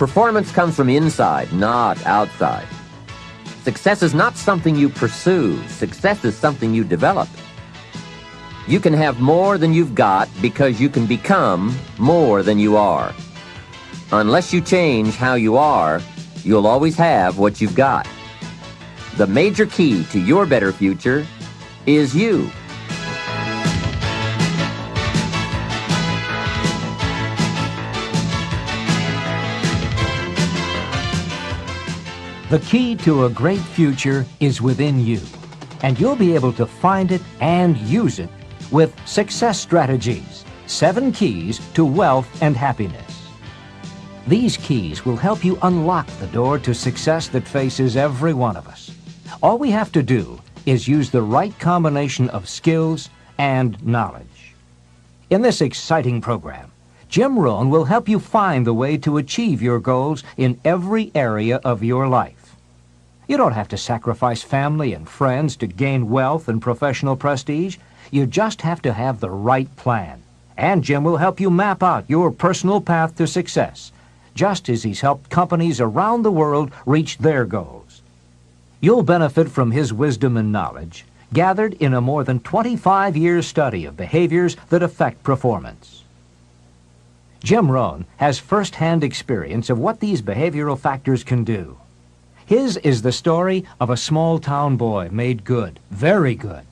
Performance comes from inside, not outside. Success is not something you pursue. Success is something you develop. You can have more than you've got because you can become more than you are. Unless you change how you are, you'll always have what you've got. The major key to your better future is you. The key to a great future is within you, and you'll be able to find it and use it with Success Strategies, 7 Keys to Wealth and Happiness. These keys will help you unlock the door to success that faces every one of us. All we have to do is use the right combination of skills and knowledge. In this exciting program, Jim Rohn will help you find the way to achieve your goals in every area of your life. You don't have to sacrifice family and friends to gain wealth and professional prestige. You just have to have the right plan. And Jim will help you map out your personal path to success, just as he's helped companies around the world reach their goals. You'll benefit from his wisdom and knowledge, gathered in a more than 25-year study of behaviors that affect performance. Jim Rohn has first-hand experience of what these behavioral factors can do. His is the story of a small-town boy made good, very good.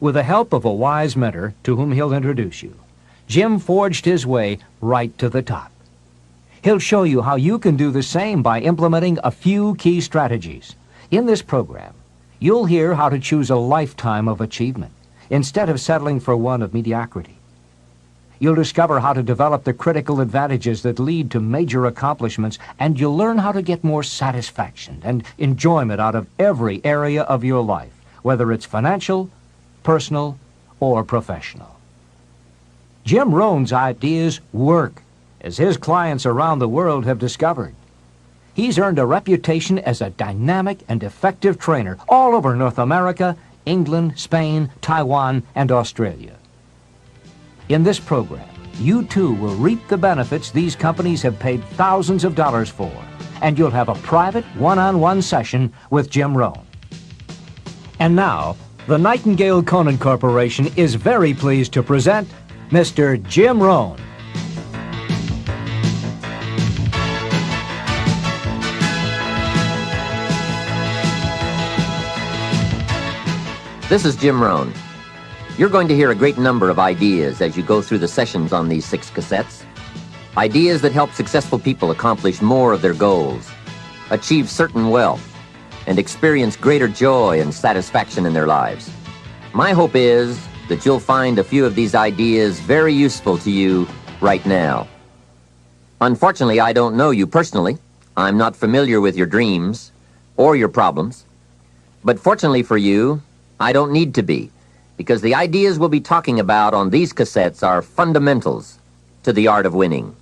With the help of a wise mentor to whom he'll introduce you, Jim forged his way right to the top. He'll show you how you can do the same by implementing a few key strategies. In this program, you'll hear how to choose a lifetime of achievement instead of settling for one of mediocrity. You'll discover how to develop the critical advantages that lead to major accomplishments, and you'll learn how to get more satisfaction and enjoyment out of every area of your life, whether it's financial, personal, or professional. Jim Rohn's ideas work, as his clients around the world have discovered. He's earned a reputation as a dynamic and effective trainer all over North America, England, Spain, Taiwan, and Australia. In this program, you too will reap the benefits these companies have paid thousands of dollars for, and you'll have a private one-on-one session with Jim Rohn. And now, the Nightingale Conant Corporation is very pleased to present Mr. Jim Rohn. This is Jim Rohn. You're going to hear a great number of ideas as you go through the sessions on these 6 cassettes. Ideas that help successful people accomplish more of their goals, achieve certain wealth, and experience greater joy and satisfaction in their lives. My hope is that you'll find a few of these ideas very useful to you right now. Unfortunately, I don't know you personally. I'm not familiar with your dreams or your problems. But fortunately for you, I don't need to be, because the ideas we'll be talking about on these cassettes are fundamentals to the art of winning.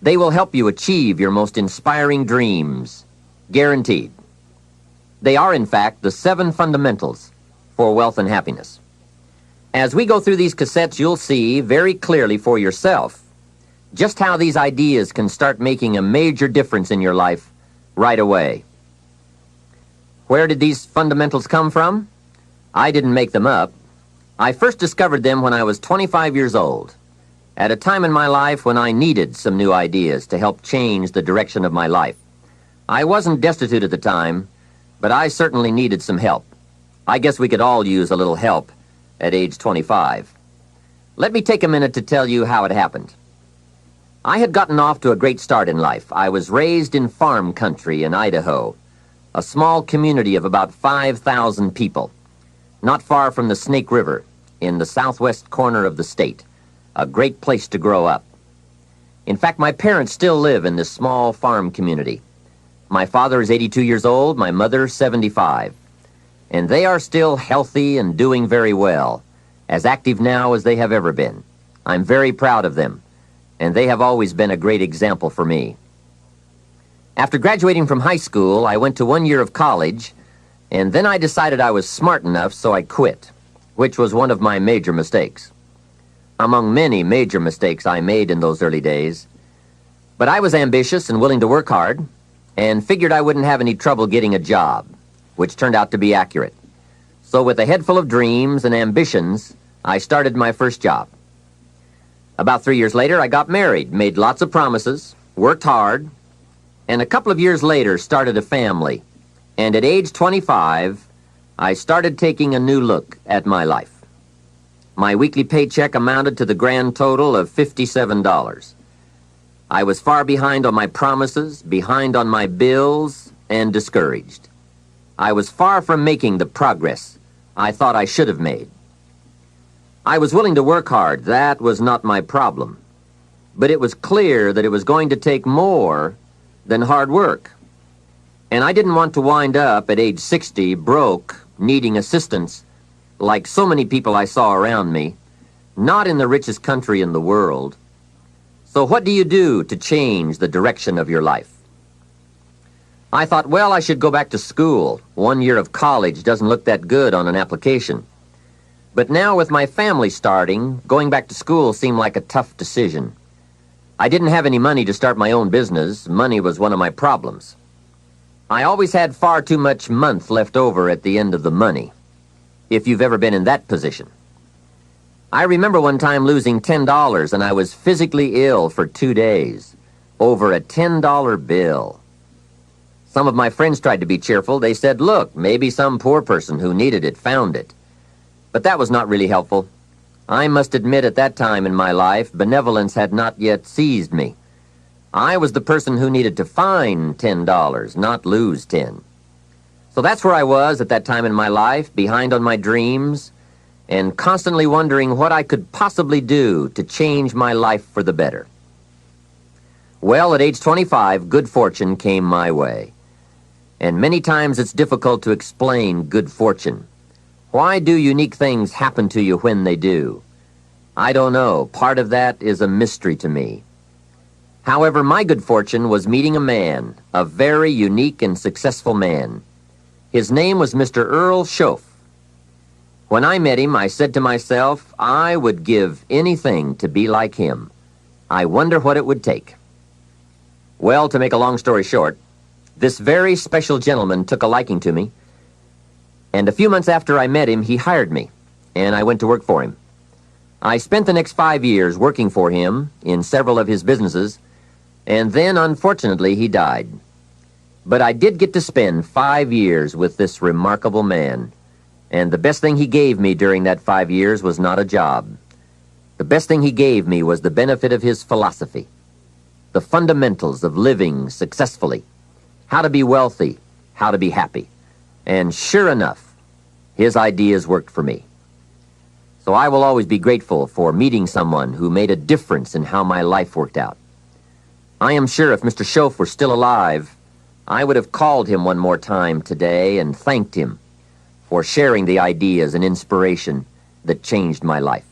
They will help you achieve your most inspiring dreams, guaranteed. They are, in fact, the 7 fundamentals for wealth and happiness. As we go through these cassettes, you'll see very clearly for yourself just how these ideas can start making a major difference in your life right away. Where did these fundamentals come from? I didn't make them up. I first discovered them when I was 25 years old, at a time in my life when I needed some new ideas to help change the direction of my life. I wasn't destitute at the time, but I certainly needed some help. I guess we could all use a little help at age 25. Let me take a minute to tell you how it happened. I had gotten off to a great start in life. I was raised in farm country in Idaho, a small community of about 5,000 people, not far from the Snake River in the southwest corner of the state, a great place to grow up. In fact, my parents still live in this small farm community. My father is 82 years old, my mother 75, and they are still healthy and doing very well, as active now as they have ever been. I'm very proud of them, and they have always been a great example for me. After graduating from high school, I went to 1 year of college, and then I decided I was smart enough, so I quit, which was one of my major mistakes. Among many major mistakes I made in those early days, But I was ambitious and willing to work hard, and figured I wouldn't have any trouble getting a job, which turned out to be accurate. So with a head full of dreams and ambitions, I started my first job. About 3 years later, I got married, made lots of promises, worked hard, and a couple of years later started a family. And at age 25, I started taking a new look at my life. My weekly paycheck amounted to the grand total of $57. I was far behind on my promises, behind on my bills, and discouraged. I was far from making the progress I thought I should have made. I was willing to work hard. That was not my problem. But it was clear that it was going to take more than hard work. And I didn't want to wind up at age 60 broke, needing assistance, like so many people I saw around me, not in the richest country in the world. So what do you do to change the direction of your life? I thought, well, I should go back to school. 1 year of college doesn't look that good on an application. But now with my family starting, going back to school seemed like a tough decision. I didn't have any money to start my own business. Money was one of my problems. I always had far too much month left over at the end of the money, if you've ever been in that position. I remember one time losing $10, and I was physically ill for 2 days over a $10 bill. Some of my friends tried to be cheerful. They said, look, maybe some poor person who needed it found it. But that was not really helpful. I must admit at that time in my life, benevolence had not yet seized me. I was the person who needed to find $10, not lose 10. So that's where I was at that time in my life, behind on my dreams, and constantly wondering what I could possibly do to change my life for the better. Well, at age 25, good fortune came my way. And many times it's difficult to explain good fortune. Why do unique things happen to you when they do? I don't know. Part of that is a mystery to me. However, my good fortune was meeting a man, a very unique and successful man. His name was Mr. Earl Schoaf. When I met him, I said to myself, I would give anything to be like him. I wonder what it would take. Well, to make a long story short, this very special gentleman took a liking to me, and a few months after I met him, he hired me, and I went to work for him. I spent the next 5 years working for him in several of his businesses, and then, unfortunately, he died. But I did get to spend 5 years with this remarkable man, and the best thing he gave me during that 5 years was not a job. The best thing he gave me was the benefit of his philosophy, the fundamentals of living successfully, how to be wealthy, how to be happy. And sure enough, his ideas worked for me. So I will always be grateful for meeting someone who made a difference in how my life worked out. I am sure if Mr. Schoaf were still alive, I would have called him one more time today and thanked him for sharing the ideas and inspiration that changed my life.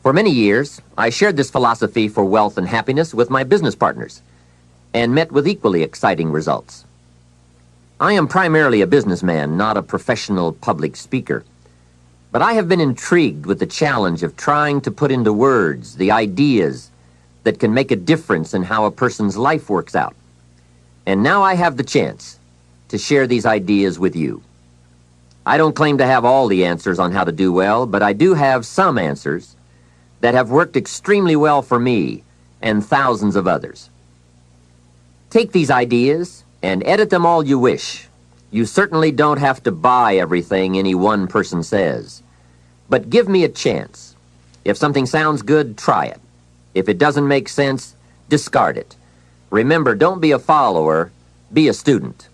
For many years, I shared this philosophy for wealth and happiness with my business partners and met with equally exciting results. I am primarily a businessman, not a professional public speaker, but I have been intrigued with the challenge of trying to put into words the ideas that can make a difference in how a person's life works out. And now I have the chance to share these ideas with you. I don't claim to have all the answers on how to do well, but I do have some answers that have worked extremely well for me and thousands of others. Take these ideas and edit them all you wish. You certainly don't have to buy everything any one person says. But give me a chance. If something sounds good, try it. If it doesn't make sense, discard it. Remember, don't be a follower, be a student.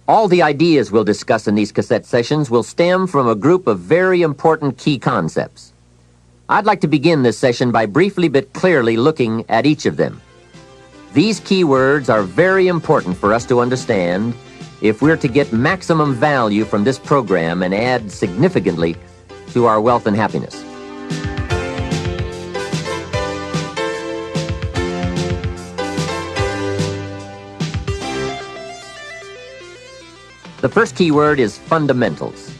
All the ideas we'll discuss in these cassette sessions will stem from a group of very important key concepts. I'd like to begin this session by briefly but clearly looking at each of them. These key words are very important for us to understand if we're to get maximum value from this program and add significantly to our wealth and happiness. The first key word is fundamentals.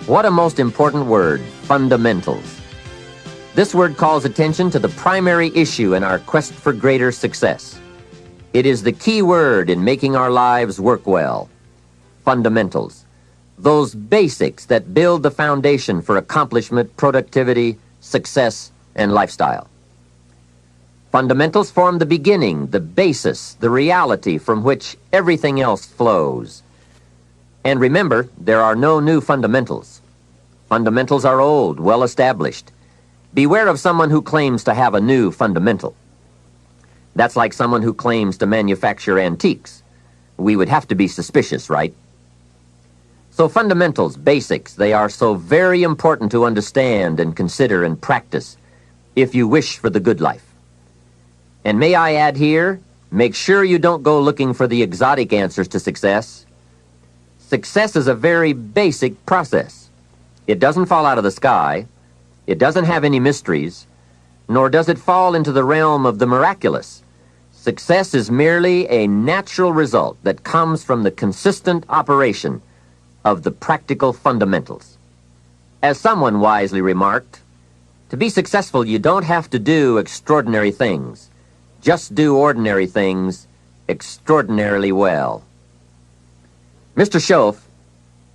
What a most important word, fundamentals. This word calls attention to the primary issue in our quest for greater success. It is the key word in making our lives work well. Fundamentals. Those basics that build the foundation for accomplishment, productivity, success, and lifestyle. Fundamentals form the beginning, the basis, the reality from which everything else flows. And remember, there are no new fundamentals. Fundamentals are old, well established. Beware of someone who claims to have a new fundamental. That's like someone who claims to manufacture antiques. We would have to be suspicious, right? So fundamentals, basics, they are so very important to understand and consider and practice if you wish for the good life. And may I add here, make sure you don't go looking for the exotic answers to success. Success is a very basic process. It doesn't fall out of the sky. It doesn't have any mysteries, nor does it fall into the realm of the miraculous. Success is merely a natural result that comes from the consistent operation of the practical fundamentals. As someone wisely remarked, to be successful, you don't have to do extraordinary things. Just do ordinary things extraordinarily well. Mr. Schoaf,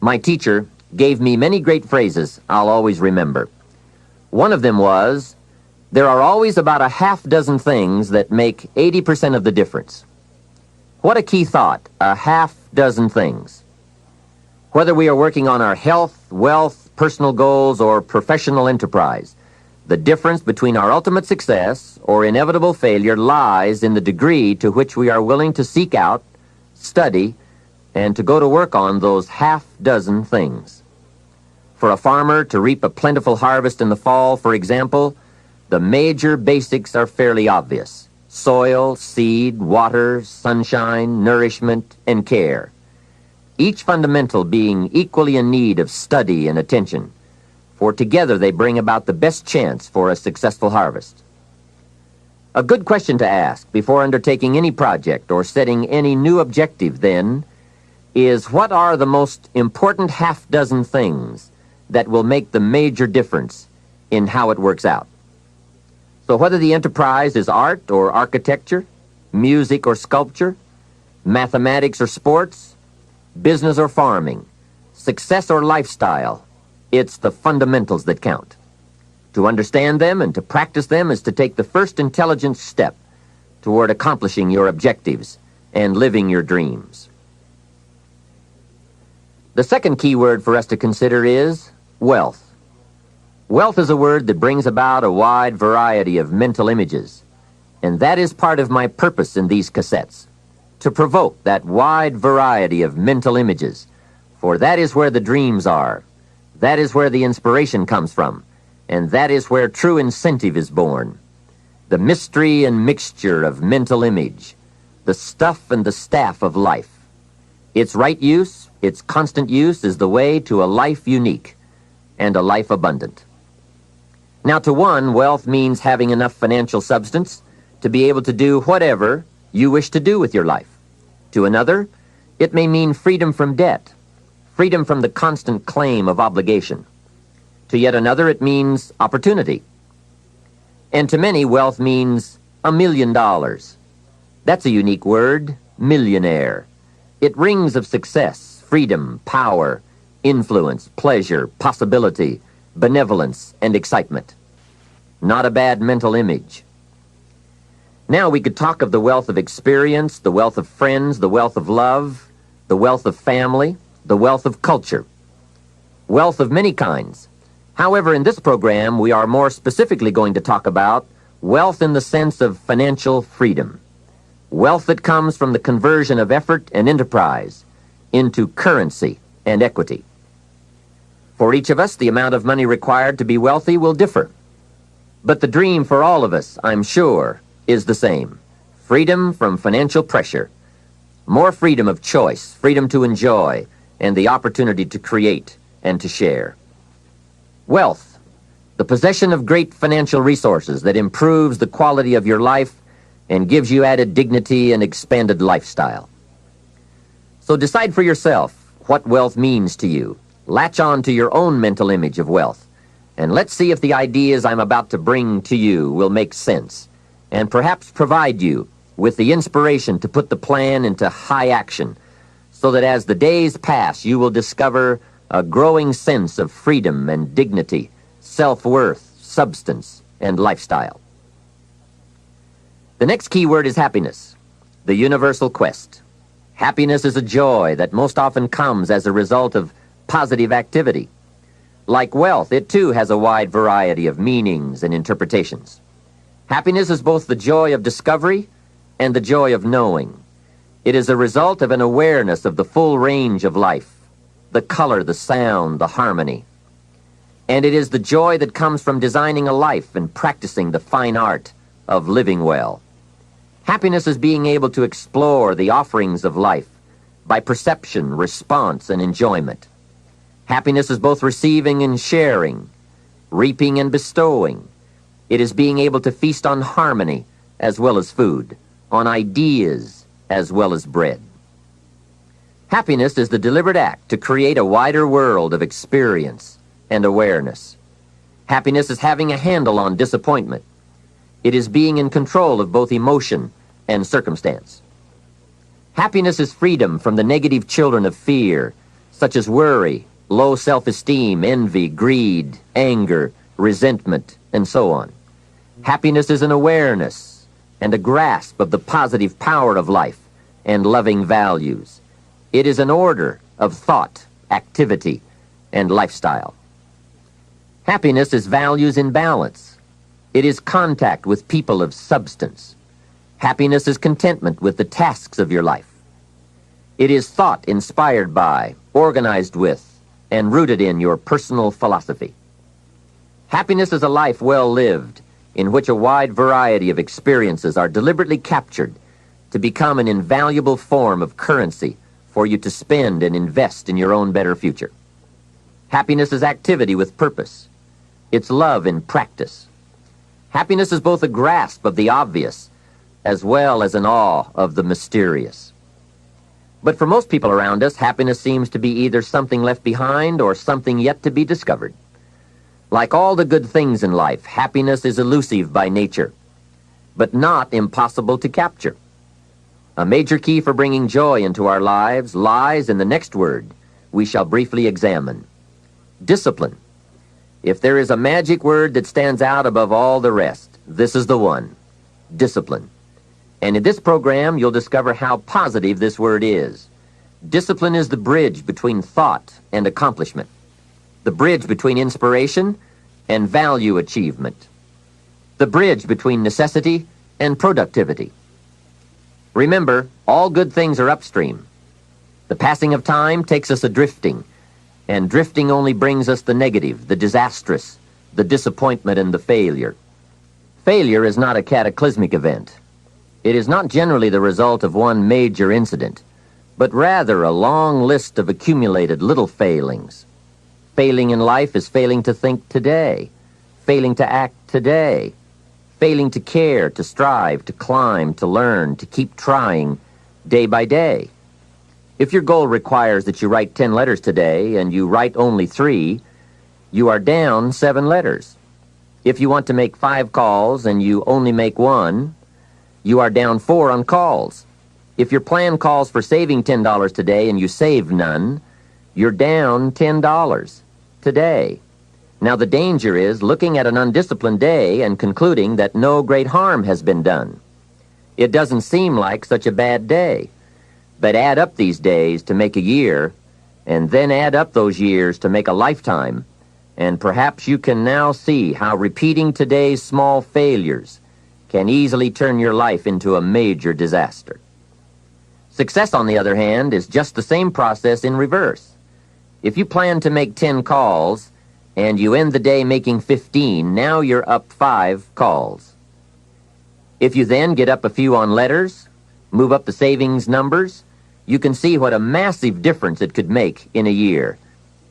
my teacher, gave me many great phrases I'll always remember. One of them was, there are always about a half dozen things that make 80% of the difference. What a key thought, a half dozen things. Whether we are working on our health, wealth, personal goals, or professional enterprise, the difference between our ultimate success or inevitable failure lies in the degree to which we are willing to seek out, study, and to go to work on those half dozen things. For a farmer to reap a plentiful harvest in the fall, for example, the major basics are fairly obvious. Soil, seed, water, sunshine, nourishment, and care. Each fundamental being equally in need of study and attention, for together they bring about the best chance for a successful harvest. A good question to ask before undertaking any project or setting any new objective, then, is what are the most important half dozen things that will make the major difference in how it works out? So whether the enterprise is art or architecture, music or sculpture, mathematics or sports, business or farming, success or lifestyle, it's the fundamentals that count. To understand them and to practice them is to take the first intelligent step toward accomplishing your objectives and living your dreams. The second key word for us to consider is wealth. Wealth is a word that brings about a wide variety of mental images, and that is part of my purpose in these cassettes, to provoke that wide variety of mental images, for that is where the dreams are, that is where the inspiration comes from, and that is where true incentive is born. The mystery and mixture of mental image, the stuff and the staff of life. Its right use, its constant use is the way to a life unique and a life abundant. Now, to one, wealth means having enough financial substance to be able to do whatever you wish to do with your life. To another, it may mean freedom from debt, freedom from the constant claim of obligation. To yet another, it means opportunity. And to many, wealth means $1 million. That's a unique word, millionaire. It rings of success, freedom, power, influence, pleasure, possibility, benevolence, and excitement. Not a bad mental image. Now we could talk of the wealth of experience, the wealth of friends, the wealth of love, the wealth of family, the wealth of culture. Wealth of many kinds. However, in this program, we are more specifically going to talk about wealth in the sense of financial freedom. Wealth that comes from the conversion of effort and enterprise into currency and equity. For each of us, the amount of money required to be wealthy will differ. But the dream for all of us, I'm sure, is the same. Freedom from financial pressure. More freedom of choice, freedom to enjoy, and the opportunity to create and to share. Wealth, the possession of great financial resources that improves the quality of your life and gives you added dignity and expanded lifestyle. So decide for yourself what wealth means to you. Latch on to your own mental image of wealth And let's see if the ideas I'm about to bring to you will make sense and perhaps provide you with the inspiration to put the plan into high action so that as the days pass, you will discover a growing sense of freedom and dignity, self-worth, substance, and lifestyle. The next key word is happiness, the universal quest. Happiness is a joy that most often comes as a result of positive activity. Like wealth, it too has a wide variety of meanings and interpretations. Happiness is both the joy of discovery and the joy of knowing. It is a result of an awareness of the full range of life, the color, the sound, the harmony. And it is the joy that comes from designing a life and practicing the fine art of living well. Happiness is being able to explore the offerings of life by perception, response, and enjoyment. Happiness is both receiving and sharing, reaping and bestowing. It is being able to feast on harmony as well as food, on ideas as well as bread. Happiness is the deliberate act to create a wider world of experience and awareness. Happiness is having a handle on disappointment. It is being in control of both emotion and circumstance. Happiness is freedom from the negative children of fear, such as worry, low self-esteem, envy, greed, anger, resentment, and so on. Happiness is an awareness and a grasp of the positive power of life and loving values. It is an order of thought, activity, and lifestyle. Happiness is values in balance. It is contact with people of substance. Happiness is contentment with the tasks of your life. It is thought inspired by, organized with, and rooted in your personal philosophy. Happiness is a life well lived, in which a wide variety of experiences are deliberately captured to become an invaluable form of currency for you to spend and invest in your own better future. Happiness is activity with purpose. It's love in practice. Happiness is both a grasp of the obvious as well as an awe of the mysterious. But for most people around us, happiness seems to be either something left behind or something yet to be discovered. Like all the good things in life, happiness is elusive by nature, but not impossible to capture. A major key for bringing joy into our lives lies in the next word we shall briefly examine: discipline. If there is a magic word that stands out above all the rest, this is the one: discipline. And in this program, you'll discover how positive this word is. Discipline is the bridge between thought and accomplishment, the bridge between inspiration and value achievement, the bridge between necessity and productivity. Remember, all good things are upstream. The passing of time takes us adrifting, and drifting only brings us the negative, the disastrous, the disappointment, and the failure. Failure is not a cataclysmic event. It is not generally the result of one major incident, but rather a long list of accumulated little failings. Failing in life is failing to think today, failing to act today, failing to care, to strive, to climb, to learn, to keep trying day by day. If your goal requires that you write 10 letters today and you write only 3, you are down 7 letters. If you want to make 5 calls and you only make 1, you are down 4 on calls. If your plan calls for saving $10 today and you save none, you're down $10 today. Now the danger is looking at an undisciplined day and concluding that no great harm has been done. It doesn't seem like such a bad day, but add up these days to make a year, and then add up those years to make a lifetime, and perhaps you can now see how repeating today's small failures can easily turn your life into a major disaster. Success, on the other hand, is just the same process in reverse. If you plan to make 10 calls and you end the day making 15, now you're up 5 calls. If you then get up a few on letters, move up the savings numbers, you can see what a massive difference it could make in a year,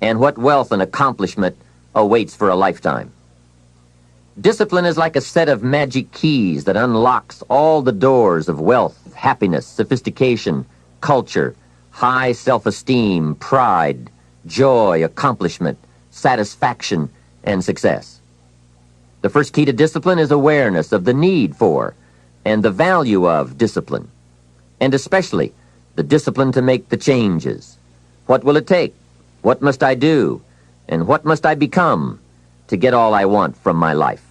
and what wealth and accomplishment awaits for a lifetime. Discipline is like a set of magic keys that unlocks all the doors of wealth, happiness, sophistication, culture, high self-esteem, pride, joy, accomplishment, satisfaction, and success. The first key to discipline is awareness of the need for and the value of discipline, and especially the discipline to make the changes. What will it take? What must I do? And what must I become to get all I want from my life?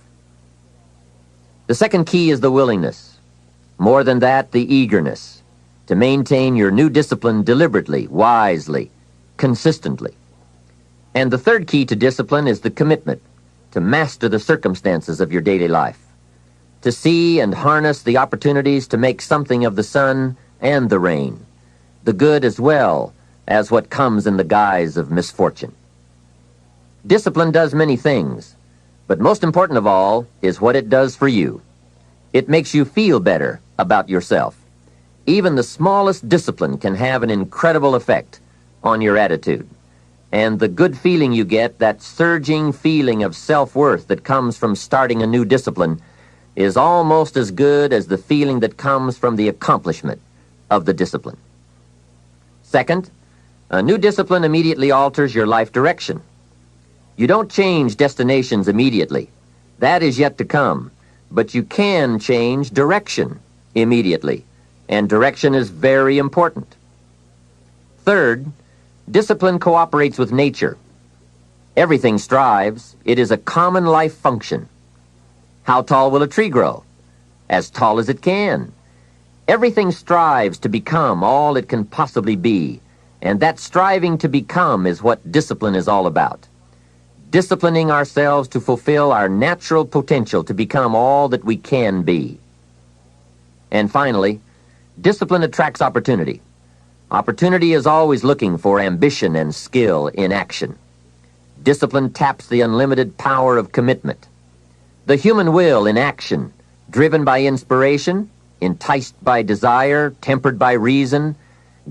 The second key is the willingness. More than that, the eagerness to maintain your new discipline deliberately, wisely, consistently. And the third key to discipline is the commitment to master the circumstances of your daily life, to see and harness the opportunities to make something of the sun and the rain, the good as well as what comes in the guise of misfortune. Discipline does many things, but most important of all is what it does for you. It makes you feel better about yourself. Even the smallest discipline can have an incredible effect on your attitude. And the good feeling you get, that surging feeling of self-worth that comes from starting a new discipline, is almost as good as the feeling that comes from the accomplishment of the discipline. Second, a new discipline immediately alters your life direction. You don't change destinations immediately. That is yet to come. But you can change direction immediately, and direction is very important. Third, discipline cooperates with nature. Everything strives. It is a common life function. How tall will a tree grow? As tall as it can. Everything strives to become all it can possibly be, and that striving to become is what discipline is all about. Disciplining ourselves to fulfill our natural potential to become all that we can be. And finally, discipline attracts opportunity. Opportunity is always looking for ambition and skill in action. Discipline taps the unlimited power of commitment. The human will in action, driven by inspiration, enticed by desire, tempered by reason,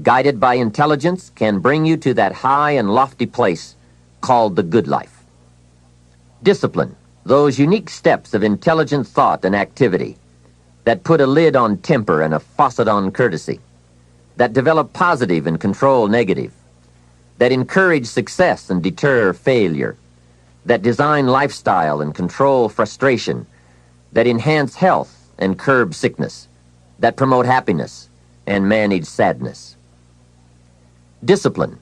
guided by intelligence, can bring you to that high and lofty place called the good life. Discipline, those unique steps of intelligent thought and activity that put a lid on temper and a faucet on courtesy, that develop positive and control negative, that encourage success and deter failure, that design lifestyle and control frustration, that enhance health and curb sickness, that promote happiness and manage sadness. Discipline,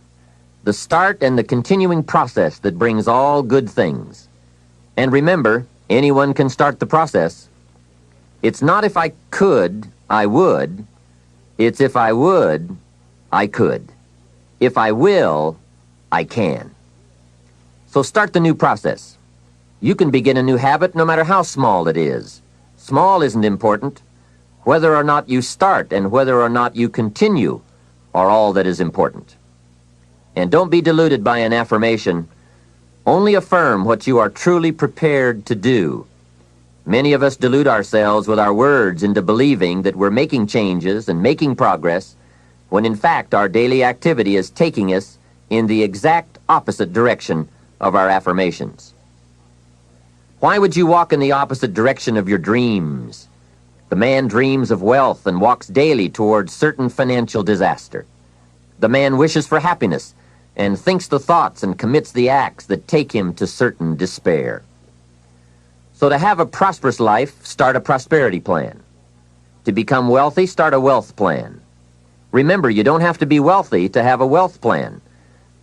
the start and the continuing process that brings all good things. And remember, anyone can start the process. It's not if I could, I would. It's if I would, I could. If I will, I can. So start the new process. You can begin a new habit no matter how small it is. Small isn't important. Whether or not you start and whether or not you continue are all that is important. And don't be deluded by an affirmation. Only affirm what you are truly prepared to do. Many of us delude ourselves with our words into believing that we're making changes and making progress, when in fact our daily activity is taking us in the exact opposite direction of our affirmations. Why would you walk in the opposite direction of your dreams? The man dreams of wealth and walks daily towards certain financial disaster. The man wishes for happiness and thinks the thoughts and commits the acts that take him to certain despair. So to have a prosperous life, start a prosperity plan. To become wealthy, start a wealth plan. Remember, you don't have to be wealthy to have a wealth plan.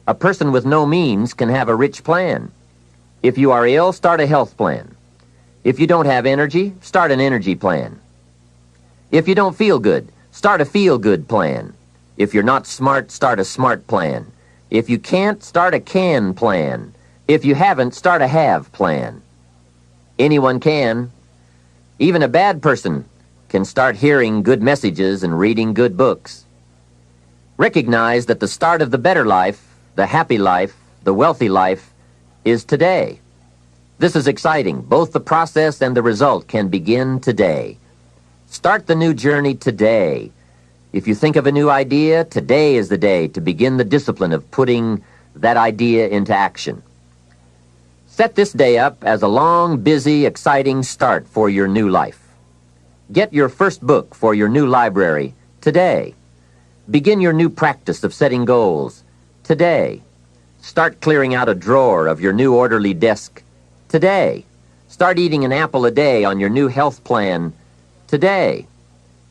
A person with no means can have a rich plan. If you are ill, start a health plan. If you don't have energy, start an energy plan. If you don't feel good, start a feel-good plan. If you're not smart, start a smart plan. If you can't, start a can plan. If you haven't, start a have plan. Anyone can. Even a bad person can start hearing good messages and reading good books. Recognize that the start of the better life, the happy life, the wealthy life, is today. This is exciting. Both the process and the result can begin today. Start the new journey today. If you think of a new idea, today is the day to begin the discipline of putting that idea into action. Set this day up as a long, busy, exciting start for your new life. Get your first book for your new library today. Begin your new practice of setting goals today. Start clearing out a drawer of your new orderly desk Today. Start eating an apple a day on your new health plan. Today.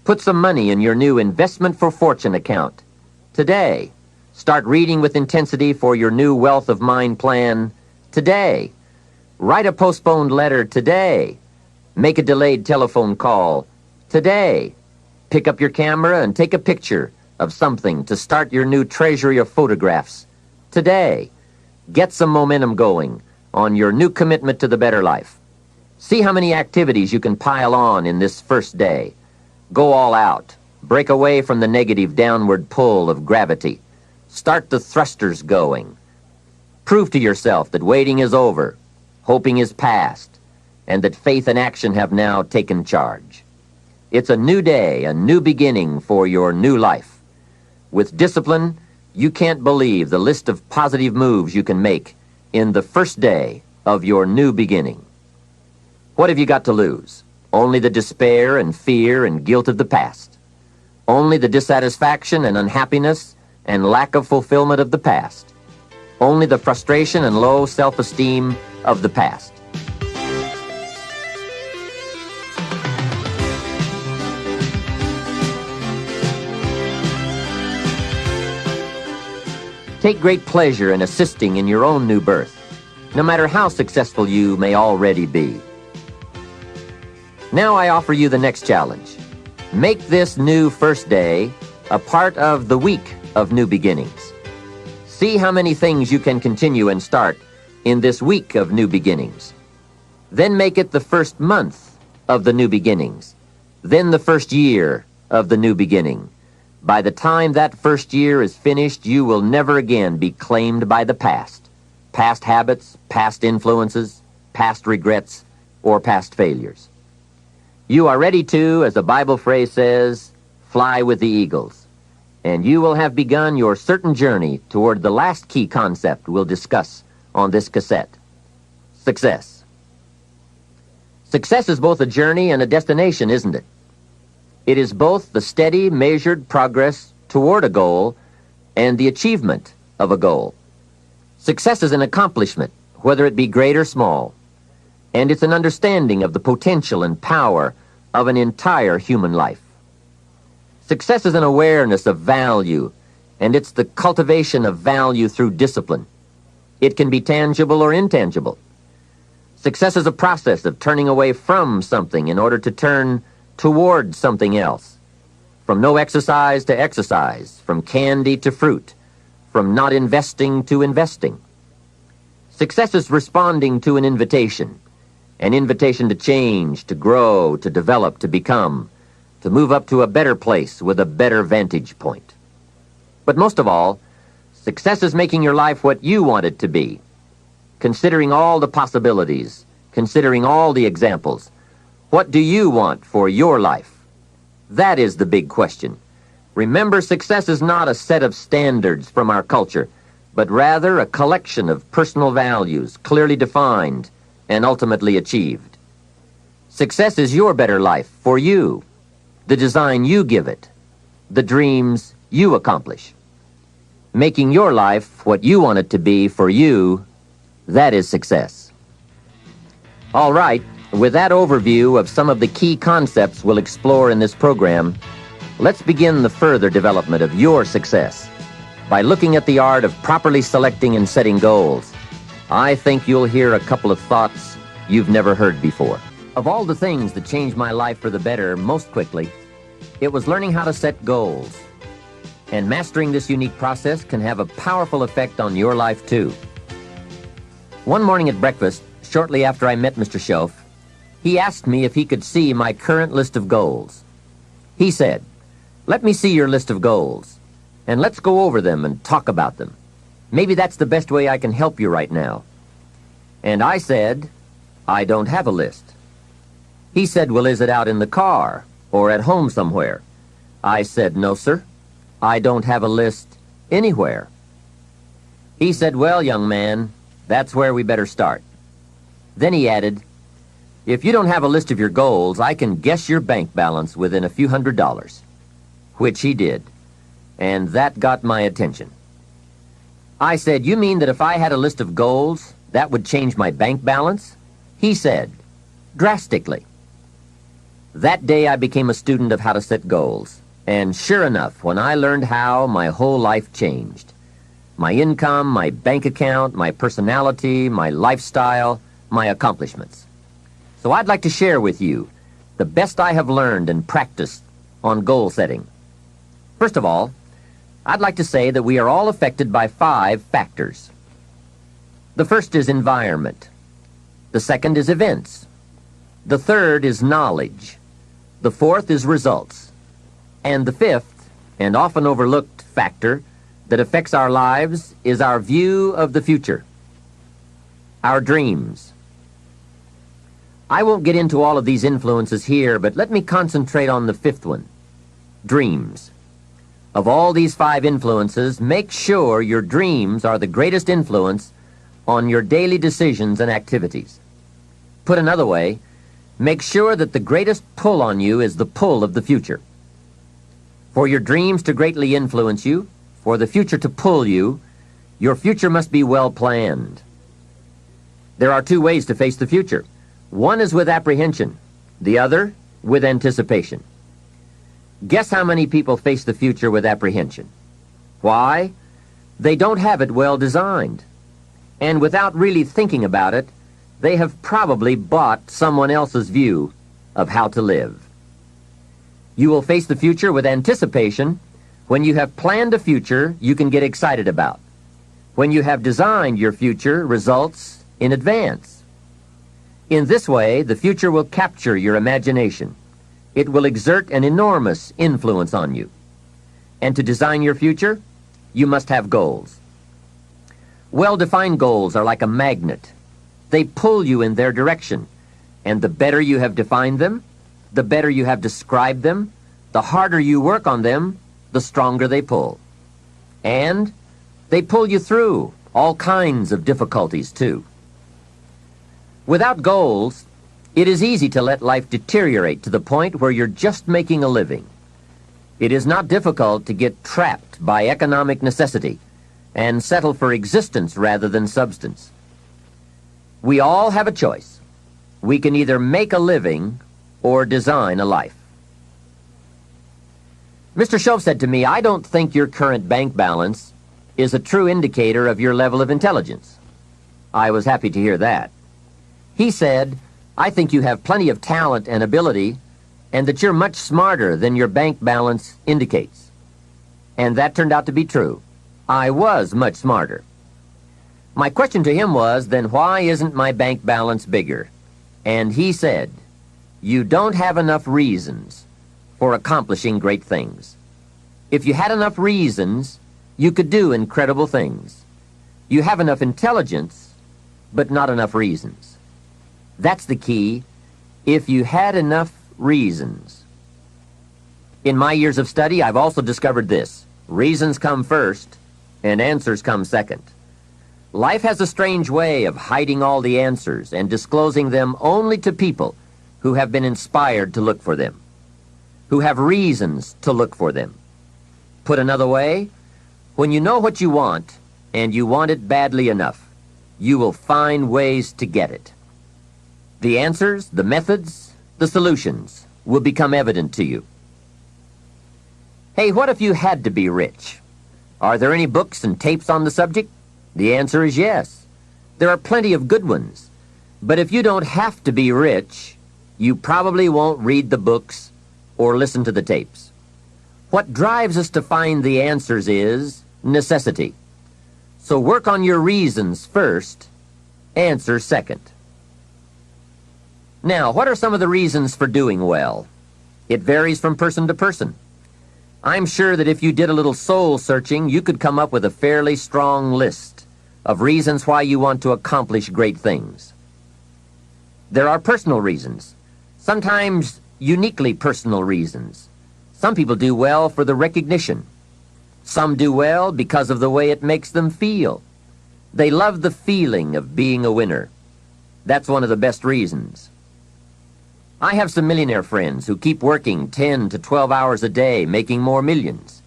Put some money in your new investment for fortune account. Today. Start reading with intensity for your new wealth of mind plan. Today. Write a postponed letter today. Make a delayed telephone call today. Pick up your camera and take a picture of something to start your new treasury of photographs today. Get some momentum going on your new commitment to the better life. See how many activities you can pile on in this first day. Go all out. Break away from the negative downward pull of gravity. Start the thrusters going. Prove to yourself that waiting is over, hoping is past, and that faith and action have now taken charge. It's a new day, a new beginning for your new life. With discipline, you can't believe the list of positive moves you can make in the first day of your new beginning. What have you got to lose? Only the despair and fear and guilt of the past. Only the dissatisfaction and unhappiness and lack of fulfillment of the past. Only the frustration and low self-esteem of the past. Take great pleasure in assisting in your own new birth, no matter how successful you may already be. Now I offer you the next challenge. Make this new first day a part of the week of new beginnings. See how many things you can continue and start in this week of new beginnings. Then make it the first month of the new beginnings. Then the first year of the new beginning. By the time that first year is finished, you will never again be claimed by the past. Past habits, past influences, past regrets, or past failures. You are ready to, as the Bible phrase says, fly with the eagles. And you will have begun your certain journey toward the last key concept we'll discuss on this cassette. Success. Success is both a journey and a destination, isn't it? It is both the steady, measured progress toward a goal and the achievement of a goal. Success is an accomplishment, whether it be great or small, and it's an understanding of the potential and power of an entire human life. Success is an awareness of value, and it's the cultivation of value through discipline. It can be tangible or intangible. Success is a process of turning away from something in order to turn toward something else. From no exercise to exercise, from candy to fruit, from not investing to investing. Success is responding to an invitation to change, to grow, to develop, to become, to move up to a better place with a better vantage point. But most of all, success is making your life what you want it to be, considering all the possibilities, considering all the examples. What do you want for your life? That is the big question. Remember, success is not a set of standards from our culture, but rather a collection of personal values, clearly defined and ultimately achieved. Success is your better life for you, the design you give it, the dreams you accomplish. Making your life what you want it to be for you, that is success. All right. With that overview of some of the key concepts we'll explore in this program, let's begin the further development of your success by looking at the art of properly selecting and setting goals. I think you'll hear a couple of thoughts you've never heard before. Of all the things that changed my life for the better most quickly, it was learning how to set goals. And mastering this unique process can have a powerful effect on your life too. One morning at breakfast, shortly after I met Mr. Schoaf, he asked me if he could see my current list of goals. He said, "Let me see your list of goals, and let's go over them and talk about them. Maybe that's the best way I can help you right now." And I said, "I don't have a list." He said, "Well, is it out in the car or at home somewhere?" I said, "No, sir. I don't have a list anywhere." He said, "Well, young man, that's where we better start." Then he added, "If you don't have a list of your goals, I can guess your bank balance within a few $100s. Which he did, and that got my attention. I said, "You mean that if I had a list of goals, that would change my bank balance?" He said, drastically. That day I became a student of how to set goals. And sure enough, when I learned how, my whole life changed. My income, my bank account, my personality, my lifestyle, my accomplishments. So I'd like to share with you the best I have learned and practiced on goal setting. First of all, I'd like to say that we are all affected by 5 factors. The first is environment. The second is events. The third is knowledge. The fourth is results. And the fifth, and often overlooked factor that affects our lives is our view of the future, our dreams. I won't get into all of these influences here, but let me concentrate on the fifth one, dreams. Of all these 5 influences, make sure your dreams are the greatest influence on your daily decisions and activities. Put another way, make sure that the greatest pull on you is the pull of the future. For your dreams to greatly influence you, for the future to pull you, your future must be well planned. There are 2 ways to face the future. One is with apprehension, the other with anticipation. Guess how many people face the future with apprehension? Why? They don't have it well designed. And without really thinking about it, they have probably bought someone else's view of how to live. You will face the future with anticipation when you have planned a future you can get excited about, when you have designed your future results in advance. In this way, the future will capture your imagination. It will exert an enormous influence on you. And to design your future, you must have goals. Well-defined goals are like a magnet. They pull you in their direction, and the better you have defined them, the better you have described them, the harder you work on them, the stronger they pull. And they pull you through all kinds of difficulties, too. Without goals, it is easy to let life deteriorate to the point where you're just making a living. It is not difficult to get trapped by economic necessity and settle for existence rather than substance. We all have a choice. We can either make a living or design a life. Mr. Shove said to me, "I don't think your current bank balance is a true indicator of your level of intelligence." I was happy to hear that. He said, "I think you have plenty of talent and ability, and that you're much smarter than your bank balance indicates." And that turned out to be true. I was much smarter. My question to him was, then why isn't my bank balance bigger? And he said, "You don't have enough reasons for accomplishing great things. If you had enough reasons, you could do incredible things. You have enough intelligence, but not enough reasons." That's the key. If you had enough reasons. In my years of study, I've also discovered this. Reasons come first, and answers come second. Life has a strange way of hiding all the answers and disclosing them only to people who have been inspired to look for them, who have reasons to look for them. Put another way, when you know what you want, and you want it badly enough, you will find ways to get it. The answers, the methods, the solutions will become evident to you. Hey, what if you had to be rich? Are there any books and tapes on the subject? The answer is yes. There are plenty of good ones. But if you don't have to be rich, you probably won't read the books or listen to the tapes. What drives us to find the answers is necessity. So work on your reasons first, answers second. Now, what are some of the reasons for doing well? It varies from person to person. I'm sure that if you did a little soul searching, you could come up with a fairly strong list of reasons why you want to accomplish great things. There are personal reasons, sometimes uniquely personal reasons. Some people do well for the recognition. Some do well because of the way it makes them feel. They love the feeling of being a winner. That's one of the best reasons. I have some millionaire friends who keep working 10 to 12 hours a day, making more millions.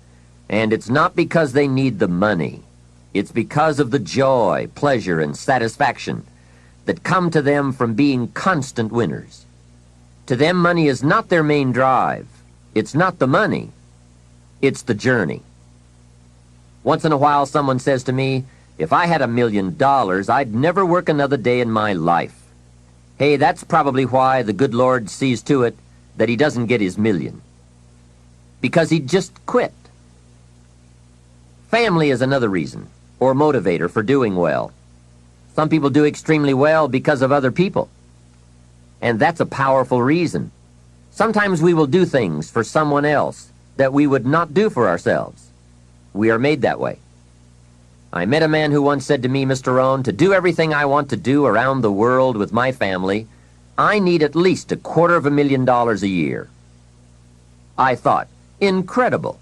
And it's not because they need the money. It's because of the joy, pleasure, and satisfaction that come to them from being constant winners. To them, money is not their main drive. It's not the money. It's the journey. Once in a while, someone says to me, if I had $1 million, I'd never work another day in my life. Hey, that's probably why the good Lord sees to it that he doesn't get his million. Because he'd just quit. Family is another reason, or motivator for doing well. Some people do extremely well because of other people. And that's a powerful reason. Sometimes we will do things for someone else that we would not do for ourselves. We are made that way. I met a man who once said to me, Mr. Rohn, to do everything I want to do around the world with my family, I need at least $250,000 a year. I thought, incredible.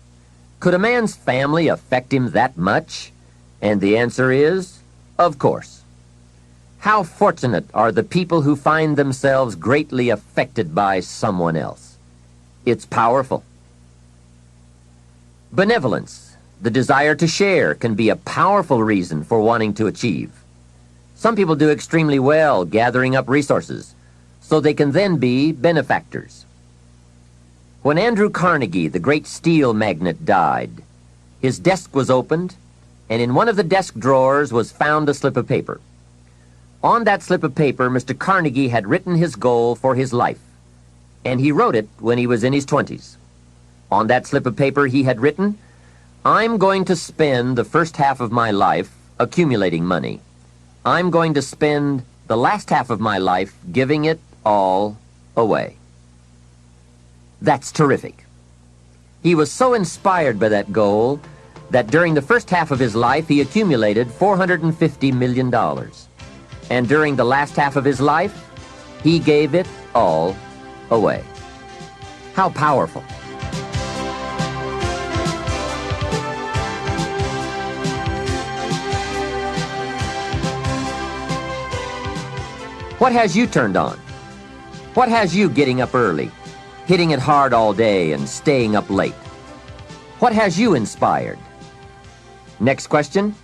Could a man's family affect him that much? And the answer is, of course. How fortunate are the people who find themselves greatly affected by someone else. It's powerful. Benevolence, the desire to share, can be a powerful reason for wanting to achieve. Some people do extremely well gathering up resources, so they can then be benefactors. When Andrew Carnegie, the great steel magnate, died, his desk was opened, and in one of the desk drawers was found a slip of paper. On that slip of paper, Mr. Carnegie had written his goal for his life, and he wrote it when he was in his 20s. On that slip of paper he had written, I'm going to spend the first half of my life accumulating money. I'm going to spend the last half of my life giving it all away. That's terrific. He was so inspired by that goal that during the first half of his life he accumulated $450 million. And during the last half of his life, he gave it all away. How powerful. What has you turned on? What has you getting up early, hitting it hard all day and staying up late? What has you inspired? Next question,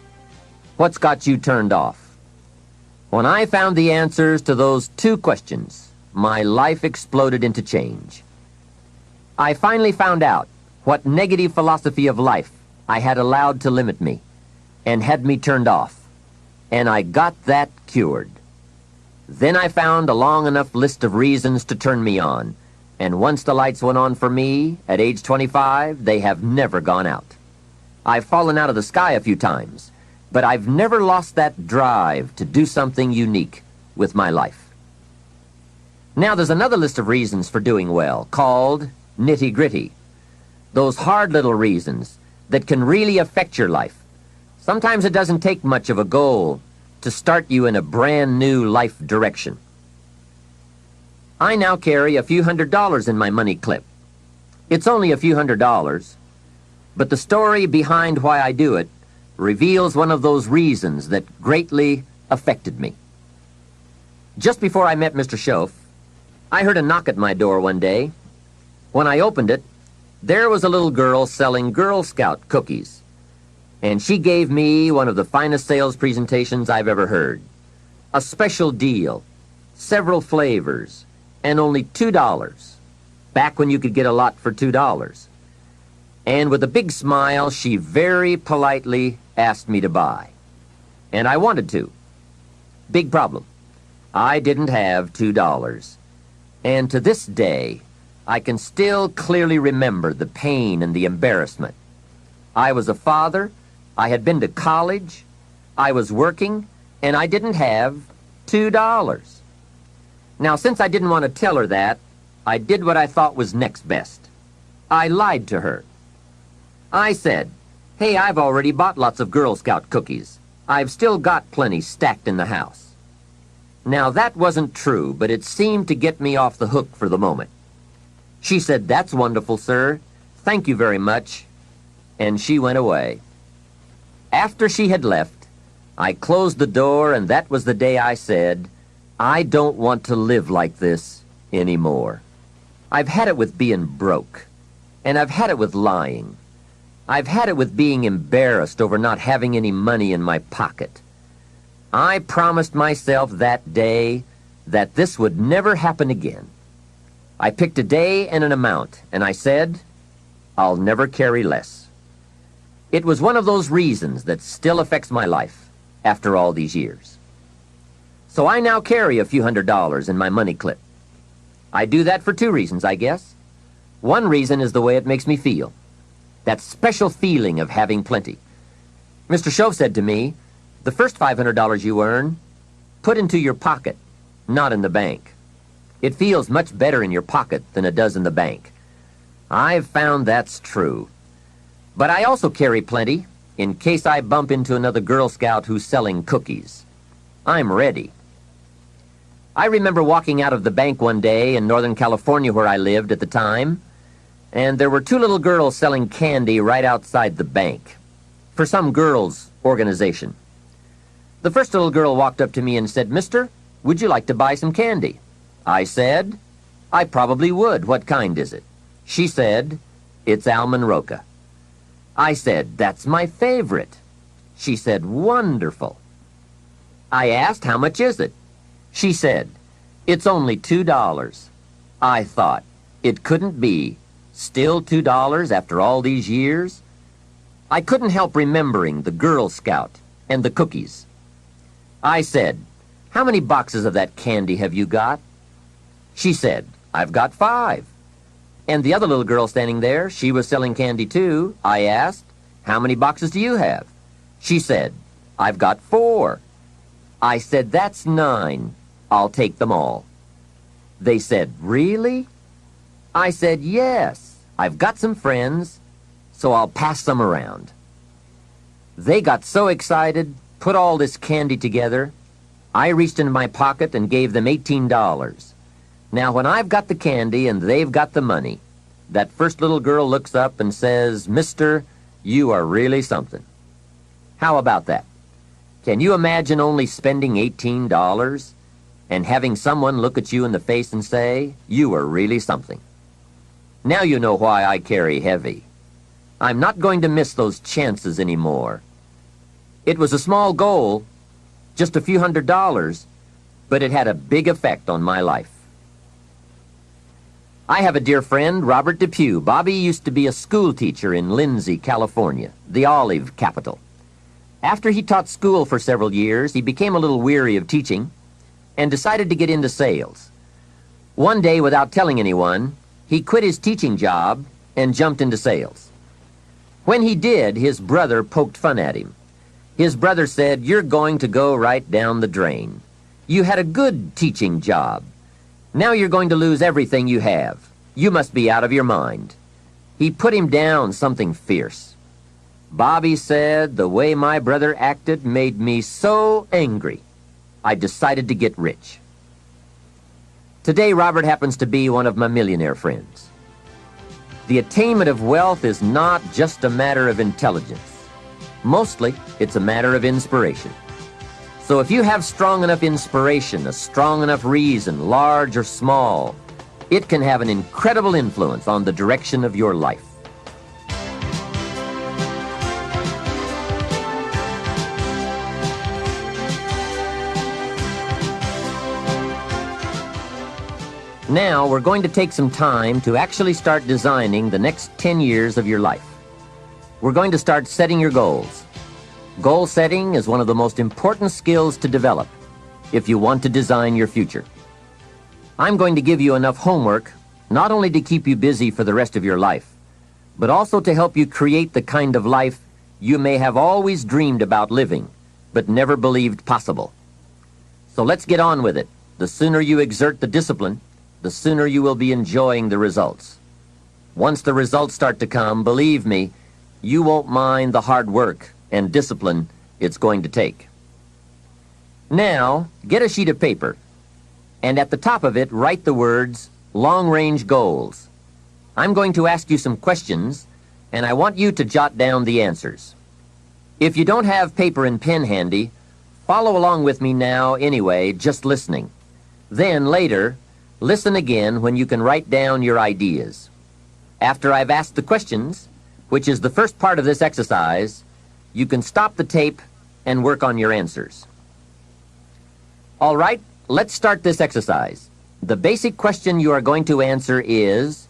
what's got you turned off? When I found the answers to those two questions, my life exploded into change. I finally found out what negative philosophy of life I had allowed to limit me and had me turned off, and I got that cured. Then I found a long enough list of reasons to turn me on, and once the lights went on for me, at age 25, they have never gone out. I've fallen out of the sky a few times, but I've never lost that drive to do something unique with my life. Now there's another list of reasons for doing well, called nitty-gritty. Those hard little reasons that can really affect your life. Sometimes it doesn't take much of a goal to start you in a brand new life direction. I now carry a few $100s in my money clip. It's only a few $100s, but the story behind why I do it reveals one of those reasons that greatly affected me. Just before I met Mr. Schoaf, I heard a knock at my door one day. When I opened it, there was a little girl selling Girl Scout cookies, and she gave me one of the finest sales presentations I've ever heard. A special deal, several flavors, and only $2, back when you could get a lot for $2. And with a big smile, she very politely asked me to buy. And I wanted to. Big problem. I didn't have $2. And to this day, I can still clearly remember the pain and the embarrassment. I was a father, I had been to college, I was working, and I didn't have $2. Now, since I didn't want to tell her that, I did what I thought was next best. I lied to her. I said, hey, I've already bought lots of Girl Scout cookies. I've still got plenty stacked in the house. Now, that wasn't true, but it seemed to get me off the hook for the moment. She said, that's wonderful, sir. Thank you very much. And she went away. After she had left, I closed the door, and that was the day I said, I don't want to live like this anymore. I've had it with being broke, and I've had it with lying. I've had it with being embarrassed over not having any money in my pocket. I promised myself that day that this would never happen again. I picked a day and an amount, and I said, I'll never carry less. It was one of those reasons that still affects my life after all these years. So I now carry a few $100s in my money clip. I do that for two reasons, I guess. One reason is the way it makes me feel. That special feeling of having plenty. Mr. Shove said to me, the first $500 you earn, put into your pocket, not in the bank. It feels much better in your pocket than it does in the bank. I've found that's true. But I also carry plenty in case I bump into another Girl Scout who's selling cookies. I'm ready. I remember walking out of the bank one day in Northern California where I lived at the time, and there were two little girls selling candy right outside the bank for some girls' organization. The first little girl walked up to me and said, Mister, would you like to buy some candy? I said, I probably would. What kind is it? She said, it's almond roca. I said, that's my favorite. She said, wonderful. I asked, how much is it? She said, it's only $2. I thought, it couldn't be. Still $2 after all these years? I couldn't help remembering the Girl Scout and the cookies. I said, how many boxes of that candy have you got? She said, I've got 5. And the other little girl standing there, she was selling candy too. I asked, how many boxes do you have? She said, I've got 4. I said, that's 9. I'll take them all. They said, really? I said, yes. I've got some friends, so I'll pass them around. They got so excited, put all this candy together. I reached into my pocket and gave them $18. Now, when I've got the candy and they've got the money, that first little girl looks up and says, Mister, you are really something. How about that? Can you imagine only spending $18 and having someone look at you in the face and say, you are really something? Now you know why I carry heavy. I'm not going to miss those chances anymore. It was a small goal, just a few $100s, but it had a big effect on my life. I have a dear friend, Robert Depew. Bobby used to be a school teacher in Lindsay, California, the olive capital. After he taught school for several years, he became a little weary of teaching and decided to get into sales. One day, without telling anyone, he quit his teaching job and jumped into sales. When he did, his brother poked fun at him. His brother said, you're going to go right down the drain. You had a good teaching job. Now you're going to lose everything you have. You must be out of your mind. He put him down something fierce. Bobby said, the way my brother acted made me so angry, I decided to get rich. Today, Robert happens to be one of my millionaire friends. The attainment of wealth is not just a matter of intelligence. Mostly, it's a matter of inspiration. So if you have strong enough inspiration, a strong enough reason, large or small, it can have an incredible influence on the direction of your life. Now, we're going to take some time to actually start designing the next 10 years of your life. We're going to start setting your goals. Goal setting is one of the most important skills to develop if you want to design your future. I'm going to give you enough homework not only to keep you busy for the rest of your life, but also to help you create the kind of life you may have always dreamed about living, but never believed possible. So let's get on with it. The sooner you exert the discipline, the sooner you will be enjoying the results. Once the results start to come, believe me, you won't mind the hard work and discipline it's going to take. Now, get a sheet of paper, and at the top of it, write the words, long-range goals. I'm going to ask you some questions, and I want you to jot down the answers. If you don't have paper and pen handy, follow along with me now anyway, just listening. Then, later, listen again when you can write down your ideas. After I've asked the questions, which is the first part of this exercise, you can stop the tape and work on your answers. All right, let's start this exercise. The basic question you are going to answer is,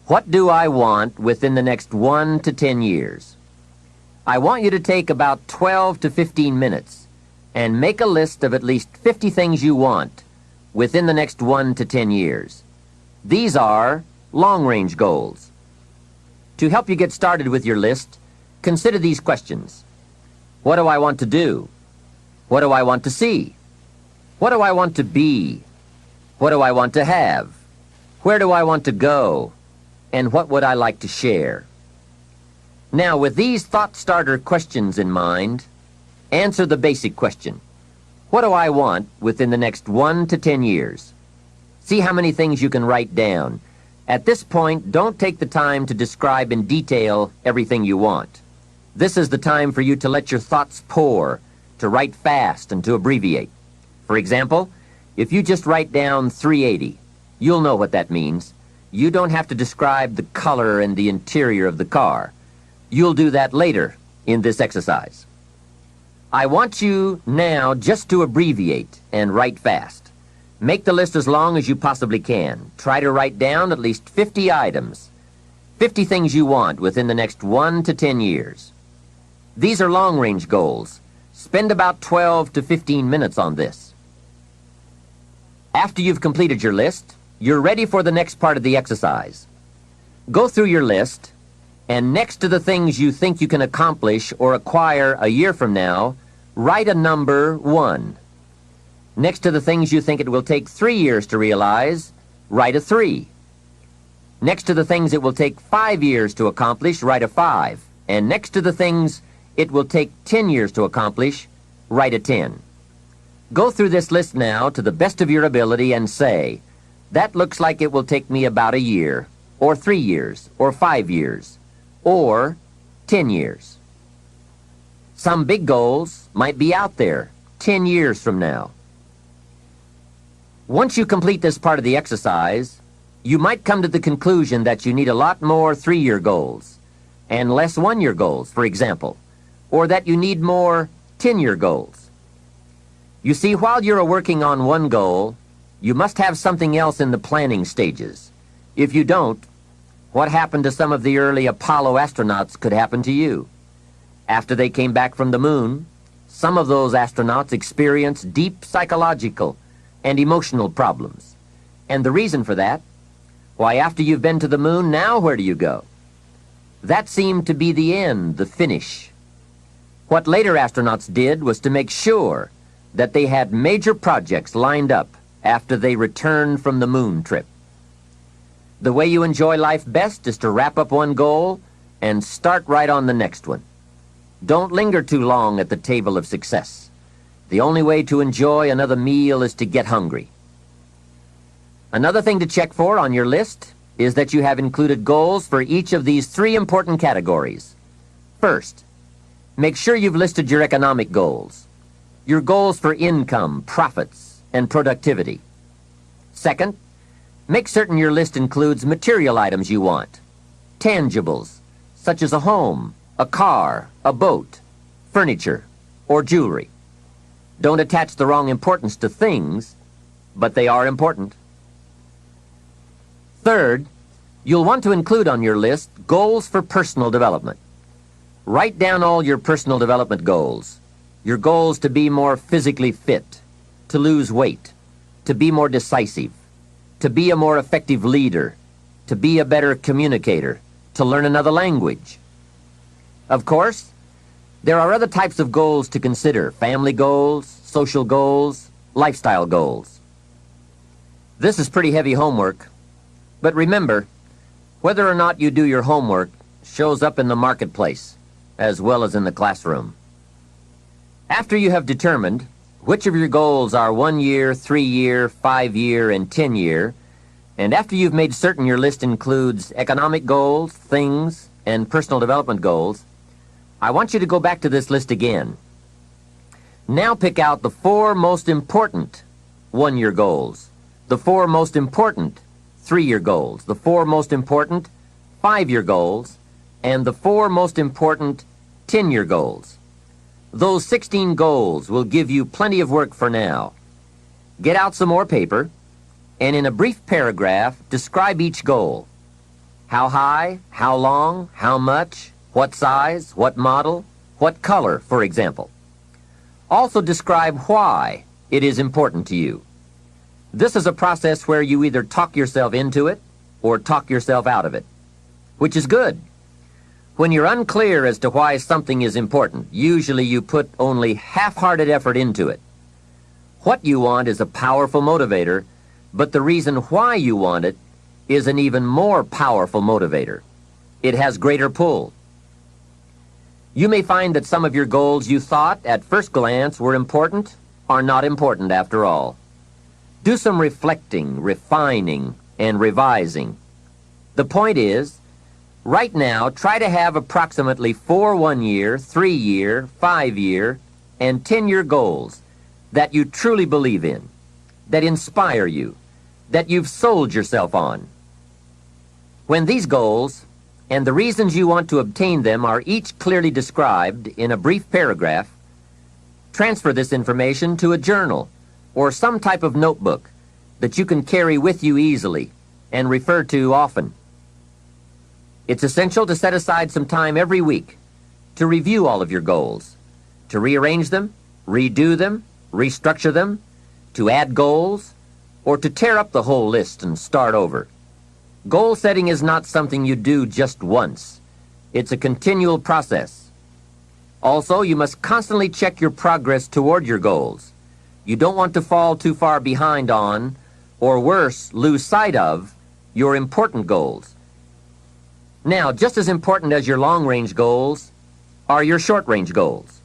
what do I want within the next 1 to 10 years? I want you to take about 12 to 15 minutes and make a list of at least 50 things you want within the next 1 to 10 years. These are long-range goals. To help you get started with your list, consider these questions. What do I want to do? What do I want to see? What do I want to be? What do I want to have? Where do I want to go? And what would I like to share? Now, with these thought-starter questions in mind, answer the basic question. What do I want within the next 1 to 10 years? See how many things you can write down. At this point, don't take the time to describe in detail everything you want. This is the time for you to let your thoughts pour, to write fast and to abbreviate. For example, if you just write down 380, you'll know what that means. You don't have to describe the color and the interior of the car. You'll do that later in this exercise. I want you now just to abbreviate and write fast. Make the list as long as you possibly can. Try to write down at least 50 items, 50 things you want within the next 1 to 10 years. These are long-range goals. Spend about 12 to 15 minutes on this. After you've completed your list, you're ready for the next part of the exercise. Go through your list, and next to the things you think you can accomplish or acquire a year from now, write a number 1. Next to the things you think it will take 3 years to realize, write a 3. Next to the things it will take 5 years to accomplish, write a 5. And next to the things it will take 10 years to accomplish, write a 10. Go through this list now to the best of your ability and say, that looks like it will take me about a year, or 3 years, or 5 years, or 10 years. Some big goals might be out there 10 years from now. Once you complete this part of the exercise, you might come to the conclusion that you need a lot more 3-year goals and less 1-year goals, for example, or that you need more 10-year goals. You see, while you're working on one goal, you must have something else in the planning stages. If you don't, what happened to some of the early Apollo astronauts could happen to you. After they came back from the moon, some of those astronauts experienced deep psychological and emotional problems. And the reason for that? Why, after you've been to the moon, now where do you go? That seemed to be the end, the finish. What later astronauts did was to make sure that they had major projects lined up after they returned from the moon trip. The way you enjoy life best is to wrap up one goal and start right on the next one. Don't linger too long at the table of success. The only way to enjoy another meal is to get hungry. Another thing to check for on your list is that you have included goals for each of these 3 important categories. First, make sure you've listed your economic goals, your goals for income, profits, and productivity. Second, make certain your list includes material items you want, tangibles, such as a home, a car, a boat, furniture, or jewelry. Don't attach the wrong importance to things, but they are important. Third, you'll want to include on your list goals for personal development. Write down all your personal development goals. Your goals to be more physically fit, to lose weight, to be more decisive, to be a more effective leader, to be a better communicator, to learn another language. Of course, there are other types of goals to consider: family goals, social goals, lifestyle goals. This is pretty heavy homework, but remember, whether or not you do your homework shows up in the marketplace as well as in the classroom. After you have determined which of your goals are 1 year, 3 year, 5 year, and 10 year, and after you've made certain your list includes economic goals, things, and personal development goals, I want you to go back to this list again. Now pick out the 4 most important 1-year goals, the 4 most important 3-year goals, the 4 most important 5-year goals, and the 4 most important 10-year goals. Those 16 goals will give you plenty of work for now. Get out some more paper, and in a brief paragraph, describe each goal. How high, how long, how much, what size, what model, what color, for example. Also describe why it is important to you. This is a process where you either talk yourself into it or talk yourself out of it, which is good. When you're unclear as to why something is important, usually you put only half-hearted effort into it. What you want is a powerful motivator, but the reason why you want it is an even more powerful motivator. It has greater pull. You may find that some of your goals you thought at first glance were important are not important after all. Do some reflecting, refining, and revising. The point is, right now, try to have approximately 4 one-year, 3-year, 5-year, and 10-year goals that you truly believe in, that inspire you, that you've sold yourself on. When these goals and the reasons you want to obtain them are each clearly described in a brief paragraph, transfer this information to a journal or some type of notebook that you can carry with you easily and refer to often. It's essential to set aside some time every week to review all of your goals, to rearrange them, redo them, restructure them, to add goals, or to tear up the whole list and start over. Goal setting is not something you do just once. It's a continual process. Also, you must constantly check your progress toward your goals. You don't want to fall too far behind on, or worse, lose sight of, your important goals. Now, just as important as your long-range goals are your short-range goals.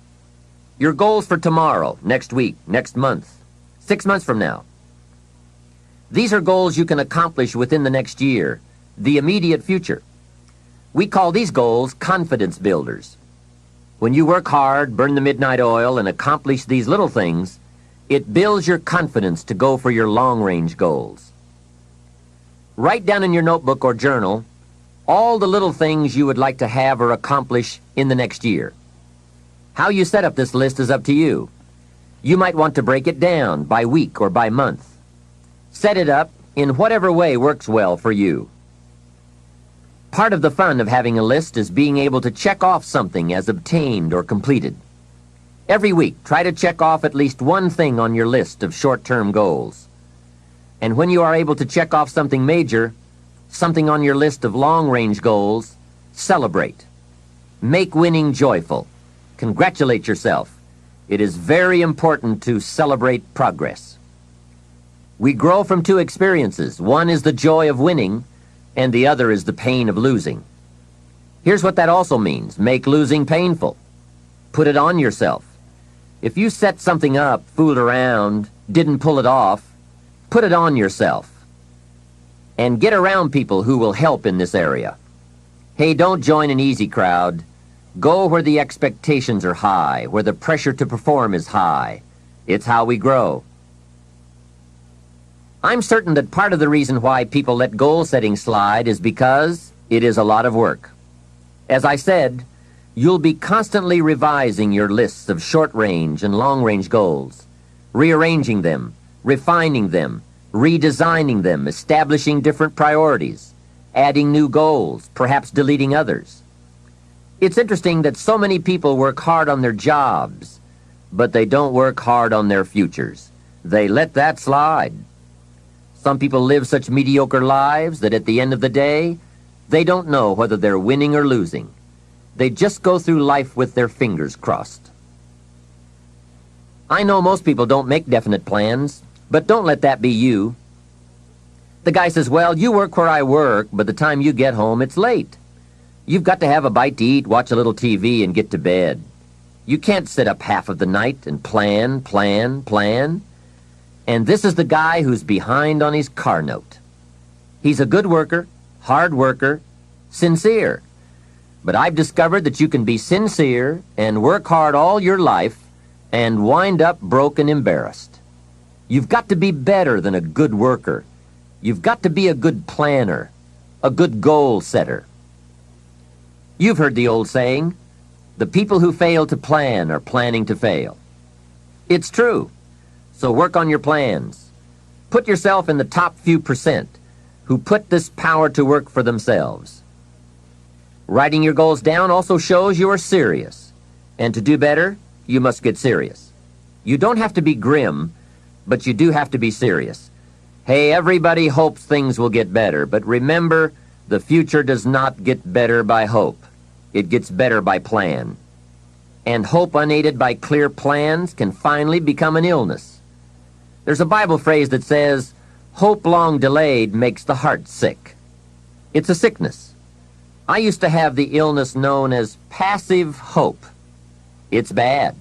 Your goals for tomorrow, next week, next month, 6 months from now. These are goals you can accomplish within the next year, the immediate future. We call these goals confidence builders. When you work hard, burn the midnight oil, and accomplish these little things, it builds your confidence to go for your long-range goals. Write down in your notebook or journal all the little things you would like to have or accomplish in the next year. How you set up this list is up to you. You might want to break it down by week or by month. Set it up in whatever way works well for you. Part of the fun of having a list is being able to check off something as obtained or completed. Every week, try to check off at least one thing on your list of short-term goals. And when you are able to check off something major, something on your list of long-range goals, celebrate. Make winning joyful. Congratulate yourself. It is very important to celebrate progress. We grow from two experiences. One is the joy of winning, and the other is the pain of losing. Here's what that also means. Make losing painful. Put it on yourself. If you set something up, fooled around, didn't pull it off, put it on yourself. And get around people who will help in this area. Hey, don't join an easy crowd. Go where the expectations are high, where the pressure to perform is high. It's how we grow. I'm certain that part of the reason why people let goal setting slide is because it is a lot of work. As I said, you'll be constantly revising your lists of short-range and long-range goals, rearranging them, refining them, redesigning them, establishing different priorities, adding new goals, perhaps deleting others. It's interesting that so many people work hard on their jobs, but they don't work hard on their futures. They let that slide. Some people live such mediocre lives that at the end of the day, they don't know whether they're winning or losing. They just go through life with their fingers crossed. I know most people don't make definite plans, but don't let that be you. The guy says, well, you work where I work, but the time you get home, it's late. You've got to have a bite to eat, watch a little TV, and get to bed. You can't sit up half of the night and plan. And this is the guy who's behind on his car note. He's a good worker, hard worker, sincere. But I've discovered that you can be sincere and work hard all your life and wind up broke and embarrassed. You've got to be better than a good worker. You've got to be a good planner, a good goal setter. You've heard the old saying, the people who fail to plan are planning to fail. It's true. So work on your plans. Put yourself in the top few percent who put this power to work for themselves. Writing your goals down also shows you are serious. And to do better, you must get serious. You don't have to be grim, but you do have to be serious. Hey, everybody hopes things will get better, but remember, the future does not get better by hope. It gets better by plan. And hope unaided by clear plans can finally become an illness. There's a Bible phrase that says, hope long delayed makes the heart sick. It's a sickness. I used to have the illness known as passive hope. It's bad.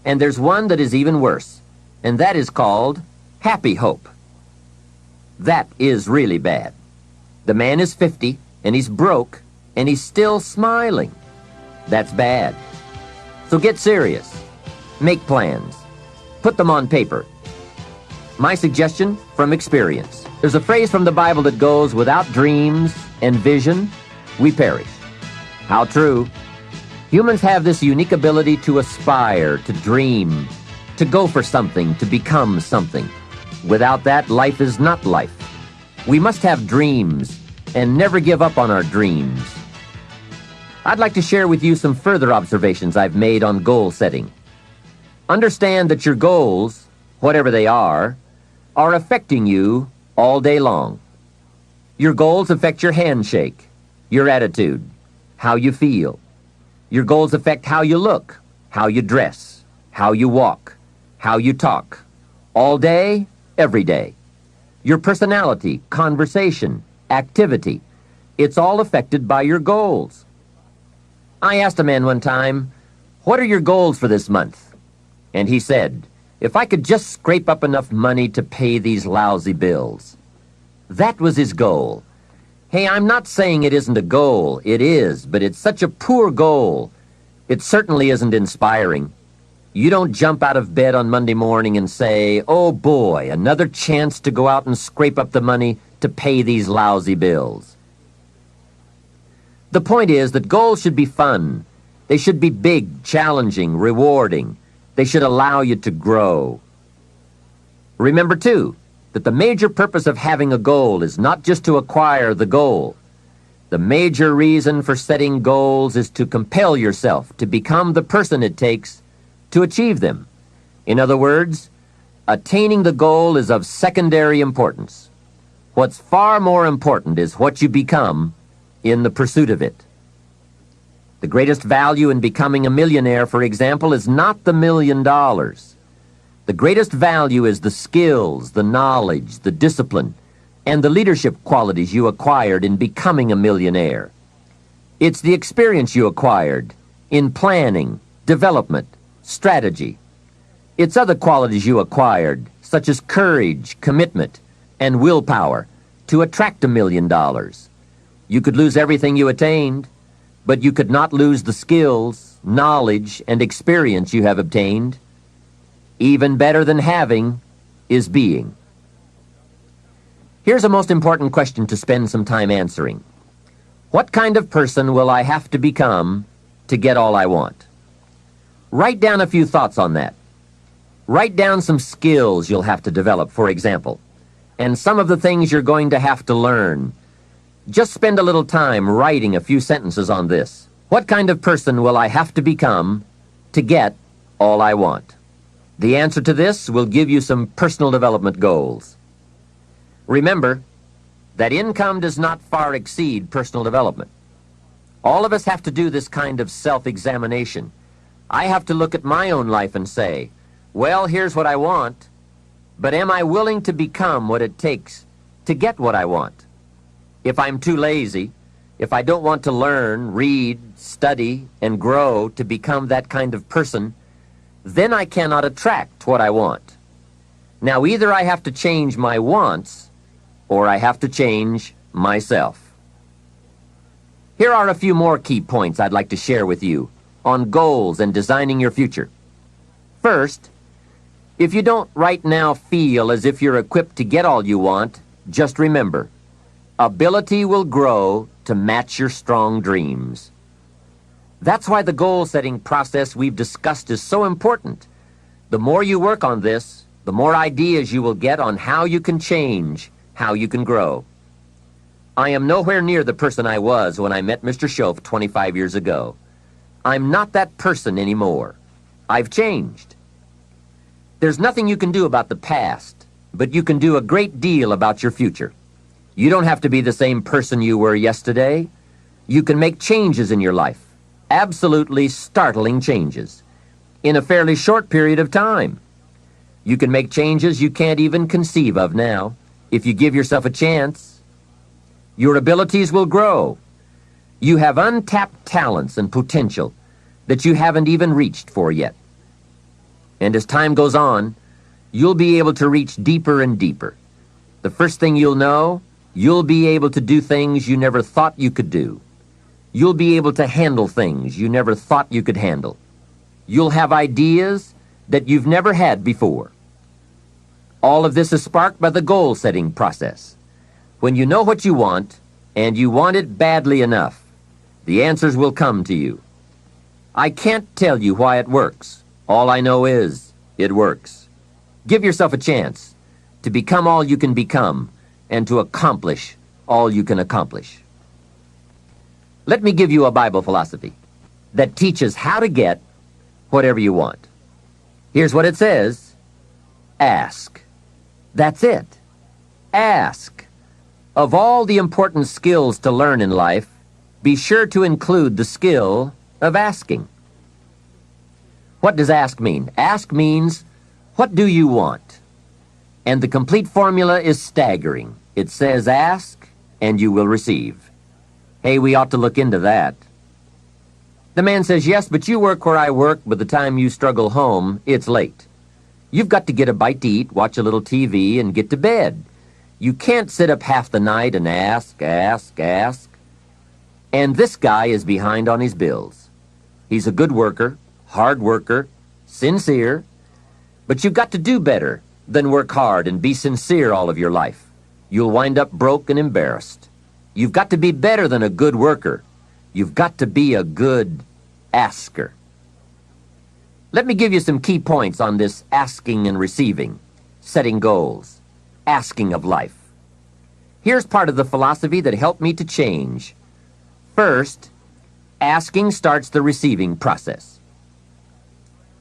And there's one that is even worse, and that is called happy hope. That is really bad. The man is 50, and he's broke, and he's still smiling. That's bad. So get serious. Make plans. Put them on paper. My suggestion from experience. There's a phrase from the Bible that goes, without dreams and vision, we perish. How true. Humans have this unique ability to aspire, to dream, to go for something, to become something. Without that, life is not life. We must have dreams and never give up on our dreams. I'd like to share with you some further observations I've made on goal setting. Understand that your goals, whatever they are affecting you all day long. Your goals affect your handshake, your attitude, how you feel. Your goals affect how you look, how you dress, how you walk, how you talk. All day, every day. Your personality, conversation, activity. It's all affected by your goals. I asked a man one time, "What are your goals for this month?" And he said, "If I could just scrape up enough money to pay these lousy bills." That was his goal. Hey, I'm not saying it isn't a goal. It is, but it's such a poor goal. It certainly isn't inspiring. You don't jump out of bed on Monday morning and say, "Oh boy, another chance to go out and scrape up the money to pay these lousy bills." The point is that goals should be fun. They should be big, challenging, rewarding. They should allow you to grow. Remember, too, that the major purpose of having a goal is not just to acquire the goal. The major reason for setting goals is to compel yourself to become the person it takes to achieve them. In other words, attaining the goal is of secondary importance. What's far more important is what you become in the pursuit of it. The greatest value in becoming a millionaire, for example, is not the $1 million. The greatest value is the skills, the knowledge, the discipline, and the leadership qualities you acquired in becoming a millionaire. It's the experience you acquired in planning, development, strategy. It's other qualities you acquired, such as courage, commitment, and willpower, to attract $1 million. You could lose everything you attained, but you could not lose the skills, knowledge, and experience you have obtained. Even better than having is being. Here's a most important question to spend some time answering. What kind of person will I have to become to get all I want? Write down a few thoughts on that. Write down some skills you'll have to develop, for example, and some of the things you're going to have to learn. Just spend a little time writing a few sentences on this. What kind of person will I have to become to get all I want? The answer to this will give you some personal development goals. Remember that income does not far exceed personal development. All of us have to do this kind of self-examination. I have to look at my own life and say, well, here's what I want, but am I willing to become what it takes to get what I want? If I'm too lazy, if I don't want to learn, read, study, and grow to become that kind of person, then I cannot attract what I want. Now, either I have to change my wants, or I have to change myself. Here are a few more key points I'd like to share with you on goals and designing your future. First, if you don't right now feel as if you're equipped to get all you want, just remember, ability will grow to match your strong dreams. That's why the goal-setting process we've discussed is so important. The more you work on this, the more ideas you will get on how you can change, how you can grow. I am nowhere near the person I was when I met Mr. Schoaf 25 years ago. I'm not that person anymore. I've changed. There's nothing you can do about the past, but you can do a great deal about your future. You don't have to be the same person you were yesterday. You can make changes in your life, absolutely startling changes, in a fairly short period of time. You can make changes you can't even conceive of now, if you give yourself a chance. Your abilities will grow. You have untapped talents and potential that you haven't even reached for yet. And as time goes on, you'll be able to reach deeper and deeper. The first thing you'll know, you'll be able to do things you never thought you could do. You'll be able to handle things you never thought you could handle. You'll have ideas that you've never had before. All of this is sparked by the goal-setting process. When you know what you want, and you want it badly enough, the answers will come to you. I can't tell you why it works. All I know is, it works. Give yourself a chance to become all you can become and to accomplish all you can accomplish. Let me give you a Bible philosophy that teaches how to get whatever you want. Here's what it says. Ask. That's it. Ask. Of all the important skills to learn in life, be sure to include the skill of asking. What does ask mean? Ask means, what do you want? And the complete formula is staggering. It says ask, and you will receive. Hey, we ought to look into that. The man says, yes, but you work where I work. By the time you struggle home, it's late. You've got to get a bite to eat, watch a little TV, and get to bed. You can't sit up half the night and ask. And this guy is behind on his bills. He's a good worker, hard worker, sincere, but you've got to do better than work hard and be sincere all of your life. You'll wind up broke and embarrassed. You've got to be better than a good worker. You've got to be a good asker. Let me give you some key points on this asking and receiving, setting goals, asking of life. Here's part of the philosophy that helped me to change. First, asking starts the receiving process.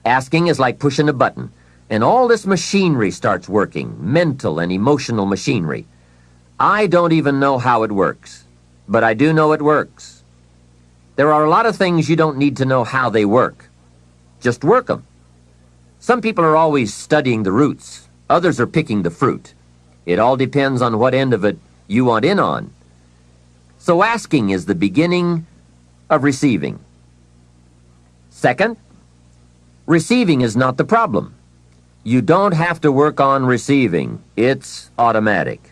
Asking is like pushing a button, and all this machinery starts working, mental and emotional machinery. I don't even know how it works, but I do know it works. There are a lot of things you don't need to know how they work. Just work them. Some people are always studying the roots. Others are picking the fruit. It all depends on what end of it you want in on. So asking is the beginning of receiving. Second, receiving is not the problem. You don't have to work on receiving. It's automatic.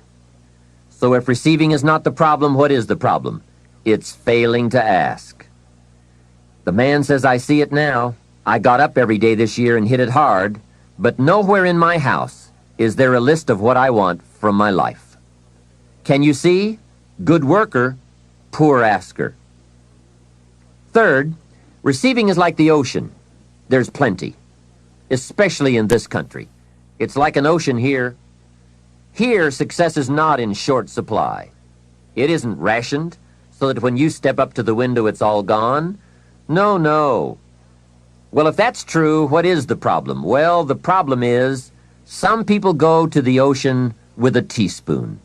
So if receiving is not the problem, what is the problem? It's failing to ask. The man says, I see it now. I got up every day this year and hit it hard, but nowhere in my house is there a list of what I want from my life. Can you see? Good worker, poor asker. Third, receiving is like the ocean. There's plenty, especially in this country. It's like an ocean here. Here, success is not in short supply. It isn't rationed so that when you step up to the window, it's all gone. No. Well, if that's true, what is the problem? Well, the problem is some people go to the ocean with a teaspoon.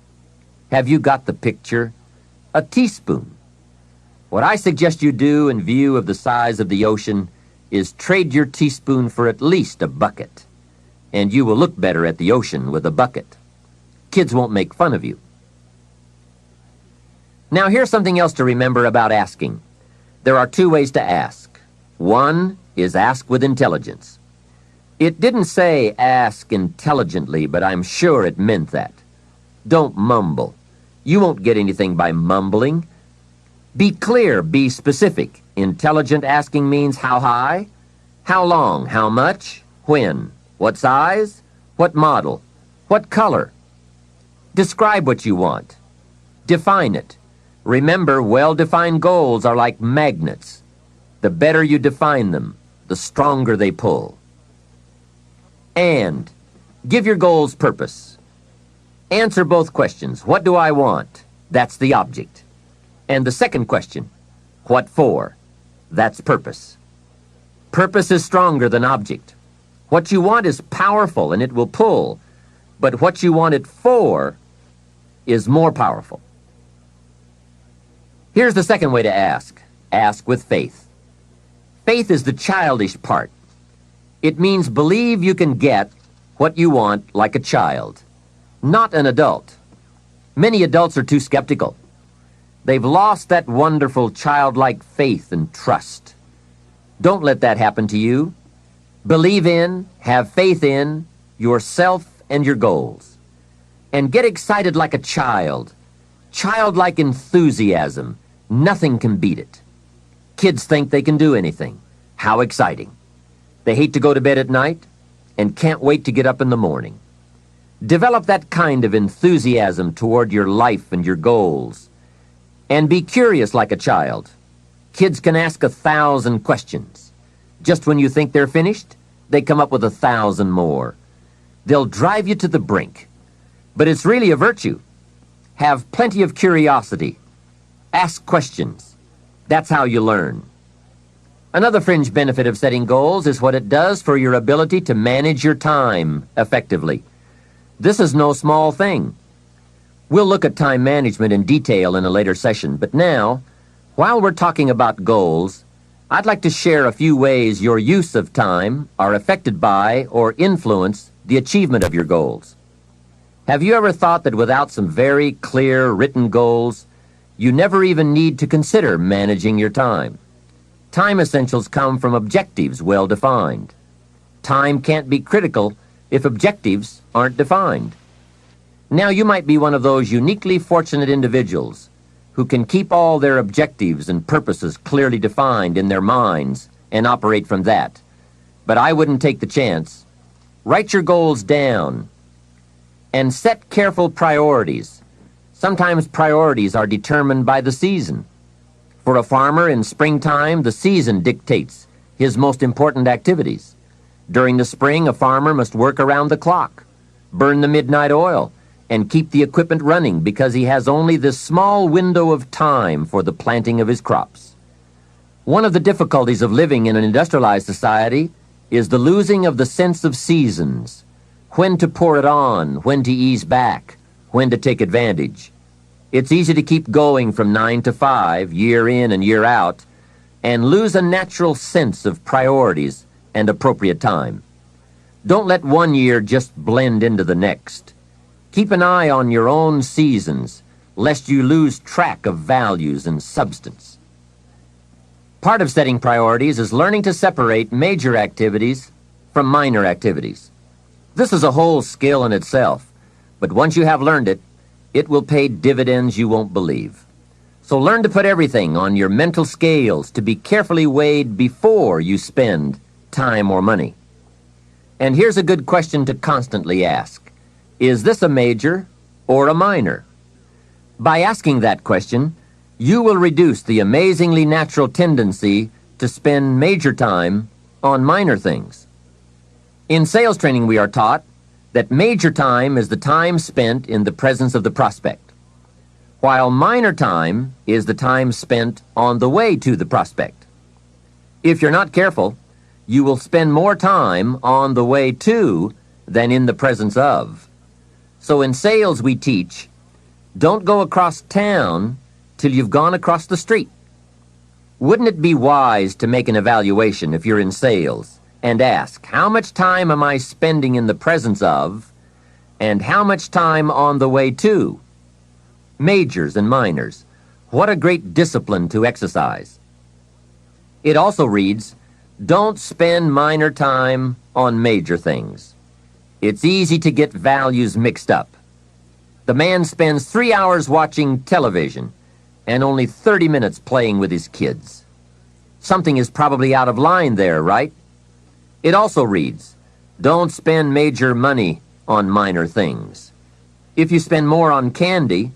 Have you got the picture? A teaspoon. What I suggest you do in view of the size of the ocean is trade your teaspoon for at least a bucket, and you will look better at the ocean with a bucket. Kids won't make fun of you. Now, here's something else to remember about asking. There are two ways to ask. One is ask with intelligence. It didn't say ask intelligently, but I'm sure it meant that. Don't mumble. You won't get anything by mumbling. Be clear, be specific. Intelligent asking means how high, how long, how much, when, what size, what model, what color. Describe what you want. Define it. Remember, well-defined goals are like magnets. The better you define them, the stronger they pull. And Give your goals purpose. Answer both questions. What do I want? That's the object. And the second question, what for? That's purpose. Purpose is stronger than object. What you want is powerful and it will pull, but what you want it for is more powerful. Here's the second way to ask. Ask with faith. Faith is the childish part. It means believe you can get what you want like a child, not an adult. Many adults are too skeptical. They've lost that wonderful childlike faith and trust. Don't let that happen to you. Believe in, have faith in yourself and your goals. And get excited like a child. Childlike enthusiasm. Nothing can beat it. Kids think they can do anything. How exciting. They hate to go to bed at night and can't wait to get up in the morning. Develop that kind of enthusiasm toward your life and your goals. And be curious like a child. Kids can ask 1,000 questions. Just when you think they're finished, they come up with 1,000 more. They'll drive you to the brink. But it's really a virtue. Have plenty of curiosity. Ask questions. That's how you learn. Another fringe benefit of setting goals is what it does for your ability to manage your time effectively. This is no small thing. We'll look at time management in detail in a later session, but now, while we're talking about goals, I'd like to share a few ways your use of time are affected by or influence the achievement of your goals. Have you ever thought that without some very clear written goals, you never even need to consider managing your time? Time essentials come from objectives well defined. Time can't be critical if objectives aren't defined. Now you might be one of those uniquely fortunate individuals who can keep all their objectives and purposes clearly defined in their minds and operate from that. But I wouldn't take the chance. Write your goals down and set careful priorities. Sometimes priorities are determined by the season. For a farmer in springtime, the season dictates his most important activities. During the spring, a farmer must work around the clock, burn the midnight oil, and keep the equipment running because he has only this small window of time for the planting of his crops. One of the difficulties of living in an industrialized society is the losing of the sense of seasons. When to pour it on, when to ease back, when to take advantage. It's easy to keep going from 9 to 5, year in and year out, and lose a natural sense of priorities and appropriate time. Don't let one year just blend into the next. Keep an eye on your own seasons, lest you lose track of values and substance. Part of setting priorities is learning to separate major activities from minor activities. This is a whole skill in itself, but once you have learned it, it will pay dividends you won't believe. So learn to put everything on your mental scales to be carefully weighed before you spend time or money. And here's a good question to constantly ask. Is this a major or a minor? By asking that question, you will reduce the amazingly natural tendency to spend major time on minor things. In sales training, we are taught that major time is the time spent in the presence of the prospect, while minor time is the time spent on the way to the prospect. If you're not careful, you will spend more time on the way to than in the presence of. So in sales we teach, don't go across town till you've gone across the street. Wouldn't it be wise to make an evaluation if you're in sales and ask, how much time am I spending in the presence of, and how much time on the way to? Majors and minors. What a great discipline to exercise. It also reads, don't spend minor time on major things. It's easy to get values mixed up. The man spends 3 hours watching television and only 30 minutes playing with his kids. Something is probably out of line there, right? It also reads, don't spend major money on minor things. If you spend more on candy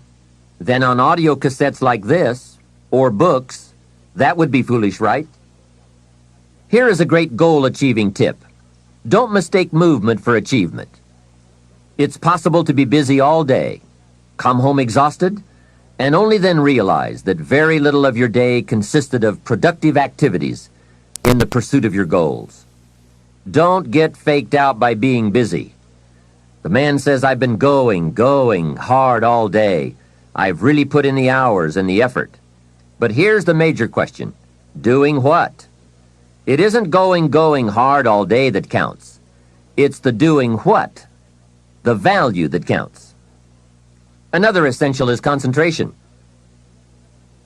than on audio cassettes like this, or books, that would be foolish, right? Here is a great goal-achieving tip. Don't mistake movement for achievement. It's possible to be busy all day, come home exhausted, and only then realize that very little of your day consisted of productive activities in the pursuit of your goals. Don't get faked out by being busy. The man says, "I've been going hard all day. I've really put in the hours and the effort." But here's the major question. Doing what? It isn't going hard all day that counts. It's the doing what, the value that counts. Another essential is concentration.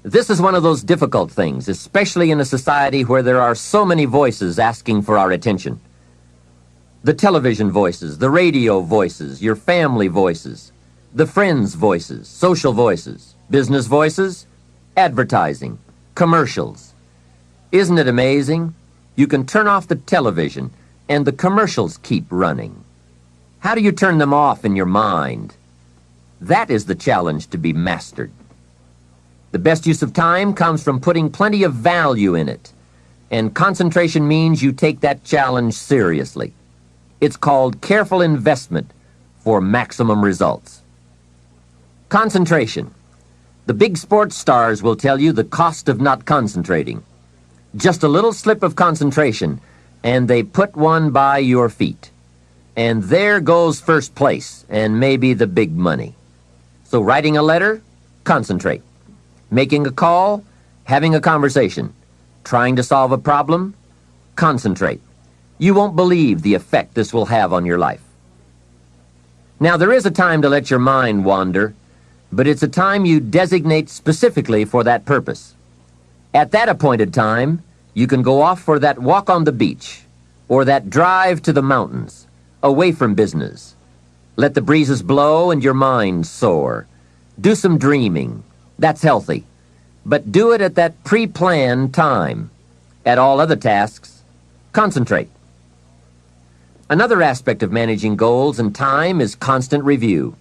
This is one of those difficult things, especially in a society where there are so many voices asking for our attention. The television voices, the radio voices, your family voices, the friends' voices, social voices, business voices, advertising, commercials. Isn't it amazing? You can turn off the television and the commercials keep running. How do you turn them off in your mind? That is the challenge to be mastered. The best use of time comes from putting plenty of value in it, and concentration means you take that challenge seriously. It's called careful investment for maximum results. Concentration. The big sports stars will tell you the cost of not concentrating. Just a little slip of concentration, and they put one by your feet. And there goes first place, and maybe the big money. So writing a letter, concentrate. Making a call, having a conversation. Trying to solve a problem, concentrate. You won't believe the effect this will have on your life. Now, there is a time to let your mind wander, but it's a time you designate specifically for that purpose. At that appointed time, you can go off for that walk on the beach or that drive to the mountains, away from business. Let the breezes blow and your mind soar. Do some dreaming. That's healthy. But do it at that pre-planned time. At all other tasks, concentrate. Another aspect of managing goals and time is constant review.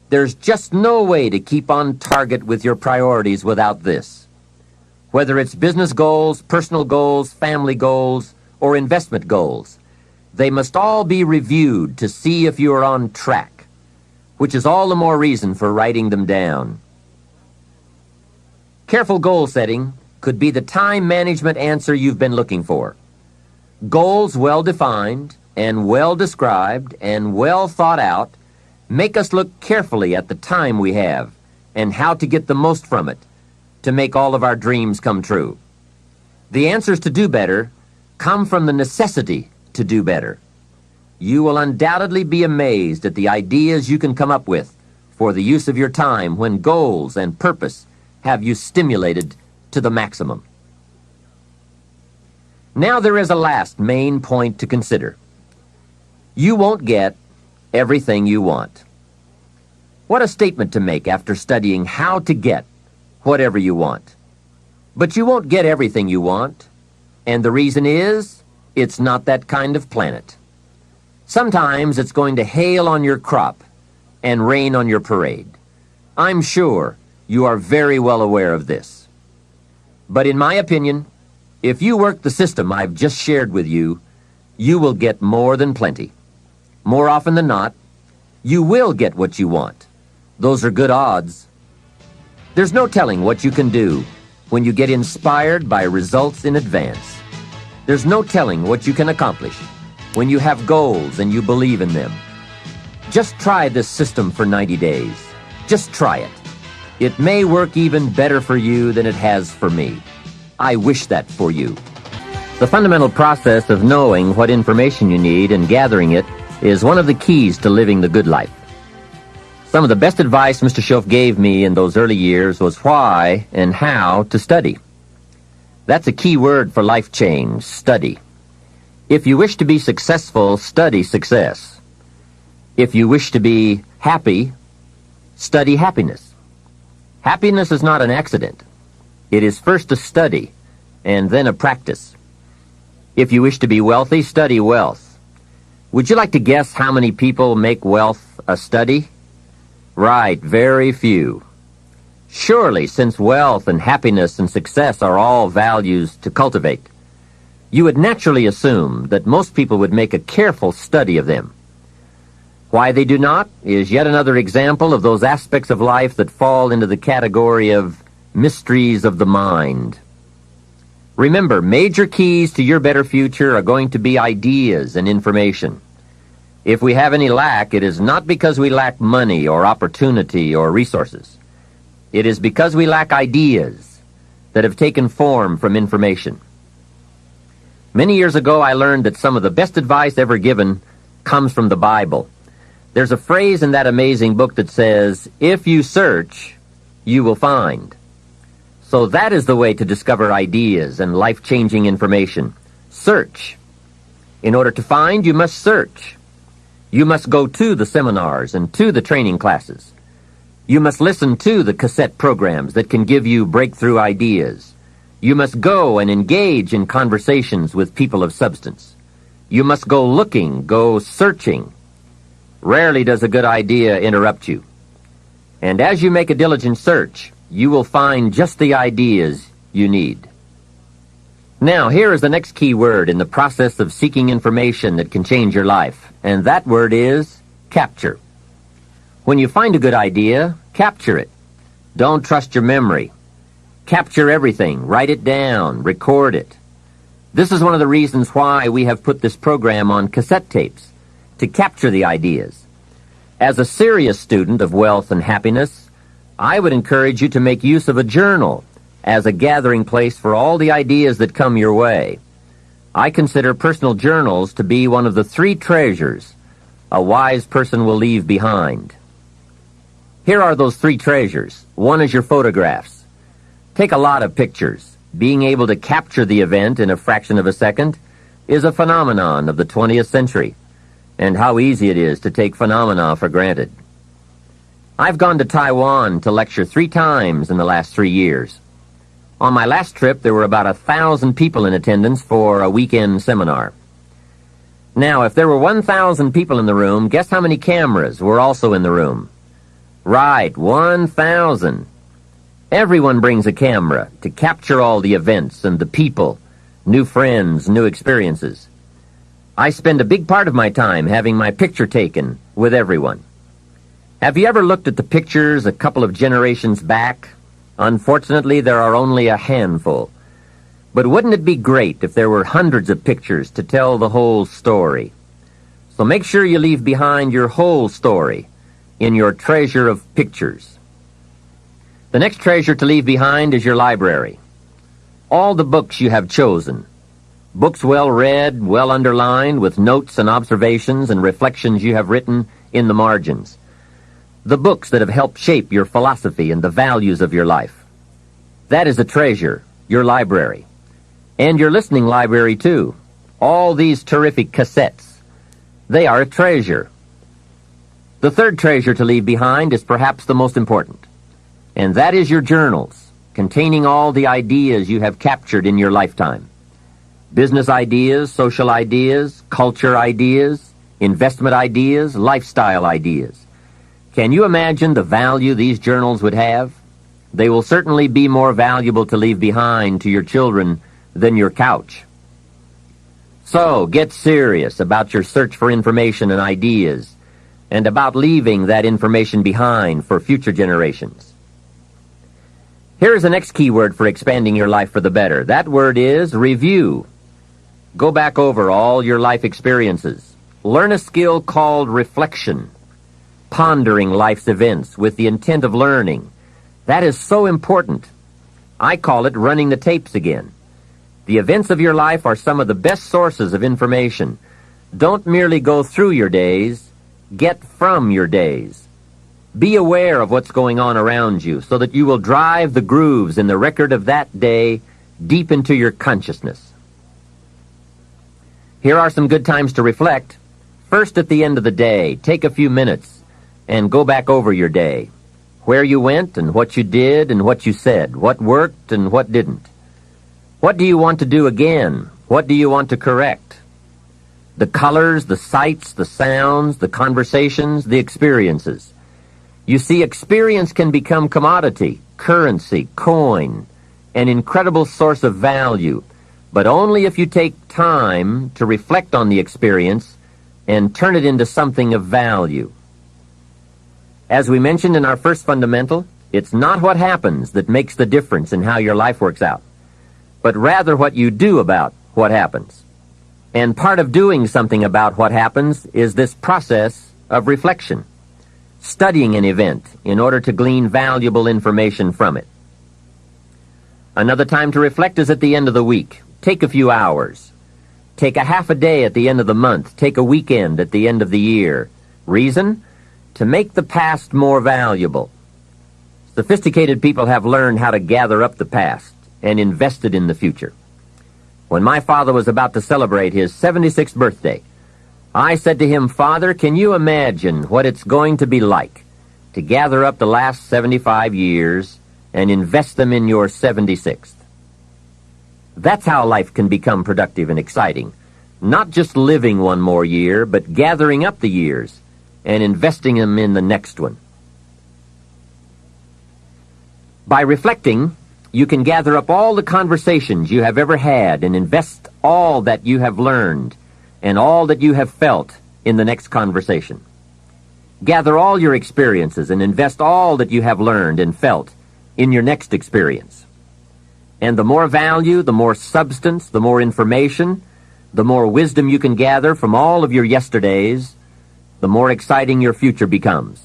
There's just no way to keep on target with your priorities without this. Whether it's business goals, personal goals, family goals, or investment goals, they must all be reviewed to see if you are on track, which is all the more reason for writing them down. Careful goal setting could be the time management answer you've been looking for. Goals well defined and well described and well thought out make us look carefully at the time we have and how to get the most from it to make all of our dreams come true. The answers to do better come from the necessity to do better. You will undoubtedly be amazed at the ideas you can come up with for the use of your time when goals and purpose have you stimulated to the maximum. Now there is a last main point to consider. You won't get everything you want. What a statement to make after studying how to get whatever you want. But you won't get everything you want, and the reason is it's not that kind of planet. Sometimes it's going to hail on your crop and rain on your parade. I'm sure you are very well aware of this. But in my opinion, if you work the system I've just shared with you, you will get more than plenty. More often than not, you will get what you want. Those are good odds. There's no telling what you can do when you get inspired by results in advance. There's no telling what you can accomplish when you have goals and you believe in them. Just try this system for 90 days. Just try it. It may work even better for you than it has for me. I wish that for you. The fundamental process of knowing what information you need and gathering it is one of the keys to living the good life. Some of the best advice Mr. Schoaf gave me in those early years was why and how to study. That's a key word for life change, study. If you wish to be successful, study success. If you wish to be happy, study happiness. Happiness is not an accident. It is first a study and then a practice. If you wish to be wealthy, study wealth. Would you like to guess how many people make wealth a study? Right, very few. Surely, since wealth and happiness and success are all values to cultivate, you would naturally assume that most people would make a careful study of them. Why they do not is yet another example of those aspects of life that fall into the category of mysteries of the mind. Remember, major keys to your better future are going to be ideas and information. If we have any lack, it is not because we lack money or opportunity or resources. It is because we lack ideas that have taken form from information. Many years ago, I learned that some of the best advice ever given comes from the Bible. There's a phrase in that amazing book that says, "If you search, you will find." So that is the way to discover ideas and life-changing information. Search. In order to find, you must search. You must go to the seminars and to the training classes. You must listen to the cassette programs that can give you breakthrough ideas. You must go and engage in conversations with people of substance. You must go looking, go searching. Rarely does a good idea interrupt you. And as you make a diligent search, you will find just the ideas you need. Now, here is the next key word in the process of seeking information that can change your life, and that word is capture. When you find a good idea, capture it. Don't trust your memory. Capture everything. Write it down. Record it. This is one of the reasons why we have put this program on cassette tapes, to capture the ideas. As a serious student of wealth and happiness, I would encourage you to make use of a journal as a gathering place for all the ideas that come your way. I consider personal journals to be one of the 3 treasures a wise person will leave behind. Here are those 3 treasures. 1 is your photographs. Take a lot of pictures. Being able to capture the event in a fraction of a second is a phenomenon of the 20th century, and how easy it is to take phenomena for granted. I've gone to Taiwan to lecture 3 times in the last 3 years. On my last trip, there were about 1,000 people in attendance for a weekend seminar. Now, if there were 1,000 people in the room, guess how many cameras were also in the room? Right, 1,000. Everyone brings a camera to capture all the events and the people, new friends, new experiences. I spend a big part of my time having my picture taken with everyone. Have you ever looked at the pictures a couple of generations back? Unfortunately, there are only a handful. But wouldn't it be great if there were hundreds of pictures to tell the whole story? So make sure you leave behind your whole story in your treasure of pictures. The next treasure to leave behind is your library. All the books you have chosen. Books well read, well underlined, with notes and observations and reflections you have written in the margins. The books that have helped shape your philosophy and the values of your life. That is a treasure, your library. And your listening library, too. All these terrific cassettes. They are a treasure. The third treasure to leave behind is perhaps the most important. And that is your journals, containing all the ideas you have captured in your lifetime. Business ideas, social ideas, culture ideas, investment ideas, lifestyle ideas. Can you imagine the value these journals would have? They will certainly be more valuable to leave behind to your children than your couch. So, get serious about your search for information and ideas, and about leaving that information behind for future generations. Here is the next key word for expanding your life for the better. That word is review. Go back over all your life experiences. Learn a skill called reflection. Pondering life's events with the intent of learning. That is so important. I call it running the tapes again. The events of your life are some of the best sources of information. Don't merely go through your days, get from your days. Be aware of what's going on around you so that you will drive the grooves in the record of that day deep into your consciousness. Here are some good times to reflect. First, at the end of the day, take a few minutes and go back over your day. Where you went and what you did and what you said. What worked and what didn't. What do you want to do again? What do you want to correct? The colors, the sights, the sounds, the conversations, the experiences. You see, experience can become commodity, currency, coin, an incredible source of value, but only if you take time to reflect on the experience and turn it into something of value. As we mentioned in our first fundamental, it's not what happens that makes the difference in how your life works out, but rather what you do about what happens. And part of doing something about what happens is this process of reflection, studying an event in order to glean valuable information from it. Another time to reflect is at the end of the week. Take a few hours. Take a half a day at the end of the month. Take a weekend at the end of the year. Reason? To make the past more valuable. Sophisticated people have learned how to gather up the past and invest it in the future. When my father was about to celebrate his 76th birthday, I said to him, "Father, can you imagine what it's going to be like to gather up the last 75 years and invest them in your 76th? That's how life can become productive and exciting. Not just living one more year, but gathering up the years and investing them in the next one." By reflecting, you can gather up all the conversations you have ever had and invest all that you have learned and all that you have felt in the next conversation. Gather all your experiences and invest all that you have learned and felt in your next experience. And the more value, the more substance, the more information, the more wisdom you can gather from all of your yesterdays, the more exciting your future becomes.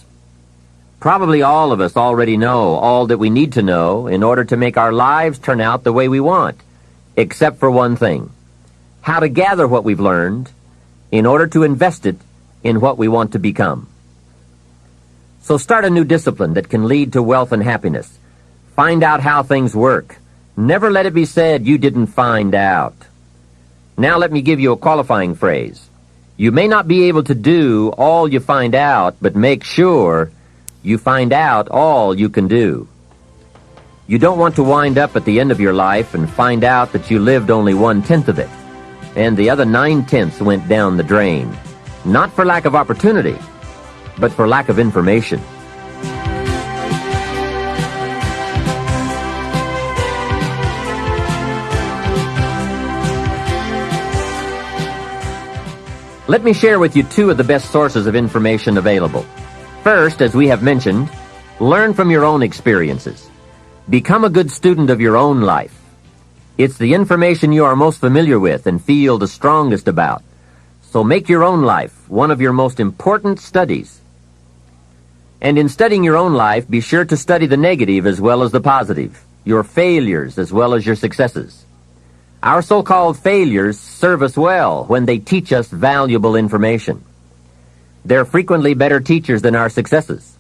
Probably all of us already know all that we need to know in order to make our lives turn out the way we want, except for one thing: how to gather what we've learned in order to invest it in what we want to become. So start a new discipline that can lead to wealth and happiness. Find out how things work. Never let it be said you didn't find out. Now let me give you a qualifying phrase. You may not be able to do all you find out, but make sure you find out all you can do. You don't want to wind up at the end of your life and find out that you lived only 1/10 of it, and the other 9/10 went down the drain. Not for lack of opportunity, but for lack of information. Let me share with you two of the best sources of information available. First, as we have mentioned, learn from your own experiences. Become a good student of your own life. It's the information you are most familiar with and feel the strongest about. So make your own life one of your most important studies. And in studying your own life, be sure to study the negative as well as the positive, your failures as well as your successes. Our so-called failures serve us well when they teach us valuable information. They're frequently better teachers than our successes.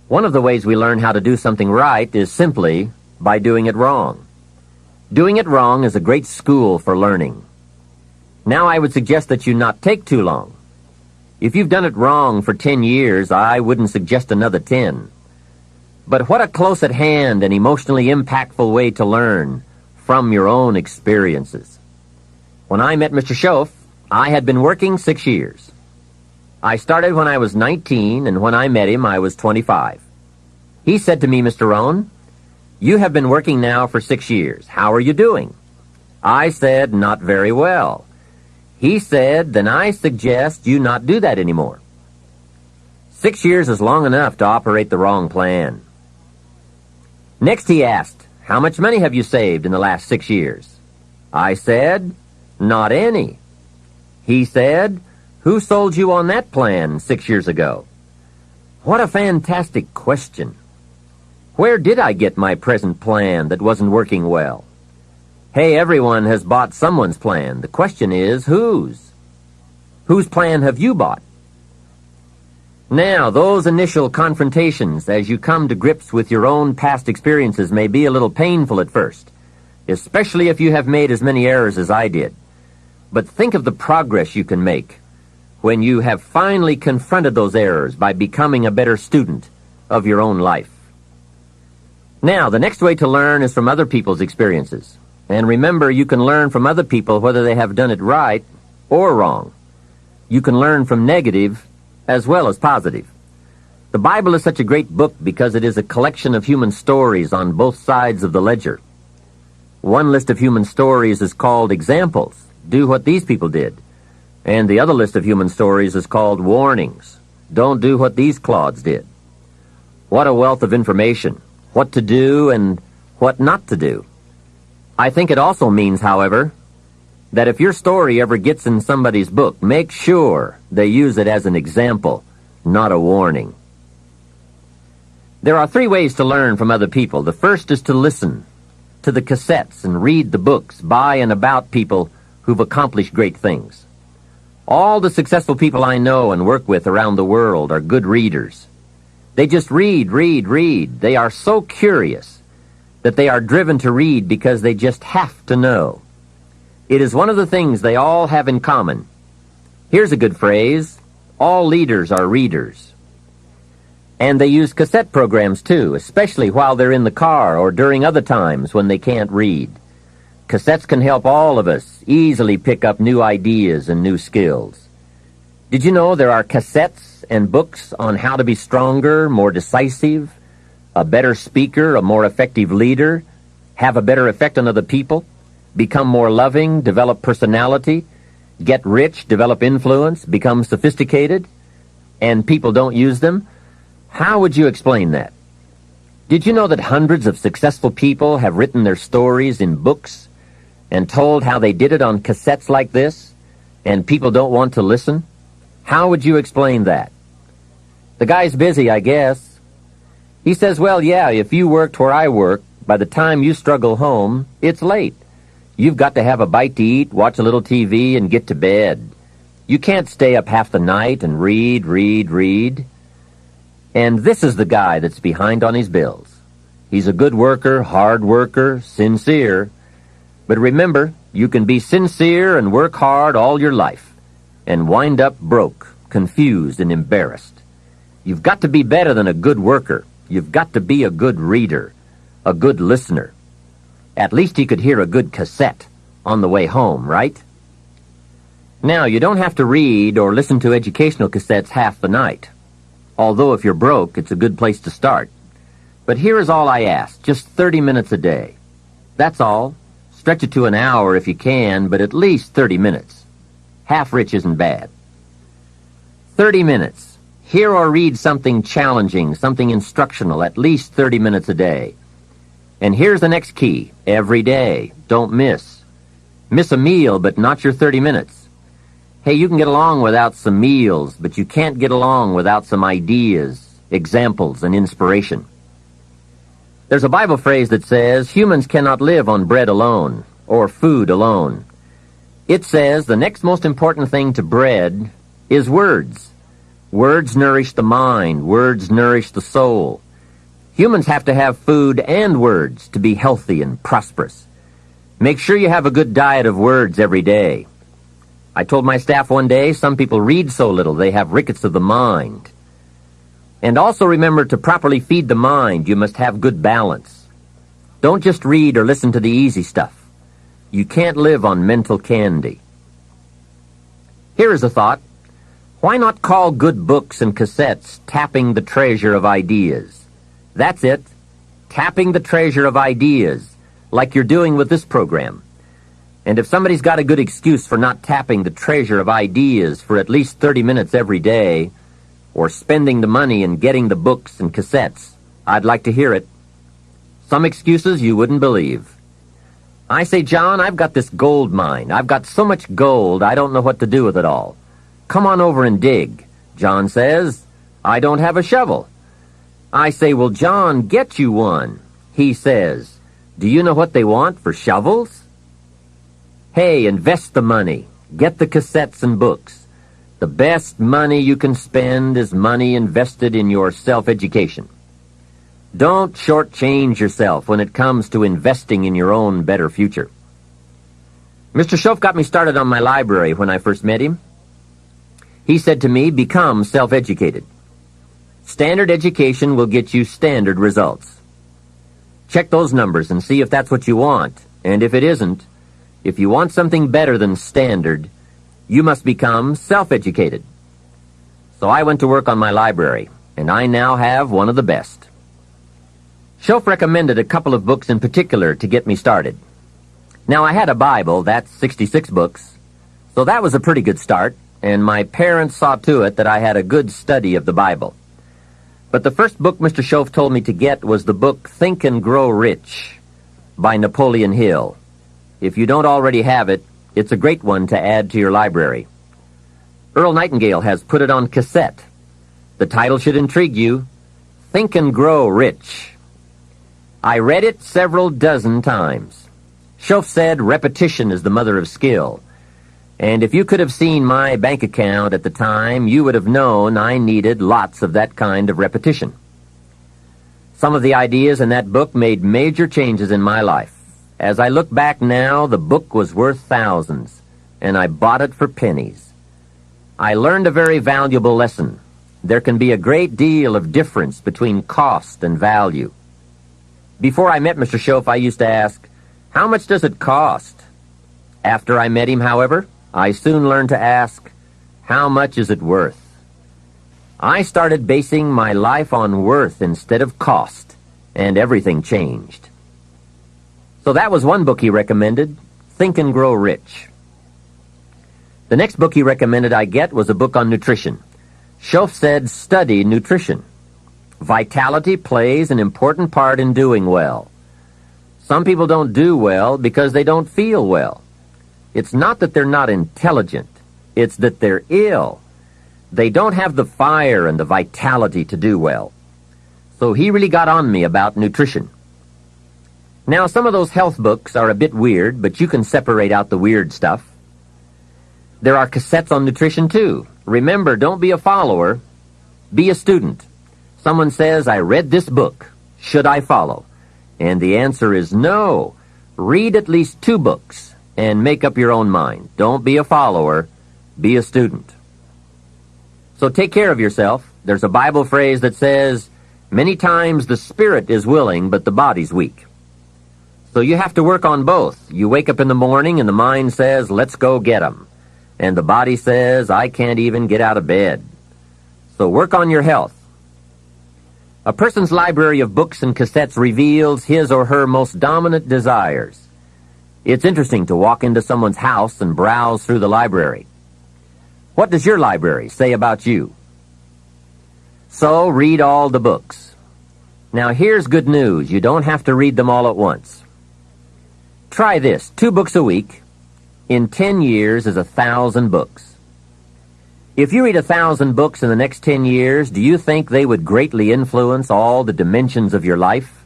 One of the ways we learn how to do something right is simply by doing it wrong. Doing it wrong is a great school for learning. Now I would suggest that you not take too long. If you've done it wrong for 10 years, I wouldn't suggest another 10. But what a close at hand and emotionally impactful way to learn from your own experiences. When I met Mr. Schoaf, I had been working 6 years. I started when I was 19, and when I met him, I was 25. He said to me, "Mr. Rohn, you have been working now for 6 years. How are you doing?" I said, "Not very well." He said, "Then I suggest you not do that anymore." 6 years is long enough to operate the wrong plan. Next he asked, "How much money have you saved in the last 6 years?" I said, "Not any." He said, "Who sold you on that plan 6 years ago?" What a fantastic question. Where did I get my present plan that wasn't working well? Hey, everyone has bought someone's plan. The question is, whose? Whose plan have you bought? Now, those initial confrontations as you come to grips with your own past experiences may be a little painful at first, especially if you have made as many errors as I did. But think of the progress you can make when you have finally confronted those errors by becoming a better student of your own life. Now, the next way to learn is from other people's experiences. And remember, you can learn from other people whether they have done it right or wrong. You can learn from negative as well as positive. The Bible is such a great book because it is a collection of human stories on both sides of the ledger. One list of human stories is called examples. Do what these people did. And the other list of human stories is called warnings. Don't do what these clods did. What a wealth of information. What to do and what not to do. I think it also means, however, that if your story ever gets in somebody's book, make sure they use it as an example, not a warning. There are 3 ways to learn from other people. The first is to listen to the cassettes and read the books by and about people who've accomplished great things. All the successful people I know and work with around the world are good readers. They just read. They are so curious that they are driven to read because they just have to know. It is one of the things they all have in common. Here's a good phrase: all leaders are readers. And they use cassette programs too, especially while they're in the car or during other times when they can't read. Cassettes can help all of us easily pick up new ideas and new skills. Did you know there are cassettes and books on how to be stronger, more decisive, a better speaker, a more effective leader, have a better effect on other people, become more loving, develop personality, get rich, develop influence, become sophisticated, and people don't use them? How would you explain that? Did you know that hundreds of successful people have written their stories in books and told how they did it on cassettes like this, and people don't want to listen? How would you explain that? The guy's busy, I guess. He says, well, yeah, if you worked where I work, by the time you struggle home, it's late. You've got to have a bite to eat, watch a little TV, and get to bed. You can't stay up half the night and read. And this is the guy that's behind on his bills. He's a good worker, hard worker, sincere. But remember, you can be sincere and work hard all your life and wind up broke, confused, and embarrassed. You've got to be better than a good worker. You've got to be a good reader, a good listener. At least he could hear a good cassette on the way home, right? Now, you don't have to read or listen to educational cassettes half the night. Although if you're broke, it's a good place to start. But here is all I ask, just 30 minutes a day. That's all. Stretch it to an hour if you can, but at least 30 minutes. Half rich isn't bad. 30 minutes. Hear or read something challenging, something instructional, at least 30 minutes a day. And here's the next key. Every day. Don't miss. Miss a meal, but not your 30 minutes. Hey, you can get along without some meals, but you can't get along without some ideas, examples, and inspiration. There's a Bible phrase that says, humans cannot live on bread alone, or food alone. It says the next most important thing to bread is words. Words nourish the mind. Words nourish the soul. Humans have to have food and words to be healthy and prosperous. Make sure you have a good diet of words every day. I told my staff one day, some people read so little they have rickets of the mind. And also remember to properly feed the mind, you must have good balance. Don't just read or listen to the easy stuff. You can't live on mental candy. Here is a thought. Why not call good books and cassettes tapping the treasure of ideas? That's it. Tapping the treasure of ideas, like you're doing with this program. And if somebody's got a good excuse for not tapping the treasure of ideas for at least 30 minutes every day, or spending the money and getting the books and cassettes, I'd like to hear it. Some excuses you wouldn't believe. I say, John, I've got this gold mine. I've got so much gold, I don't know what to do with it all. Come on over and dig. John says, I don't have a shovel. I say, well, John, get you one. He says, do you know what they want for shovels? Hey, invest the money. Get the cassettes and books. The best money you can spend is money invested in your self-education. Don't shortchange yourself when it comes to investing in your own better future. Mr. Schoaf got me started on my library when I first met him. He said to me, become self-educated. Standard education will get you standard results. Check those numbers and see if that's what you want. And if it isn't, if you want something better than standard, you must become self-educated. So I went to work on my library, and I now have one of the best. Schoaf recommended a couple of books in particular to get me started. Now, I had a Bible, that's 66 books, So that was a pretty good start, and my parents saw to it that I had a good study of the Bible. But the first book Mr. Schoaf told me to get was the book Think and Grow Rich by Napoleon Hill. If you don't already have it, it's a great one to add to your library. Earl Nightingale has put it on cassette. The title should intrigue you, Think and Grow Rich. I read it several dozen times. Schoaf said repetition is the mother of skill. And if you could have seen my bank account at the time, you would have known I needed lots of that kind of repetition. Some of the ideas in that book made major changes in my life. As I look back now, the book was worth thousands, and I bought it for pennies. I learned a very valuable lesson. There can be a great deal of difference between cost and value. Before I met Mr. Schoaf, I used to ask, how much does it cost? After I met him, however, I soon learned to ask, how much is it worth? I started basing my life on worth instead of cost, and everything changed. So that was one book he recommended, Think and Grow Rich. The next book he recommended I get was a book on nutrition. Schoaf said, study nutrition. Vitality plays an important part in doing well. Some people don't do well because they don't feel well. It's not that they're not intelligent. It's that they're ill. They don't have the fire and the vitality to do well. So he really got on me about nutrition. Now, some of those health books are a bit weird, but you can separate out the weird stuff. There are cassettes on nutrition, too. Remember, don't be a follower. Be a student. Someone says, I read this book. Should I follow? And the answer is no. Read at least 2 books and make up your own mind. Don't be a follower. Be a student. So take care of yourself. There's a Bible phrase that says, many times the spirit is willing, but the body's weak. So you have to work on both. You wake up in the morning and the mind says, let's go get 'em. And the body says, I can't even get out of bed. So work on your health. A person's library of books and cassettes reveals his or her most dominant desires. It's interesting to walk into someone's house and browse through the library. What does your library say about you? So read all the books. Now here's good news. You don't have to read them all at once. Try this, 2 books a week. In 10 years is 1,000 books. If you read 1,000 books in the next 10 years, do you think they would greatly influence all the dimensions of your life?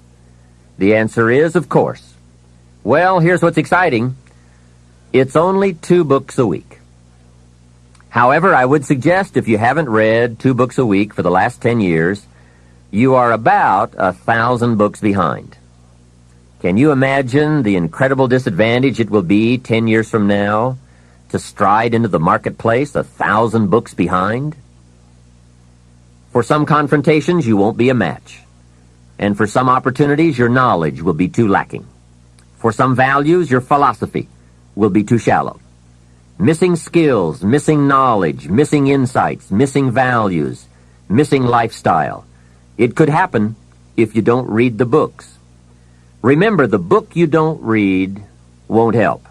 The answer is, of course. Well, here's what's exciting. It's only 2 books a week. However, I would suggest if you haven't read 2 books a week for the last 10 years, you are about 1,000 books behind. Can you imagine the incredible disadvantage it will be 10 years from now to stride into the marketplace 1,000 books behind? For some confrontations, you won't be a match. And for some opportunities, your knowledge will be too lacking. For some values, your philosophy will be too shallow. Missing skills, missing knowledge, missing insights, missing values, missing lifestyle. It could happen if you don't read the books. Remember, the book you don't read won't help.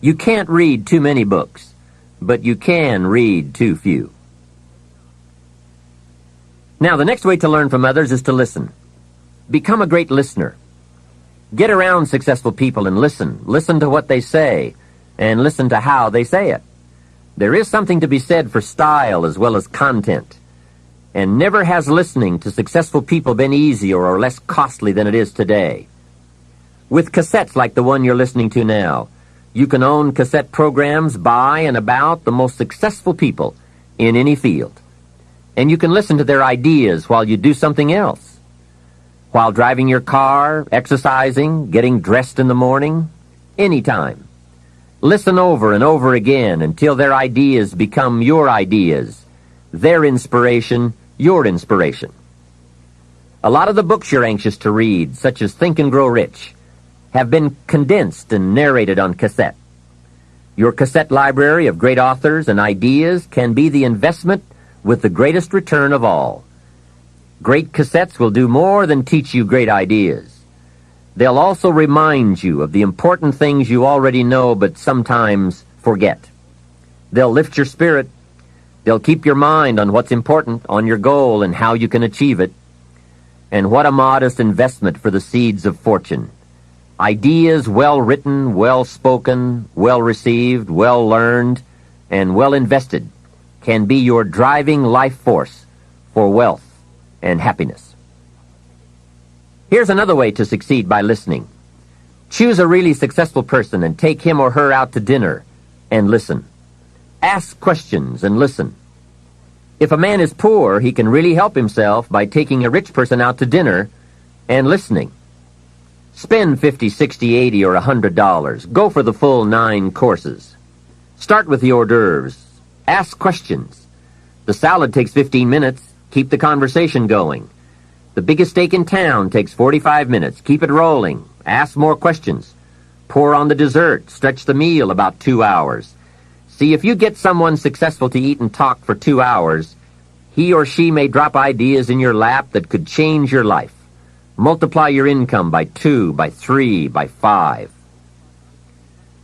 You can't read too many books, but you can read too few. Now, the next way to learn from others is to listen. Become a great listener. Get around successful people and listen. Listen to what they say, and listen to how they say it. There is something to be said for style as well as content. And never has listening to successful people been easier or less costly than it is today. With cassettes like the one you're listening to now, you can own cassette programs by and about the most successful people in any field. And you can listen to their ideas while you do something else. While driving your car, exercising, getting dressed in the morning, anytime. Listen over and over again until their ideas become your ideas, their inspiration, your inspiration. A lot of the books you're anxious to read, such as Think and Grow Rich, have been condensed and narrated on cassette. Your cassette library of great authors and ideas can be the investment with the greatest return of all. Great cassettes will do more than teach you great ideas. They'll also remind you of the important things you already know but sometimes forget. They'll lift your spirit. They'll keep your mind on what's important, on your goal and how you can achieve it. And what a modest investment for the seeds of fortune. Ideas well written, well spoken, well received, well learned, and well invested can be your driving life force for wealth and happiness. Here's another way to succeed by listening. Choose a really successful person and take him or her out to dinner and listen. Ask questions and listen. If a man is poor, he can really help himself by taking a rich person out to dinner and listening. Spend $50, $60, $80, or $100. Go for the full 9 courses. Start with the hors d'oeuvres. Ask questions. The salad takes 15 minutes. Keep the conversation going. The biggest steak in town takes 45 minutes. Keep it rolling. Ask more questions. Pour on the dessert. Stretch the meal about 2 hours. See, if you get someone successful to eat and talk for 2 hours, he or she may drop ideas in your lap that could change your life. Multiply your income by 2, by 3, by 5.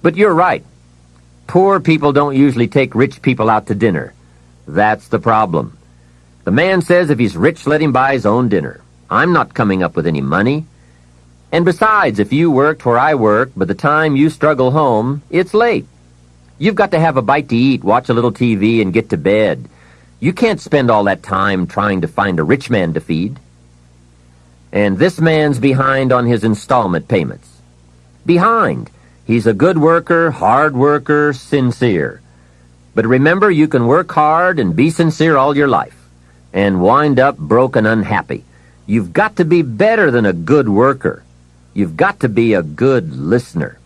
But you're right. Poor people don't usually take rich people out to dinner. That's the problem. The man says if he's rich, let him buy his own dinner. I'm not coming up with any money. And besides, if you worked where I work, by the time you struggle home, it's late. You've got to have a bite to eat, watch a little TV, and get to bed. You can't spend all that time trying to find a rich man to feed. And this man's behind on his installment payments. Behind. He's a good worker, hard worker, sincere. But remember, you can work hard and be sincere all your life and wind up broke and unhappy. You've got to be better than a good worker. You've got to be a good listener.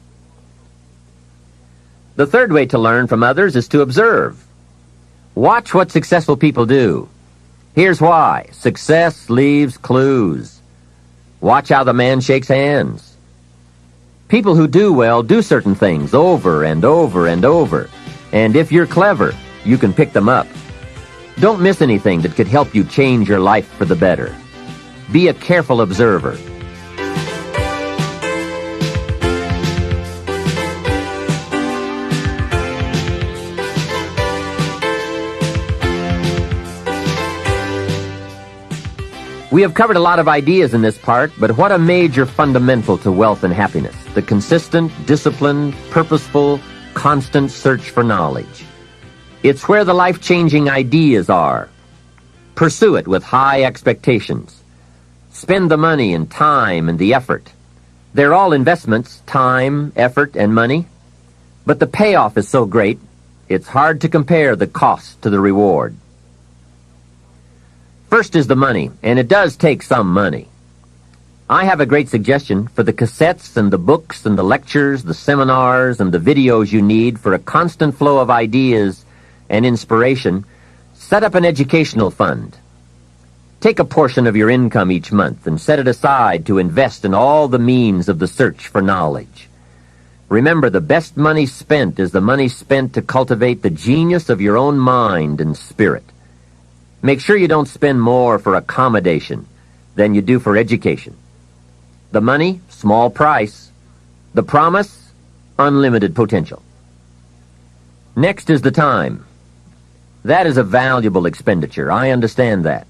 The third way to learn from others is to observe. Watch what successful people do. Here's why. Success leaves clues. Watch how the man shakes hands. People who do well do certain things over and over and over. And if you're clever, you can pick them up. Don't miss anything that could help you change your life for the better. Be a careful observer. We have covered a lot of ideas in this part, but what a major fundamental to wealth and happiness: the consistent, disciplined, purposeful, constant search for knowledge. It's where the life-changing ideas are. Pursue it with high expectations. Spend the money and time and the effort. They're all investments, time, effort, and money. But the payoff is so great, it's hard to compare the cost to the reward. First is the money, and it does take some money. I have a great suggestion for the cassettes and the books and the lectures, the seminars and the videos you need for a constant flow of ideas and inspiration. Set up an educational fund. Take a portion of your income each month and set it aside to invest in all the means of the search for knowledge. Remember, the best money spent is the money spent to cultivate the genius of your own mind and spirit. Make sure you don't spend more for accommodation than you do for education. The money, small price. The promise, unlimited potential. Next is the time. That is a valuable expenditure. I understand that.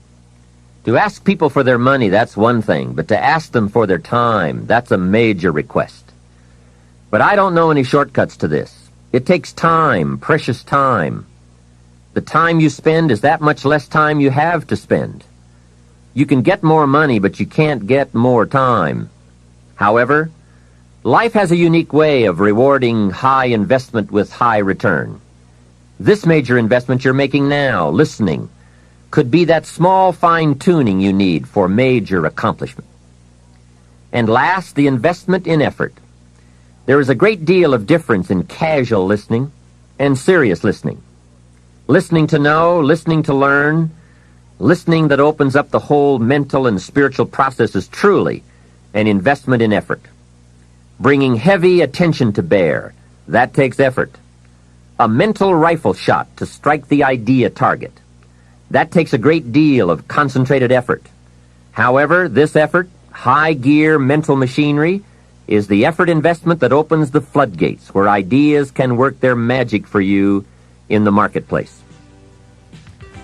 To ask people for their money, that's one thing, but to ask them for their time, that's a major request. But I don't know any shortcuts to this. It takes time, precious time. The time you spend is that much less time you have to spend. You can get more money, but you can't get more time. However, life has a unique way of rewarding high investment with high return. This major investment you're making now, listening, could be that small fine-tuning you need for major accomplishment. And last, the investment in effort. There is a great deal of difference in casual listening and serious listening. Listening to know, listening to learn, listening that opens up the whole mental and spiritual process is truly an investment in effort. Bringing heavy attention to bear, that takes effort. A mental rifle shot to strike the idea target, that takes a great deal of concentrated effort. However, this effort, high-gear mental machinery, is the effort investment that opens the floodgates where ideas can work their magic for you in the marketplace.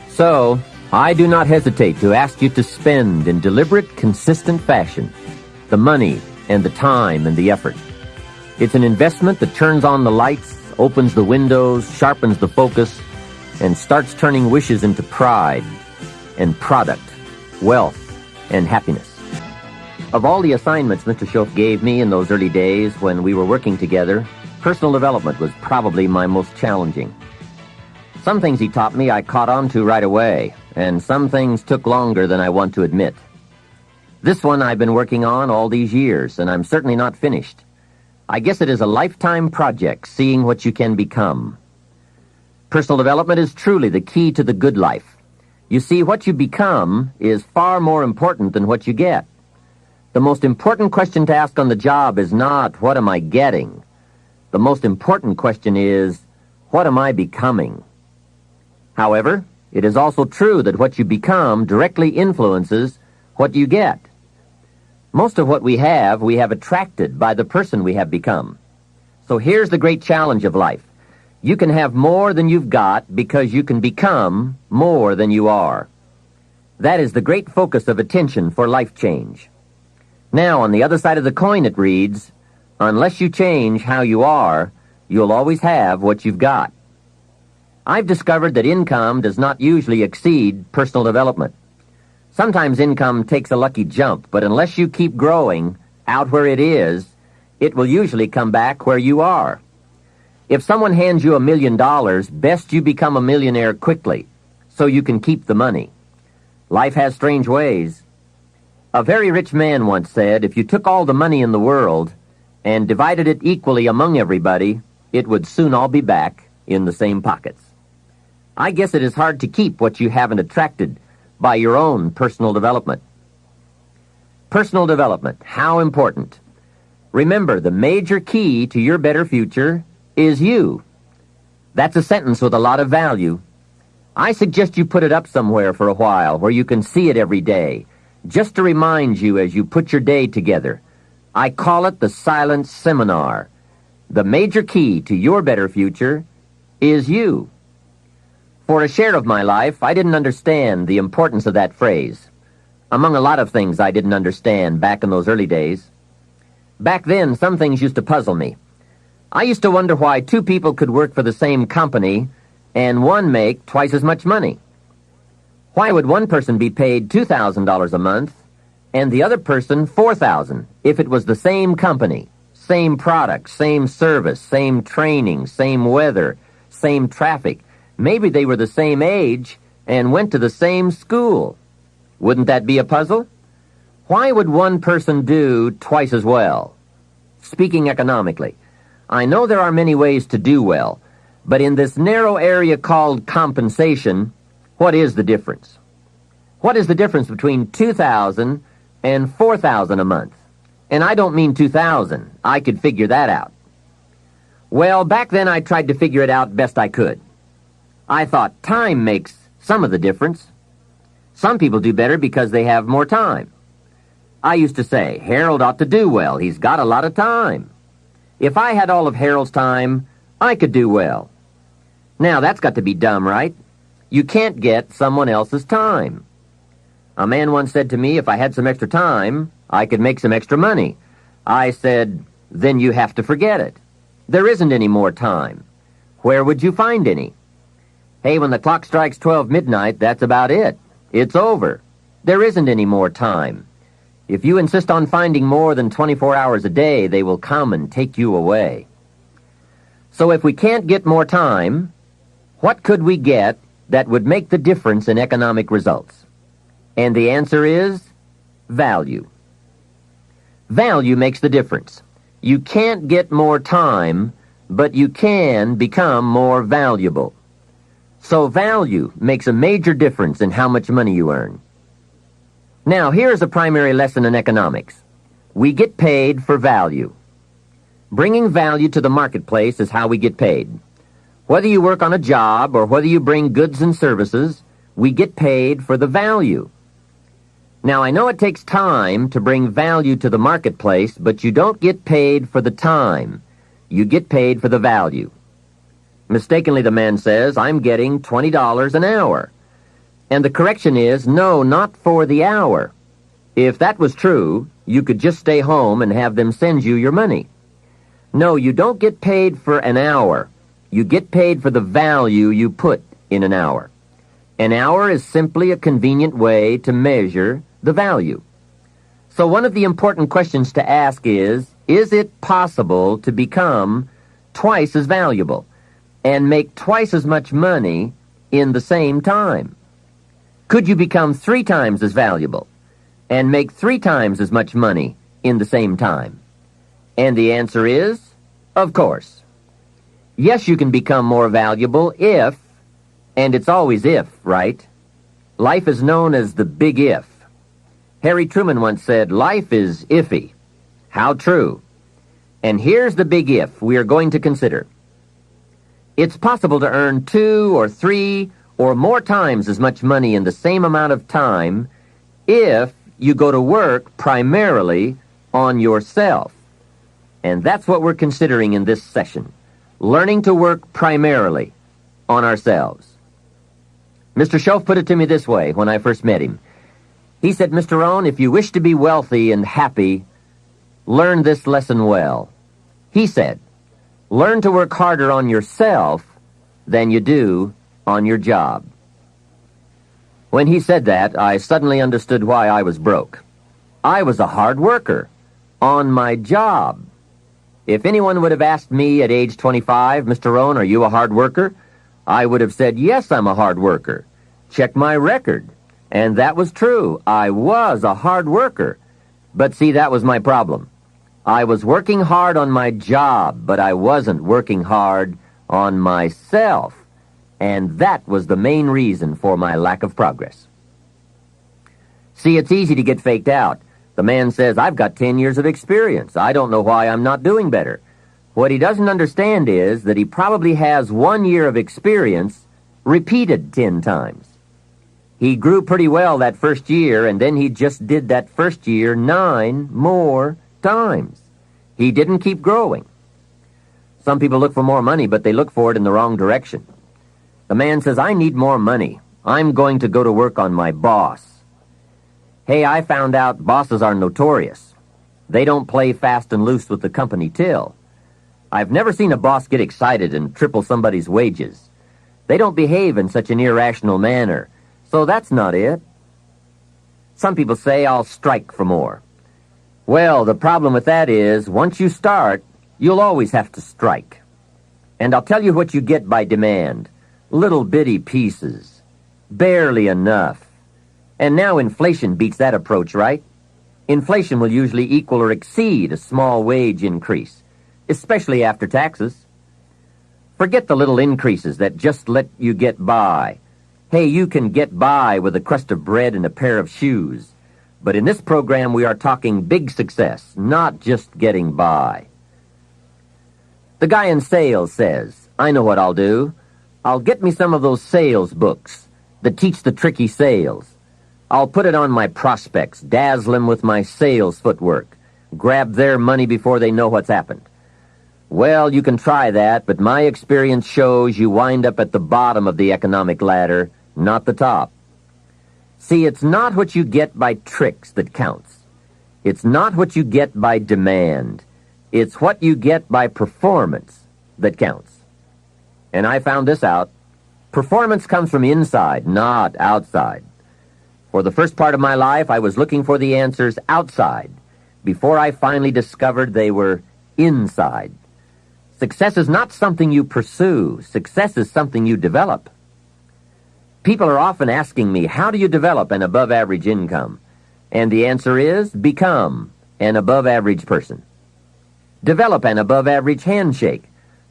So, I do not hesitate to ask you to spend in deliberate, consistent fashion the money and the time and the effort. It's an investment that turns on the lights, opens the windows, sharpens the focus, and starts turning wishes into pride and product, wealth, and happiness. Of all the assignments Mr. Schoaf gave me in those early days when we were working together, personal development was probably my most challenging. Some things he taught me I caught on to right away, and some things took longer than I want to admit. This one I've been working on all these years, and I'm certainly not finished. I guess it is a lifetime project, seeing what you can become. Personal development is truly the key to the good life. You see, what you become is far more important than what you get. The most important question to ask on the job is not, what am I getting? The most important question is, what am I becoming? However, it is also true that what you become directly influences what you get. Most of what we have attracted by the person we have become. So here's the great challenge of life. You can have more than you've got because you can become more than you are. That is the great focus of attention for life change. Now, on the other side of the coin it reads, unless you change how you are, you'll always have what you've got. I've discovered that income does not usually exceed personal development. Sometimes income takes a lucky jump, but unless you keep growing out where it is, it will usually come back where you are. If someone hands you $1 million, best you become a millionaire quickly, so you can keep the money. Life has strange ways. A very rich man once said, if you took all the money in the world and divided it equally among everybody, it would soon all be back in the same pockets. I guess it is hard to keep what you haven't attracted by your own personal development. Personal development, how important. Remember, the major key to your better future is you. That's a sentence with a lot of value. I suggest you put it up somewhere for a while where you can see it every day, just to remind you as you put your day together. I call it the silent seminar. The major key to your better future is you. For a share of my life, I didn't understand the importance of that phrase. Among a lot of things I didn't understand back in those early days. Back then, some things used to puzzle me. I used to wonder why two people could work for the same company and one make twice as much money. Why would one person be paid $2,000 a month and the other person $4,000 if it was the same company, same product, same service, same training, same weather, same traffic? Maybe they were the same age and went to the same school. Wouldn't that be a puzzle? Why would one person do twice as well? Speaking economically, I know there are many ways to do well, but in this narrow area called compensation, what is the difference? What is the difference between $2,000 and $4,000 a month? And I don't mean $2,000. I could figure that out. Well, back then I tried to figure it out best I could. I thought time makes some of the difference. Some people do better because they have more time. I used to say, Harold ought to do well. He's got a lot of time. If I had all of Harold's time, I could do well. Now, that's got to be dumb, right? You can't get someone else's time. A man once said to me, if I had some extra time, I could make some extra money. I said, then you have to forget it. There isn't any more time. Where would you find any? Hey, when the clock strikes 12 midnight, that's about it. It's over. There isn't any more time. If you insist on finding more than 24 hours a day, they will come and take you away. So if we can't get more time, what could we get that would make the difference in economic results? And the answer is value. Value makes the difference. You can't get more time, but you can become more valuable. So value makes a major difference in how much money you earn. Now, here's a primary lesson in economics. We get paid for value. Bringing value to the marketplace is how we get paid. Whether you work on a job or whether you bring goods and services, we get paid for the value. Now, I know it takes time to bring value to the marketplace, but you don't get paid for the time. You get paid for the value. Mistakenly, the man says, I'm getting $20 an hour. And the correction is, no, not for the hour. If that was true, you could just stay home and have them send you your money. No, you don't get paid for an hour. You get paid for the value you put in an hour. An hour is simply a convenient way to measure the value. So one of the important questions to ask is it possible to become twice as valuable and make twice as much money in the same time? Could you become 3 times as valuable and make 3 times as much money in the same time? And the answer is, of course. Yes, you can become more valuable if, and it's always if, right? Life is known as the big if. Harry Truman once said, life is iffy. How true. And here's the big if we are going to consider. It's possible to earn 2 or 3 or more times as much money in the same amount of time if you go to work primarily on yourself. And that's what we're considering in this session, learning to work primarily on ourselves. Mr. Schoaf put it to me this way when I first met him. He said, Mr. Rohn, if you wish to be wealthy and happy, learn this lesson well. He said, learn to work harder on yourself than you do on your job. When he said that, I suddenly understood why I was broke. I was a hard worker on my job. If anyone would have asked me at age 25, Mr. Rohn, are you a hard worker? I would have said, yes, I'm a hard worker. Check my record. And that was true. I was a hard worker. But see, that was my problem. I was working hard on my job, but I wasn't working hard on myself. And that was the main reason for my lack of progress. See, it's easy to get faked out. The man says, I've got 10 years of experience. I don't know why I'm not doing better. What he doesn't understand is that he probably has 1 year of experience repeated 10 times. He grew pretty well that first year, and then he just did that first year 9 more times. He didn't keep growing. Some people look for more money, but they look for it in the wrong direction. The man says, I need more money. I'm going to go to work on my boss. Hey, I found out bosses are notorious. They don't play fast and loose with the company till. I've never seen a boss get excited and triple somebody's wages. They don't behave in such an irrational manner. So that's not it. Some people say, I'll strike for more. Well, the problem with that is, once you start, you'll always have to strike. And I'll tell you what you get by demand. Little bitty pieces. Barely enough. And now inflation beats that approach, right? Inflation will usually equal or exceed a small wage increase, especially after taxes. Forget the little increases that just let you get by. Hey, you can get by with a crust of bread and a pair of shoes. But in this program, we are talking big success, not just getting by. The guy in sales says, I know what I'll do. I'll get me some of those sales books that teach the tricky sales. I'll put it on my prospects, dazzle them with my sales footwork, grab their money before they know what's happened. Well, you can try that, but my experience shows you wind up at the bottom of the economic ladder, not the top. See, it's not what you get by tricks that counts. It's not what you get by demand. It's what you get by performance that counts. And I found this out. Performance comes from inside, not outside. For the first part of my life, I was looking for the answers outside before I finally discovered they were inside. Success is not something you pursue. Success is something you develop. People are often asking me, how do you develop an above-average income? And the answer is, become an above-average person. Develop an above-average handshake.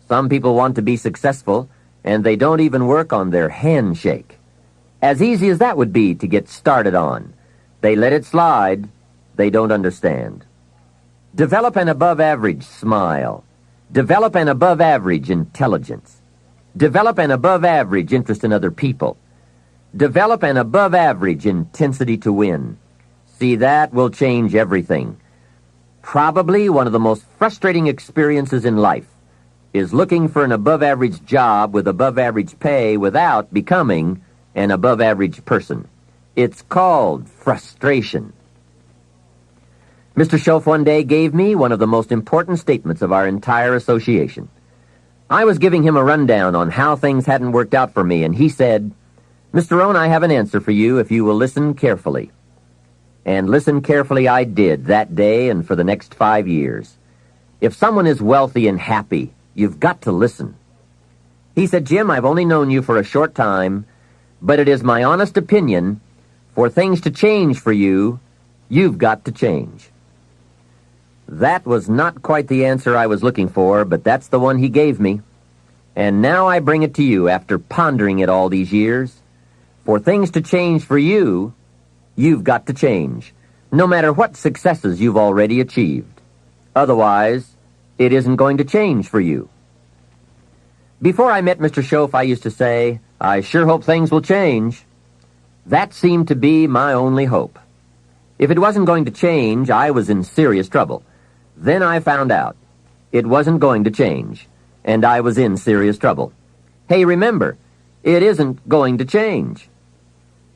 Some people want to be successful, and they don't even work on their handshake. As easy as that would be to get started on. They let it slide. They don't understand. Develop an above-average smile. Develop an above-average intelligence. Develop an above-average interest in other people. Develop an above-average intensity to win. See, that will change everything. Probably one of the most frustrating experiences in life is looking for an above-average job with above-average pay without becoming an above-average person. It's called frustration. Mr. Schoaf one day gave me one of the most important statements of our entire association. I was giving him a rundown on how things hadn't worked out for me, and he said, "Mr. Rohn, I have an answer for you if you will listen carefully." And listen carefully I did that day and for the next 5 years. If someone is wealthy and happy, you've got to listen. He said, "Jim, I've only known you for a short time, but it is my honest opinion, for things to change for you, you've got to change." That was not quite the answer I was looking for, but that's the one he gave me. And now I bring it to you after pondering it all these years. For things to change for you, you've got to change, no matter what successes you've already achieved. Otherwise, it isn't going to change for you. Before I met Mr. Schoaf, I used to say, "I sure hope things will change." That seemed to be my only hope. If it wasn't going to change, I was in serious trouble. Then I found out it wasn't going to change, and I was in serious trouble. Hey, remember, it isn't going to change.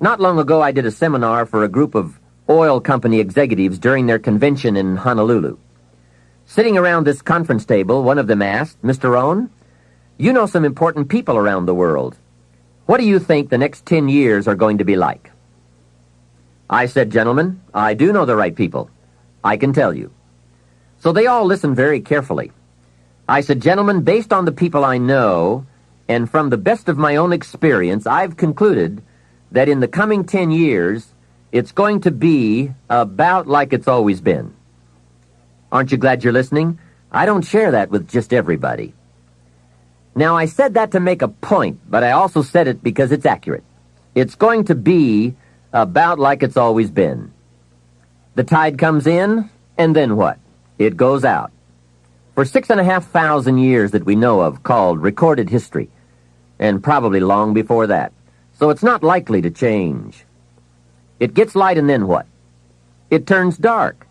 Not long ago, I did a seminar for a group of oil company executives during their convention in Honolulu. Sitting around this conference table, one of them asked, "Mr. Rohn, you know some important people around the world. What do you think the next 10 years are going to be like?" I said, "Gentlemen, I do know the right people. I can tell you." So they all listened very carefully. I said, "Gentlemen, based on the people I know, and from the best of my own experience, I've concluded that in the coming 10 years, it's going to be about like it's always been." Aren't you glad you're listening? I don't share that with just everybody. Now, I said that to make a point, but I also said it because it's accurate. It's going to be about like it's always been. The tide comes in, and then what? It goes out. For 6,500 years that we know of, called recorded history, and probably long before that. So it's not likely to change. It gets light, and then what? It turns dark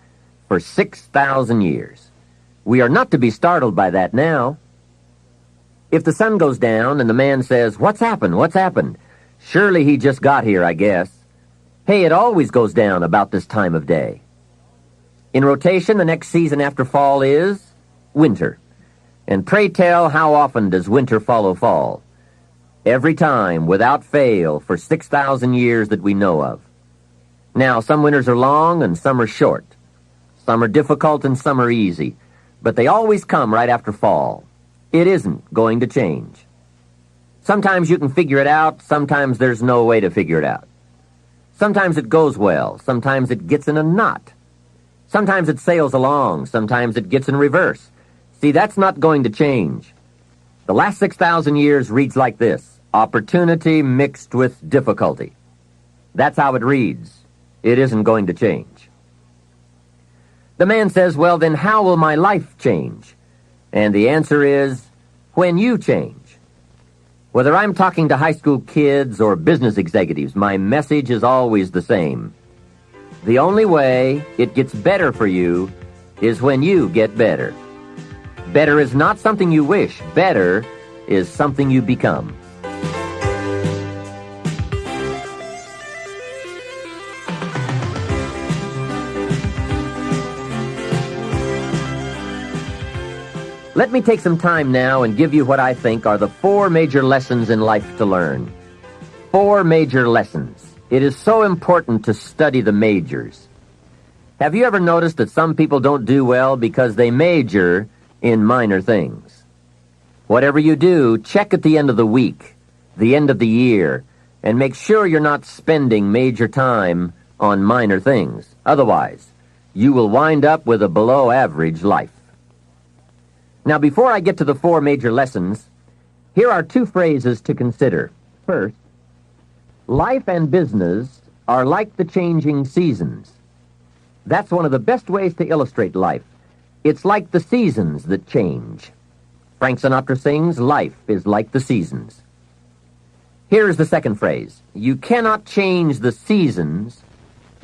for 6,000 years. We are not to be startled by that now. If the sun goes down and the man says, "What's happened? What's happened?" Surely he just got here, I guess. Hey, it always goes down about this time of day. In rotation, the next season after fall is winter. And pray tell, how often does winter follow fall? Every time, without fail, for 6,000 years that we know of. Now, some winters are long and some are short. Some are difficult and some are easy. But they always come right after fall. It isn't going to change. Sometimes you can figure it out, sometimes there's no way to figure it out. Sometimes it goes well, sometimes it gets in a knot. Sometimes it sails along, sometimes it gets in reverse. See, that's not going to change. The last 6,000 years reads like this: opportunity mixed with difficulty. That's how it reads. It isn't going to change. The man says, "Well, then how will my life change?" And the answer is, when you change. Whether I'm talking to high school kids or business executives, my message is always the same. The only way it gets better for you is when you get better. Better is not something you wish. Better is something you become. Let me take some time now and give you what I think are the 4 major lessons in life to learn. 4 major lessons. It is so important to study the majors. Have you ever noticed that some people don't do well because they major in minor things? Whatever you do, check at the end of the week, the end of the year, and make sure you're not spending major time on minor things. Otherwise, you will wind up with a below-average life. Now, before I get to the 4 major lessons, here are 2 phrases to consider. First, life and business are like the changing seasons. That's one of the best ways to illustrate life. It's like the seasons that change. Frank Sinatra sings, "Life is like the seasons." Here's the second phrase. You cannot change the seasons,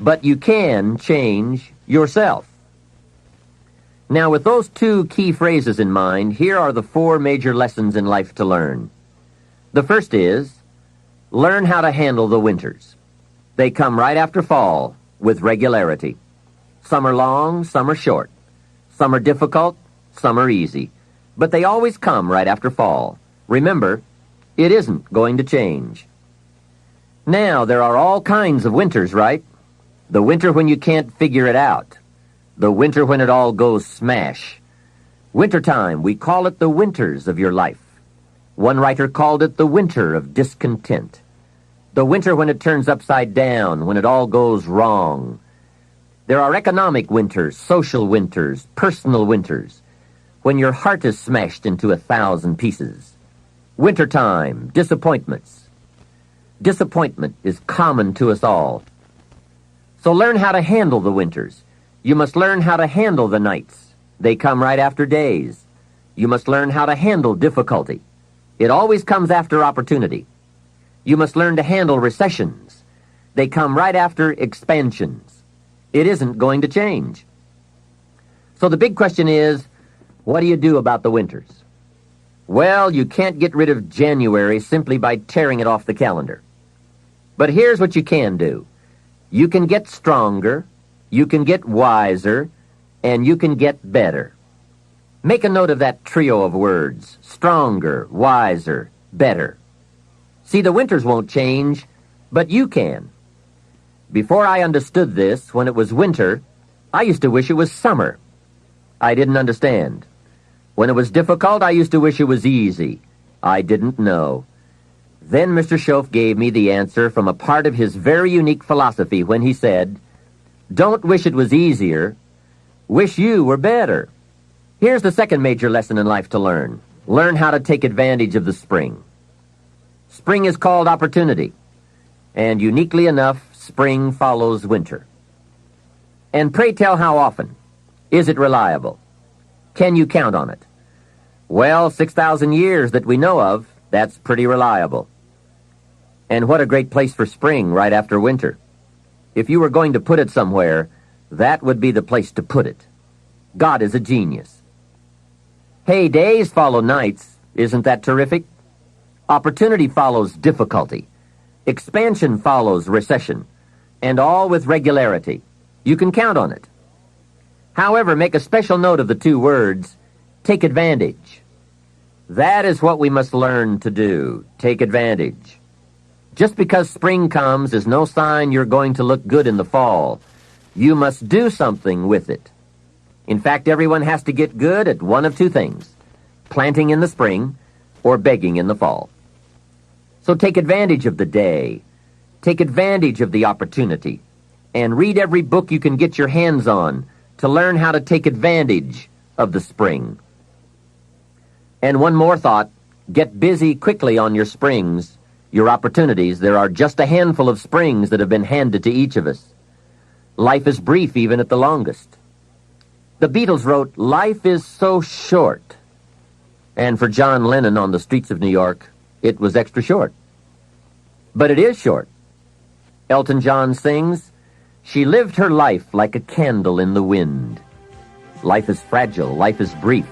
but you can change yourself. Now, with those two key phrases in mind, here are the four major lessons in life to learn. The first is, learn how to handle the winters. They come right after fall, with regularity. Some are long, some are short. Some are difficult, some are easy. But they always come right after fall. Remember, it isn't going to change. Now, there are all kinds of winters, right? The winter when you can't figure it out. The winter when it all goes smash. Wintertime, we call it the winters of your life. One writer called it the winter of discontent. The winter when it turns upside down, when it all goes wrong. There are economic winters, social winters, personal winters, when your heart is smashed into 1,000 pieces. Wintertime, disappointments. Disappointment is common to us all. So learn how to handle the winters. You must learn how to handle the nights. They come right after days. You must learn how to handle difficulty. It always comes after opportunity. You must learn to handle recessions. They come right after expansions. It isn't going to change. So the big question is, what do you do about the winters? Well, you can't get rid of January simply by tearing it off the calendar. But here's what you can do. You can get stronger, you can get wiser, and you can get better. Make a note of that trio of words: stronger, wiser, better. See, the winters won't change, but you can. Before I understood this, when it was winter, I used to wish it was summer. I didn't understand. When it was difficult, I used to wish it was easy. I didn't know. Then Mr. Schoaf gave me the answer from a part of his very unique philosophy when he said, "Don't wish it was easier. Wish you were better." Here's the second major lesson in life to learn. Learn how to take advantage of the spring. Spring is called opportunity, and uniquely enough, spring follows winter. And pray tell how often? Is it reliable? Can you count on it? Well, 6,000 years that we know of, that's pretty reliable. And what a great place for spring right after winter. If you were going to put it somewhere, that would be the place to put it. God is a genius. Hey, days follow nights. Isn't that terrific? Opportunity follows difficulty. Expansion follows recession. And all with regularity. You can count on it. However, make a special note of the two words, take advantage. That is what we must learn to do, take advantage. Just because spring comes is no sign you're going to look good in the fall. You must do something with it. In fact, everyone has to get good at one of two things, planting in the spring or begging in the fall. So take advantage of the day, take advantage of the opportunity, and read every book you can get your hands on to learn how to take advantage of the spring. And one more thought, get busy quickly on your springs, your opportunities. There are just a handful of springs that have been handed to each of us. Life is brief even at the longest. The Beatles wrote, "Life is so short." And for John Lennon on the streets of New York, it was extra short. But it is short. Elton John sings, "She lived her life like a candle in the wind." Life is fragile. Life is brief.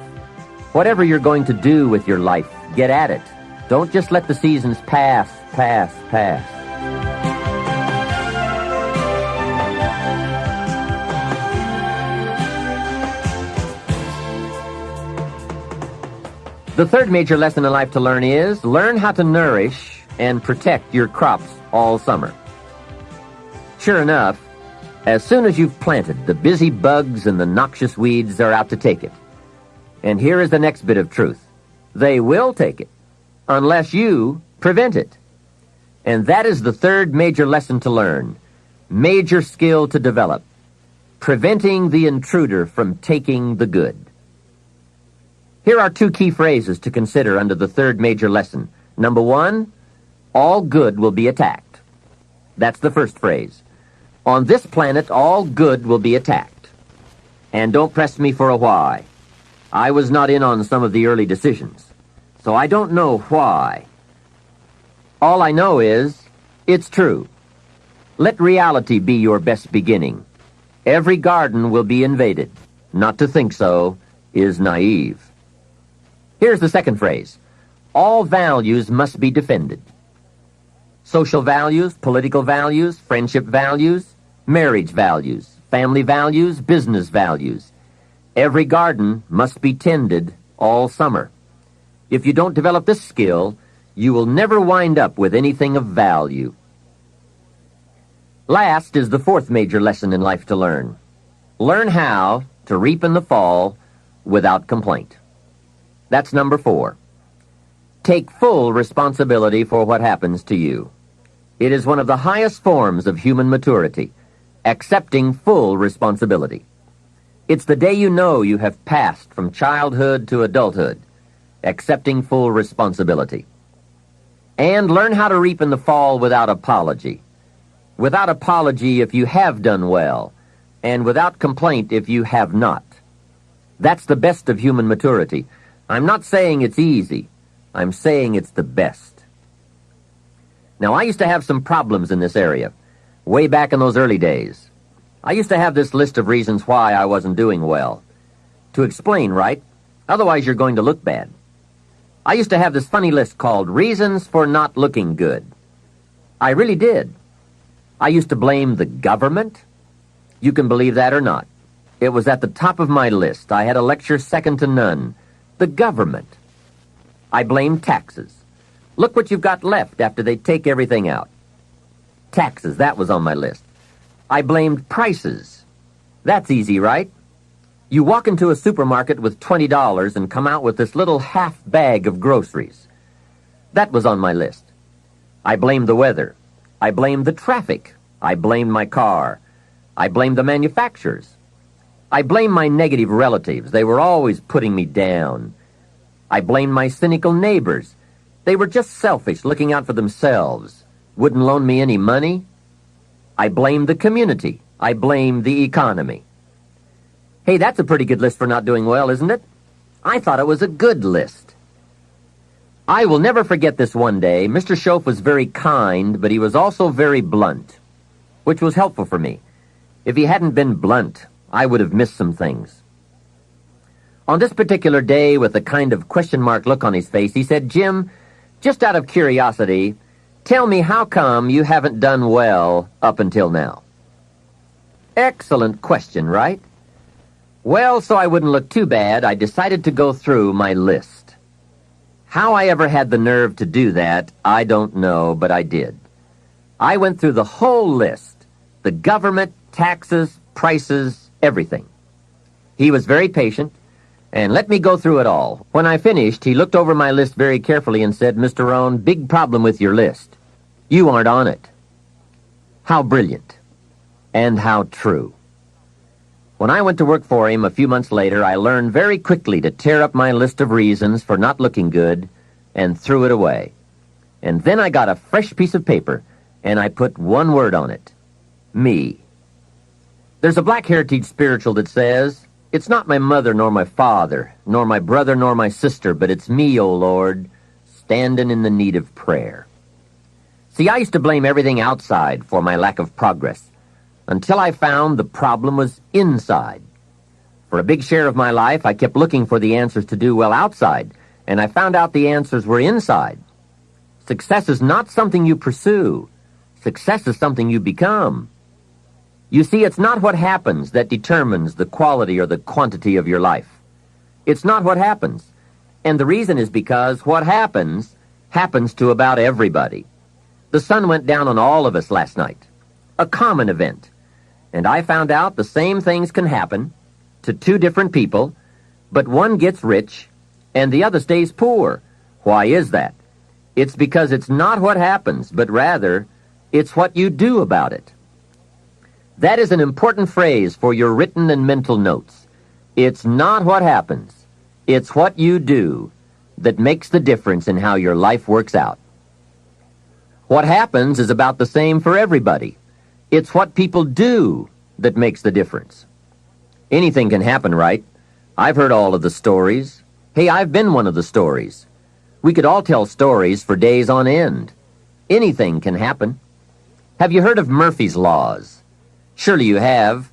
Whatever you're going to do with your life, get at it. Don't just let the seasons pass. The third major lesson in life to learn is, learn how to nourish and protect your crops all summer. Sure enough, as soon as you've planted, the busy bugs and the noxious weeds are out to take it. And here is the next bit of truth. They will take it, unless you prevent it. And that is the third major lesson to learn, major skill to develop, preventing the intruder from taking the good. Here are two key phrases to consider under the third major lesson. Number one, all good will be attacked. That's the first phrase. On this planet, all good will be attacked. And don't press me for a why. I was not in on some of the early decisions, so I don't know why. All I know is, it's true. Let reality be your best beginning. Every garden will be invaded. Not to think so is naive. Here's the second phrase. All values must be defended. Social values, political values, friendship values, marriage values, family values, business values. Every garden must be tended all summer. If you don't develop this skill, you will never wind up with anything of value. Last is the fourth major lesson in life to learn. Learn how to reap in the fall without complaint. That's number 4. Take full responsibility for what happens to you. It is one of the highest forms of human maturity, accepting full responsibility. It's the day you know you have passed from childhood to adulthood, accepting full responsibility. And learn how to reap in the fall without apology. Without apology if you have done well, and without complaint if you have not. That's the best of human maturity. I'm not saying it's easy. I'm saying it's the best. Now, I used to have some problems in this area, way back in those early days. I used to have this list of reasons why I wasn't doing well. To explain, right? Otherwise, you're going to look bad. I used to have this funny list called Reasons for Not Looking Good. I really did. I used to blame the government. You can believe that or not. It was at the top of my list. I had a lecture second to none. The government. I blamed taxes. Look what you've got left after they take everything out. Taxes, that was on my list. I blamed prices. That's easy, right? You walk into a supermarket with $20 and come out with this little half bag of groceries. That was on my list. I blamed the weather. I blamed the traffic. I blamed my car. I blamed the manufacturers. I blamed my negative relatives. They were always putting me down. I blamed my cynical neighbors. They were just selfish, looking out for themselves. Wouldn't loan me any money. I blamed the community. I blamed the economy. Hey, that's a pretty good list for not doing well, isn't it? I thought it was a good list. I will never forget this one day. Mr. Schoaf was very kind, but he was also very blunt, which was helpful for me. If he hadn't been blunt, I would have missed some things. On this particular day, with a kind of question mark look on his face, he said, "Jim, just out of curiosity, tell me how come you haven't done well up until now?" Excellent question, right? Well, so I wouldn't look too bad, I decided to go through my list. How I ever had the nerve to do that, I don't know, but I did. I went through the whole list, the government, taxes, prices, everything. He was very patient, and let me go through it all. When I finished, he looked over my list very carefully and said, "Mr. Rohn, big problem with your list. You aren't on it." How brilliant, and how true. When I went to work for him a few months later, I learned very quickly to tear up my list of reasons for not looking good and threw it away. And then I got a fresh piece of paper, and I put one word on it: me. There's a Black Heritage spiritual that says, "It's not my mother nor my father, nor my brother nor my sister, but it's me, O Lord, standing in the need of prayer." See, I used to blame everything outside for my lack of progress, until I found the problem was inside. For a big share of my life, I kept looking for the answers to do well outside, and I found out the answers were inside. Success is not something you pursue. Success is something you become. You see, it's not what happens that determines the quality or the quantity of your life. It's not what happens. And the reason is because what happens to about everybody. The sun went down on all of us last night. A common event. And I found out the same things can happen to two different people, but one gets rich and the other stays poor. Why is that? It's because it's not what happens, but rather it's what you do about it. That is an important phrase for your written and mental notes. It's not what happens. It's what you do that makes the difference in how your life works out. What happens is about the same for everybody. It's what people do that makes the difference. Anything can happen, right? I've heard all of the stories. Hey, I've been one of the stories. We could all tell stories for days on end. Anything can happen. Have you heard of Murphy's Laws? Surely you have.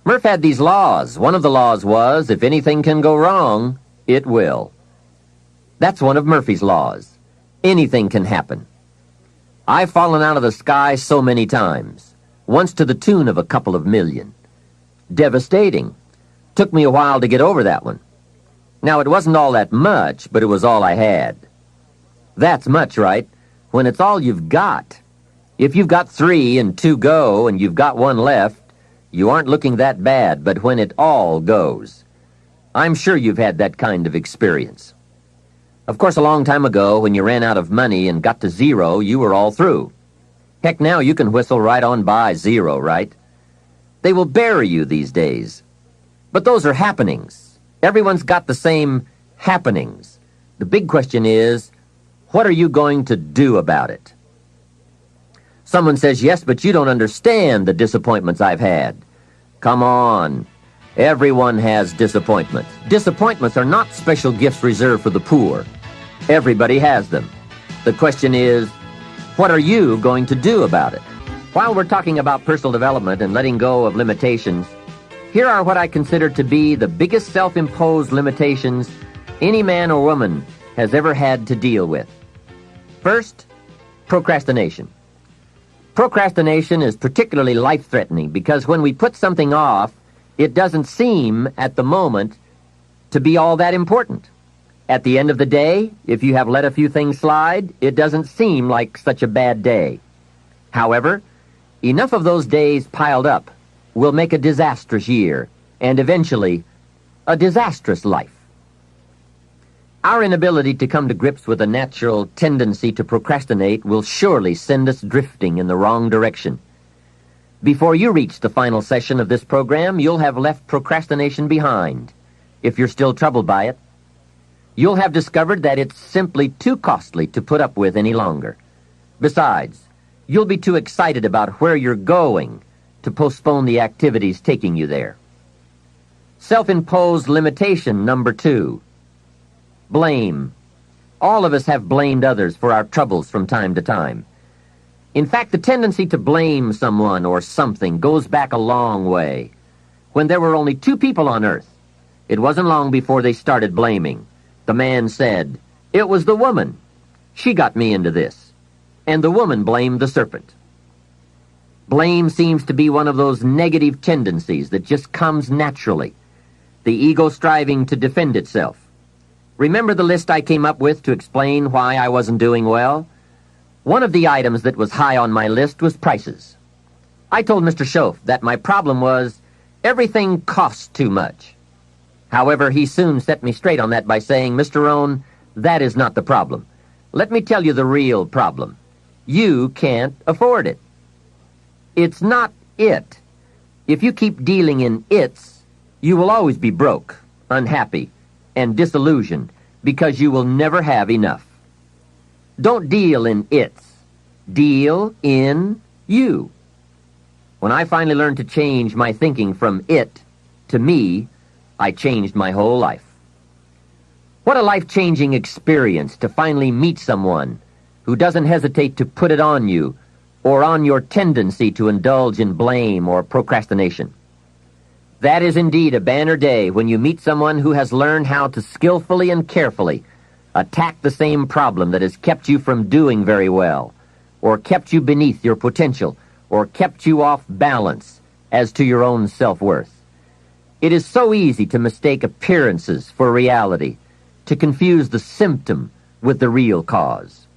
Murph had these laws. One of the laws was, if anything can go wrong, it will. That's one of Murphy's laws. Anything can happen. I've fallen out of the sky so many times, once to the tune of a couple of million. Devastating. Took me a while to get over that one. Now, it wasn't all that much, but it was all I had. That's much, right? When it's all you've got. If you've got 3 and 2 go and you've got 1 left, you aren't looking that bad, but when it all goes. I'm sure you've had that kind of experience. Of course, a long time ago, when you ran out of money and got to 0, you were all through. Heck, now you can whistle right on by 0, right? They will bury you these days. But those are happenings. Everyone's got the same happenings. The big question is, what are you going to do about it? Someone says, yes, but you don't understand the disappointments I've had. Come on. Everyone has disappointments. Disappointments are not special gifts reserved for the poor. Everybody has them. The question is, what are you going to do about it? While we're talking about personal development and letting go of limitations, here are what I consider to be the biggest self-imposed limitations any man or woman has ever had to deal with. First, procrastination. Procrastination is particularly life-threatening because when we put something off, it doesn't seem, at the moment, to be all that important. At the end of the day, if you have let a few things slide, it doesn't seem like such a bad day. However, enough of those days piled up will make a disastrous year, and eventually, a disastrous life. Our inability to come to grips with a natural tendency to procrastinate will surely send us drifting in the wrong direction. Before you reach the final session of this program, you'll have left procrastination behind, if you're still troubled by it. You'll have discovered that it's simply too costly to put up with any longer. Besides, you'll be too excited about where you're going to postpone the activities taking you there. Self-imposed limitation number 2. Blame. All of us have blamed others for our troubles from time to time. In fact, the tendency to blame someone or something goes back a long way. When there were only 2 people on earth, it wasn't long before they started blaming. The man said, "It was the woman. She got me into this." And the woman blamed the serpent. Blame seems to be one of those negative tendencies that just comes naturally. The ego striving to defend itself. Remember the list I came up with to explain why I wasn't doing well? One of the items that was high on my list was prices. I told Mr. Schoaf that my problem was everything costs too much. However, he soon set me straight on that by saying, "Mr. Rohn, that is not the problem. Let me tell you the real problem. You can't afford it. It's not it. If you keep dealing in it's, you will always be broke, unhappy, and disillusioned because you will never have enough. Don't deal in it's. Deal in you." When I finally learned to change my thinking from it to me, I changed my whole life. What a life-changing experience to finally meet someone who doesn't hesitate to put it on you or on your tendency to indulge in blame or procrastination. That is indeed a banner day when you meet someone who has learned how to skillfully and carefully attack the same problem that has kept you from doing very well, or kept you beneath your potential, or kept you off balance as to your own self-worth. It is so easy to mistake appearances for reality, to confuse the symptom with the real cause.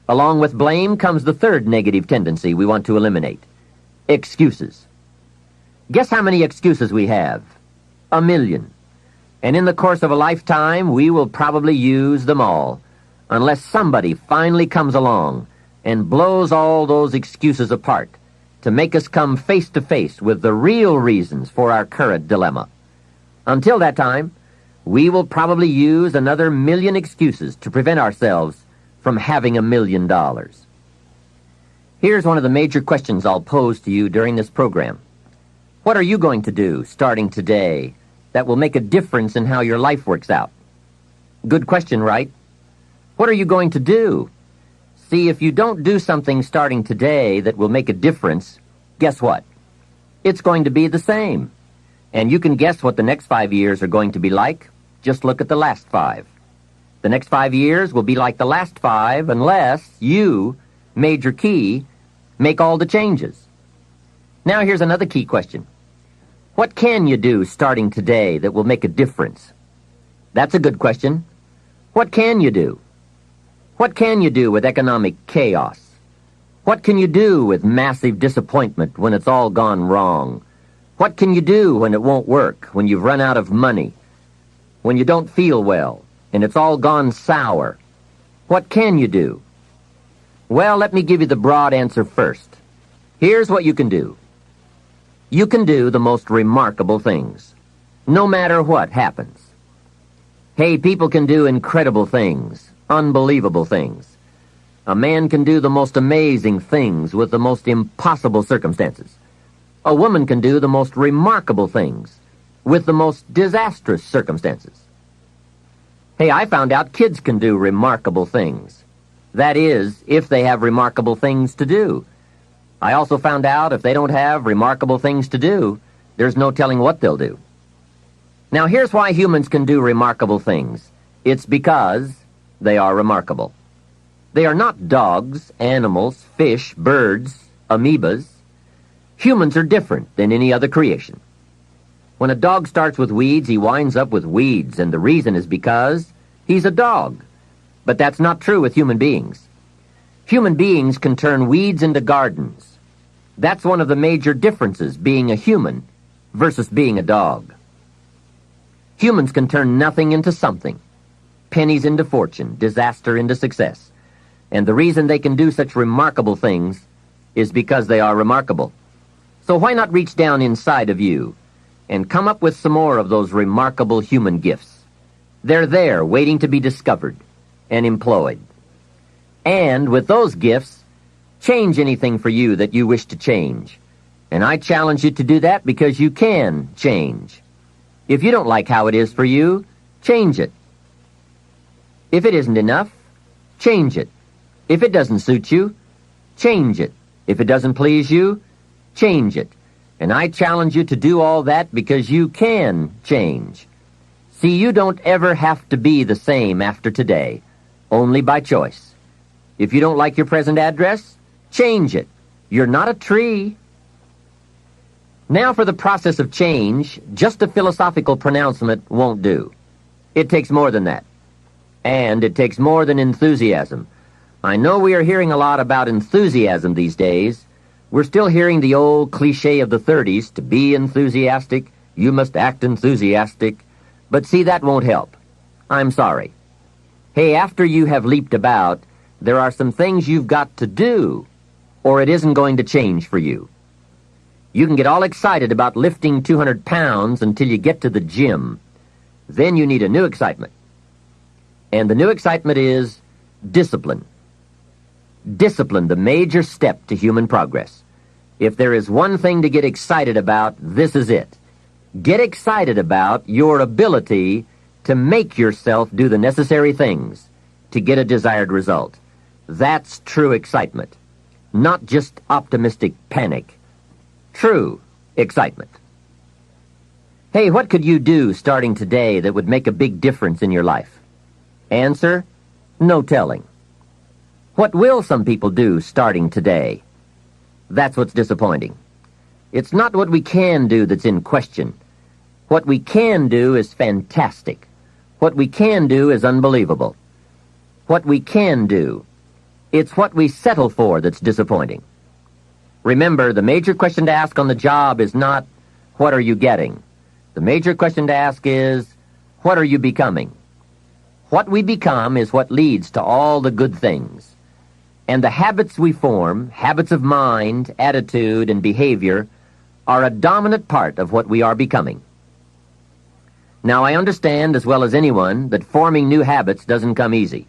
Along with blame comes the third negative tendency we want to eliminate: excuses. Guess how many excuses we have? 1 million. And in the course of a lifetime, we will probably use them all, unless somebody finally comes along and blows all those excuses apart to make us come face to face with the real reasons for our current dilemma. Until that time, we will probably use another 1 million excuses to prevent ourselves from having $1 million. Here's one of the major questions I'll pose to you during this program. What are you going to do starting today that will make a difference in how your life works out? Good question, right? What are you going to do? See, if you don't do something starting today that will make a difference, guess what? It's going to be the same. And you can guess what the next 5 years are going to be like. Just look at the last 5. The next 5 years will be like the last 5 unless you, Major Key, make all the changes. Now here's another key question. What can you do starting today that will make a difference? That's a good question. What can you do? What can you do with economic chaos? What can you do with massive disappointment when it's all gone wrong? What can you do when it won't work, when you've run out of money, when you don't feel well, and it's all gone sour? What can you do? Well, let me give you the broad answer first. Here's what you can do. You can do the most remarkable things, no matter what happens. Hey, people can do incredible things, unbelievable things. A man can do the most amazing things with the most impossible circumstances. A woman can do the most remarkable things with the most disastrous circumstances. Hey, I found out kids can do remarkable things. That is, if they have remarkable things to do. I also found out if they don't have remarkable things to do, there's no telling what they'll do. Now, here's why humans can do remarkable things. It's because they are remarkable. They are not dogs, animals, fish, birds, amoebas. Humans are different than any other creation. When a dog starts with weeds, he winds up with weeds, and the reason is because he's a dog. But that's not true with human beings. Human beings can turn weeds into gardens. That's one of the major differences being a human versus being a dog. Humans can turn nothing into something, pennies into fortune, disaster into success. And the reason they can do such remarkable things is because they are remarkable. So why not reach down inside of you and come up with some more of those remarkable human gifts? They're there waiting to be discovered and employed. And with those gifts, change anything for you that you wish to change. And I challenge you to do that because you can change. If you don't like how it is for you, change it. If it isn't enough, change it. If it doesn't suit you, change it. If it doesn't please you, change it. And I challenge you to do all that because you can change. See, you don't ever have to be the same after today, only by choice. If you don't like your present address, change it. You're not a tree. Now for the process of change, just a philosophical pronouncement won't do. It takes more than that. And it takes more than enthusiasm. I know we are hearing a lot about enthusiasm these days. We're still hearing the old cliche of the 30s, to be enthusiastic, you must act enthusiastic. But see, that won't help. I'm sorry. Hey, after you have leaped about, there are some things you've got to do, or it isn't going to change for you. You can get all excited about lifting 200 pounds until you get to the gym. Then you need a new excitement. And the new excitement is discipline. Discipline, the major step to human progress. If there is one thing to get excited about, this is it. Get excited about your ability to make yourself do the necessary things to get a desired result. That's true excitement, not just optimistic panic. True excitement. Hey, what could you do starting today that would make a big difference in your life? Answer, no telling. What will some people do starting today? That's what's disappointing. It's not what we can do that's in question. What we can do is fantastic. What we can do is unbelievable. What we can do, it's what we settle for that's disappointing. Remember, the major question to ask on the job is not, what are you getting? The major question to ask is, what are you becoming? What we become is what leads to all the good things. And the habits we form, habits of mind, attitude, and behavior, are a dominant part of what we are becoming. Now, I understand as well as anyone that forming new habits doesn't come easy.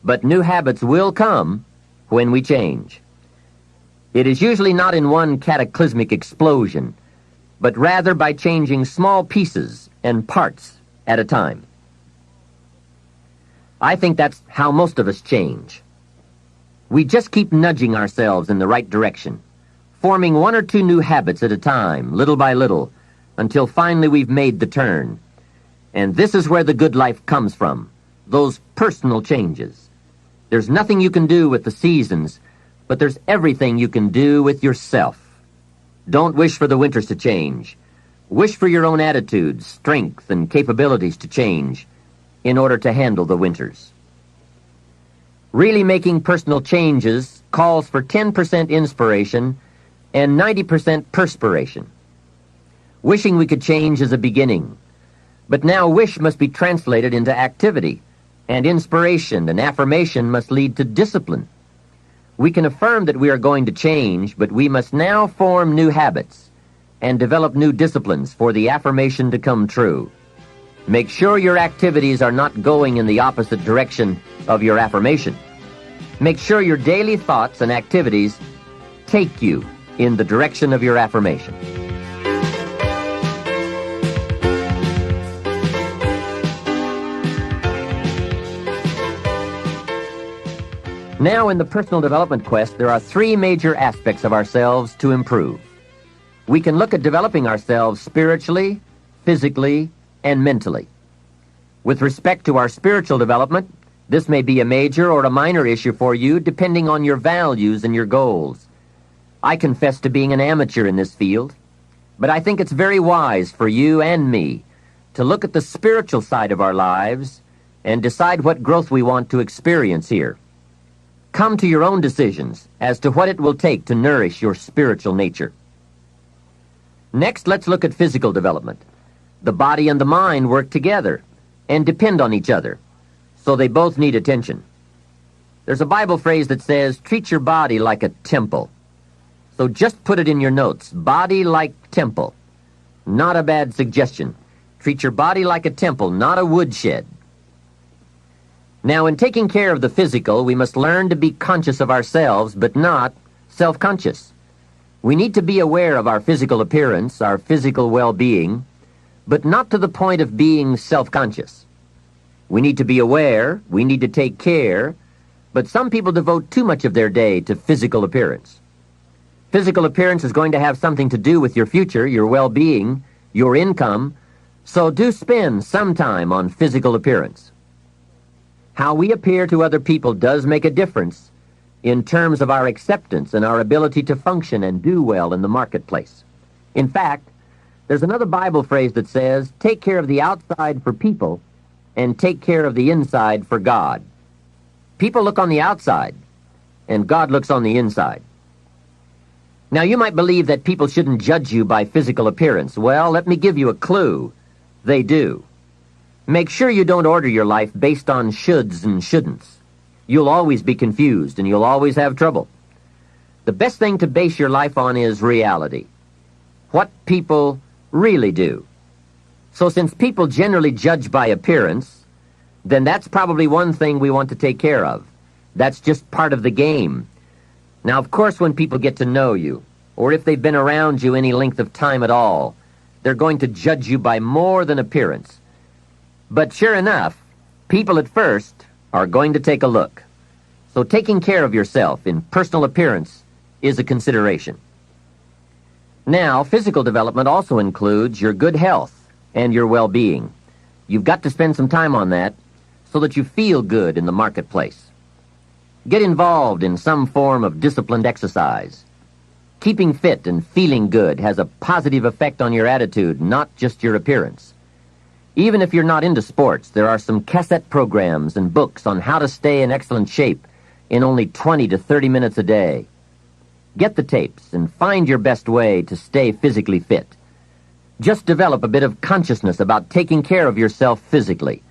But new habits will come when we change. It is usually not in one cataclysmic explosion, but rather by changing small pieces and parts at a time. I think that's how most of us change. We just keep nudging ourselves in the right direction, forming one or two new habits at a time, little by little, until finally we've made the turn. And this is where the good life comes from, those personal changes. There's nothing you can do with the seasons, but there's everything you can do with yourself. Don't wish for the winters to change. Wish for your own attitudes, strength, and capabilities to change in order to handle the winters. Really making personal changes calls for 10% inspiration and 90% perspiration. Wishing we could change is a beginning, but now wish must be translated into activity, and inspiration and affirmation must lead to discipline. We can affirm that we are going to change, but we must now form new habits and develop new disciplines for the affirmation to come true. Make sure your activities are not going in the opposite direction of your affirmation. Make sure your daily thoughts and activities take you in the direction of your affirmation. Now, in the personal development quest, there are three major aspects of ourselves to improve. We can look at developing ourselves spiritually, physically, and mentally. With respect to our spiritual development, this may be a major or a minor issue for you depending on your values and your goals. I confess to being an amateur in this field, but I think it's very wise for you and me to look at the spiritual side of our lives and decide what growth we want to experience here. Come to your own decisions as to what it will take to nourish your spiritual nature. Next, let's look at physical development. The body and the mind work together and depend on each other, so they both need attention. There's a Bible phrase that says, treat your body like a temple. So just put it in your notes, body like temple. Not a bad suggestion. Treat your body like a temple, not a woodshed. Now, in taking care of the physical, we must learn to be conscious of ourselves, but not self-conscious. We need to be aware of our physical appearance, our physical well-being, but not to the point of being self-conscious. We need to be aware, we need to take care, but some people devote too much of their day to physical appearance. Physical appearance is going to have something to do with your future, your well-being, your income, so do spend some time on physical appearance. How we appear to other people does make a difference in terms of our acceptance and our ability to function and do well in the marketplace. In fact, there's another Bible phrase that says, take care of the outside for people and take care of the inside for God. People look on the outside, and God looks on the inside. Now, you might believe that people shouldn't judge you by physical appearance. Well, let me give you a clue. They do. Make sure you don't order your life based on shoulds and shouldn'ts. You'll always be confused, and you'll always have trouble. The best thing to base your life on is reality. What people really do. So since people generally judge by appearance, then that's probably one thing we want to take care of. That's just part of the game. Now, of course, when people get to know you, or if they've been around you any length of time at all, they're going to judge you by more than appearance. But sure enough, people at first are going to take a look. So taking care of yourself in personal appearance is a consideration. Now, physical development also includes your good health and your well-being. You've got to spend some time on that so that you feel good in the marketplace. Get involved in some form of disciplined exercise. Keeping fit and feeling good has a positive effect on your attitude, not just your appearance. Even if you're not into sports, there are some cassette programs and books on how to stay in excellent shape in only 20 to 30 minutes a day. Get the tapes and find your best way to stay physically fit. Just develop a bit of consciousness about taking care of yourself physically.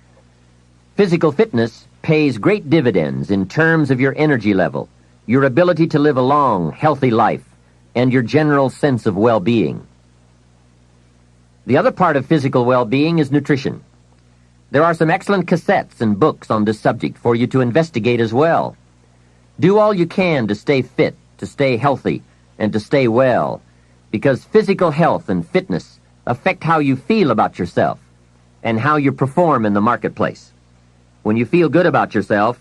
Physical fitness pays great dividends in terms of your energy level, your ability to live a long, healthy life, and your general sense of well-being. The other part of physical well-being is nutrition. There are some excellent cassettes and books on this subject for you to investigate as well. Do all you can to stay fit, to stay healthy, and to stay well, because physical health and fitness affect how you feel about yourself and how you perform in the marketplace. When you feel good about yourself,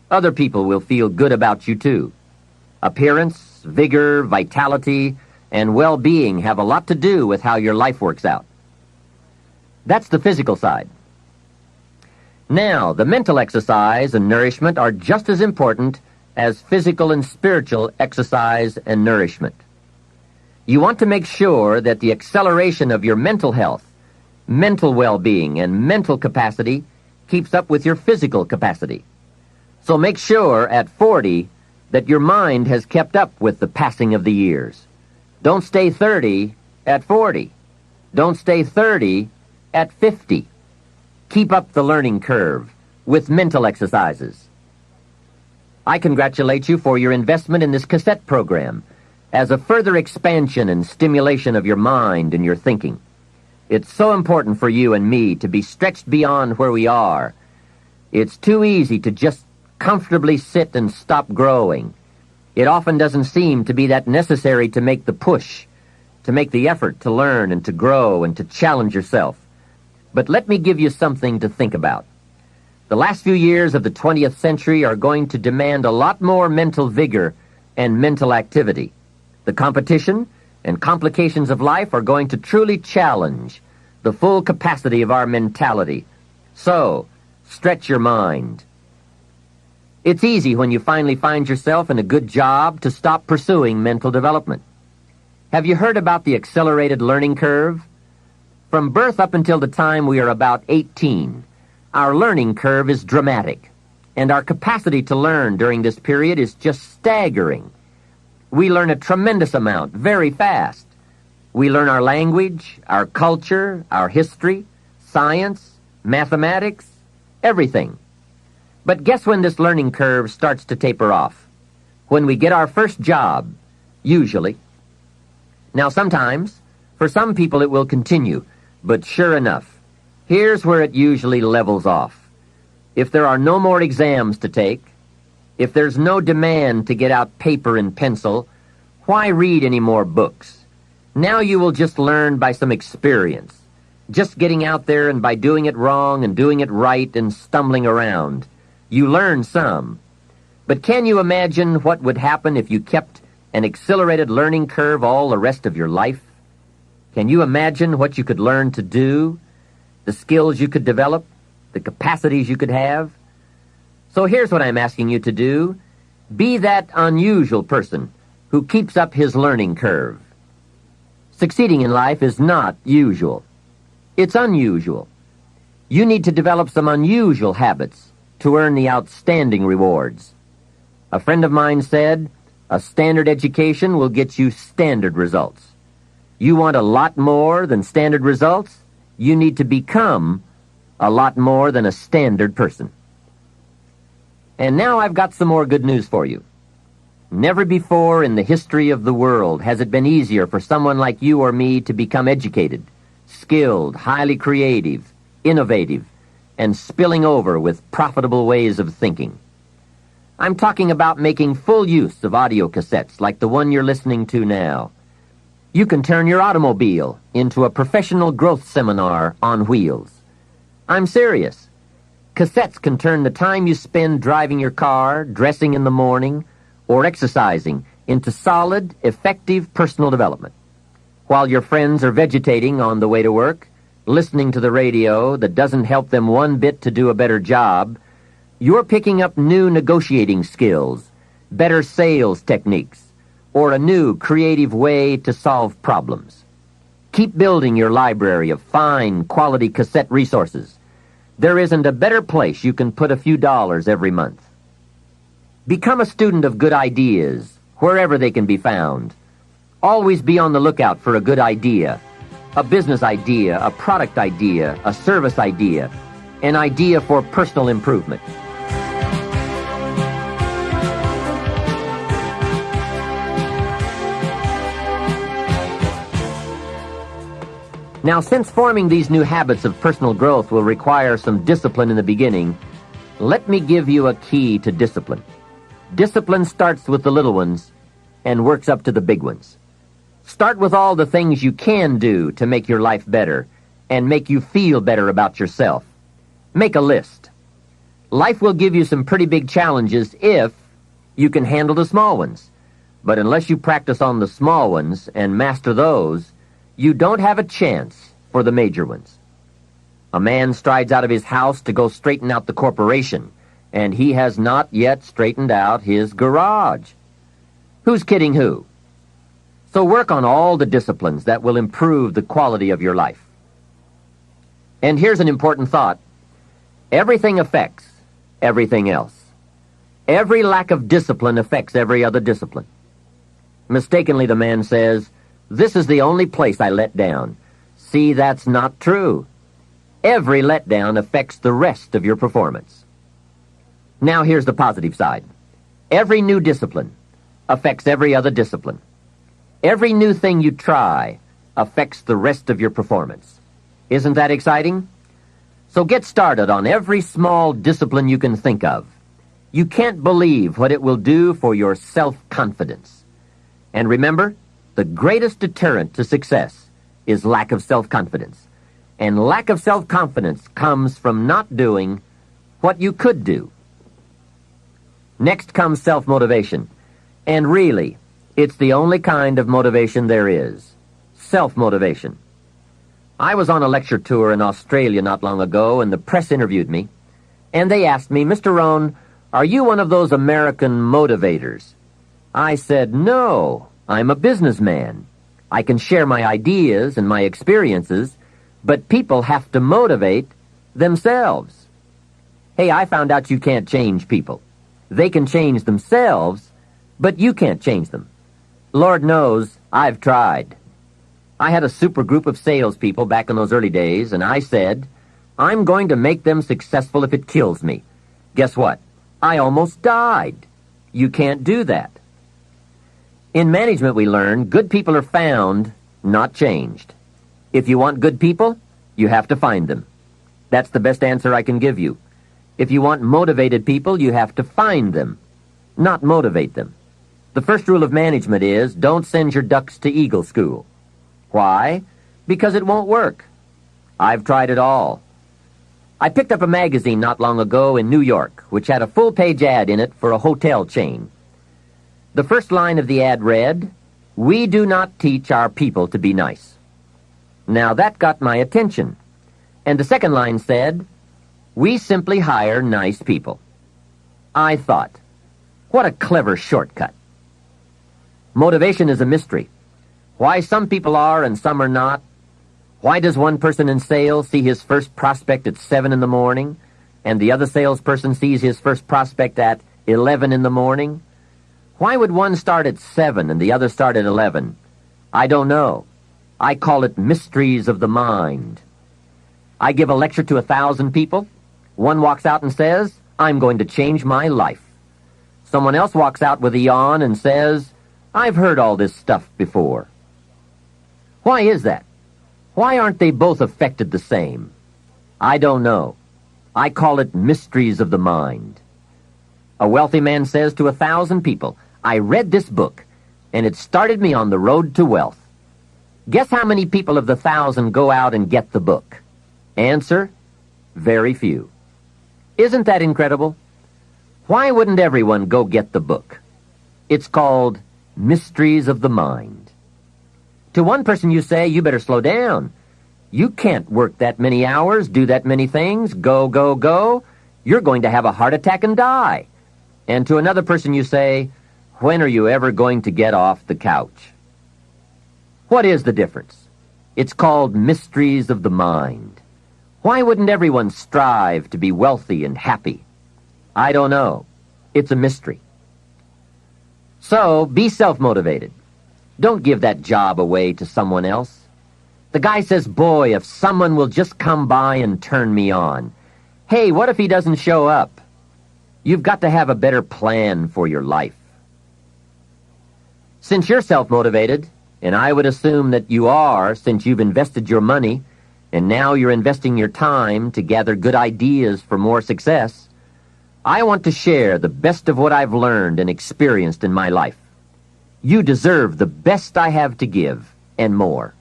other people will feel good about you too. Appearance, vigor, vitality, and well-being have a lot to do with how your life works out. That's the physical side. Now, the mental exercise and nourishment are just as important as physical and spiritual exercise and nourishment. You want to make sure that the acceleration of your mental health, mental well-being, and mental capacity keeps up with your physical capacity. So make sure at 40 that your mind has kept up with the passing of the years. Don't stay 30 at 40. Don't stay 30 at 50. Keep up the learning curve with mental exercises. I congratulate you for your investment in this cassette program as a further expansion and stimulation of your mind and your thinking. It's so important for you and me to be stretched beyond where we are. It's too easy to just comfortably sit and stop growing. It often doesn't seem to be that necessary to make the push, to make the effort to learn and to grow and to challenge yourself. But let me give you something to think about. The last few years of the 20th century are going to demand a lot more mental vigor and mental activity. The competition and complications of life are going to truly challenge the full capacity of our mentality. So, stretch your mind. It's easy when you finally find yourself in a good job to stop pursuing mental development. Have you heard about the accelerated learning curve? From birth up until the time we are about 18, our learning curve is dramatic, and our capacity to learn during this period is just staggering. We learn a tremendous amount very fast. We learn our language, our culture, our history, science, mathematics, everything. But guess when this learning curve starts to taper off? When we get our first job, usually. Now sometimes, for some people it will continue, but sure enough, here's where it usually levels off. If there are no more exams to take, if there's no demand to get out paper and pencil, why read any more books? Now you will just learn by some experience, just getting out there and by doing it wrong and doing it right and stumbling around. You learn some. But can you imagine what would happen if you kept an accelerated learning curve all the rest of your life? Can you imagine what you could learn to do, the skills you could develop, the capacities you could have? So here's what I'm asking you to do. Be that unusual person who keeps up his learning curve. Succeeding in life is not usual. It's unusual. You need to develop some unusual habits to earn the outstanding rewards. A friend of mine said, a standard education will get you standard results. You want a lot more than standard results? You need to become a lot more than a standard person. And now I've got some more good news for you. Never before in the history of the world has it been easier for someone like you or me to become educated, skilled, highly creative, innovative, and spilling over with profitable ways of thinking. I'm talking about making full use of audio cassettes like the one you're listening to now. You can turn your automobile into a professional growth seminar on wheels. I'm serious. Cassettes can turn the time you spend driving your car, dressing in the morning, or exercising into solid, effective personal development. While your friends are vegetating on the way to work, listening to the radio that doesn't help them one bit to do a better job, you're picking up new negotiating skills, better sales techniques, or a new creative way to solve problems. Keep building your library of fine, quality cassette resources. There isn't a better place you can put a few dollars every month. Become a student of good ideas, wherever they can be found. Always be on the lookout for a good idea, a business idea, a product idea, a service idea, an idea for personal improvement. Now, since forming these new habits of personal growth will require some discipline in the beginning, let me give you a key to discipline. Discipline starts with the little ones and works up to the big ones. Start with all the things you can do to make your life better and make you feel better about yourself. Make a list. Life will give you some pretty big challenges if you can handle the small ones. But unless you practice on the small ones and master those, you don't have a chance for the major ones. A man strides out of his house to go straighten out the corporation, and he has not yet straightened out his garage. Who's kidding who? So work on all the disciplines that will improve the quality of your life. And here's an important thought. Everything affects everything else. Every lack of discipline affects every other discipline. Mistakenly, the man says, "This is the only place I let down." See, that's not true. Every letdown affects the rest of your performance. Now here's the positive side. Every new discipline affects every other discipline. Every new thing you try affects the rest of your performance. Isn't that exciting? So get started on every small discipline you can think of. You can't believe what it will do for your self-confidence. And remember, the greatest deterrent to success is lack of self-confidence. And lack of self-confidence comes from not doing what you could do. Next comes self-motivation. And really, it's the only kind of motivation there is. Self-motivation. I was on a lecture tour in Australia not long ago, and the press interviewed me. And they asked me, "Mr. Rohn, are you one of those American motivators?" I said, "No, I'm a businessman. I can share my ideas and my experiences, but people have to motivate themselves." Hey, I found out you can't change people. They can change themselves, but you can't change them. Lord knows, I've tried. I had a super group of salespeople back in those early days, and I said, "I'm going to make them successful if it kills me." Guess what? I almost died. You can't do that. In management, we learn good people are found, not changed. If you want good people, you have to find them. That's the best answer I can give you. If you want motivated people, you have to find them, not motivate them. The first rule of management is don't send your ducks to Eagle School. Why? Because it won't work. I've tried it all. I picked up a magazine not long ago in New York, which had a full-page ad in it for a hotel chain. The first line of the ad read, "We do not teach our people to be nice." Now that got my attention. And the second line said, "We simply hire nice people." I thought, what a clever shortcut. Motivation is a mystery. Why some people are and some are not. Why does one person in sales see his first prospect at 7 in the morning, and the other salesperson sees his first prospect at 11 in the morning? Why would one start at 7 and the other start at 11? I don't know. I call it mysteries of the mind. I give a lecture to 1,000 people. One walks out and says, "I'm going to change my life." Someone else walks out with a yawn and says, "I've heard all this stuff before." Why is that? Why aren't they both affected the same? I don't know. I call it mysteries of the mind. A wealthy man says to 1,000 people, "I read this book, and it started me on the road to wealth." Guess how many people of the 1,000 go out and get the book? Answer, very few. Isn't that incredible? Why wouldn't everyone go get the book? It's called Mysteries of the Mind. To one person you say, "You better slow down. You can't work that many hours, do that many things, go, go, go. You're going to have a heart attack and die." And to another person you say, "When are you ever going to get off the couch?" What is the difference? It's called mysteries of the mind. Why wouldn't everyone strive to be wealthy and happy? I don't know. It's a mystery. So, be self-motivated. Don't give that job away to someone else. The guy says, "Boy, if someone will just come by and turn me on." Hey, what if he doesn't show up? You've got to have a better plan for your life. Since you're self-motivated, and I would assume that you are since you've invested your money, and now you're investing your time to gather good ideas for more success, I want to share the best of what I've learned and experienced in my life. You deserve the best I have to give, and more.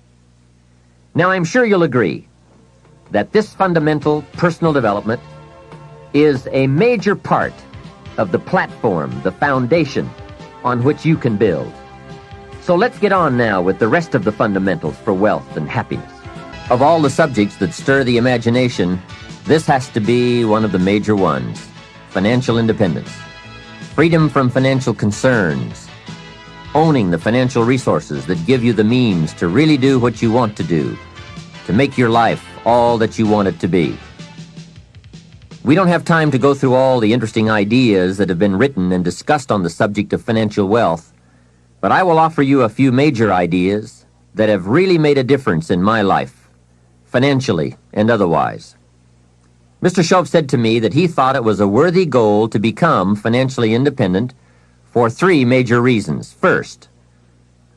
Now, I'm sure you'll agree that this fundamental personal development is a major part of the platform, the foundation, on which you can build. So let's get on now with the rest of the fundamentals for wealth and happiness. Of all the subjects that stir the imagination, this has to be one of the major ones: financial independence. Freedom from financial concerns. Owning the financial resources that give you the means to really do what you want to do, to make your life all that you want it to be. We don't have time to go through all the interesting ideas that have been written and discussed on the subject of financial wealth, but I will offer you a few major ideas that have really made a difference in my life, financially and otherwise. Mr. Shoaff said to me that he thought it was a worthy goal to become financially independent for three major reasons. First,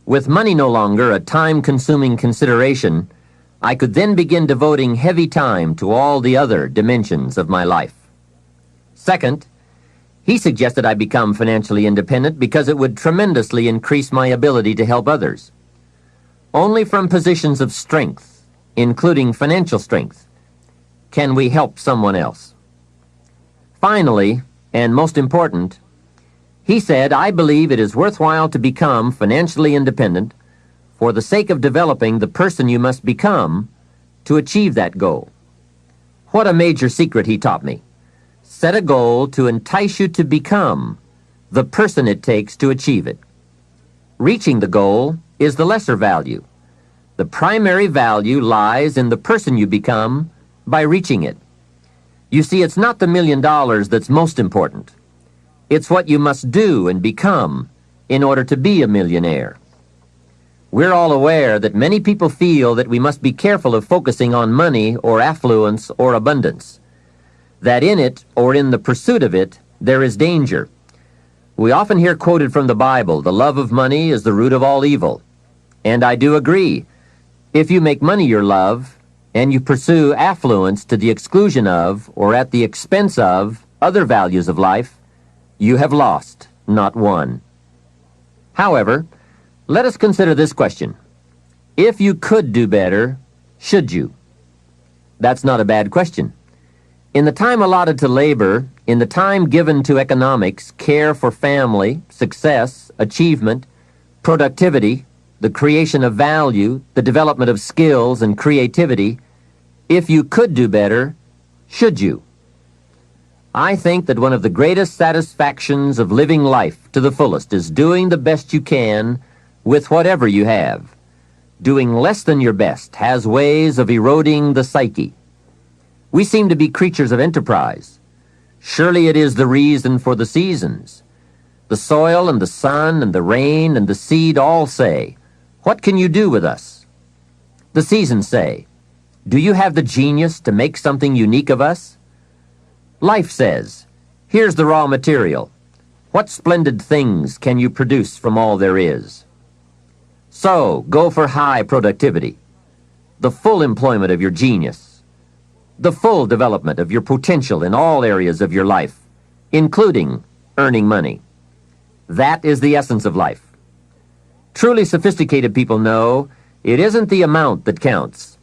with money no longer a time-consuming consideration, I could then begin devoting heavy time to all the other dimensions of my life. Second, he suggested I become financially independent because it would tremendously increase my ability to help others. Only from positions of strength, including financial strength, can we help someone else. Finally, and most important, he said, I believe it is worthwhile to become financially independent for the sake of developing the person you must become to achieve that goal. What a major secret he taught me. Set a goal to entice you to become the person it takes to achieve it. Reaching the goal is the lesser value. The primary value lies in the person you become by reaching it. You see, it's not the $1 million that's most important. It's what you must do and become in order to be a millionaire. We're all aware that many people feel that we must be careful of focusing on money or affluence or abundance, that in it or in the pursuit of it there is danger. We often hear quoted from the Bible, the love of money is the root of all evil. And I do agree. If you make money your love, and you pursue affluence to the exclusion of or at the expense of other values of life, you have lost, not won. However, let us consider this question. If you could do better, should you? That's not a bad question. In the time allotted to labor, in the time given to economics, care for family, success, achievement, productivity, the creation of value, the development of skills and creativity, if you could do better, should you? I think that one of the greatest satisfactions of living life to the fullest is doing the best you can with whatever you have. Doing less than your best has ways of eroding the psyche. We seem to be creatures of enterprise. Surely it is the reason for the seasons. The soil and the sun and the rain and the seed all say, "What can you do with us?" The seasons say, "Do you have the genius to make something unique of us?" Life says, "Here's the raw material. What splendid things can you produce from all there is?" So, go for high productivity, the full employment of your genius, the full development of your potential in all areas of your life, including earning money. That is the essence of life. Truly sophisticated people know it isn't the amount that counts.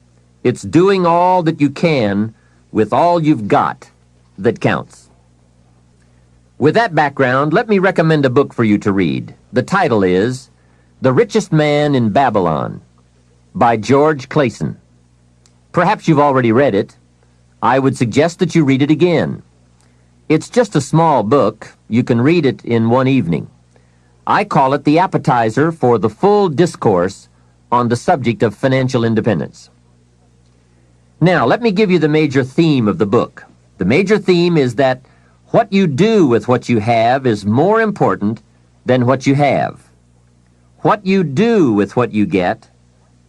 It's doing all that you can with all you've got that counts. With that background, let me recommend a book for you to read. The title is The Richest Man in Babylon by George Clason. Perhaps you've already read it. I would suggest that you read it again. It's just a small book. You can read it in one evening. I call it the appetizer for the full discourse on the subject of financial independence. Now, let me give you the major theme of the book. The major theme is that what you do with what you have is more important than what you have. What you do with what you get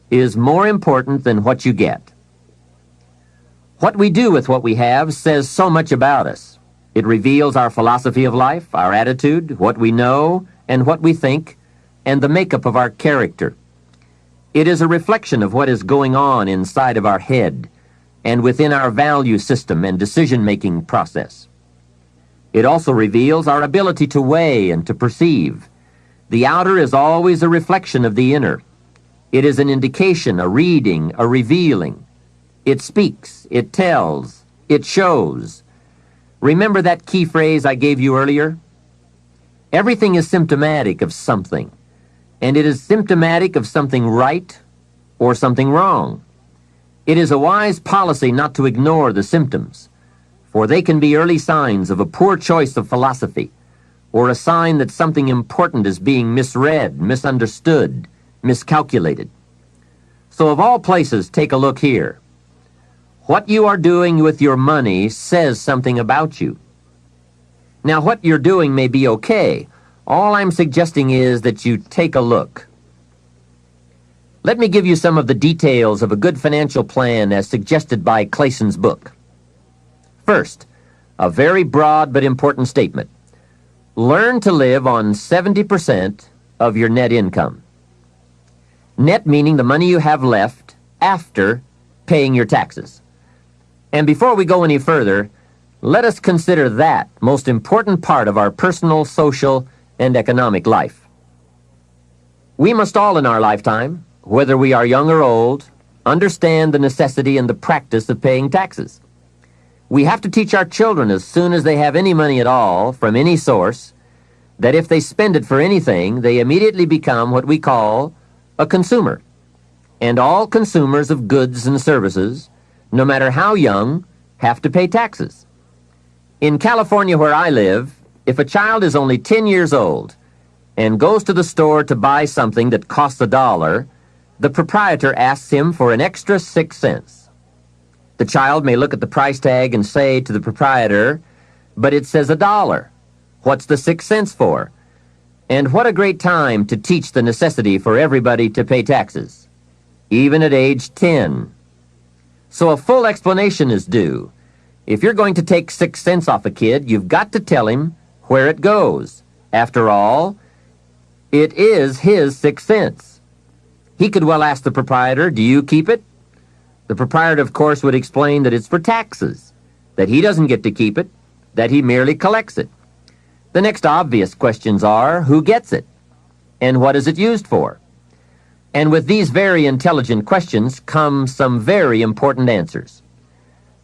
is more important than what you get. What we do with what we have says so much about us. It reveals our philosophy of life, our attitude, what we know, and what we think, and the makeup of our character. It is a reflection of what is going on inside of our head and within our value system and decision-making process. It also reveals our ability to weigh and to perceive. The outer is always a reflection of the inner. It is an indication, a reading, a revealing. It speaks, it tells, it shows. Remember that key phrase I gave you earlier? Everything is symptomatic of something, and it is symptomatic of something right or something wrong. It is a wise policy not to ignore the symptoms, for they can be early signs of a poor choice of philosophy, or a sign that something important is being misread, misunderstood, miscalculated. So of all places, take a look here. What you are doing with your money says something about you. Now, what you're doing may be okay. All I'm suggesting is that you take a look. Let me give you some of the details of a good financial plan as suggested by Clayson's book. First, a very broad but important statement. Learn to live on 70% of your net income. Net meaning the money you have left after paying your taxes. And before we go any further, let us consider that most important part of our personal, social, and economic life. We must all in our lifetime, whether we are young or old, understand the necessity and the practice of paying taxes. We have to teach our children as soon as they have any money at all from any source that if they spend it for anything, they immediately become what we call a consumer. And all consumers of goods and services, no matter how young, have to pay taxes. In California, where I live, if a child is only 10 years old and goes to the store to buy something that costs $1, the proprietor asks him for an extra 6 cents. The child may look at the price tag and say to the proprietor, "But it says $1. What's the 6 cents for?" And what a great time to teach the necessity for everybody to pay taxes, even at age 10. So a full explanation is due. If you're going to take 6 cents off a kid, you've got to tell him where it goes. After all, it is his 6 cents. He could well ask the proprietor, "Do you keep it?" The proprietor, of course, would explain that it's for taxes, that he doesn't get to keep it, that he merely collects it. The next obvious questions are, who gets it? And what is it used for? And with these very intelligent questions come some very important answers.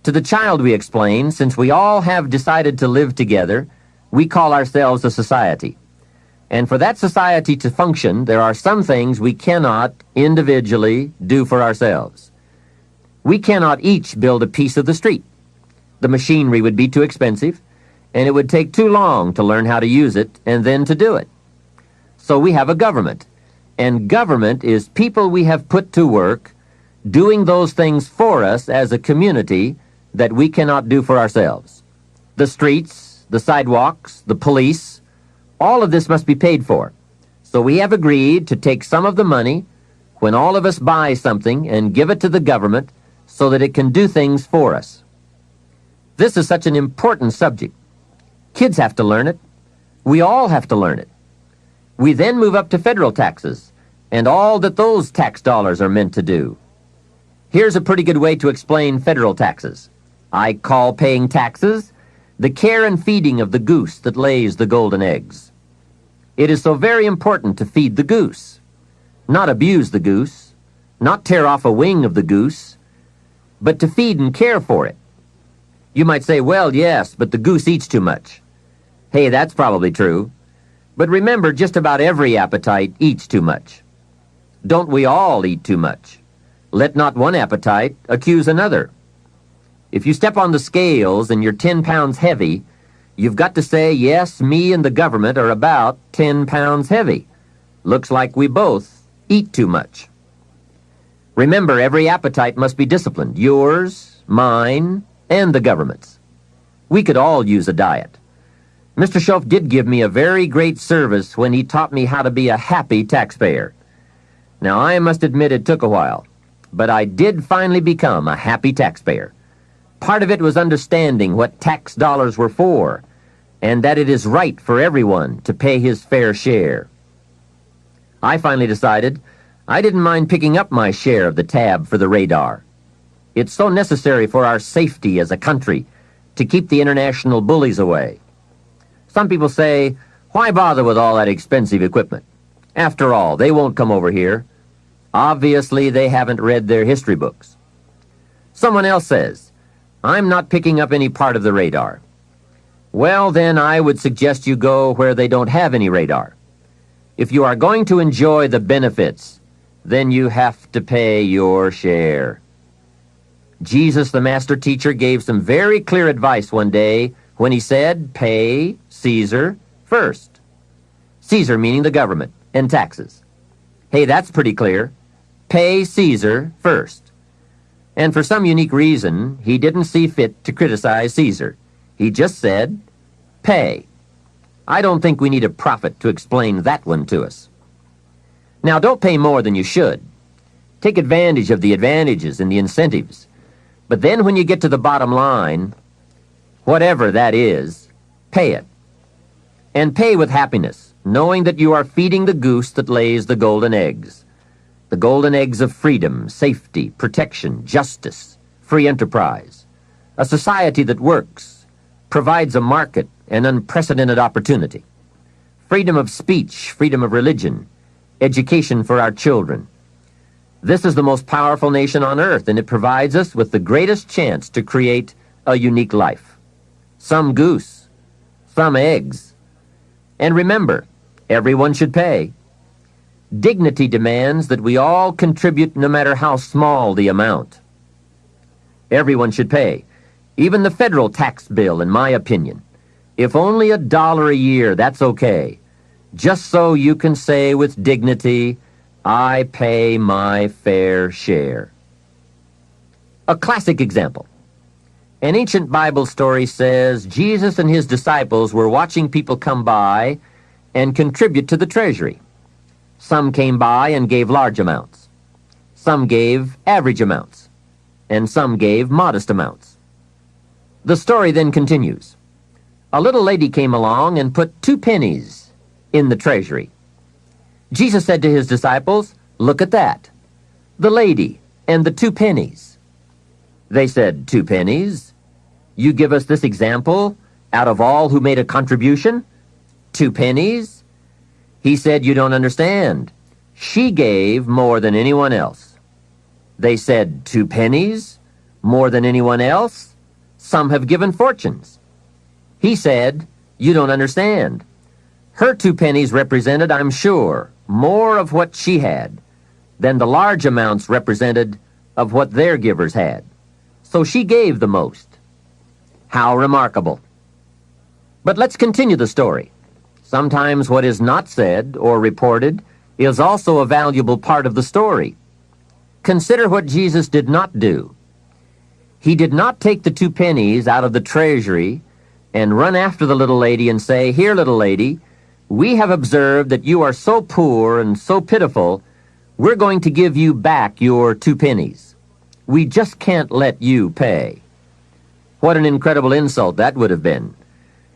To the child we explain, since we all have decided to live together, we call ourselves a society. And for that society to function, there are some things we cannot individually do for ourselves. We cannot each build a piece of the street. The machinery would be too expensive, and it would take too long to learn how to use it and then to do it. So we have a government, and government is people we have put to work doing those things for us as a community that we cannot do for ourselves. The streets, the sidewalks, the police, all of this must be paid for. So we have agreed to take some of the money when all of us buy something and give it to the government so that it can do things for us. This is such an important subject. Kids have to learn it. We all have to learn it. We then move up to federal taxes and all that those tax dollars are meant to do. Here's a pretty good way to explain federal taxes. I call paying taxes the care and feeding of the goose that lays the golden eggs. It is so very important to feed the goose, not abuse the goose, not tear off a wing of the goose, but to feed and care for it. You might say, "Well, yes, but the goose eats too much." Hey, that's probably true. But remember, just about every appetite eats too much. Don't we all eat too much? Let not one appetite accuse another. If you step on the scales and you're 10 pounds heavy, you've got to say, "Yes, me and the government are about 10 pounds heavy. Looks like we both eat too much." Remember, every appetite must be disciplined, yours, mine, and the government's. We could all use a diet. Mr. Schoaf did give me a very great service when he taught me how to be a happy taxpayer. Now, I must admit it took a while, but I did finally become a happy taxpayer. Part of it was understanding what tax dollars were for, and that it is right for everyone to pay his fair share. I finally decided I didn't mind picking up my share of the tab for the radar. It's so necessary for our safety as a country to keep the international bullies away. Some people say, "Why bother with all that expensive equipment? After all, they won't come over here." Obviously, they haven't read their history books. Someone else says, "I'm not picking up any part of the radar." Well, then I would suggest you go where they don't have any radar. If you are going to enjoy the benefits, then you have to pay your share. Jesus, the master teacher, gave some very clear advice one day when he said, pay Caesar first. Caesar meaning the government and taxes. Hey, that's pretty clear. Pay Caesar first. And for some unique reason, he didn't see fit to criticize Caesar. He just said, pay. I don't think we need a prophet to explain that one to us. Now, don't pay more than you should. Take advantage of the advantages and the incentives. But then when you get to the bottom line, whatever that is, pay it. And pay with happiness, knowing that you are feeding the goose that lays the golden eggs. The golden eggs of freedom, safety, protection, justice, free enterprise. A society that works, provides a market and unprecedented opportunity. Freedom of speech, freedom of religion, education for our children. This is the most powerful nation on earth, and it provides us with the greatest chance to create a unique life. Some goose, some eggs. And remember, everyone should pay. Dignity demands that we all contribute no matter how small the amount. Everyone should pay. Even the federal tax bill, in my opinion. If only $1 a year, that's okay. Just so you can say with dignity, I pay my fair share. A classic example. An ancient Bible story says Jesus and his disciples were watching people come by and contribute to the treasury. Some came by and gave large amounts. Some gave average amounts. And some gave modest amounts. The story then continues. A little lady came along and put 2 pennies in the treasury. Jesus said to his disciples, look at that. The lady and the 2 pennies. They said, 2 pennies? You give us this example out of all who made a contribution? 2 pennies? He said, you don't understand. She gave more than anyone else. They said, 2 pennies? More than anyone else? Some have given fortunes. He said, you don't understand. Her 2 pennies represented, I'm sure, more of what she had than the large amounts represented of what their givers had. So she gave the most. How remarkable. But let's continue the story. Sometimes what is not said or reported is also a valuable part of the story. Consider what Jesus did not do. He did not take the 2 pennies out of the treasury and run after the little lady and say, here, little lady, we have observed that you are so poor and so pitiful, we're going to give you back your 2 pennies. We just can't let you pay. What an incredible insult that would have been.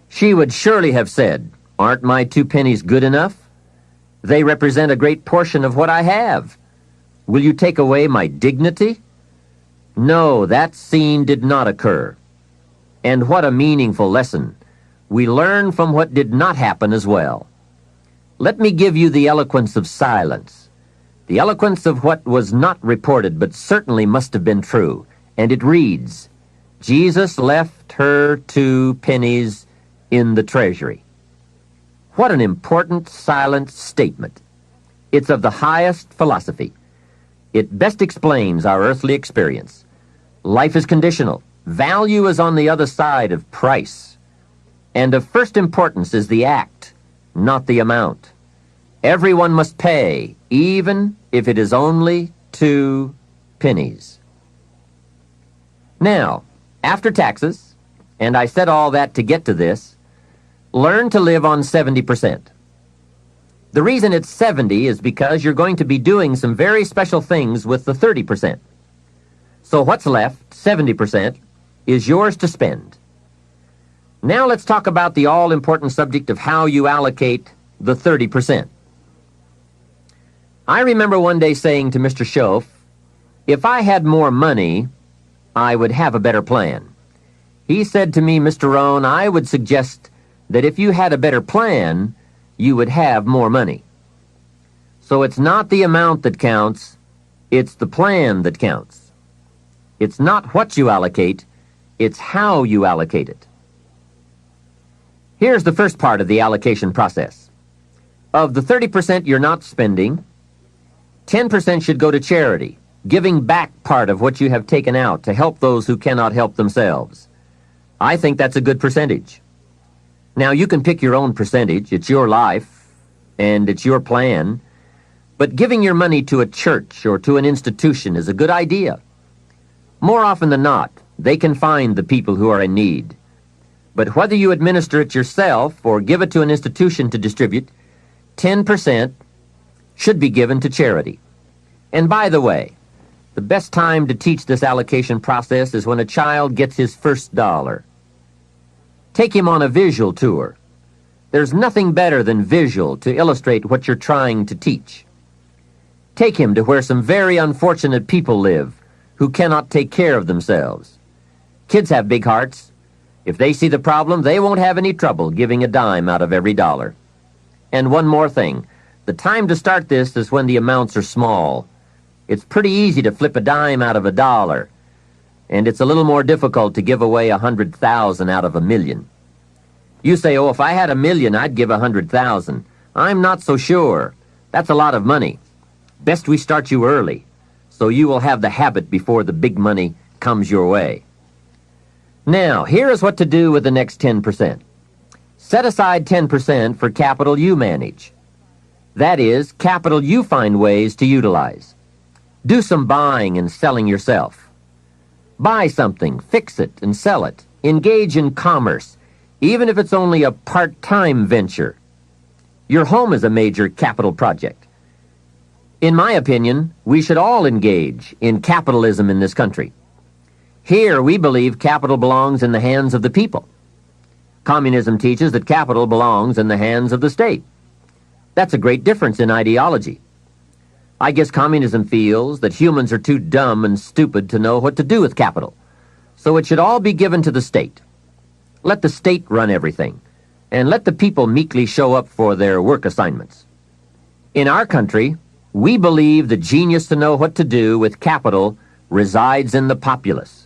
She would surely have said, aren't my 2 pennies good enough? They represent a great portion of what I have. Will you take away my dignity? No, that scene did not occur. And what a meaningful lesson. We learn from what did not happen as well. Let me give you the eloquence of silence, the eloquence of what was not reported but certainly must have been true. And it reads, Jesus left her 2 pennies in the treasury. What an important silent statement. It's of the highest philosophy. It best explains our earthly experience. Life is conditional. Value is on the other side of price. And of first importance is the act, not the amount. Everyone must pay, even if it is only 2 pennies. Now, after taxes, and I said all that to get to this, learn to live on 70%. The reason it's 70 is because you're going to be doing some very special things with the 30%. So what's left, 70%, is yours to spend. Now let's talk about the all-important subject of how you allocate the 30%. I remember one day saying to Mr. Schoaf, if I had more money, I would have a better plan. He said to me, Mr. Rohn, I would suggest that if you had a better plan, you would have more money. So it's not the amount that counts, it's the plan that counts. It's not what you allocate, it's how you allocate it. Here's the first part of the allocation process. Of the 30% you're not spending, 10% should go to charity, giving back part of what you have taken out to help those who cannot help themselves. I think that's a good percentage. Now, you can pick your own percentage. It's your life, and it's your plan. But giving your money to a church or to an institution is a good idea. More often than not, they can find the people who are in need. But whether you administer it yourself or give it to an institution to distribute, 10% should be given to charity. And by the way, the best time to teach this allocation process is when a child gets his first dollar. Take him on a visual tour. There's nothing better than visual to illustrate what you're trying to teach. Take him to where some very unfortunate people live who cannot take care of themselves. Kids have big hearts. If they see the problem, they won't have any trouble giving a dime out of every dollar. And one more thing. The time to start this is when the amounts are small. It's pretty easy to flip a dime out of a dollar, and it's a little more difficult to give away 100,000 out of 1,000,000. You say, oh, if I had 1,000,000, I'd give 100,000. I'm not so sure. That's a lot of money. Best we start you early, so you will have the habit before the big money comes your way. Now, here is what to do with the next 10%. Set aside 10% for capital you manage. That is, capital you find ways to utilize. Do some buying and selling yourself. Buy something, fix it, and sell it. Engage in commerce, even if it's only a part-time venture. Your home is a major capital project. In my opinion, we should all engage in capitalism in this country. Here, we believe capital belongs in the hands of the people. Communism teaches that capital belongs in the hands of the state. That's a great difference in ideology. I guess communism feels that humans are too dumb and stupid to know what to do with capital, so it should all be given to the state. Let the state run everything, and let the people meekly show up for their work assignments. In our country, we believe the genius to know what to do with capital resides in the populace,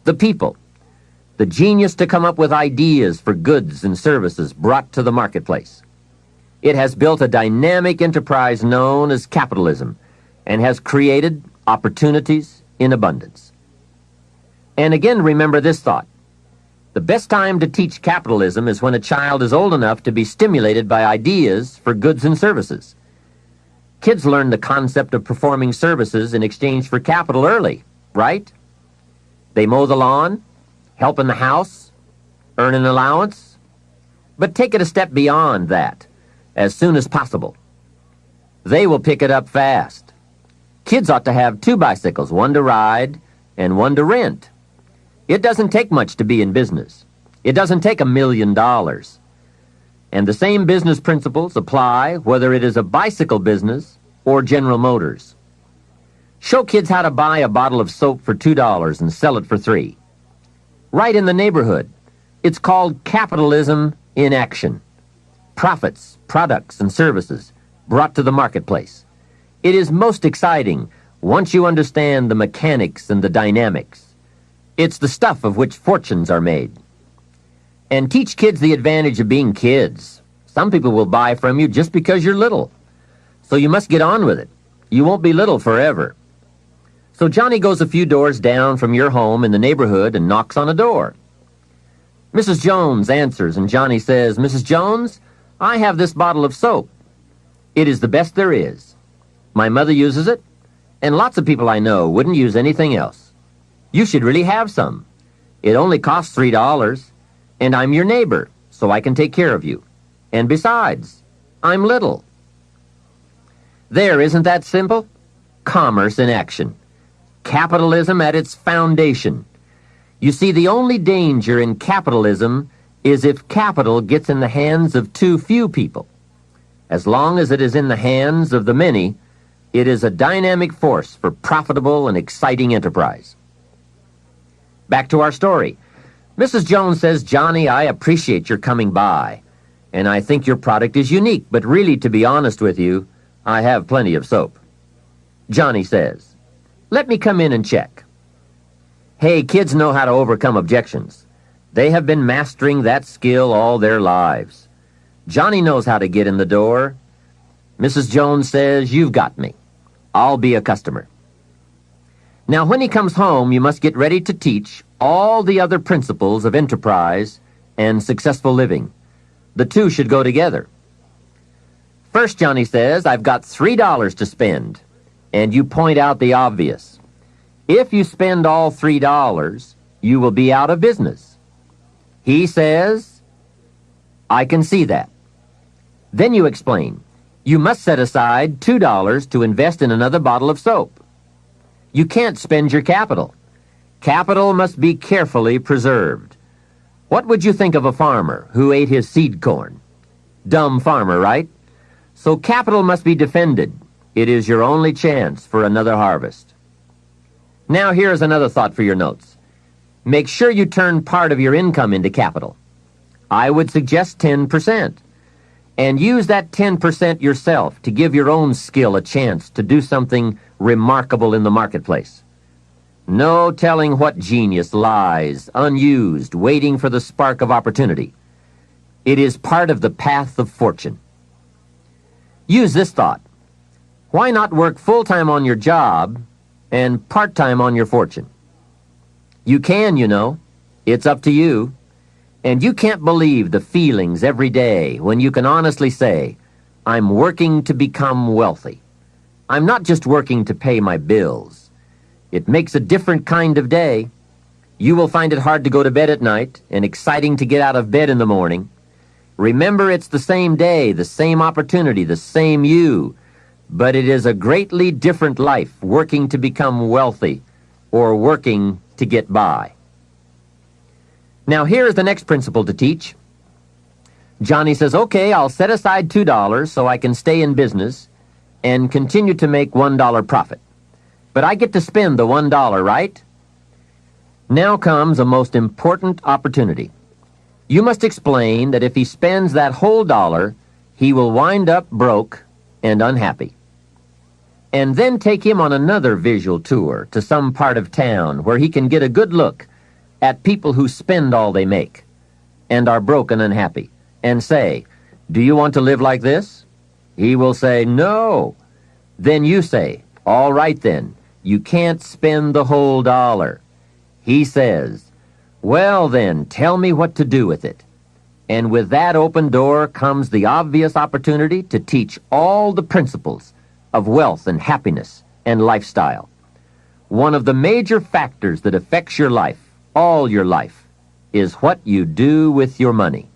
the people, the genius to come up with ideas for goods and services brought to the marketplace. It has built a dynamic enterprise known as capitalism and has created opportunities in abundance. And again, remember this thought. The best time to teach capitalism is when a child is old enough to be stimulated by ideas for goods and services. Kids learn the concept of performing services in exchange for capital early, right? They mow the lawn, help in the house, earn an allowance. But take it a step beyond that, as soon as possible. They will pick it up fast. Kids ought to have 2 bicycles, one to ride and one to rent. It doesn't take much to be in business. It doesn't take $1 million. And the same business principles apply whether it is a bicycle business or General Motors. Show kids how to buy a bottle of soap for $2 and sell it for $3. Right in the neighborhood. It's called capitalism in action. Profits, products, and services brought to the marketplace. It is most exciting once you understand the mechanics and the dynamics. It's the stuff of which fortunes are made. And teach kids the advantage of being kids. Some people will buy from you just because you're little. So you must get on with it. You won't be little forever. So Johnny goes a few doors down from your home in the neighborhood and knocks on a door. Mrs. Jones answers, and Johnny says, Mrs. Jones, I have this bottle of soap. It is the best there is. My mother uses it, and lots of people I know wouldn't use anything else. You should really have some. It only costs $3, and I'm your neighbor, so I can take care of you. And besides, I'm little. There, isn't that simple? Commerce in action. Capitalism at its foundation. You see, the only danger in capitalism is if capital gets in the hands of too few people. As long as it is in the hands of the many, it is a dynamic force for profitable and exciting enterprise. Back to our story. Mrs. Jones says, Johnny, I appreciate your coming by, and I think your product is unique, but really, to be honest with you, I have plenty of soap. Johnny says, let me come in and check. Hey, kids know how to overcome objections. They have been mastering that skill all their lives. Johnny knows how to get in the door. Mrs. Jones says, "You've got me. I'll be a customer." Now, when he comes home, you must get ready to teach all the other principles of enterprise and successful living. The two should go together. First, Johnny says, "I've got $3 to spend," and you point out the obvious. If you spend all $3, you will be out of business. He says, "I can see that." Then you explain, you must set aside $2 to invest in another bottle of soap. You can't spend your capital. Capital must be carefully preserved. What would you think of a farmer who ate his seed corn? Dumb farmer, right? So capital must be defended. It is your only chance for another harvest. Now here's another thought for your notes. Make sure you turn part of your income into capital. I would suggest 10%. And use that 10% yourself to give your own skill a chance to do something remarkable in the marketplace. No telling what genius lies, unused, waiting for the spark of opportunity. It is part of the path of fortune. Use this thought. Why not work full-time on your job and part-time on your fortune? You can, you know. It's up to you. And you can't believe the feelings every day when you can honestly say, "I'm working to become wealthy. I'm not just working to pay my bills." It makes a different kind of day. You will find it hard to go to bed at night and exciting to get out of bed in the morning. Remember, it's the same day, the same opportunity, the same you, but it is a greatly different life working to become wealthy or working to get by. Now, here is the next principle to teach. Johnny says, "Okay, I'll set aside $2 so I can stay in business and continue to make $1 profit. But I get to spend the $1, right?" Now comes a most important opportunity. You must explain that if he spends that whole dollar, he will wind up broke and unhappy. And then take him on another visual tour to some part of town where he can get a good look at people who spend all they make and are broke and unhappy, and say, "Do you want to live like this?" He will say, "No." Then you say, "All right then, you can't spend the whole dollar." He says, "Well then, tell me what to do with it." And with that open door comes the obvious opportunity to teach all the principles of wealth and happiness and lifestyle. One of the major factors that affects your life, all your life, is what you do with your money.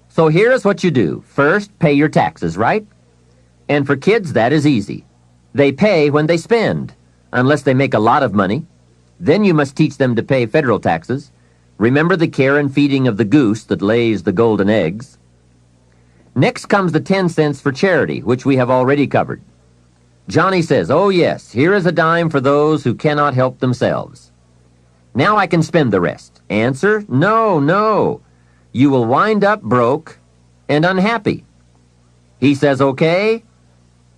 So here's what you do. First, pay your taxes, right? And for kids, that is easy. They pay when they spend, unless they make a lot of money. Then you must teach them to pay federal taxes. Remember the care and feeding of the goose that lays the golden eggs. Next comes the 10 cents for charity, which we have already covered. Johnny says, "Oh yes, here is a dime for those who cannot help themselves." Now I can spend the rest. Answer, no. You will wind up broke and unhappy. He says, "Okay,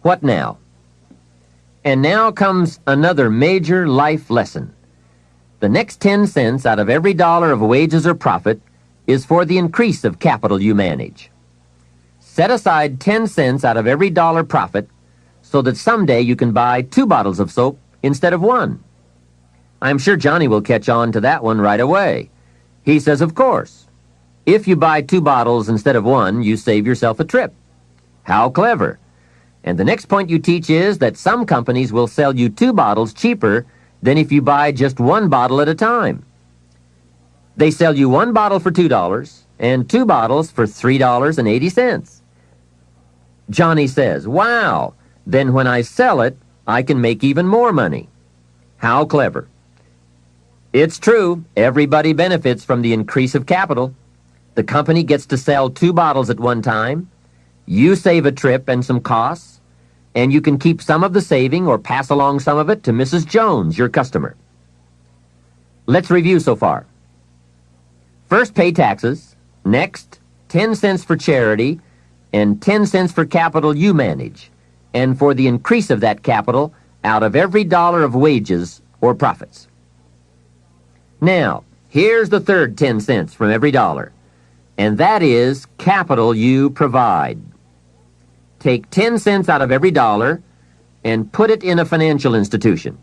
what now?" And now comes another major life lesson. The next 10 cents out of every dollar of wages or profit is for the increase of capital you manage. Set aside 10 cents out of every dollar profit so that someday you can buy 2 bottles of soap instead of 1. I'm sure Johnny will catch on to that one right away. He says, "Of course. If you buy 2 bottles instead of 1, you save yourself a trip." How clever. And the next point you teach is that some companies will sell you 2 bottles cheaper than if you buy just 1 bottle at a time. They sell you 1 bottle for $2 and 2 bottles for $3.80. Johnny says, "Wow, then when I sell it, I can make even more money." How clever. It's true, everybody benefits from the increase of capital. The company gets to sell 2 bottles at one time. You save a trip and some costs, and you can keep some of the saving or pass along some of it to Mrs. Jones, your customer. Let's review so far. First, pay taxes. Next, 10 cents for charity, and 10 cents for capital you manage, and for the increase of that capital out of every dollar of wages or profits. Now, Here's the third 10 cents from every dollar, and that is capital you provide. Take 10 cents out of every dollar and put it in a financial institution.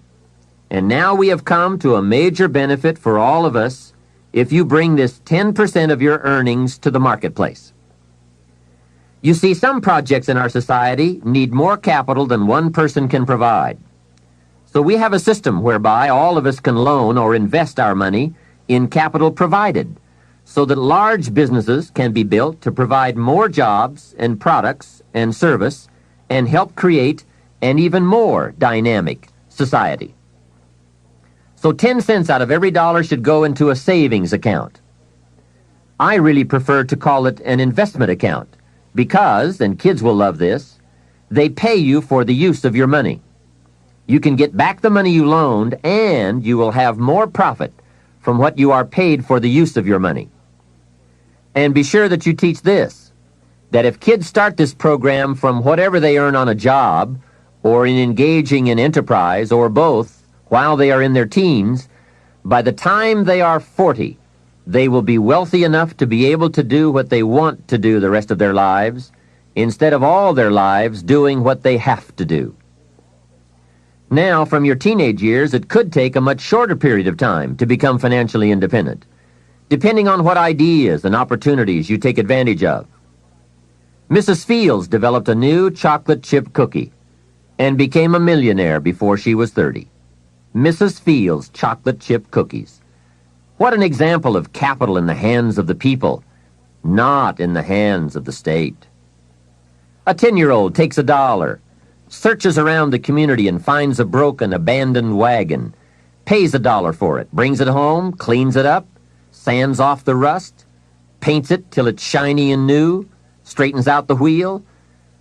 And now we have come to a major benefit for all of us if you bring this 10% of your earnings to the marketplace. You see, some projects in our society need more capital than one person can provide. So we have a system whereby all of us can loan or invest our money in capital provided, so that large businesses can be built to provide more jobs and products and service and help create an even more dynamic society. So 10 cents out of every dollar should go into a savings account. I really prefer to call it an investment account because, and kids will love this, they pay you for the use of your money. You can get back the money you loaned, and you will have more profit from what you are paid for the use of your money. And be sure that you teach this, that if kids start this program from whatever they earn on a job, or in engaging in enterprise, or both, while they are in their teens, by the time they are 40, they will be wealthy enough to be able to do what they want to do the rest of their lives, instead of all their lives doing what they have to do. Now, from your teenage years, it could take a much shorter period of time to become financially independent, depending on what ideas and opportunities you take advantage of. Mrs. Fields developed a new chocolate chip cookie and became a millionaire before she was 30. Mrs. Fields chocolate chip cookies. What an example of capital in the hands of the people, not in the hands of the state. A 10-year-old takes $1, searches around the community and finds a broken, abandoned wagon, pays $1 for it, brings it home, cleans it up, sands off the rust, paints it till it's shiny and new, straightens out the wheel,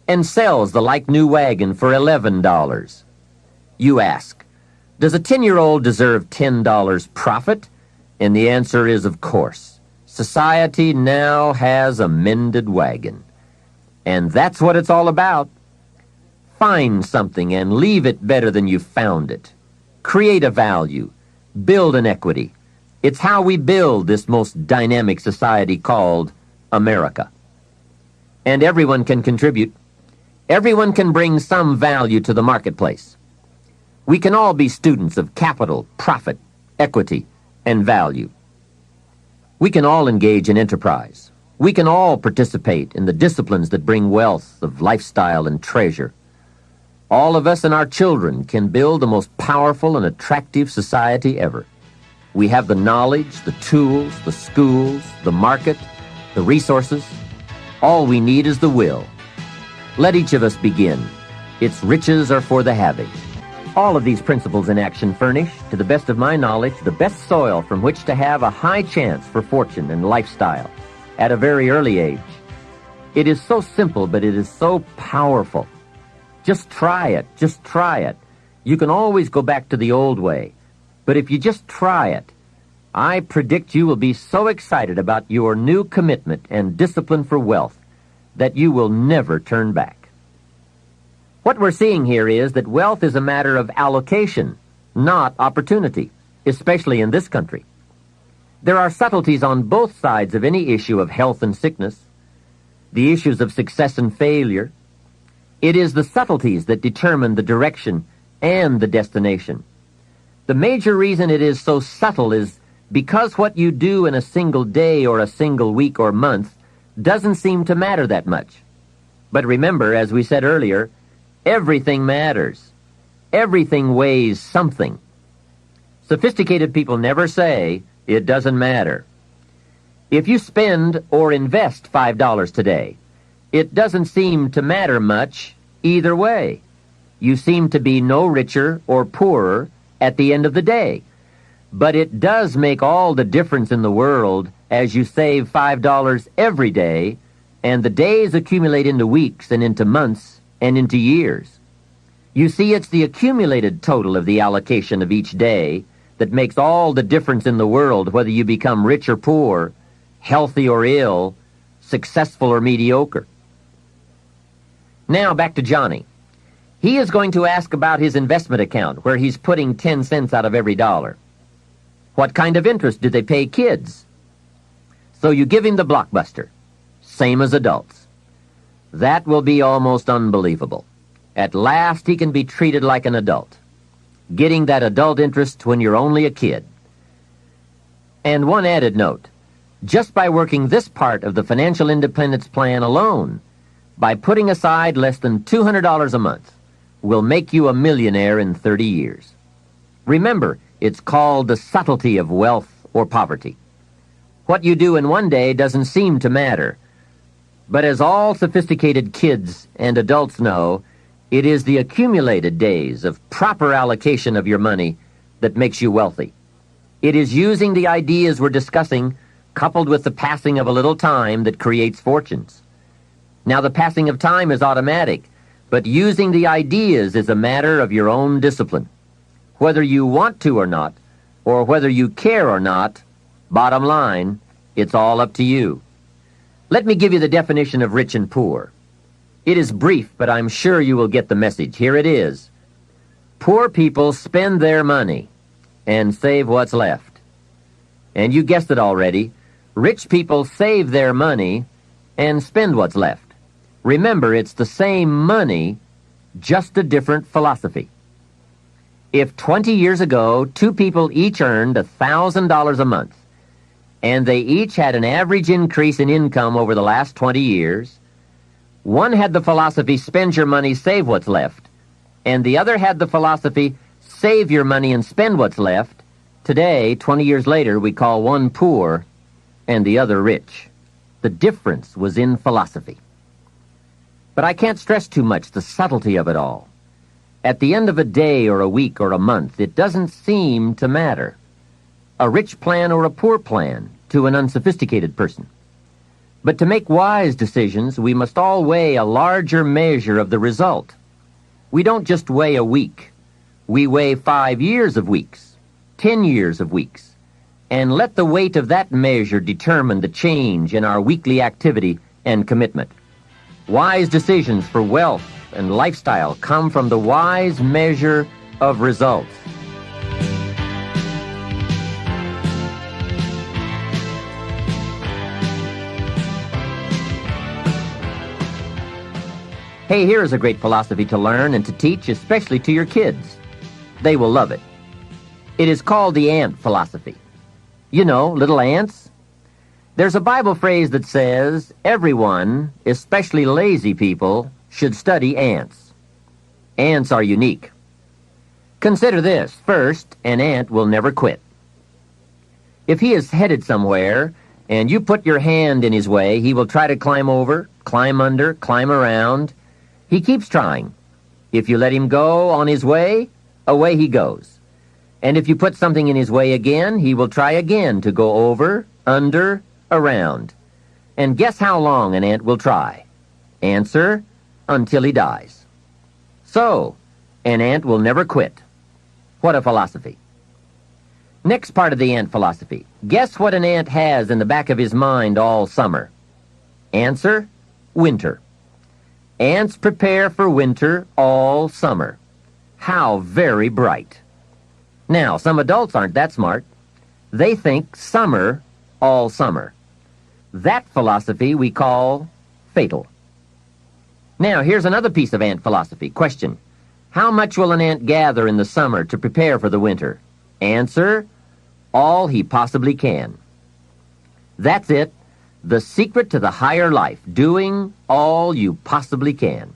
and sells the like-new wagon for $11. You ask, does a 10-year-old deserve $10 profit? And the answer is, of course. Society now has a mended wagon. And that's what it's all about. Find something and leave it better than you found it. Create a value. Build an equity. It's how we build this most dynamic society called America. And everyone can contribute. Everyone can bring some value to the marketplace. We can all be students of capital, profit, equity, and value. We can all engage in enterprise. We can all participate in the disciplines that bring wealth of lifestyle and treasure. All of us and our children can build the most powerful and attractive society ever. We have the knowledge, the tools, the schools, the market, the resources. All we need is the will. Let each of us begin. Its riches are for the having. All of these principles in action furnish, to the best of my knowledge, the best soil from which to have a high chance for fortune and lifestyle at a very early age. It is so simple, but it is so powerful. Just try it. Just try it. You can always go back to the old way. But if you just try it, I predict you will be so excited about your new commitment and discipline for wealth that you will never turn back. What we're seeing here is that wealth is a matter of allocation, not opportunity, especially in this country. There are subtleties on both sides of any issue of health and sickness, the issues of success and failure. It is the subtleties that determine the direction and the destination. The major reason it is so subtle is because what you do in a single day or a single week or month doesn't seem to matter that much. But remember, as we said earlier, everything matters. Everything weighs something. Sophisticated people never say, it doesn't matter. If you spend or invest $5 today, it doesn't seem to matter much either way. You seem to be no richer or poorer at the end of the day. But it does make all the difference in the world as you save $5 every day, and the days accumulate into weeks and into months and into years. You see, it's the accumulated total of the allocation of each day that makes all the difference in the world, whether you become rich or poor, healthy or ill, successful or mediocre. Now back to Johnny. He is going to ask about his investment account, where he's putting 10 cents out of every dollar. What kind of interest do they pay kids? So you give him the blockbuster, same as adults. That will be almost unbelievable. At last he can be treated like an adult, getting that adult interest when you're only a kid. And one added note, just by working this part of the financial independence plan alone, by putting aside less than $200 a month, will make you a millionaire in 30 years. Remember, it's called the subtlety of wealth or poverty. What you do in one day doesn't seem to matter. But as all sophisticated kids and adults know, it is the accumulated days of proper allocation of your money that makes you wealthy. It is using the ideas we're discussing, coupled with the passing of a little time, that creates fortunes. Now, the passing of time is automatic, but using the ideas is a matter of your own discipline. Whether you want to or not, or whether you care or not, bottom line, it's all up to you. Let me give you the definition of rich and poor. It is brief, but I'm sure you will get the message. Here it is. Poor people spend their money and save what's left. And you guessed it already. Rich people save their money and spend what's left. Remember, it's the same money, just a different philosophy. If 20 years ago, two people each earned $1,000 a month, and they each had an average increase in income over the last 20 years, one had the philosophy, spend your money, save what's left, and the other had the philosophy, save your money and spend what's left. Today, 20 years later, we call one poor and the other rich. The difference was in philosophy. But I can't stress too much the subtlety of it all. At the end of a day or a week or a month, it doesn't seem to matter. A rich plan or a poor plan to an unsophisticated person. But to make wise decisions, we must all weigh a larger measure of the result. We don't just weigh a week. We weigh 5 years of weeks, 10 years of weeks, and let the weight of that measure determine the change in our weekly activity and commitment. Wise decisions for wealth and lifestyle come from the wise measure of results. Hey, here is a great philosophy to learn and to teach, especially to your kids. They will love it. It is called the ant philosophy. You know, little ants. There's a Bible phrase that says, everyone, especially lazy people, should study ants. Ants are unique. Consider this. First, an ant will never quit. If he is headed somewhere, and you put your hand in his way, he will try to climb over, climb under, climb around. He keeps trying. If you let him go on his way, away he goes. And if you put something in his way again, he will try again to go over, under, around. And guess how long an ant will try? Answer, until he dies. So, an ant will never quit. What a philosophy. Next part of the ant philosophy. Guess what an ant has in the back of his mind all summer? Answer, winter. Ants prepare for winter all summer. How very bright. Now, some adults aren't that smart. They think summer all summer. That philosophy we call fatal. Now, here's another piece of ant philosophy. Question. How much will an ant gather in the summer to prepare for the winter? Answer, all he possibly can. That's it. The secret to the higher life, doing all you possibly can.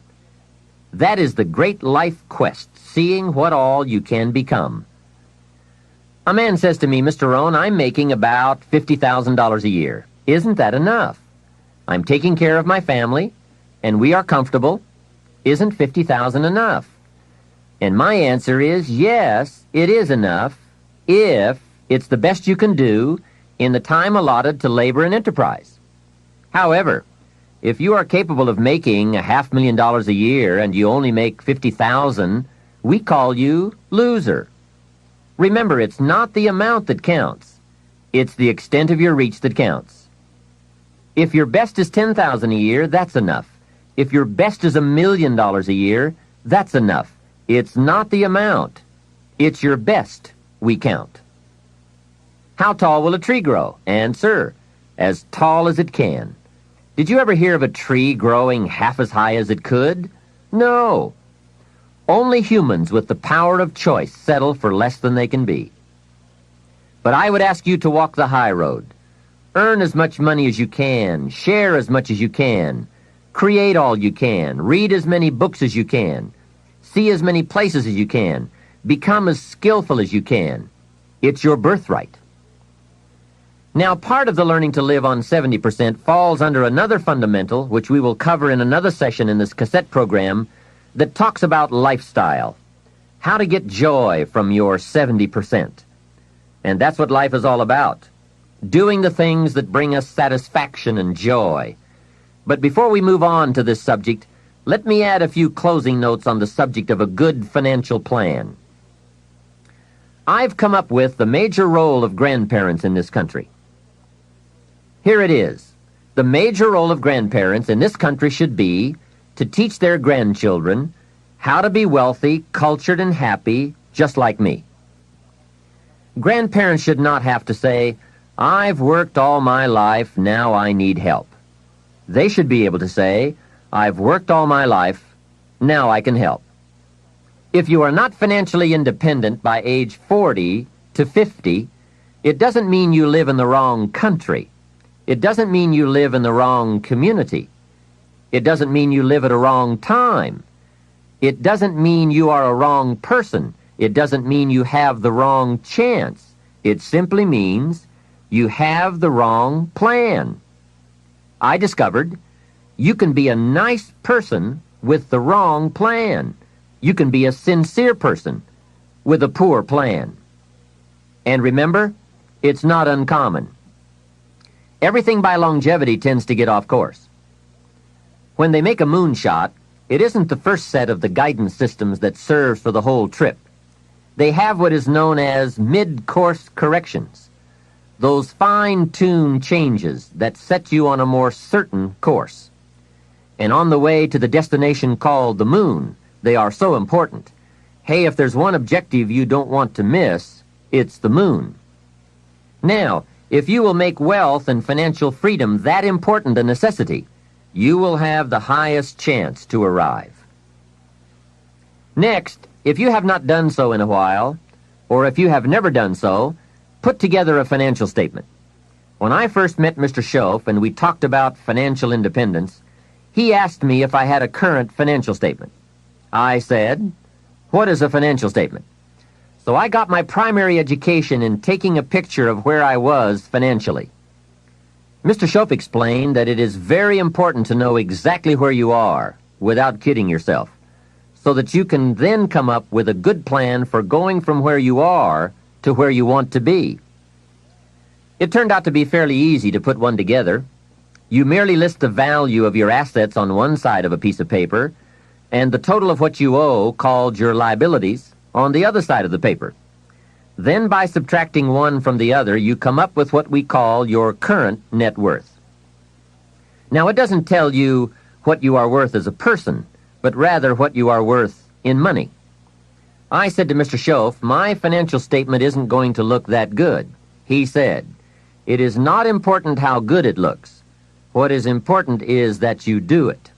That is the great life quest, seeing what all you can become. A man says to me, Mr. Rohn, I'm making about $50,000 a year. Isn't that enough? I'm taking care of my family, and we are comfortable. Isn't $50,000 enough? And my answer is, yes, it is enough, if it's the best you can do in the time allotted to labor and enterprise. However, if you are capable of making $500,000 a year and you only make $50,000, we call you loser. Remember, it's not the amount that counts. It's the extent of your reach that counts. If your best is $10,000 a year, that's enough. If your best is $1 million a year, that's enough. It's not the amount. It's your best we count. How tall will a tree grow? Answer, as tall as it can. Did you ever hear of a tree growing half as high as it could? No. Only humans with the power of choice settle for less than they can be. But I would ask you to walk the high road. Earn as much money as you can, share as much as you can, create all you can, read as many books as you can, see as many places as you can, become as skillful as you can. It's your birthright. Now, part of the learning to live on 70% falls under another fundamental, which we will cover in another session in this cassette program, that talks about lifestyle, how to get joy from your 70%. And that's what life is all about, doing the things that bring us satisfaction and joy. But before we move on to this subject, let me add a few closing notes on the subject of a good financial plan. I've come up with the major role of grandparents in this country. Here it is. The major role of grandparents in this country should be to teach their grandchildren how to be wealthy, cultured, and happy, just like me. Grandparents should not have to say, "I've worked all my life, now I need help." They should be able to say, "I've worked all my life, now I can help." If you are not financially independent by age 40 to 50, it doesn't mean you live in the wrong country. It doesn't mean you live in the wrong community. It doesn't mean you live at a wrong time. It doesn't mean you are a wrong person. It doesn't mean you have the wrong chance. It simply means you have the wrong plan. I discovered you can be a nice person with the wrong plan. You can be a sincere person with a poor plan. And remember, it's not uncommon. Everything by longevity tends to get off course. When they make a moonshot, it isn't the first set of the guidance systems that serves for the whole trip. They have what is known as mid-course corrections, those fine-tuned changes that set you on a more certain course. And on the way to the destination called the moon, they are so important. Hey, if there's one objective you don't want to miss, it's the moon. Now, if you will make wealth and financial freedom that important a necessity, you will have the highest chance to arrive. Next, if you have not done so in a while, or if you have never done so, put together a financial statement. When I first met Mr. Schoaf and we talked about financial independence, he asked me if I had a current financial statement. I said, "What is a financial statement?" So I got my primary education in taking a picture of where I was financially. Mr. Schoaf explained that it is very important to know exactly where you are without kidding yourself, so that you can then come up with a good plan for going from where you are to where you want to be. It turned out to be fairly easy to put one together. You merely list the value of your assets on one side of a piece of paper and the total of what you owe, called your liabilities, on the other side of the paper. Then by subtracting one from the other, you come up with what we call your current net worth. Now, it doesn't tell you what you are worth as a person, but rather what you are worth in money. I said to Mr. Schoaf, "My financial statement isn't going to look that good." He said, "It is not important how good it looks. What is important is that you do it."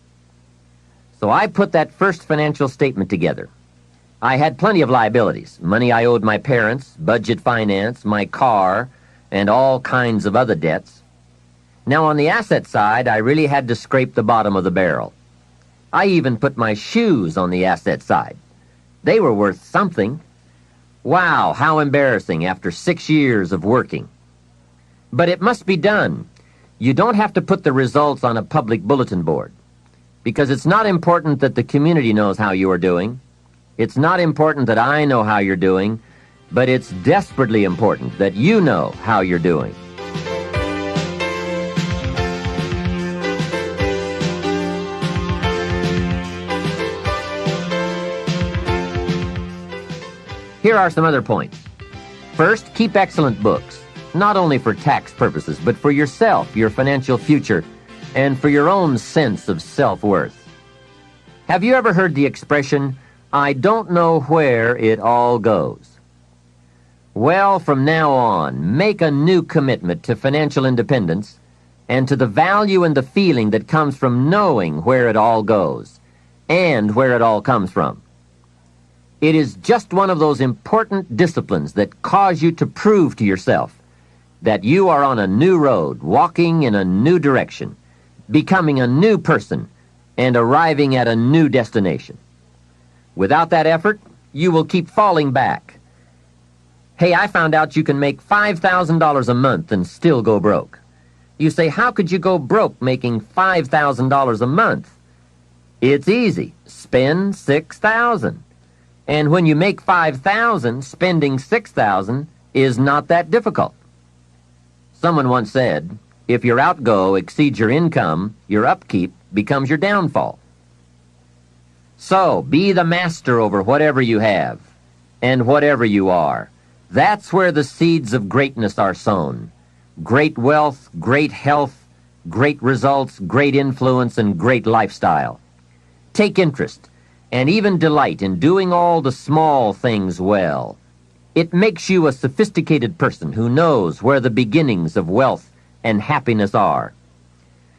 So I put that first financial statement together. I had plenty of liabilities, money I owed my parents, budget finance, my car, and all kinds of other debts. Now on the asset side, I really had to scrape the bottom of the barrel. I even put my shoes on the asset side. They were worth something. Wow, how embarrassing after 6 years of working. But it must be done. You don't have to put the results on a public bulletin board, because it's not important that the community knows how you are doing. It's not important that I know how you're doing, but it's desperately important that you know how you're doing. Here are some other points. First, keep excellent books, not only for tax purposes, but for yourself, your financial future, and for your own sense of self-worth. Have you ever heard the expression, "I don't know where it all goes"? Well, from now on, make a new commitment to financial independence and to the value and the feeling that comes from knowing where it all goes and where it all comes from. It is just one of those important disciplines that cause you to prove to yourself that you are on a new road, walking in a new direction, becoming a new person, and arriving at a new destination. Without that effort, you will keep falling back. Hey, I found out you can make $5,000 a month and still go broke. You say, how could you go broke making $5,000 a month? It's easy. Spend $6,000. And when you make $5,000, spending $6,000 is not that difficult. Someone once said, if your outgo exceeds your income, your upkeep becomes your downfall. So, be the master over whatever you have and whatever you are. That's where the seeds of greatness are sown. Great wealth, great health, great results, great influence, and great lifestyle. Take interest and even delight in doing all the small things well. It makes you a sophisticated person who knows where the beginnings of wealth and happiness are.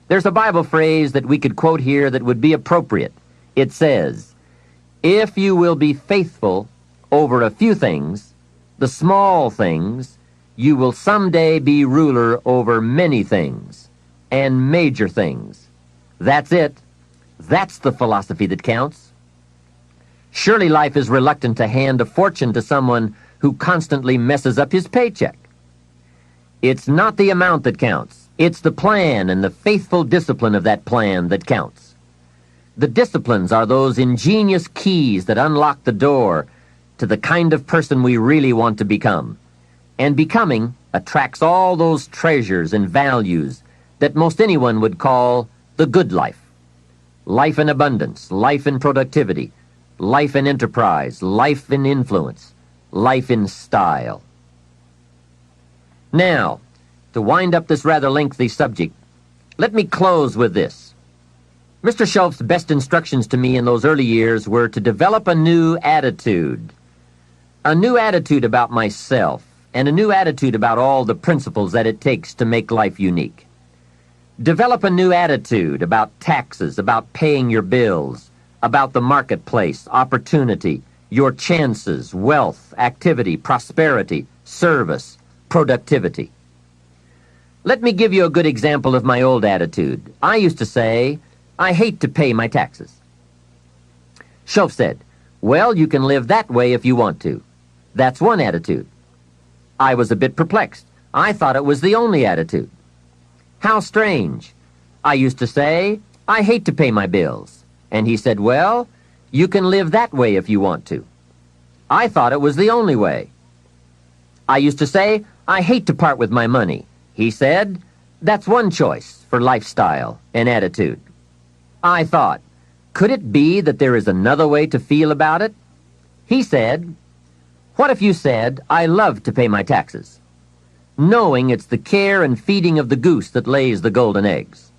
There's a Bible phrase that we could quote here that would be appropriate. It says, if you will be faithful over a few things, the small things, you will someday be ruler over many things and major things. That's it. That's the philosophy that counts. Surely life is reluctant to hand a fortune to someone who constantly messes up his paycheck. It's not the amount that counts. It's the plan and the faithful discipline of that plan that counts. The disciplines are those ingenious keys that unlock the door to the kind of person we really want to become. And becoming attracts all those treasures and values that most anyone would call the good life. Life in abundance, life in productivity, life in enterprise, life in influence, life in style. Now, to wind up this rather lengthy subject, let me close with this. Mr. Schultz's best instructions to me in those early years were to develop a new attitude about myself, and a new attitude about all the principles that it takes to make life unique. Develop a new attitude about taxes, about paying your bills, about the marketplace, opportunity, your chances, wealth, activity, prosperity, service, productivity. Let me give you a good example of my old attitude. I used to say, I hate to pay my taxes. Schultz said, well, you can live that way if you want to. That's one attitude. I was a bit perplexed. I thought it was the only attitude. How strange. I used to say, I hate to pay my bills. And he said, well, you can live that way if you want to. I thought it was the only way. I used to say, I hate to part with my money. He said, that's one choice for lifestyle and attitude. I thought, could it be that there is another way to feel about it? He said, what if you said, I love to pay my taxes, knowing it's the care and feeding of the goose that lays the golden eggs?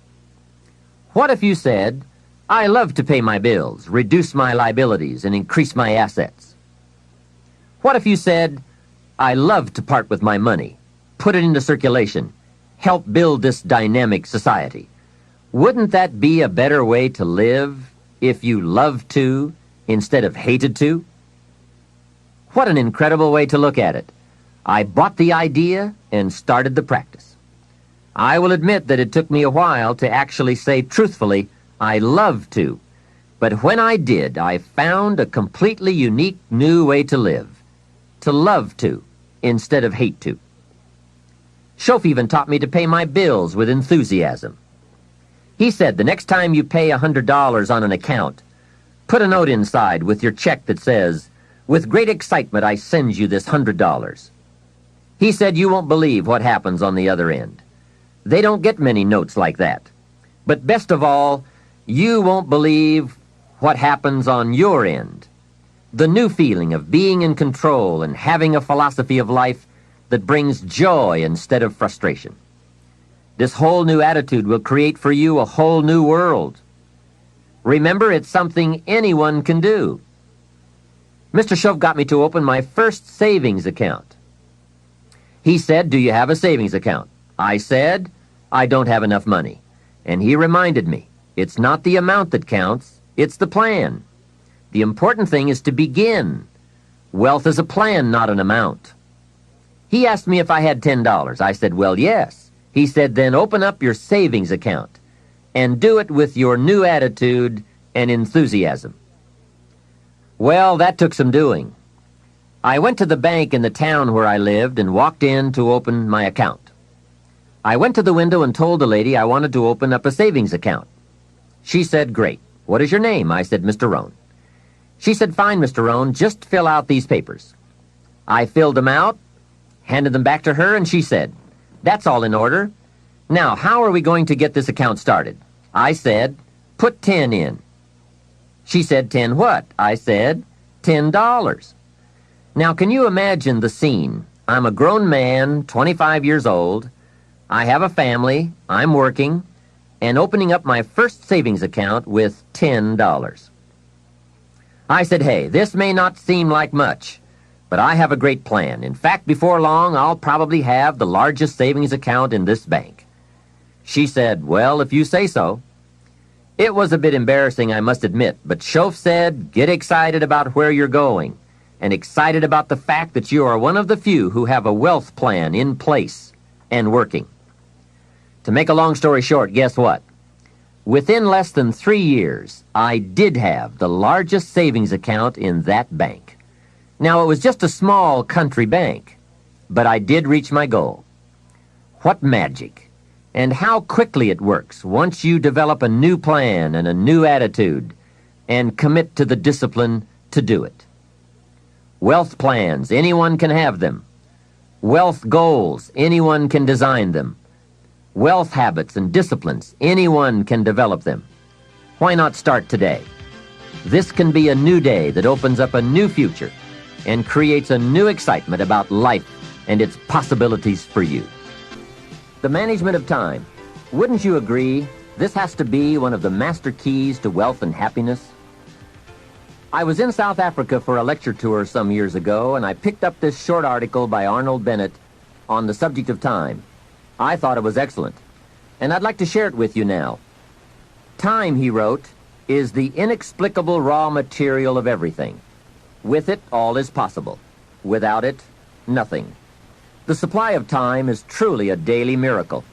What if you said, I love to pay my bills, reduce my liabilities, and increase my assets? What if you said, I love to part with my money, put it into circulation, help build this dynamic society? Wouldn't that be a better way to live if you loved to instead of hated to? What an incredible way to look at it. I bought the idea and started the practice. I will admit that it took me a while to actually say truthfully, I love to. But when I did, I found a completely unique new way to live. To love to instead of hate to. Schof even taught me to pay my bills with enthusiasm. He said, the next time you pay $100 on an account, put a note inside with your check that says, with great excitement I send you this $100. He said you won't believe what happens on the other end. They don't get many notes like that. But best of all, you won't believe what happens on your end. The new feeling of being in control and having a philosophy of life that brings joy instead of frustration. This whole new attitude will create for you a whole new world. Remember, it's something anyone can do. Mr. Schof got me to open my first savings account. He said, "Do you have a savings account?" I said, "I don't have enough money." And he reminded me, it's not the amount that counts, it's the plan. The important thing is to begin. Wealth is a plan, not an amount. He asked me if I had $10. I said, "Well, yes." He said, "Then open up your savings account and do it with your new attitude and enthusiasm." Well, that took some doing. I went to the bank in the town where I lived and walked in to open my account. I went to the window and told the lady I wanted to open up a savings account. She said, "Great. What is your name?" I said, "Mr. Rohn." She said, "Fine, Mr. Rohn, just fill out these papers." I filled them out, handed them back to her, and she said, "That's all in order. Now, how are we going to get this account started?" I said, "Put 10 in." She said, "10 what?" I said, $10. Now, can you imagine the scene? I'm a grown man, 25 years old. I have a family, I'm working, and opening up my first savings account with $10. I said, "Hey, this may not seem like much, but I have a great plan. In fact, before long, I'll probably have the largest savings account in this bank." She said, "Well, if you say so." It was a bit embarrassing, I must admit, but Shof said, "Get excited about where you're going, and excited about the fact that you are one of the few who have a wealth plan in place and working." To make a long story short, guess what? Within less than 3 years, I did have the largest savings account in that bank. Now, it was just a small country bank, but I did reach my goal. What magic! And how quickly it works once you develop a new plan and a new attitude and commit to the discipline to do it. Wealth plans, anyone can have them. Wealth goals, anyone can design them. Wealth habits and disciplines, anyone can develop them. Why not start today? This can be a new day that opens up a new future and creates a new excitement about life and its possibilities for you. The management of time. Wouldn't you agree this has to be one of the master keys to wealth and happiness? I was in South Africa for a lecture tour some years ago, and I picked up this short article by Arnold Bennett on the subject of time. I thought it was excellent, and I'd like to share it with you now. Time, he wrote, is the inexplicable raw material of everything. With it, all is possible. Without it, nothing. The supply of time is truly a daily miracle,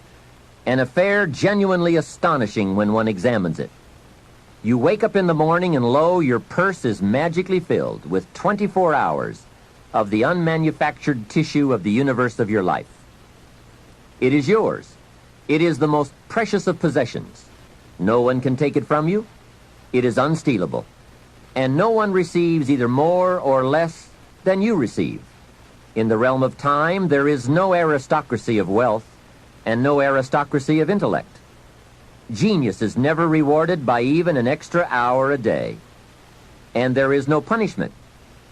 an affair genuinely astonishing when one examines it. You wake up in the morning and lo, your purse is magically filled with 24 hours of the unmanufactured tissue of the universe of your life. It is yours. It is the most precious of possessions. No one can take it from you. It is unstealable. And no one receives either more or less than you receive. In the realm of time, there is no aristocracy of wealth and no aristocracy of intellect. Genius is never rewarded by even an extra hour a day. And there is no punishment.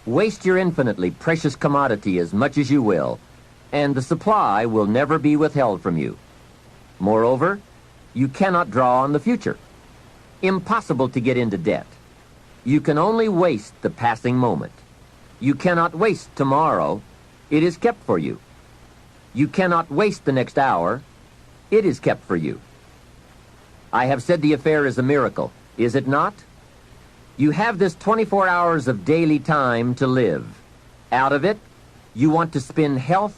Waste your infinitely precious commodity as much as you will, and the supply will never be withheld from you. Moreover, you cannot draw on the future. Impossible to get into debt. You can only waste the passing moment. You cannot waste tomorrow. It is kept for you. You cannot waste the next hour. It is kept for you. I have said the affair is a miracle. Is it not? You have this 24 hours of daily time to live. Out of it, you want to spend health,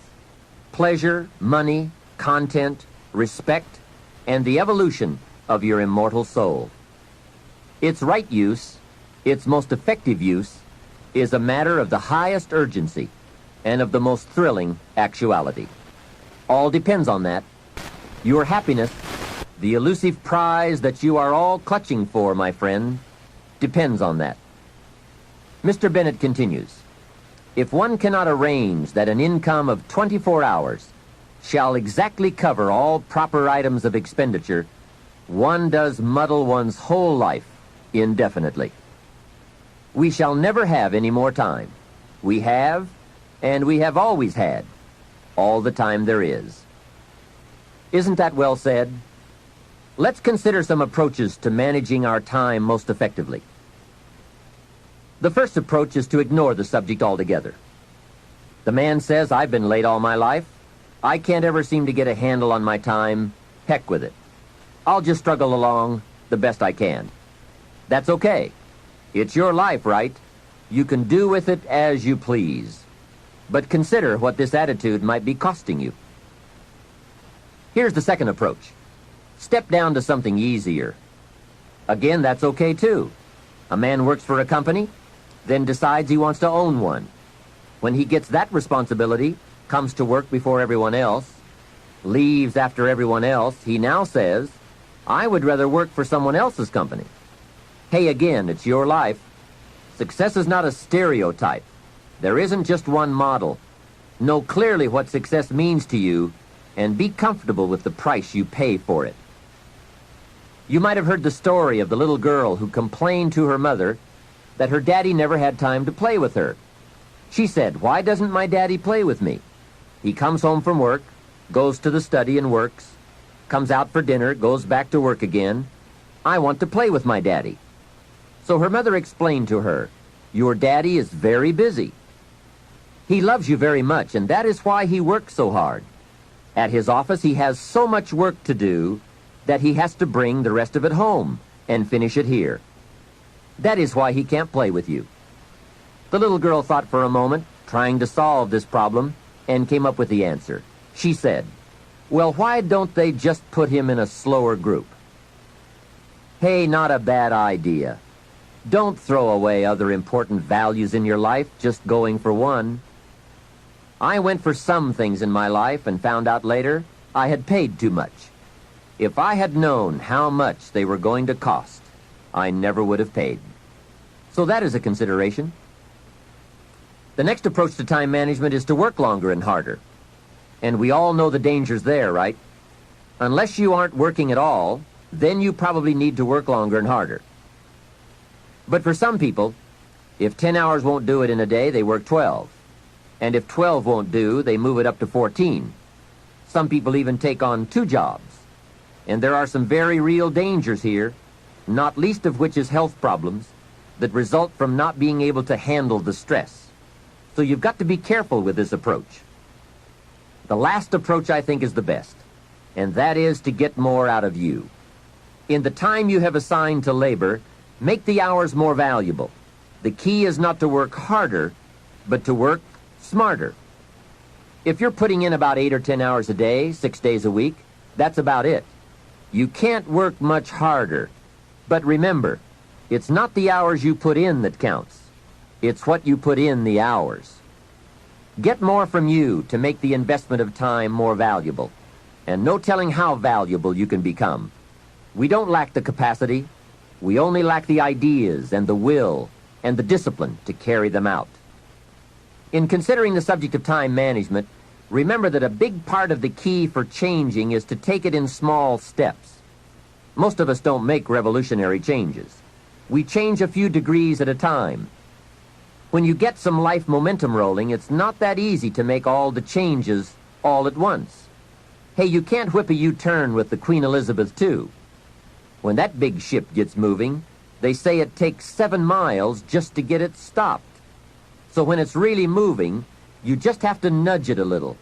pleasure, money, content, respect, and the evolution of your immortal soul. Its right use, its most effective use, is a matter of the highest urgency and of the most thrilling actuality. All depends on that. Your happiness, the elusive prize that you are all clutching for, my friend, depends on that. Mr. Bennett continues, if one cannot arrange that an income of 24 hours shall exactly cover all proper items of expenditure, one does muddle one's whole life indefinitely. We shall never have any more time. We have, and we have always had, all the time there is. Isn't that well said? Let's consider some approaches to managing our time most effectively. The first approach is to ignore the subject altogether. The man says, I've been late all my life. I can't ever seem to get a handle on my time. Heck with it. I'll just struggle along the best I can. That's okay. It's your life, right? You can do with it as you please. But consider what this attitude might be costing you. Here's the second approach. Step down to something easier. Again, that's okay too. A man works for a company, then decides he wants to own one. When he gets that responsibility, comes to work before everyone else, leaves after everyone else, he now says, I would rather work for someone else's company. Hey, again, it's your life. Success is not a stereotype. There isn't just one model. Know clearly what success means to you and be comfortable with the price you pay for it. You might have heard the story of the little girl who complained to her mother that her daddy never had time to play with her. She said, why doesn't my daddy play with me? He comes home from work, goes to the study and works, comes out for dinner, goes back to work again. I want to play with my daddy. So her mother explained to her, your daddy is very busy. He loves you very much, and that is why he works so hard. At his office, he has so much work to do that he has to bring the rest of it home and finish it here. That is why he can't play with you. The little girl thought for a moment, trying to solve this problem, and came up with the answer. She said, well, why don't they just put him in a slower group? Hey, not a bad idea. Don't throw away other important values in your life just going for one. I went for some things in my life and found out later I had paid too much. If I had known how much they were going to cost, I never would have paid. So that is a consideration. The next approach to time management is to work longer and harder. And we all know the dangers there, right? Unless you aren't working at all, then you probably need to work longer and harder. But for some people, if 10 hours won't do it in a day, they work 12. And if 12 won't do, they move it up to 14. Some people even take on 2 jobs. And there are some very real dangers here, not least of which is health problems that result from not being able to handle the stress. So you've got to be careful with this approach. The last approach, I think, is the best, and that is to get more out of you. In the time you have assigned to labor, make the hours more valuable. The key is not to work harder, but to work smarter. If you're putting in about 8 or 10 hours a day, 6 days a week, that's about it. You can't work much harder. But remember, it's not the hours you put in that counts. It's what you put in the hours. Get more from you to make the investment of time more valuable. And no telling how valuable you can become. We don't lack the capacity. We only lack the ideas and the will and the discipline to carry them out. In considering the subject of time management, remember that a big part of the key for changing is to take it in small steps. Most of us don't make revolutionary changes. We change a few degrees at a time. When you get some life momentum rolling, it's not that easy to make all the changes all at once. Hey, you can't whip a U-turn with the Queen Elizabeth II. When that big ship gets moving, they say it takes 7 miles just to get it stopped. So when it's really moving, you just have to nudge it a little,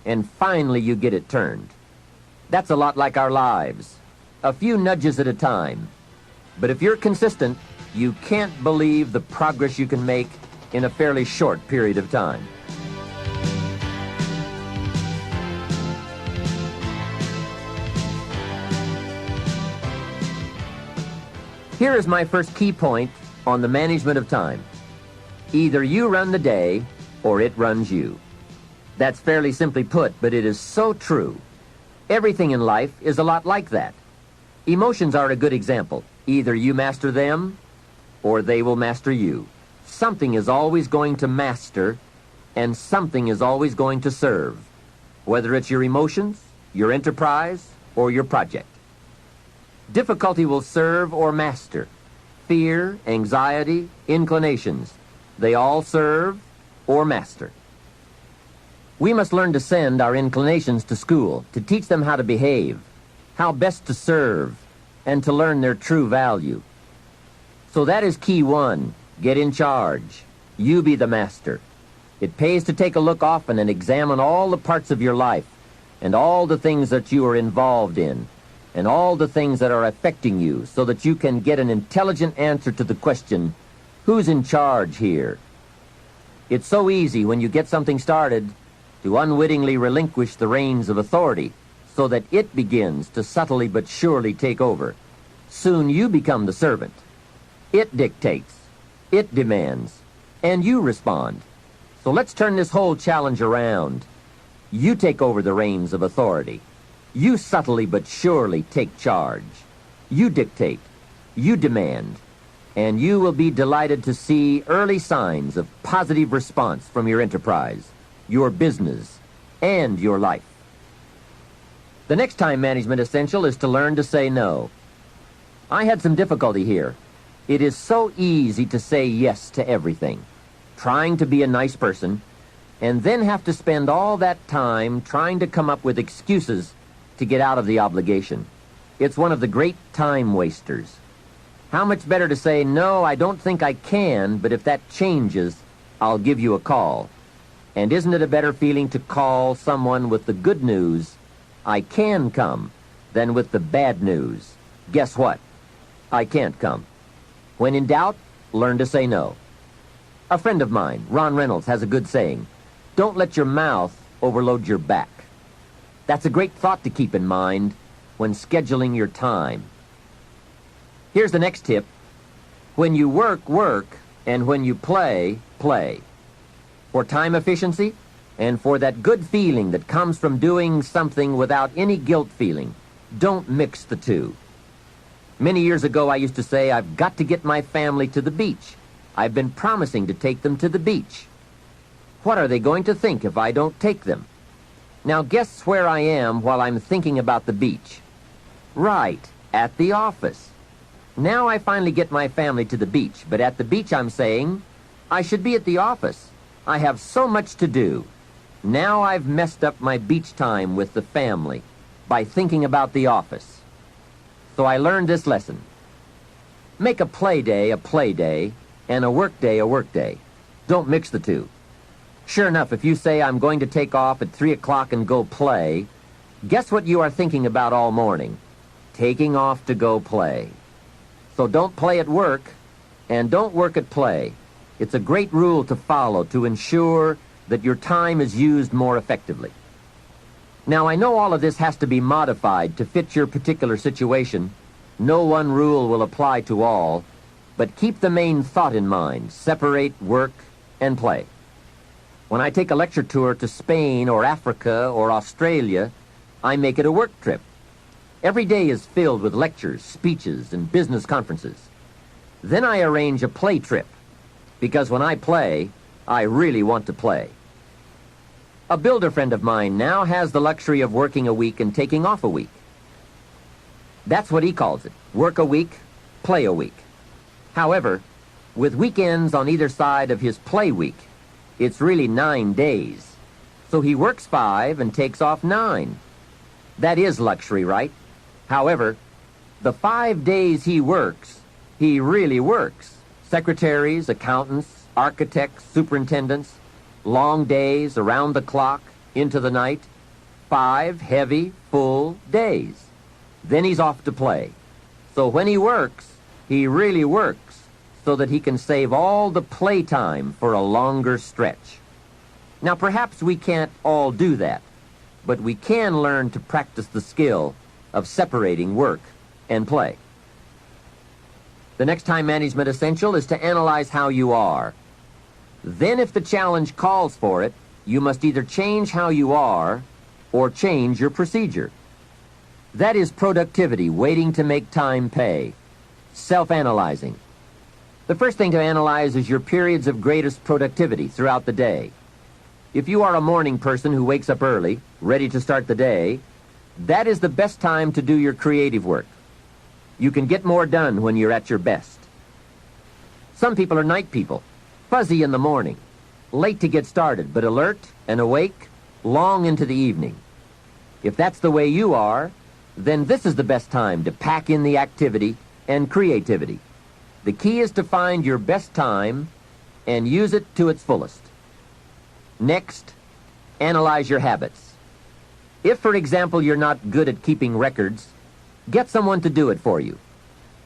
and finally you get it turned. That's a lot like our lives. A few nudges at a time. But if you're consistent, you can't believe the progress you can make in a fairly short period of time. Here is my first key point on the management of time. Either you run the day, or it runs you. That's fairly simply put, but it is so true. Everything in life is a lot like that. Emotions are a good example. Either you master them, or they will master you. Something is always going to master, and something is always going to serve, whether it's your emotions, your enterprise, or your project. Difficulty will serve or master. Fear, anxiety, inclinations, they all serve or master. We must learn to send our inclinations to school, to teach them how to behave, how best to serve, and to learn their true value. So that is key 1. Get in charge. You be the master. It pays to take a look often and examine all the parts of your life and all the things that you are involved in and all the things that are affecting you so that you can get an intelligent answer to the question, who's in charge here? It's so easy when you get something started to unwittingly relinquish the reins of authority so that it begins to subtly but surely take over. Soon you become the servant. It dictates, it demands, and you respond. So let's turn this whole challenge around. You take over the reins of authority. You subtly but surely take charge. You dictate, you demand, and you will be delighted to see early signs of positive response from your enterprise, your business, and your life. The next time management essential is to learn to say no. I had some difficulty here. It is so easy to say yes to everything, trying to be a nice person, and then have to spend all that time trying to come up with excuses to get out of the obligation. It's one of the great time wasters. How much better to say, no, I don't think I can, but if that changes, I'll give you a call. And isn't it a better feeling to call someone with the good news, I can come, than with the bad news, guess what? I can't come. When in doubt, learn to say no. A friend of mine, Ron Reynolds, has a good saying, don't let your mouth overload your back. That's a great thought to keep in mind when scheduling your time. Here's the next tip. When you work, work, and when you play, play. For time efficiency and for that good feeling that comes from doing something without any guilt feeling, don't mix the two. Many years ago, I used to say, I've got to get my family to the beach. I've been promising to take them to the beach. What are they going to think if I don't take them? Now guess where I am while I'm thinking about the beach. Right, at the office. Now I finally get my family to the beach, but at the beach I'm saying, I should be at the office. I have so much to do. Now I've messed up my beach time with the family by thinking about the office. So I learned this lesson. Make a play day and a work day a work day. Don't mix the two. Sure enough, if you say I'm going to take off at 3 o'clock and go play, guess what you are thinking about all morning? Taking off to go play. So don't play at work and don't work at play. It's a great rule to follow to ensure that your time is used more effectively. Now, I know all of this has to be modified to fit your particular situation. No one rule will apply to all, but keep the main thought in mind. Separate work and play. When I take a lecture tour to Spain or Africa or Australia, I make it a work trip. Every day is filled with lectures, speeches, and business conferences. Then I arrange a play trip, because when I play, I really want to play. A builder friend of mine now has the luxury of working a week and taking off a week. That's what he calls it, work a week, play a week. However, with weekends on either side of his play week, it's really 9 days. So he works 5 and takes off 9. That is luxury, right? However, the 5 days he works, he really works. Secretaries, accountants, architects, superintendents, long days, around the clock, into the night. 5 heavy, full days. Then he's off to play. So when he works, he really works so that he can save all the playtime for a longer stretch. Now, perhaps we can't all do that, but we can learn to practice the skill of separating work and play. The next time management essential is to analyze how you are. Then if the challenge calls for it, you must either change how you are or change your procedure. That is productivity waiting to make time pay. Self-analyzing. The first thing to analyze is your periods of greatest productivity throughout the day. If you are a morning person who wakes up early, ready to start the day, that is the best time to do your creative work. You can get more done when you're at your best. Some people are night people, fuzzy in the morning, late to get started, but alert and awake long into the evening. If that's the way you are, then this is the best time to pack in the activity and creativity. The key is to find your best time and use it to its fullest. Next, analyze your habits. If, for example, you're not good at keeping records, get someone to do it for you.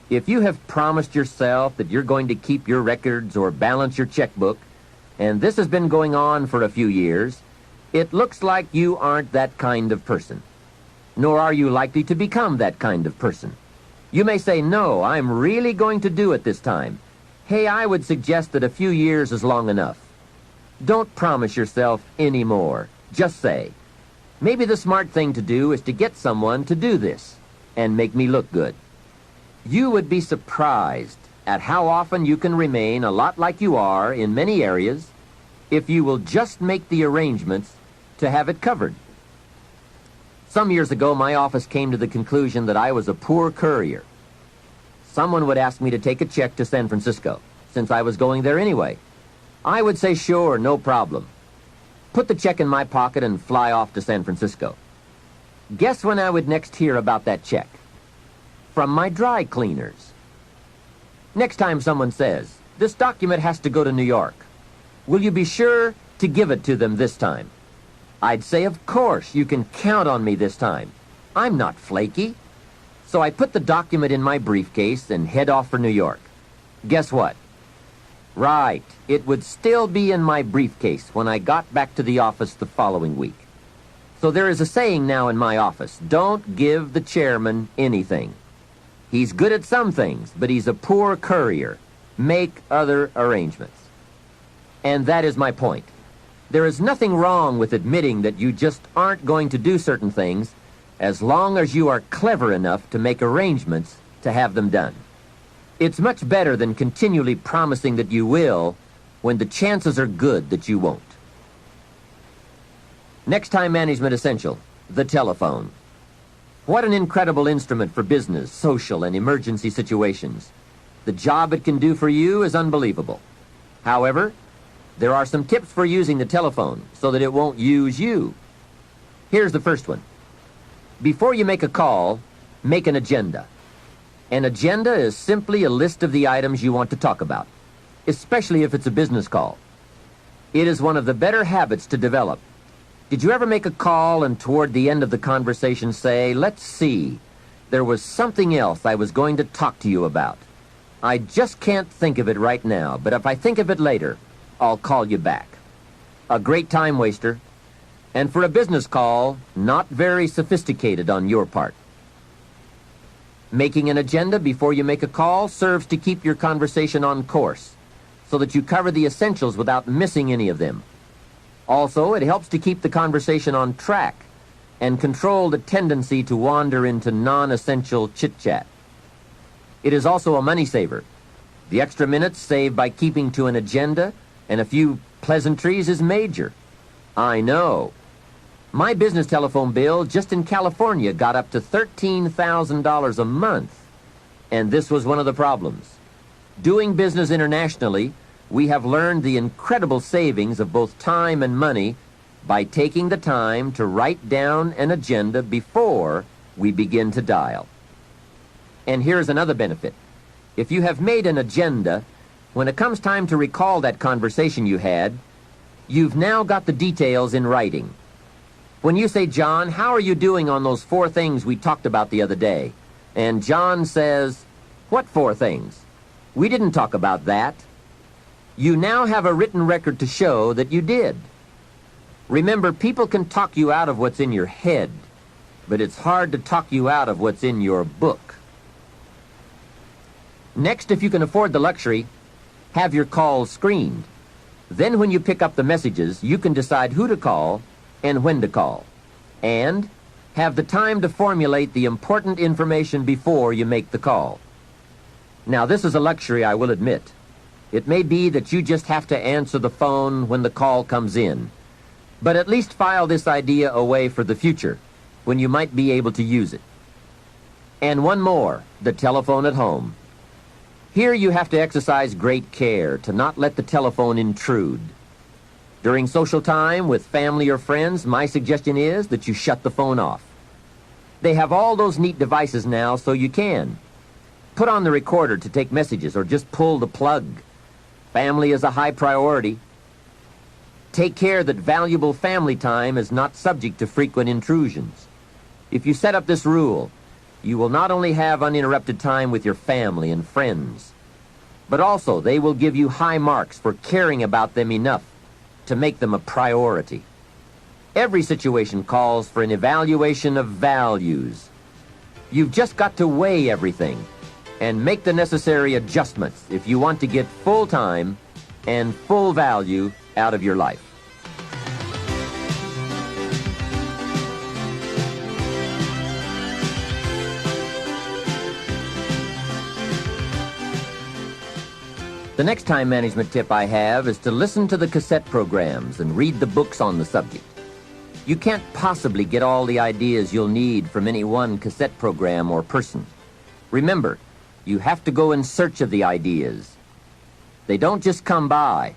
If you have promised yourself that you're going to keep your records or balance your checkbook, and this has been going on for a few years, it looks like you aren't that kind of person. Nor are you likely to become that kind of person. You may say, no, I'm really going to do it this time. Hey, I would suggest that a few years is long enough. Don't promise yourself any more. Just say, maybe the smart thing to do is to get someone to do this and make me look good. You would be surprised at how often you can remain a lot like you are in many areas if you will just make the arrangements to have it covered. Some years ago, my office came to the conclusion that I was a poor courier. Someone would ask me to take a check to San Francisco, since I was going there anyway. I would say, sure, no problem. Put the check in my pocket and fly off to San Francisco. Guess when I would next hear about that check? From my dry cleaners. Next time someone says, this document has to go to New York, will you be sure to give it to them this time? I'd say, of course, you can count on me this time. I'm not flaky. So I put the document in my briefcase and head off for New York. Guess what? Right, it would still be in my briefcase when I got back to the office the following week. So there is a saying now in my office, don't give the chairman anything. He's good at some things, but he's a poor courier. Make other arrangements. And that is my point. There is nothing wrong with admitting that you just aren't going to do certain things as long as you are clever enough to make arrangements to have them done. It's much better than continually promising that you will when the chances are good that you won't. Next time management essential, the telephone. What an incredible instrument for business, social, and emergency situations. The job it can do for you is unbelievable. However, there are some tips for using the telephone so that it won't use you. Here's the first one. Before you make a call, make an agenda. An agenda is simply a list of the items you want to talk about, especially if it's a business call. It is one of the better habits to develop. Did you ever make a call and toward the end of the conversation say, let's see, there was something else I was going to talk to you about. I just can't think of it right now, but if I think of it later, I'll call you back. A great time waster, and for a business call, not very sophisticated on your part. Making an agenda before you make a call serves to keep your conversation on course, so that you cover the essentials without missing any of them. Also, it helps to keep the conversation on track and control the tendency to wander into non-essential chit-chat. It is also a money saver. The extra minutes saved by keeping to an agenda and a few pleasantries is major. I know. My business telephone bill just in California got up to $13,000 a month. And this was one of the problems. Doing business internationally, we have learned the incredible savings of both time and money by taking the time to write down an agenda before we begin to dial. And here's another benefit. If you have made an agenda, when it comes time to recall that conversation you had, you've now got the details in writing. When you say, John, how are you doing on those 4 things we talked about the other day? And John says, what 4 things? We didn't talk about that. You now have a written record to show that you did. Remember, people can talk you out of what's in your head, but it's hard to talk you out of what's in your book. Next, if you can afford the luxury, have your calls screened. Then when you pick up the messages, you can decide who to call and when to call, and have the time to formulate the important information before you make the call. Now, this is a luxury, I will admit. It may be that you just have to answer the phone when the call comes in, but at least file this idea away for the future, when you might be able to use it. And one more, the telephone at home. Here you have to exercise great care to not let the telephone intrude. During social time with family or friends, my suggestion is that you shut the phone off. They have all those neat devices now, so you can. Put on the recorder to take messages or just pull the plug. Family is a high priority. Take care that valuable family time is not subject to frequent intrusions. If you set up this rule, you will not only have uninterrupted time with your family and friends, but also they will give you high marks for caring about them enough to make them a priority. Every situation calls for an evaluation of values. You've just got to weigh everything and make the necessary adjustments if you want to get full time and full value out of your life. The next time management tip I have is to listen to the cassette programs and read the books on the subject. You can't possibly get all the ideas you'll need from any one cassette program or person. Remember, you have to go in search of the ideas. They don't just come by.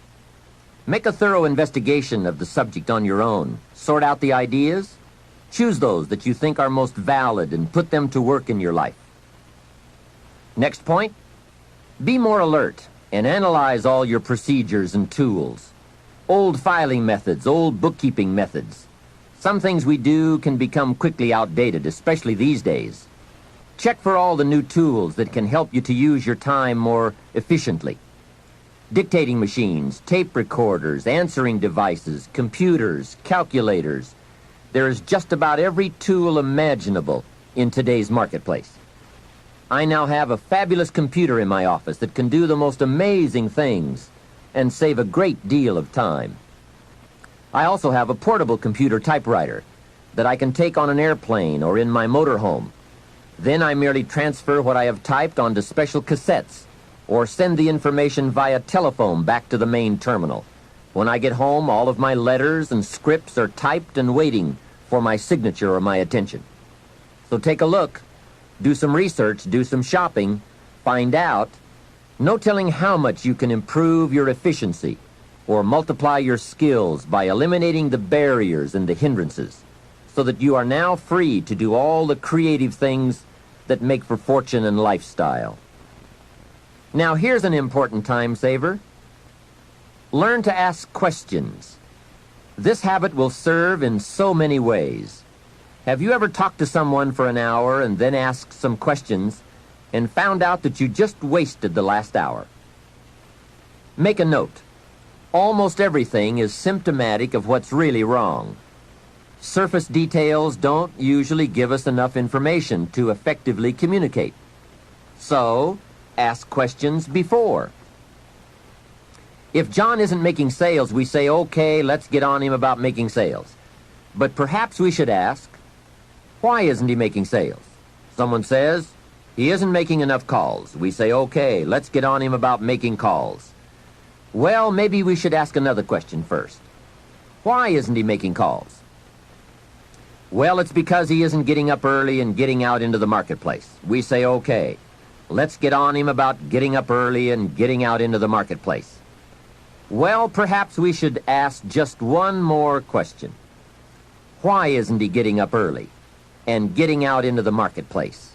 Make a thorough investigation of the subject on your own. Sort out the ideas. Choose those that you think are most valid and put them to work in your life. Next point, be more alert and analyze all your procedures and tools. Old filing methods, old bookkeeping methods. Some things we do can become quickly outdated, especially these days. Check for all the new tools that can help you to use your time more efficiently. Dictating machines, tape recorders, answering devices, computers, calculators. There is just about every tool imaginable in today's marketplace. I now have a fabulous computer in my office that can do the most amazing things and save a great deal of time. I also have a portable computer typewriter that I can take on an airplane or in my motorhome. Then I merely transfer what I have typed onto special cassettes or send the information via telephone back to the main terminal. When I get home, all of my letters and scripts are typed and waiting for my signature or my attention. So take a look. Do some research, do some shopping, find out. No telling how much you can improve your efficiency or multiply your skills by eliminating the barriers and the hindrances so that you are now free to do all the creative things that make for fortune and lifestyle. Now here's an important time saver. Learn to ask questions. This habit will serve in so many ways. Have you ever talked to someone for an hour and then asked some questions and found out that you just wasted the last hour? Make a note. Almost everything is symptomatic of what's really wrong. Surface details don't usually give us enough information to effectively communicate. So, ask questions before. If John isn't making sales, we say, okay, let's get on him about making sales. But perhaps we should ask, why isn't he making sales? Someone says, he isn't making enough calls. We say, okay, let's get on him about making calls. Well, maybe we should ask another question first. Why isn't he making calls? Well, it's because he isn't getting up early and getting out into the marketplace. We say, okay, let's get on him about getting up early and getting out into the marketplace. Well, perhaps we should ask just one more question. Why isn't he getting up early and getting out into the marketplace?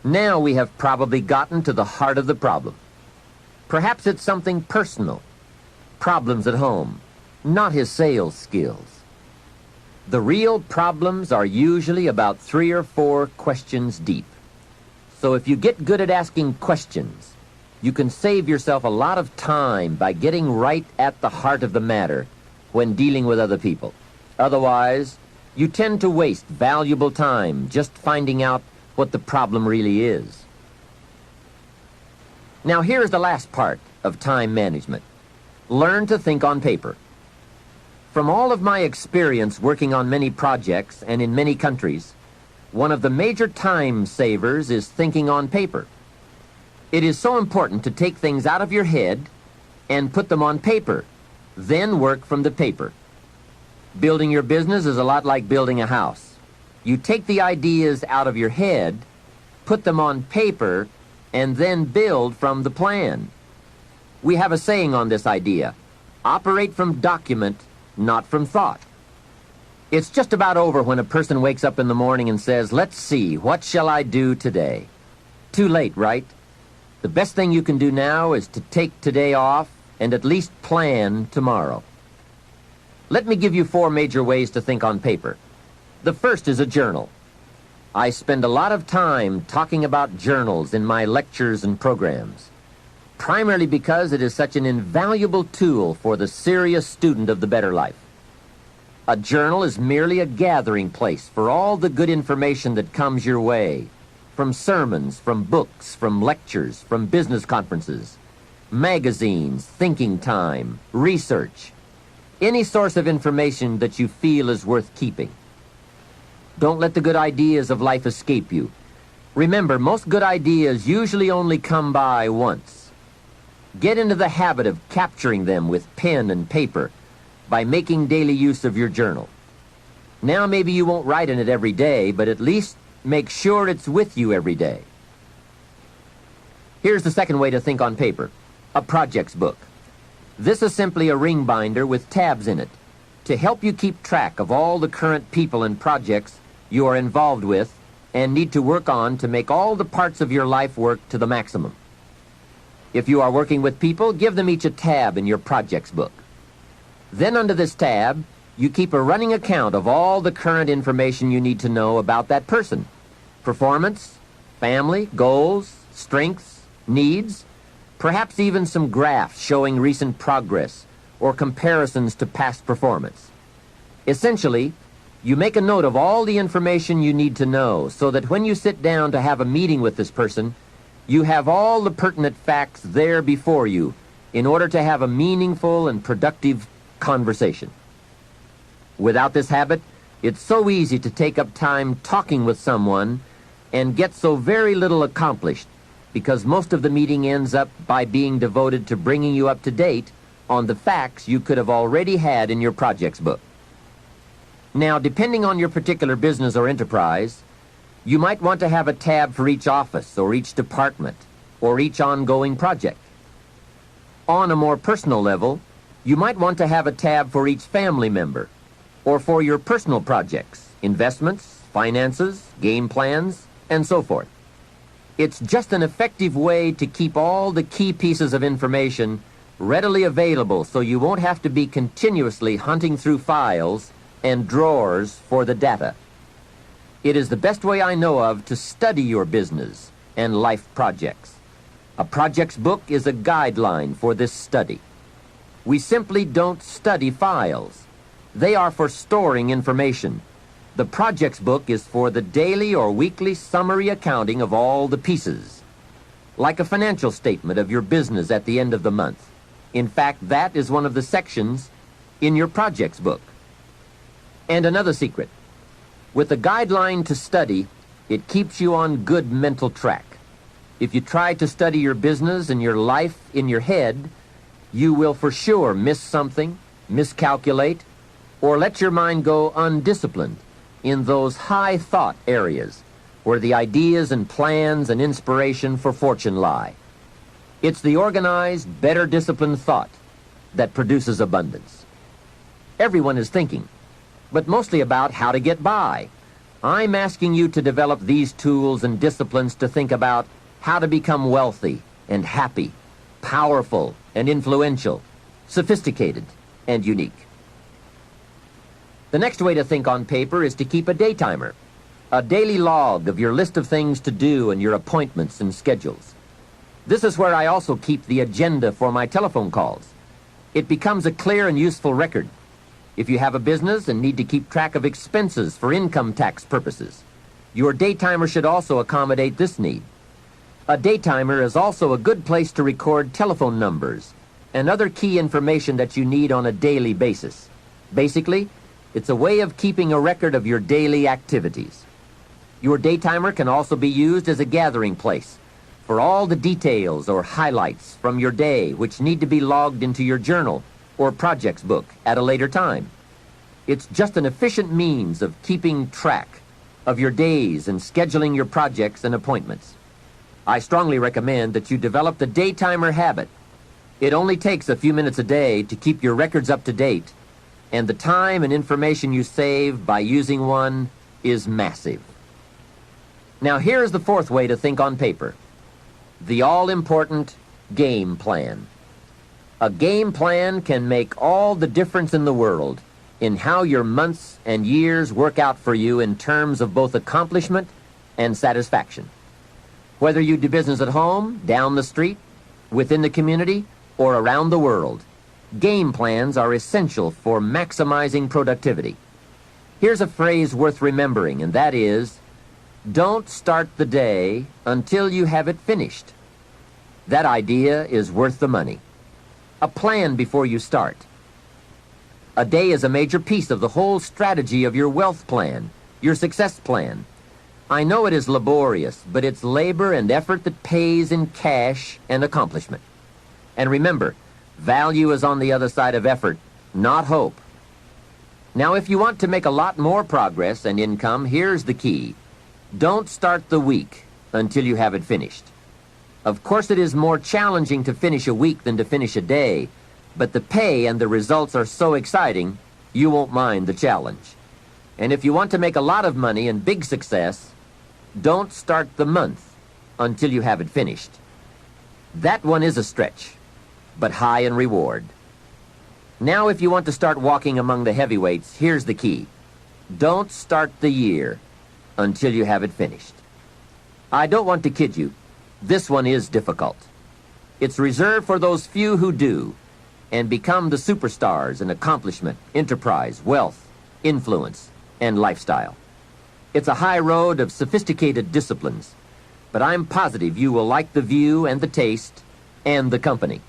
Now we have probably gotten to the heart of the problem. Perhaps it's something personal, problems at home, not his sales skills. The real problems are usually about 3 or 4 questions deep. So if you get good at asking questions, you can save yourself a lot of time by getting right at the heart of the matter when dealing with other people. Otherwise, you tend to waste valuable time just finding out what the problem really is. Now here's the last part of time management. Learn to think on paper. From all of my experience working on many projects and in many countries, one of the major time savers is thinking on paper. It is so important to take things out of your head and put them on paper, then work from the paper. Building your business is a lot like building a house. You take the ideas out of your head, put them on paper, and then build from the plan. We have a saying on this idea: operate from document, not from thought. It's just about over when a person wakes up in the morning and says, let's see, what shall I do today? Too late, right? The best thing you can do now is to take today off and at least plan tomorrow. Let me give you 4 major ways to think on paper. The first is a journal. I spend a lot of time talking about journals in my lectures and programs, primarily because it is such an invaluable tool for the serious student of the better life. A journal is merely a gathering place for all the good information that comes your way, from sermons, from books, from lectures, from business conferences, magazines, thinking time, research, any source of information that you feel is worth keeping. Don't let the good ideas of life escape you. Remember, most good ideas usually only come by once. Get into the habit of capturing them with pen and paper by making daily use of your journal. Now maybe you won't write in it every day, but at least make sure it's with you every day. Here's the second way to think on paper, a projects book. This is simply a ring binder with tabs in it to help you keep track of all the current people and projects you are involved with and need to work on to make all the parts of your life work to the maximum. If you are working with people, give them each a tab in your projects book. Then under this tab, you keep a running account of all the current information you need to know about that person. Performance, family, goals, strengths, needs, perhaps even some graphs showing recent progress or comparisons to past performance. Essentially, you make a note of all the information you need to know so that when you sit down to have a meeting with this person, you have all the pertinent facts there before you in order to have a meaningful and productive conversation. Without this habit, it's so easy to take up time talking with someone and get so very little accomplished because most of the meeting ends up by being devoted to bringing you up to date on the facts you could have already had in your projects book. Now, depending on your particular business or enterprise, you might want to have a tab for each office or each department or each ongoing project. On a more personal level, you might want to have a tab for each family member or for your personal projects, investments, finances, game plans, and so forth. It's just an effective way to keep all the key pieces of information readily available so you won't have to be continuously hunting through files and drawers for the data. It is the best way I know of to study your business and life projects. A projects book is a guideline for this study. We simply don't study files. They are for storing information. The projects book is for the daily or weekly summary accounting of all the pieces, like a financial statement of your business at the end of the month. In fact, that is one of the sections in your projects book. And another secret, with a guideline to study, it keeps you on good mental track. If you try to study your business and your life in your head, you will for sure miss something, miscalculate, or let your mind go undisciplined in those high thought areas where the ideas and plans and inspiration for fortune lie. It's the organized, better disciplined thought that produces abundance. Everyone is thinking, but mostly about how to get by. I'm asking you to develop these tools and disciplines to think about how to become wealthy and happy, powerful and influential, sophisticated and unique. The next way to think on paper is to keep a day timer, a daily log of your list of things to do and your appointments and schedules. This is where I also keep the agenda for my telephone calls. It becomes a clear and useful record. If you have a business and need to keep track of expenses for income tax purposes, your day timer should also accommodate this need. A day timer is also a good place to record telephone numbers and other key information that you need on a daily basis. Basically, it's a way of keeping a record of your daily activities. Your day timer can also be used as a gathering place for all the details or highlights from your day which need to be logged into your journal or projects book at a later time. It's just an efficient means of keeping track of your days and scheduling your projects and appointments. I strongly recommend that you develop the day timer habit. It only takes a few minutes a day to keep your records up to date, and the time and information you save by using one is massive. Now here's the fourth way to think on paper, the all-important game plan. A game plan can make all the difference in the world in how your months and years work out for you in terms of both accomplishment and satisfaction. Whether you do business at home, down the street, within the community, or around the world, game plans are essential for maximizing productivity. Here's a phrase worth remembering, and that is, don't start the day until you have it finished. That idea is worth the money. A plan before you start. A day is a major piece of the whole strategy of your wealth plan, your success plan. I know it is laborious, but it's labor and effort that pays in cash and accomplishment. And remember, value is on the other side of effort, not hope. Now, if you want to make a lot more progress and income, here's the key. Don't start the week until you have it finished. Of course, it is more challenging to finish a week than to finish a day, but the pay and the results are so exciting, you won't mind the challenge. And if you want to make a lot of money and big success, don't start the month until you have it finished. That one is a stretch, but high in reward. Now, if you want to start walking among the heavyweights, here's the key. Don't start the year until you have it finished. I don't want to kid you. This one is difficult. It's reserved for those few who do and become the superstars in accomplishment, enterprise, wealth, influence, and lifestyle. It's a high road of sophisticated disciplines, but I'm positive you will like the view and the taste and the company.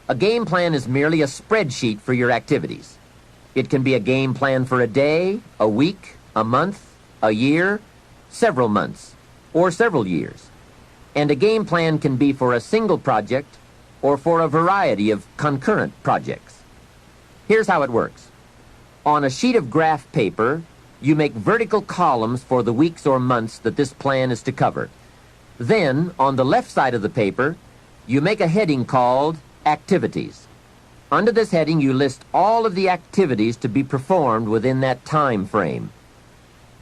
A game plan is merely a spreadsheet for your activities. It can be a game plan for a day, a week, a month, a year, several months, or several years. And a game plan can be for a single project or for a variety of concurrent projects. Here's how it works. On a sheet of graph paper, you make vertical columns for the weeks or months that this plan is to cover. Then, on the left side of the paper, you make a heading called Activities. Under this heading, you list all of the activities to be performed within that time frame.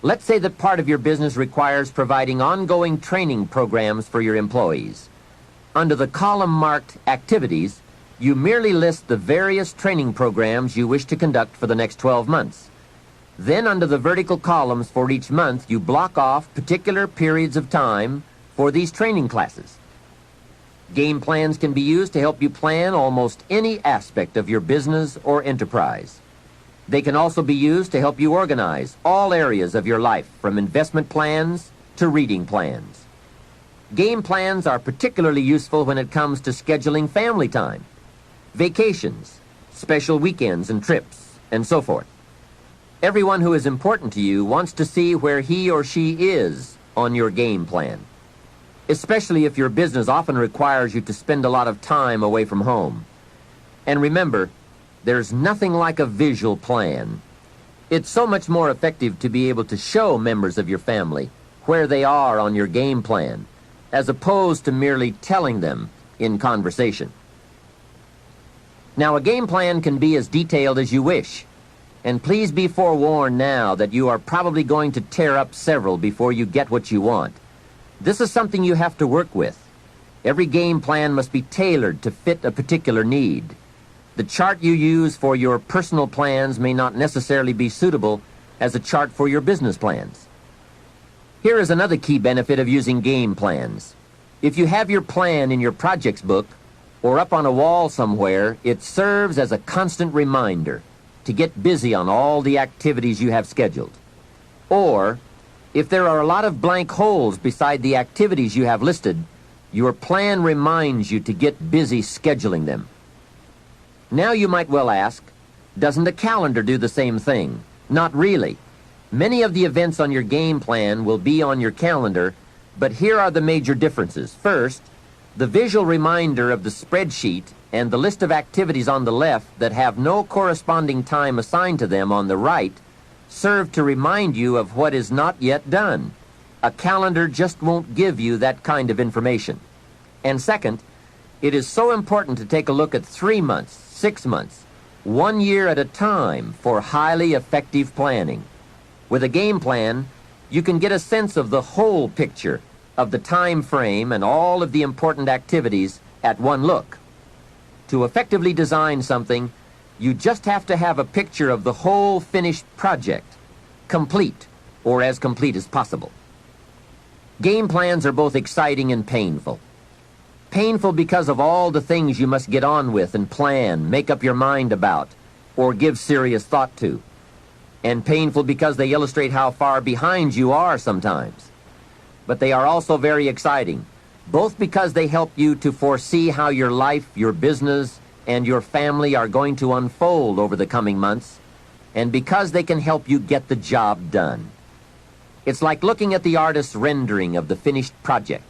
Let's say that part of your business requires providing ongoing training programs for your employees. Under the column marked Activities, you merely list the various training programs you wish to conduct for the next 12 months. Then under the vertical columns for each month, you block off particular periods of time for these training classes. Game plans can be used to help you plan almost any aspect of your business or enterprise. They can also be used to help you organize all areas of your life, from investment plans to reading plans. Game plans are particularly useful when it comes to scheduling family time, vacations, special weekends and trips, and so forth. Everyone who is important to you wants to see where he or she is on your game plan, especially if your business often requires you to spend a lot of time away from home. And remember, there's nothing like a visual plan. It's so much more effective to be able to show members of your family where they are on your game plan, as opposed to merely telling them in conversation. Now, a game plan can be as detailed as you wish, and please be forewarned now that you are probably going to tear up several before you get what you want. This is something you have to work with. Every game plan must be tailored to fit a particular need. The chart you use for your personal plans may not necessarily be suitable as a chart for your business plans. Here is another key benefit of using game plans. If you have your plan in your projects book or up on a wall somewhere, it serves as a constant reminder to get busy on all the activities you have scheduled. Or, if there are a lot of blank holes beside the activities you have listed, your plan reminds you to get busy scheduling them. Now you might well ask, doesn't a calendar do the same thing? Not really. Many of the events on your game plan will be on your calendar, but here are the major differences. First, the visual reminder of the spreadsheet and the list of activities on the left that have no corresponding time assigned to them on the right serve to remind you of what is not yet done. A calendar just won't give you that kind of information. And second, it is so important to take a look at 3 months, 6 months, 1 year at a time for highly effective planning. With a game plan, you can get a sense of the whole picture of the time frame and all of the important activities at one look. To effectively design something, You just have to have a picture of the whole finished project, complete, or as complete as possible. Game plans are both exciting and painful. Painful because of all the things you must get on with and plan, make up your mind about, or give serious thought to. And painful because they illustrate how far behind you are sometimes. But they are also very exciting, both because they help you to foresee how your life, your business, and your family are going to unfold over the coming months, and because they can help you get the job done. It's like looking at the artist's rendering of the finished project.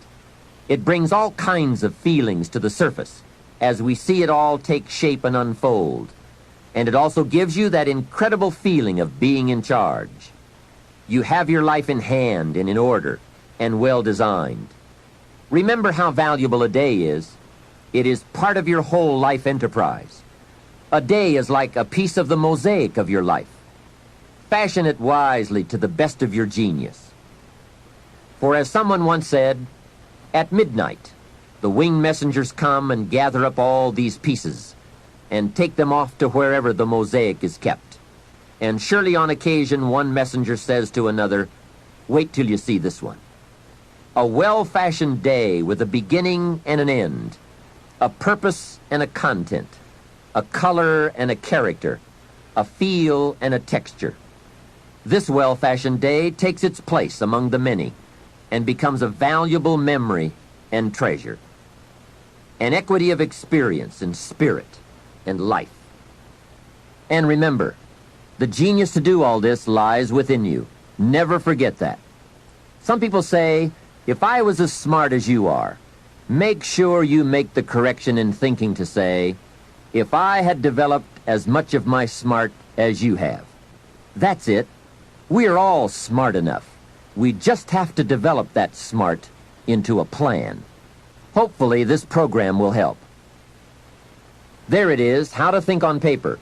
It brings all kinds of feelings to the surface as we see it all take shape and unfold. And it also gives you that incredible feeling of being in charge. You have your life in hand and in order and well designed. Remember how valuable a day is. It is part of your whole life enterprise. A day is like a piece of the mosaic of your life. Fashion it wisely to the best of your genius. For as someone once said, at midnight, the winged messengers come and gather up all these pieces and take them off to wherever the mosaic is kept. And surely on occasion one messenger says to another, wait till you see this one. A well-fashioned day with a beginning and an end, a purpose and a content, a color and a character, a feel and a texture. This well-fashioned day takes its place among the many and becomes a valuable memory and treasure. An equity of experience and spirit and life. And remember, the genius to do all this lies within you. Never forget that. Some people say, if I was as smart as you are, make sure you make the correction in thinking to say, if I had developed as much of my smart as you have. That's it. We're all smart enough. We just have to develop that smart into a plan. Hopefully this program will help. There it is, how to think on paper.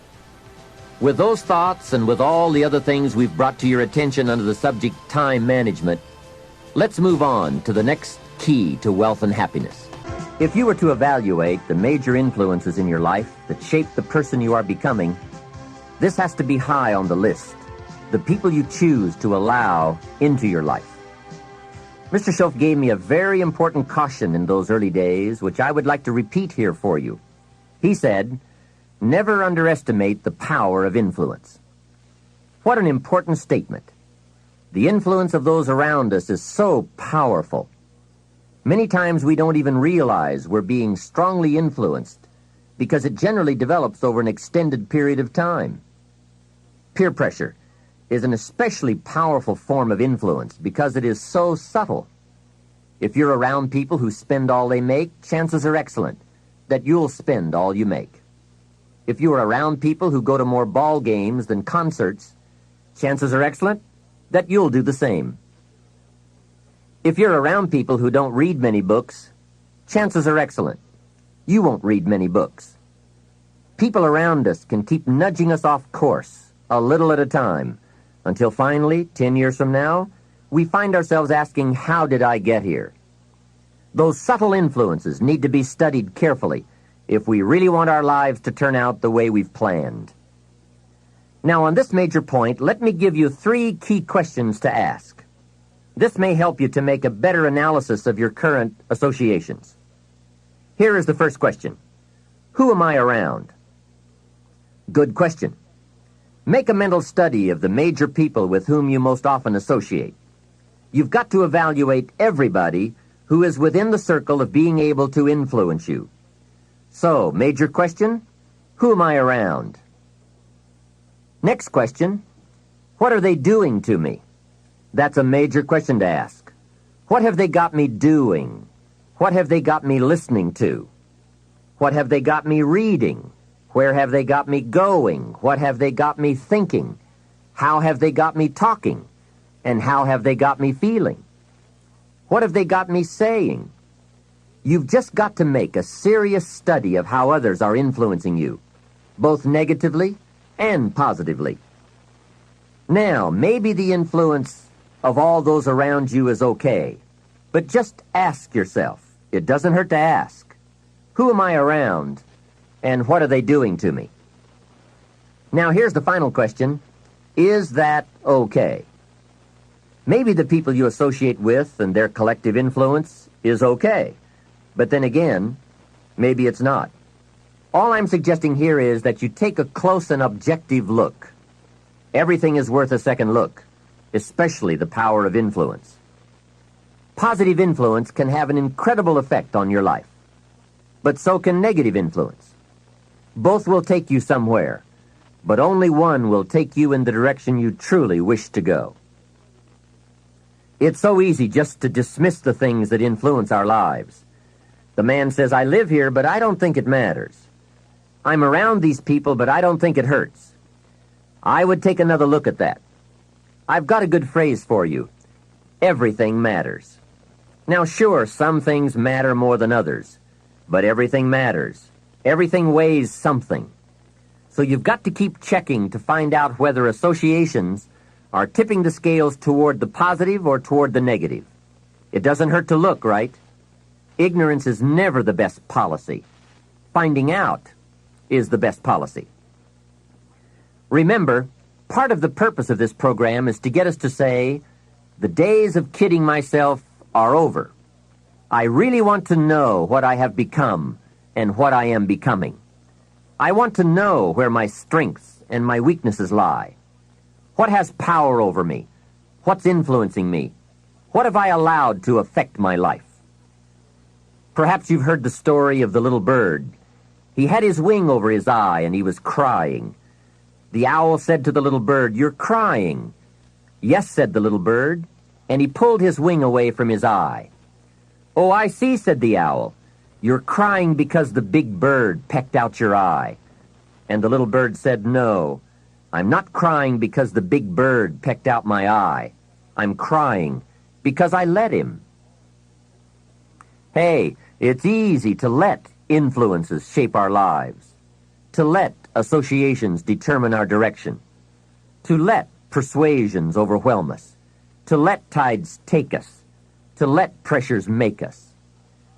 With those thoughts and with all the other things we've brought to your attention under the subject time management, let's move on to the next key to wealth and happiness. If you were to evaluate the major influences in your life that shape the person you are becoming, this has to be high on the list. The people you choose to allow into your life. Mr. Schoaf gave me a very important caution in those early days, which I would like to repeat here for you. He said, never underestimate the power of influence. What an important statement. The influence of those around us is so powerful. Many times we don't even realize we're being strongly influenced because it generally develops over an extended period of time. Peer pressure is an especially powerful form of influence because it is so subtle. If you're around people who spend all they make, chances are excellent that you'll spend all you make. If you are around people who go to more ball games than concerts, chances are excellent that you'll do the same. If you're around people who don't read many books, chances are excellent you won't read many books. People around us can keep nudging us off course a little at a time, until finally, 10 years from now, we find ourselves asking, how did I get here? Those subtle influences need to be studied carefully if we really want our lives to turn out the way we've planned. Now, on this major point, let me give you 3 key questions to ask. This may help you to make a better analysis of your current associations. Here is the first question. Who am I around? Good question. Make a mental study of the major people with whom you most often associate. You've got to evaluate everybody who is within the circle of being able to influence you. So, major question, who am I around? Next question, what are they doing to me? That's a major question to ask. What have they got me doing? What have they got me listening to? What have they got me reading? Where have they got me going? What have they got me thinking? How have they got me talking? And how have they got me feeling? What have they got me saying? You've just got to make a serious study of how others are influencing you, both negatively and positively. Now, maybe the influence of all those around you is okay, but just ask yourself. It doesn't hurt to ask. Who am I around? And what are they doing to me? Now here's the final question. Is that okay? Maybe the people you associate with and their collective influence is okay. But then again, maybe it's not. All I'm suggesting here is that you take a close and objective look. Everything is worth a second look, especially the power of influence. Positive influence can have an incredible effect on your life, but so can negative influence. Both will take you somewhere, but only one will take you in the direction you truly wish to go. It's so easy just to dismiss the things that influence our lives. The man says, I live here, but I don't think it matters. I'm around these people, but I don't think it hurts. I would take another look at that. I've got a good phrase for you. Everything matters. Now, sure, some things matter more than others, but everything matters. Everything weighs something. So you've got to keep checking to find out whether associations are tipping the scales toward the positive or toward the negative. It doesn't hurt to look, right? Ignorance is never the best policy. Finding out is the best policy. Remember, part of the purpose of this program is to get us to say, the days of kidding myself are over. I really want to know what I have become and what I am becoming. I want to know where my strengths and my weaknesses lie. What has power over me? What's influencing me? What have I allowed to affect my life? Perhaps you've heard the story of the little bird. He had his wing over his eye and he was crying. The owl said to the little bird, "You're crying." "Yes," said the little bird, and he pulled his wing away from his eye. "Oh, I see," said the owl. "You're crying because the big bird pecked out your eye." And the little bird said, "No, I'm not crying because the big bird pecked out my eye. I'm crying because I let him." Hey, it's easy to let influences shape our lives, to let associations determine our direction, to let persuasions overwhelm us, to let tides take us, to let pressures make us.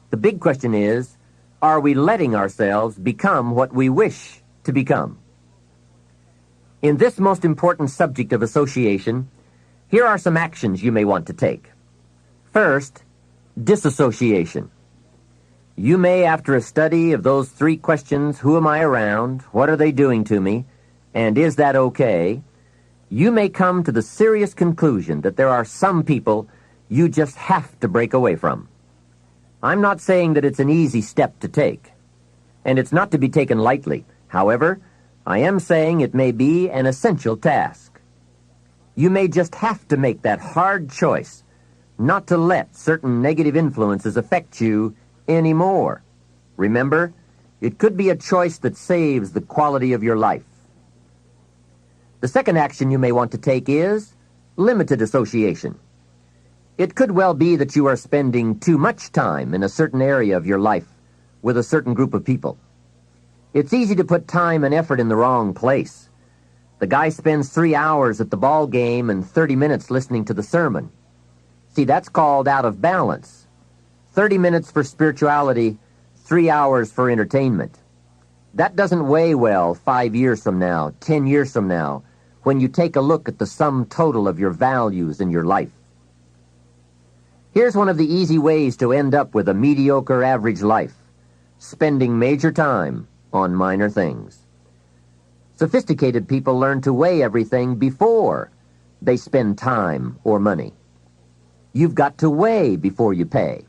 The big question is, are we letting ourselves become what we wish to become? In this most important subject of association, here are some actions you may want to take. First, disassociation. You may, after a study of those 3 questions, who am I around, what are they doing to me, and is that okay, you may come to the serious conclusion that there are some people you just have to break away from. I'm not saying that it's an easy step to take, and it's not to be taken lightly. However, I am saying it may be an essential task. You may just have to make that hard choice not to let certain negative influences affect you anymore. Remember, it could be a choice that saves the quality of your life. The second action you may want to take is limited association. It could well be that you are spending too much time in a certain area of your life with a certain group of people. It's easy to put time and effort in the wrong place. The guy spends 3 hours at the ball game and 30 minutes listening to the sermon. See, that's called out of balance. 30 minutes for spirituality, 3 hours for entertainment. That doesn't weigh well 5 years from now, 10 years from now, when you take a look at the sum total of your values in your life. Here's one of the easy ways to end up with a mediocre average life: spending major time on minor things. Sophisticated people learn to weigh everything before they spend time or money. You've got to weigh before you pay.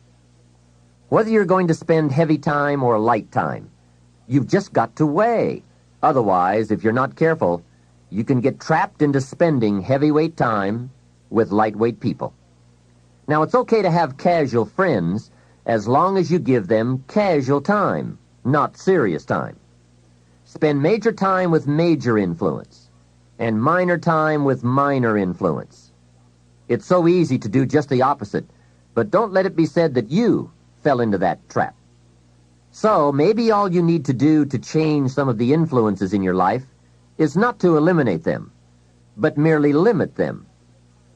Whether you're going to spend heavy time or light time, you've just got to weigh. Otherwise, if you're not careful, you can get trapped into spending heavyweight time with lightweight people. Now, it's okay to have casual friends as long as you give them casual time, not serious time. Spend major time with major influence and minor time with minor influence. It's so easy to do just the opposite, but don't let it be said that you fell into that trap. So maybe all you need to do to change some of the influences in your life is not to eliminate them, but merely limit them.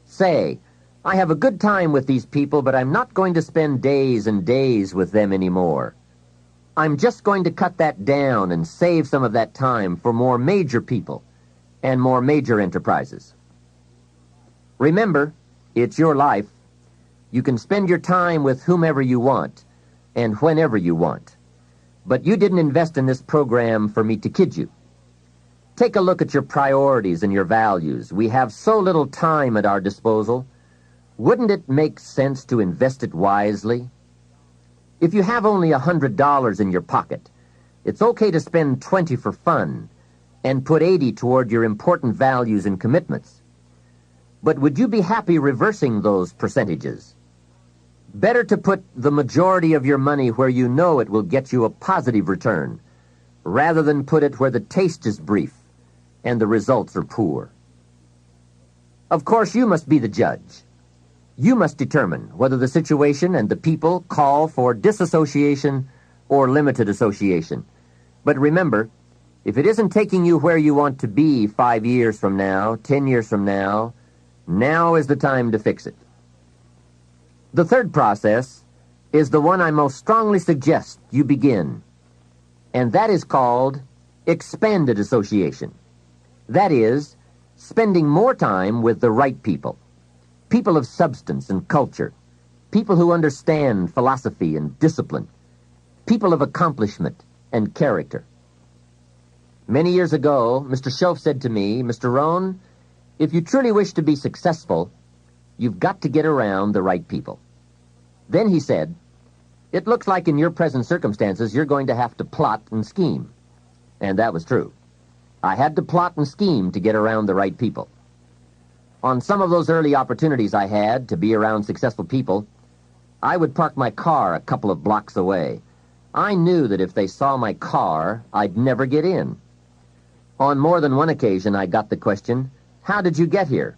Say, I have a good time with these people, but I'm not going to spend days and days with them anymore. I'm just going to cut that down and save some of that time for more major people and more major enterprises. Remember, it's your life. You can spend your time with whomever you want and whenever you want. But you didn't invest in this program for me to kid you. Take a look at your priorities and your values. We have so little time at our disposal. Wouldn't it make sense to invest it wisely? If you have only $100 in your pocket, it's okay to spend $20 for fun and put $80 toward your important values and commitments. But would you be happy reversing those percentages? Better to put the majority of your money where you know it will get you a positive return, rather than put it where the taste is brief and the results are poor. Of course, you must be the judge. You must determine whether the situation and the people call for disassociation or limited association. But remember, if it isn't taking you where you want to be 5 years from now, 10 years from now, now is the time to fix it. The third process is the one I most strongly suggest you begin, and that is called expanded association. That is, spending more time with the right people, people of substance and culture, people who understand philosophy and discipline, people of accomplishment and character. Many years ago, Mr. Schoaf said to me, "Mr. Rohn, if you truly wish to be successful, you've got to get around the right people." Then he said, "It looks like in your present circumstances you're going to have to plot and scheme." And that was true. I had to plot and scheme to get around the right people. On some of those early opportunities I had to be around successful people, I would park my car a couple of blocks away. I knew that if they saw my car, I'd never get in. On more than one occasion, I got the question, "How did you get here?"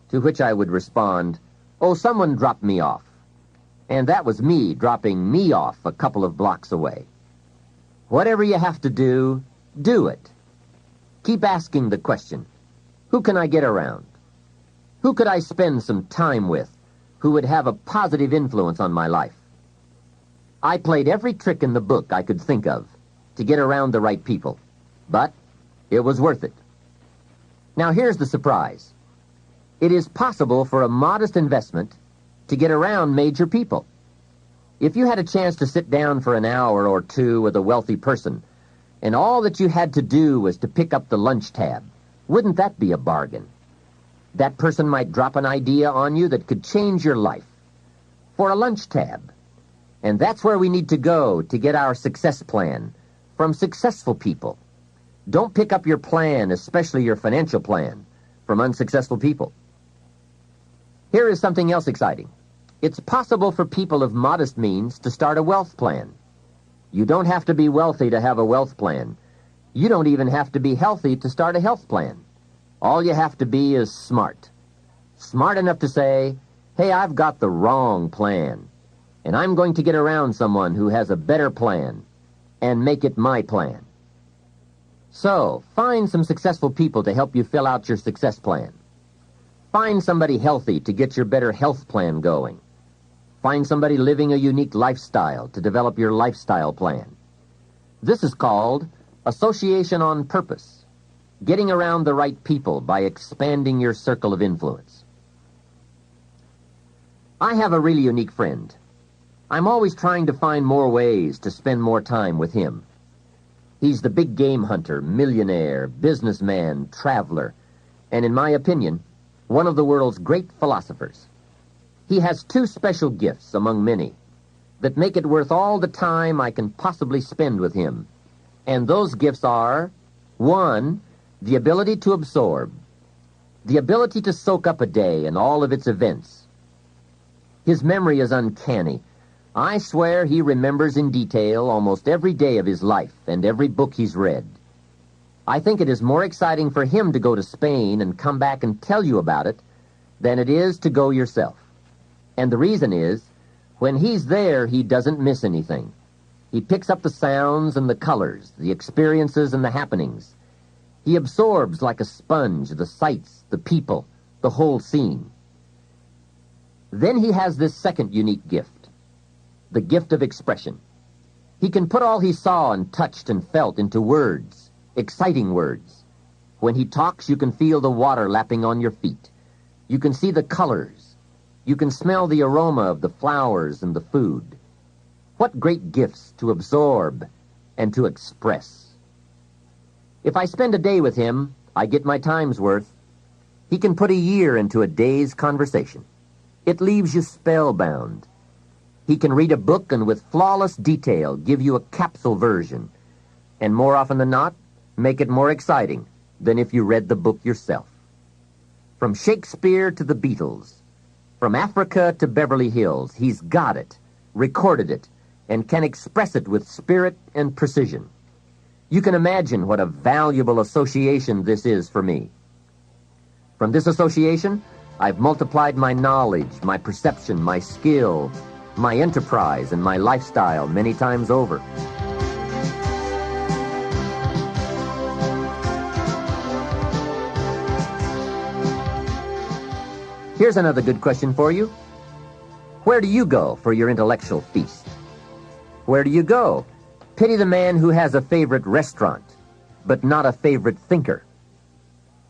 To which I would respond, "Oh, someone dropped me off." And that was me dropping me off a couple of blocks away. Whatever you have to do it. Keep asking the question, who can I get around? Who could I spend some time with who would have a positive influence on my life? I played every trick in the book I could think of to get around the right people, but it was worth it. Now here's the surprise. It is possible for a modest investment to get around major people. If you had a chance to sit down for an hour or two with a wealthy person, and all that you had to do was to pick up the lunch tab, wouldn't that be a bargain? That person might drop an idea on you that could change your life. For a lunch tab. And that's where we need to go to get our success plan, from successful people. Don't pick up your plan, especially your financial plan, from unsuccessful people. Here is something else exciting. It's possible for people of modest means to start a wealth plan. You don't have to be wealthy to have a wealth plan. You don't even have to be healthy to start a health plan. All you have to be is smart. Smart enough to say, "Hey, I've got the wrong plan, and I'm going to get around someone who has a better plan and make it my plan." So, find some successful people to help you fill out your success plan. Find somebody healthy to get your better health plan going. Find somebody living a unique lifestyle to develop your lifestyle plan. This is called association on purpose, getting around the right people by expanding your circle of influence. I have a really unique friend. I'm always trying to find more ways to spend more time with him. He's the big game hunter, millionaire, businessman, traveler, and in my opinion, one of the world's great philosophers. He has two special gifts among many that make it worth all the time I can possibly spend with him. And those gifts are, 1, the ability to absorb, the ability to soak up a day and all of its events. His memory is uncanny. I swear he remembers in detail almost every day of his life and every book he's read. I think it is more exciting for him to go to Spain and come back and tell you about it than it is to go yourself. And the reason is, when he's there, he doesn't miss anything. He picks up the sounds and the colors, the experiences and the happenings. He absorbs like a sponge the sights, the people, the whole scene. Then he has this second unique gift, the gift of expression. He can put all he saw and touched and felt into words, exciting words. When he talks, you can feel the water lapping on your feet. You can see the colors. You can smell the aroma of the flowers and the food. What great gifts to absorb and to express. If I spend a day with him, I get my time's worth. He can put a year into a day's conversation. It leaves you spellbound. He can read a book and with flawless detail give you a capsule version, and more often than not, make it more exciting than if you read the book yourself. From Shakespeare to the Beatles, from Africa to Beverly Hills, he's got it, recorded it, and can express it with spirit and precision. You can imagine what a valuable association this is for me. From this association, I've multiplied my knowledge, my perception, my skill, my enterprise, and my lifestyle many times over. Here's another good question for you. Where do you go for your intellectual feast? Where do you go? Pity the man who has a favorite restaurant, but not a favorite thinker.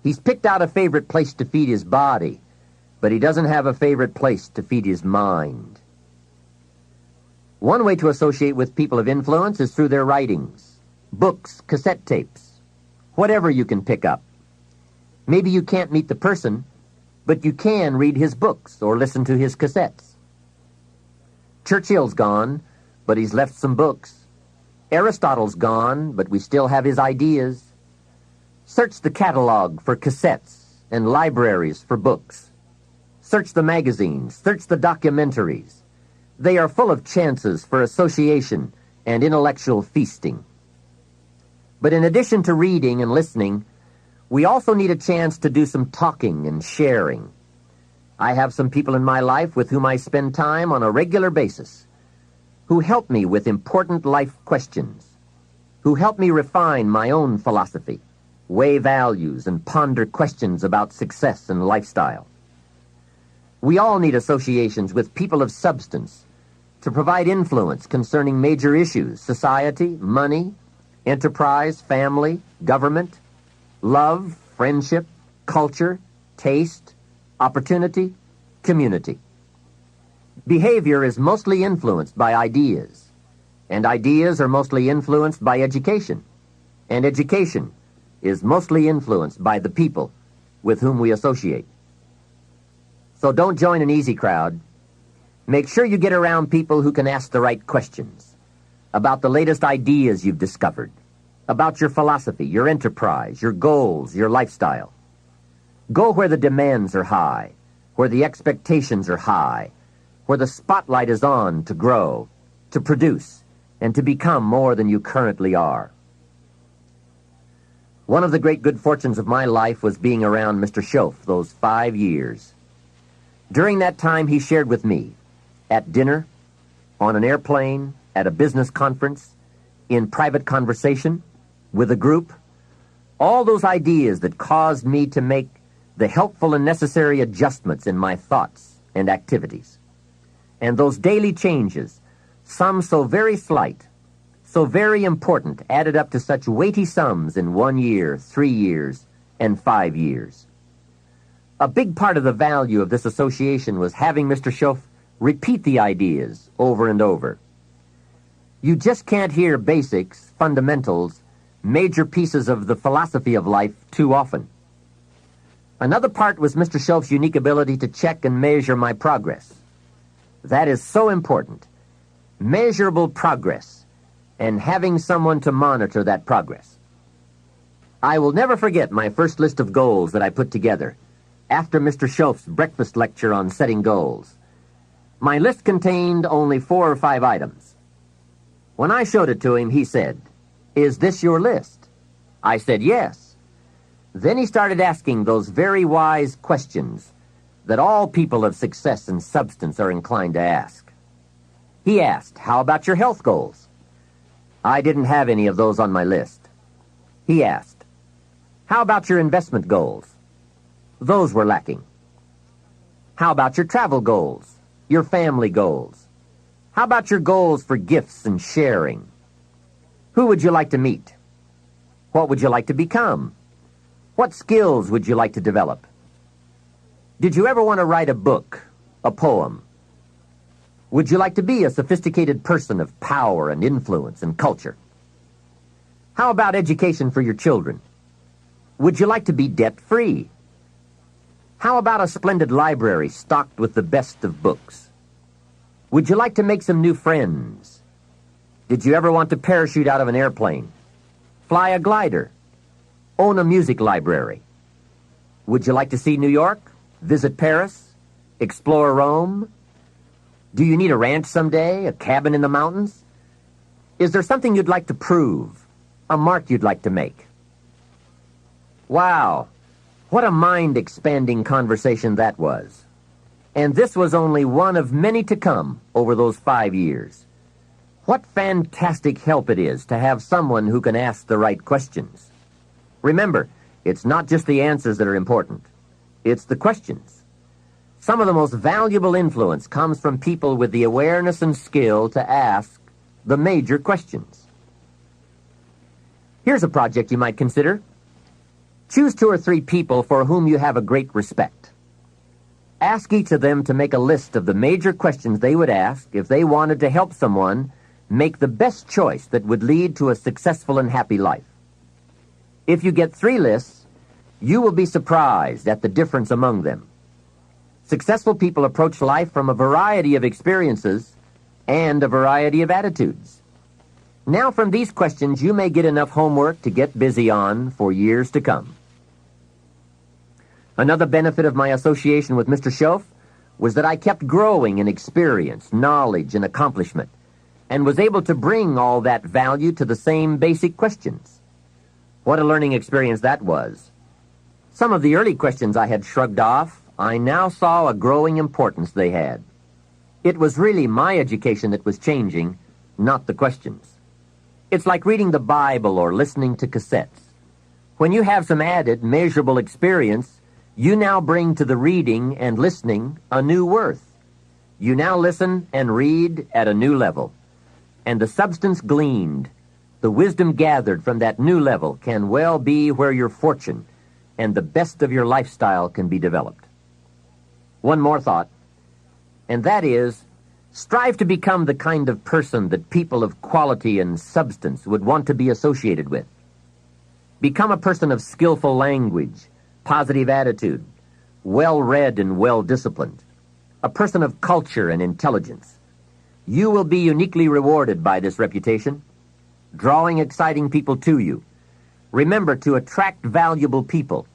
He's picked out a favorite place to feed his body, but he doesn't have a favorite place to feed his mind. One way to associate with people of influence is through their writings, books, cassette tapes, whatever you can pick up. Maybe you can't meet the person, but you can read his books or listen to his cassettes. Churchill's gone, but he's left some books. Aristotle's gone, but we still have his ideas. Search the catalog for cassettes and libraries for books. Search the magazines, search the documentaries. They are full of chances for association and intellectual feasting. But in addition to reading and listening, we also need a chance to do some talking and sharing. I have some people in my life with whom I spend time on a regular basis, who help me with important life questions, who help me refine my own philosophy, weigh values, and ponder questions about success and lifestyle. We all need associations with people of substance to provide influence concerning major issues: society, money, enterprise, family, government, love, friendship, culture, taste, opportunity, community. Behavior is mostly influenced by ideas, and ideas are mostly influenced by education, and education is mostly influenced by the people with whom we associate. So don't join an easy crowd. Make sure you get around people who can ask the right questions about the latest ideas you've discovered, about your philosophy, your enterprise, your goals, your lifestyle. Go where the demands are high, where the expectations are high, where the spotlight is on to grow, to produce, and to become more than you currently are. One of the great good fortunes of my life was being around Mr. Schoaf those 5 years. During that time, he shared with me, at dinner, on an airplane, at a business conference, in private conversation, with a group, all those ideas that caused me to make the helpful and necessary adjustments in my thoughts and activities. And those daily changes, some so very slight, so very important, added up to such weighty sums in 1 year, 3 years, and 5 years. A big part of the value of this association was having Mr. Schoaf repeat the ideas over and over. You just can't hear basics, fundamentals, major pieces of the philosophy of life too often. Another part was Mr. Schoaf's unique ability to check and measure my progress. That is so important. Measurable progress, and having someone to monitor that progress. I will never forget my first list of goals that I put together after Mr. Schoaf's breakfast lecture on setting goals. My list contained only 4 or 5 items. When I showed it to him, he said, "Is this your list?" I said, "Yes." Then he started asking those very wise questions that all people of success and substance are inclined to ask. He asked, "How about your health goals?" I didn't have any of those on my list. He asked, "How about your investment goals?" Those were lacking. "How about your travel goals, your family goals? How about your goals for gifts and sharing? Who would you like to meet? What would you like to become? What skills would you like to develop? Did you ever want to write a book, a poem? Would you like to be a sophisticated person of power and influence and culture? How about education for your children? Would you like to be debt-free? How about a splendid library stocked with the best of books? Would you like to make some new friends? Did you ever want to parachute out of an airplane? Fly a glider? Own a music library? Would you like to see New York? Visit Paris? Explore Rome? Do you need a ranch someday? A cabin in the mountains? Is there something you'd like to prove? A mark you'd like to make? Wow, what a mind-expanding conversation that was. And this was only one of many to come over those 5 years. What fantastic help it is to have someone who can ask the right questions. Remember, it's not just the answers that are important. It's the questions. Some of the most valuable influence comes from people with the awareness and skill to ask the major questions. Here's a project you might consider. Choose 2 or 3 people for whom you have a great respect. Ask each of them to make a list of the major questions they would ask if they wanted to help someone make the best choice that would lead to a successful and happy life. If you get 3 lists, you will be surprised at the difference among them. Successful people approach life from a variety of experiences and a variety of attitudes. Now, from these questions, you may get enough homework to get busy on for years to come. Another benefit of my association with Mr. Schoaf was that I kept growing in experience, knowledge, and accomplishment, and was able to bring all that value to the same basic questions. What a learning experience that was. Some of the early questions I had shrugged off, I now saw a growing importance they had. It was really my education that was changing, not the questions. It's like reading the Bible or listening to cassettes. When you have some added, measurable experience, you now bring to the reading and listening a new worth. You now listen and read at a new level. And the substance gleaned, the wisdom gathered from that new level can well be where your fortune and the best of your lifestyle can be developed. One more thought, and that is, strive to become the kind of person that people of quality and substance would want to be associated with. Become a person of skillful language, positive attitude, well-read and well-disciplined, a person of culture and intelligence. You will be uniquely rewarded by this reputation, drawing exciting people to you. Remember, to attract valuable people,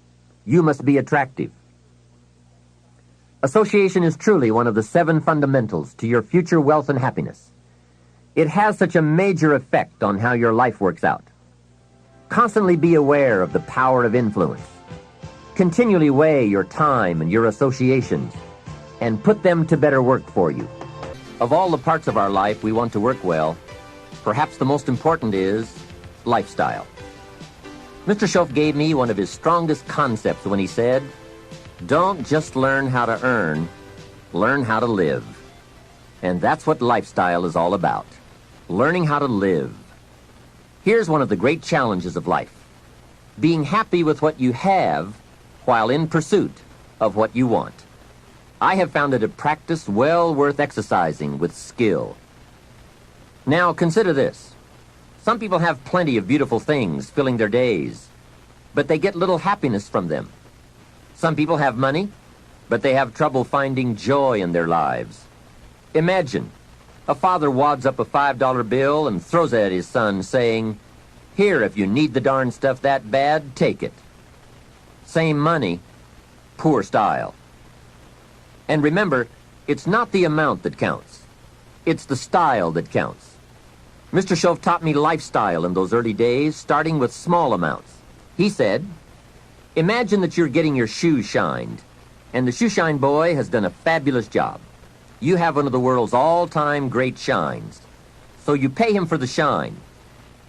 you must be attractive. Association is truly one of the 7 fundamentals to your future wealth and happiness. It has such a major effect on how your life works out. Constantly be aware of the power of influence. Continually weigh your time and your associations and put them to better work for you. Of all the parts of our life we want to work well, perhaps the most important is lifestyle. Mr. Schoaf gave me one of his strongest concepts when he said, "Don't just learn how to earn, learn how to live." And that's what lifestyle is all about, learning how to live. Here's one of the great challenges of life, being happy with what you have while in pursuit of what you want. I have found it a practice well worth exercising with skill. Now consider this. Some people have plenty of beautiful things filling their days, but they get little happiness from them. Some people have money, but they have trouble finding joy in their lives. Imagine, a father wads up a $5 bill and throws it at his son, saying, "Here, if you need the darn stuff that bad, take it." Same money, poor style. And remember, it's not the amount that counts. It's the style that counts. Mr. Schoaf taught me lifestyle in those early days, starting with small amounts. He said, imagine that you're getting your shoes shined, and the shoe shine boy has done a fabulous job. You have one of the world's all-time great shines, so you pay him for the shine.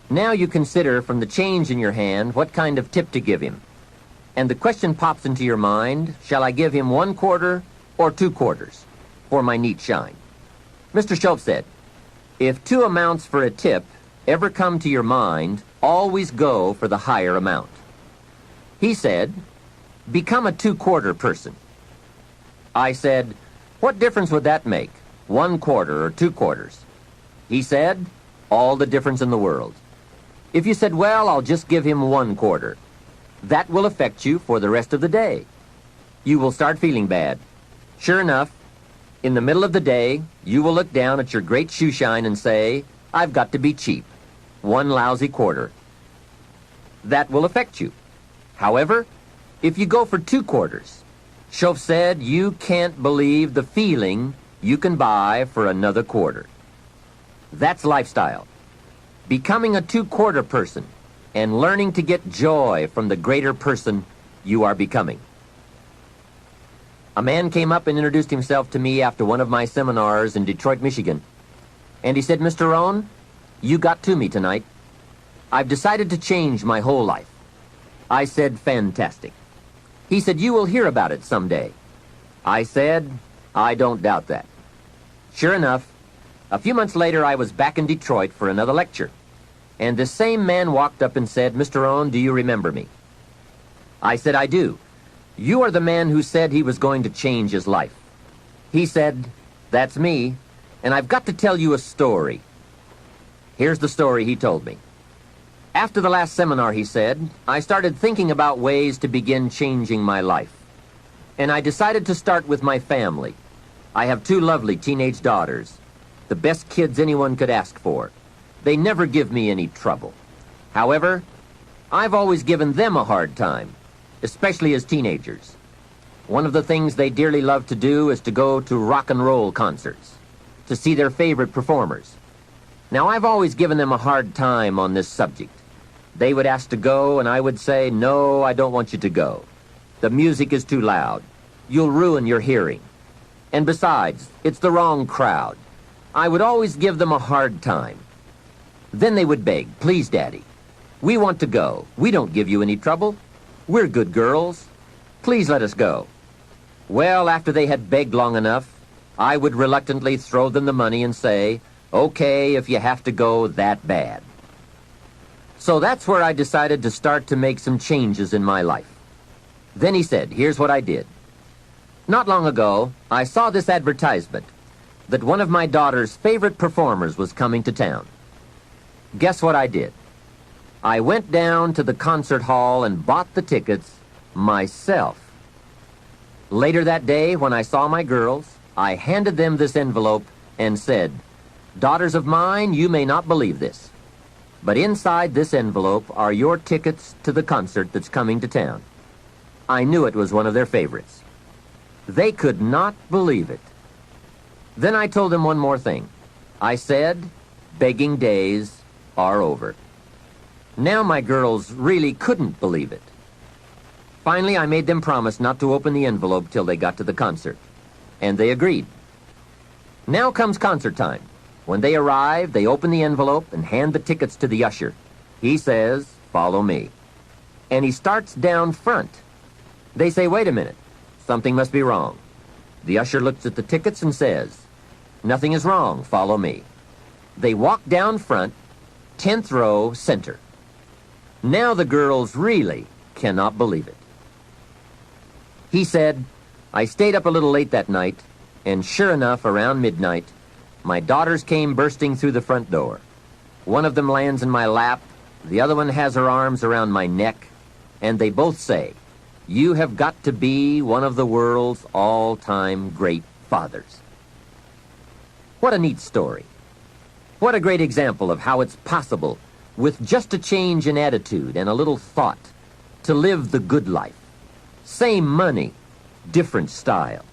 Now you consider from the change in your hand what kind of tip to give him. And the question pops into your mind, shall I give him 1 quarter or 2 quarters for my neat shine? Mr. Schoaf said, if 2 amounts for a tip ever come to your mind, always go for the higher amount. He said, become a 2/4 person. I said, what difference would that make, 1/4 or 2/4? He said, all the difference in the world. If you said, well, I'll just give him 1/4, that will affect you for the rest of the day. You will start feeling bad. Sure enough, in the middle of the day, you will look down at your great shoe shine and say, I've got to be cheap. 1 lousy quarter. That will affect you. However, if you go for 2/4, Schoff said you can't believe the feeling you can buy for another quarter. That's lifestyle. Becoming a 2/4 person and learning to get joy from the greater person you are becoming. A man came up and introduced himself to me after one of my seminars in Detroit, Michigan. And he said, Mr. Rohn, you got to me tonight. I've decided to change my whole life. I said, fantastic. He said, you will hear about it someday. I said, I don't doubt that. Sure enough, a few months later I was back in Detroit for another lecture. And this same man walked up and said, Mr. Rohn, do you remember me? I said, I do. You are the man who said he was going to change his life. He said, that's me, and I've got to tell you a story. Here's the story he told me. After the last seminar, he said, I started thinking about ways to begin changing my life. And I decided to start with my family. I have 2 lovely teenage daughters, the best kids anyone could ask for. They never give me any trouble. However, I've always given them a hard time, especially as teenagers. One of the things they dearly love to do is to go to rock and roll concerts, to see their favorite performers. Now, I've always given them a hard time on this subject. They would ask to go, and I would say, no, I don't want you to go. The music is too loud. You'll ruin your hearing. And besides, it's the wrong crowd. I would always give them a hard time. Then they would beg, please, Daddy, we want to go. We don't give you any trouble. We're good girls. Please let us go. Well, after they had begged long enough, I would reluctantly throw them the money and say, okay, if you have to go that bad. So that's where I decided to start to make some changes in my life. Then he said, here's what I did. Not long ago, I saw this advertisement that one of my daughter's favorite performers was coming to town. Guess what I did? I went down to the concert hall and bought the tickets myself. Later that day, when I saw my girls, I handed them this envelope and said, daughters of mine, you may not believe this, but inside this envelope are your tickets to the concert that's coming to town. I knew it was one of their favorites. They could not believe it. Then I told them one more thing. I said, begging days are over. Now my girls really couldn't believe it. Finally, I made them promise not to open the envelope till they got to the concert, and they agreed. Now comes concert time. When they arrive, they open the envelope and hand the tickets to the usher. He says, follow me. And he starts down front. They say, wait a minute, something must be wrong. The usher looks at the tickets and says, nothing is wrong, follow me. They walk down front, 10th row, center. Now the girls really cannot believe it. He said, I stayed up a little late that night, and sure enough, around midnight, my daughters came bursting through the front door. One of them lands in my lap, the other one has her arms around my neck, and they both say, you have got to be one of the world's all-time great fathers. What a neat story. What a great example of how it's possible, with just a change in attitude and a little thought, to live the good life. Same money, different style.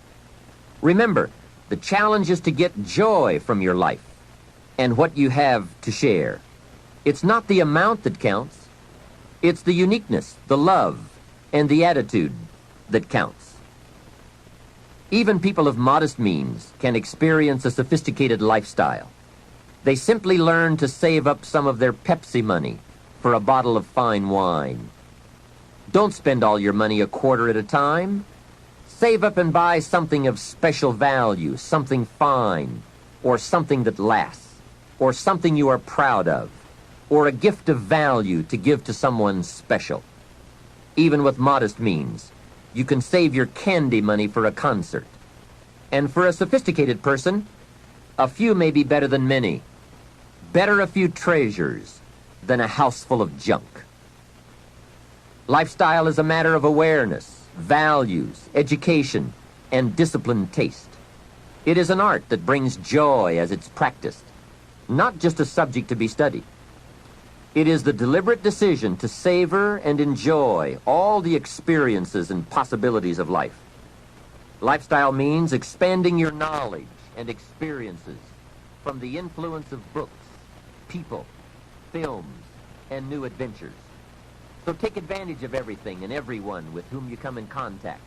Remember, the challenge is to get joy from your life and what you have to share. It's not the amount that counts. It's the uniqueness, the love, and the attitude that counts. Even people of modest means can experience a sophisticated lifestyle. They simply learn to save up some of their Pepsi money for a bottle of fine wine. Don't spend all your money a quarter at a time. Save up and buy something of special value, something fine, or something that lasts, or something you are proud of, or a gift of value to give to someone special. Even with modest means, you can save your candy money for a concert. And for a sophisticated person, a few may be better than many. Better a few treasures than a house full of junk. Lifestyle is a matter of awareness, values, education, and disciplined taste. It is an art that brings joy as it's practiced, not just a subject to be studied. It is the deliberate decision to savor and enjoy all the experiences and possibilities of life. Lifestyle means expanding your knowledge and experiences from the influence of books, people, films, and new adventures. So take advantage of everything and everyone with whom you come in contact.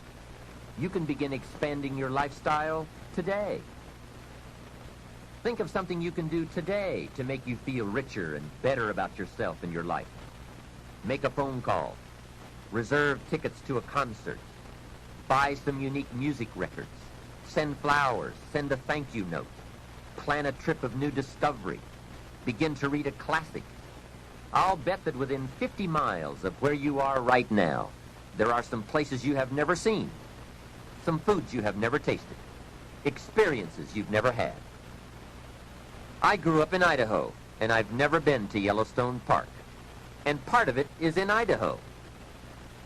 You can begin expanding your lifestyle today. Think of something you can do today to make you feel richer and better about yourself and your life. Make a phone call. Reserve tickets to a concert. Buy some unique music records. Send flowers. Send a thank you note. Plan a trip of new discovery. Begin to read a classic. I'll bet that within 50 miles of where you are right now, there are some places you have never seen, some foods you have never tasted, experiences you've never had. I grew up in Idaho, and I've never been to Yellowstone Park. And part of it is in Idaho.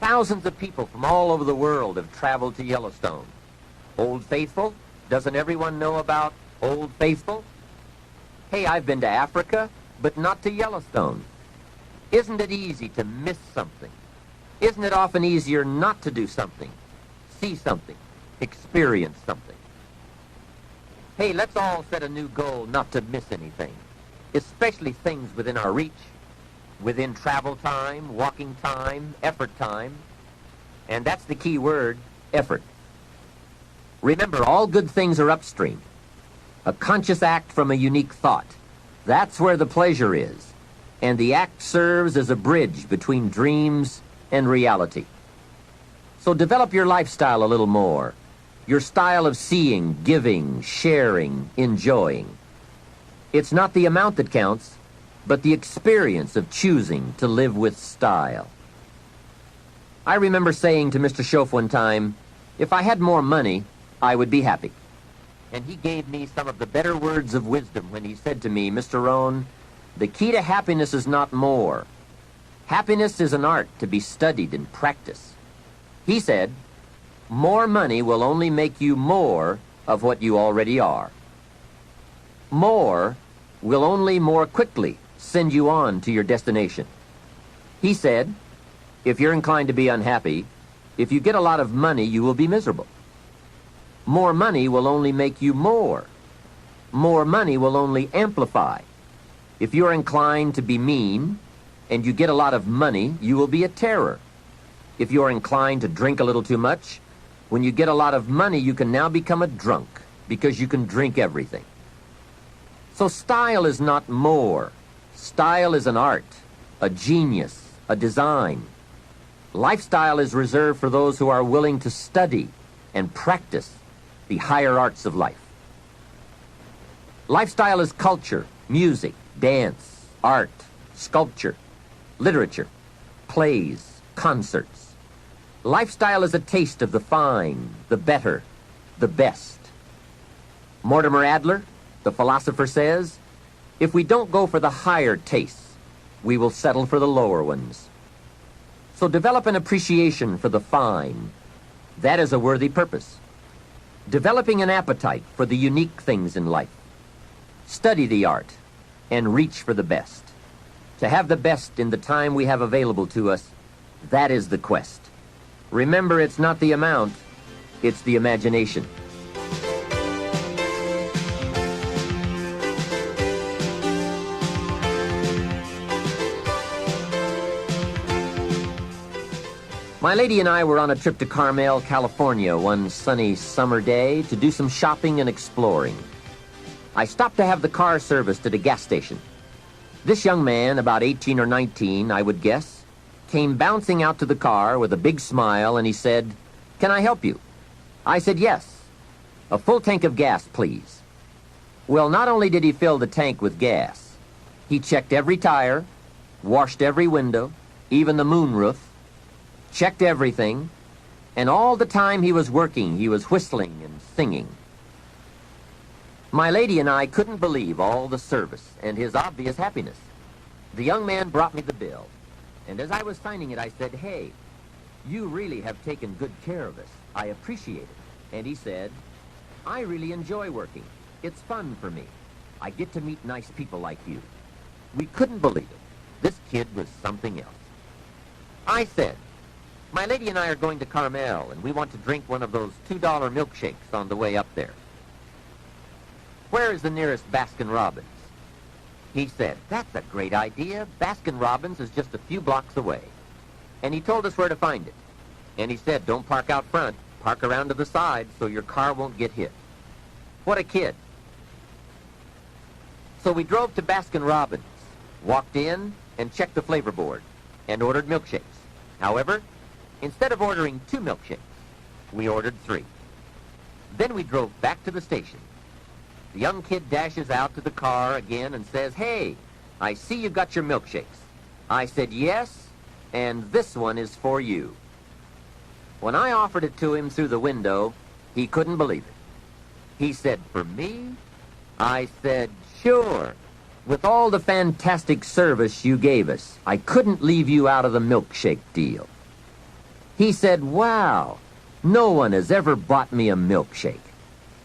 Thousands of people from all over the world have traveled to Yellowstone. Old Faithful? Doesn't everyone know about Old Faithful? Hey, I've been to Africa, but not to Yellowstone. Isn't it easy to miss something? Isn't it often easier not to do something, see something, experience something? Hey, let's all set a new goal not to miss anything, especially things within our reach, within travel time, walking time, effort time. And that's the key word, effort. Remember, all good things are upstream. A conscious act from a unique thought. That's where the pleasure is. And the act serves as a bridge between dreams and reality. So develop your lifestyle a little more. Your style of seeing, giving, sharing, enjoying. It's not the amount that counts, but the experience of choosing to live with style. I remember saying to Mr. Schoaf one time, if I had more money, I would be happy. And he gave me some of the better words of wisdom when he said to me, Mr. Rohn, the key to happiness is not more. Happiness is an art to be studied and practiced. He said, more money will only make you more of what you already are. More will only more quickly send you on to your destination. He said, if you're inclined to be unhappy, if you get a lot of money, you will be miserable. More money will only make you more. More money will only amplify. If you're inclined to be mean and you get a lot of money, you will be a terror. If you're inclined to drink a little too much, when you get a lot of money, you can now become a drunk because you can drink everything. So style is not more. Style is an art, a genius, a design. Lifestyle is reserved for those who are willing to study and practice the higher arts of life. Lifestyle is culture, music, dance, art, sculpture, literature, plays, concerts. Lifestyle is a taste of the fine, the better, the best. Mortimer Adler, the philosopher, says, if we don't go for the higher tastes, we will settle for the lower ones. So develop an appreciation for the fine. That is a worthy purpose. Developing an appetite for the unique things in life. Study the art and reach for the best. To have the best in the time we have available to us, that is the quest. Remember, it's not the amount, it's the imagination. My lady and I were on a trip to Carmel, California one sunny summer day to do some shopping and exploring. I stopped to have the car serviced at a gas station. This young man, about 18 or 19, I would guess, came bouncing out to the car with a big smile, and he said, "Can I help you?" I said, "Yes. A full tank of gas, please." Well, not only did he fill the tank with gas, he checked every tire, washed every window, even the moonroof, checked everything, and all the time he was working, he was whistling and singing. My lady and I couldn't believe all the service and his obvious happiness. The young man brought me the bill, and as I was signing it, I said, "Hey, you really have taken good care of us. I appreciate it." And he said, "I really enjoy working. It's fun for me. I get to meet nice people like you." We couldn't believe it. This kid was something else. I said, "My lady and I are going to Carmel, and we want to drink one of those $2 milkshakes on the way up there. Where is the nearest Baskin-Robbins?" He said, "That's a great idea. Baskin-Robbins is just a few blocks away." And he told us where to find it. And he said, "Don't park out front. Park around to the side so your car won't get hit." What a kid. So we drove to Baskin-Robbins, walked in, and checked the flavor board, and ordered milkshakes. However, instead of ordering 2 milkshakes, we ordered 3. Then we drove back to the station. The young kid dashes out to the car again and says, "Hey, I see you got your milkshakes." I said, "Yes, and this one is for you." When I offered it to him through the window, he couldn't believe it. He said, "For me?" I said, "Sure. With all the fantastic service you gave us, I couldn't leave you out of the milkshake deal." He said, "Wow, no one has ever bought me a milkshake."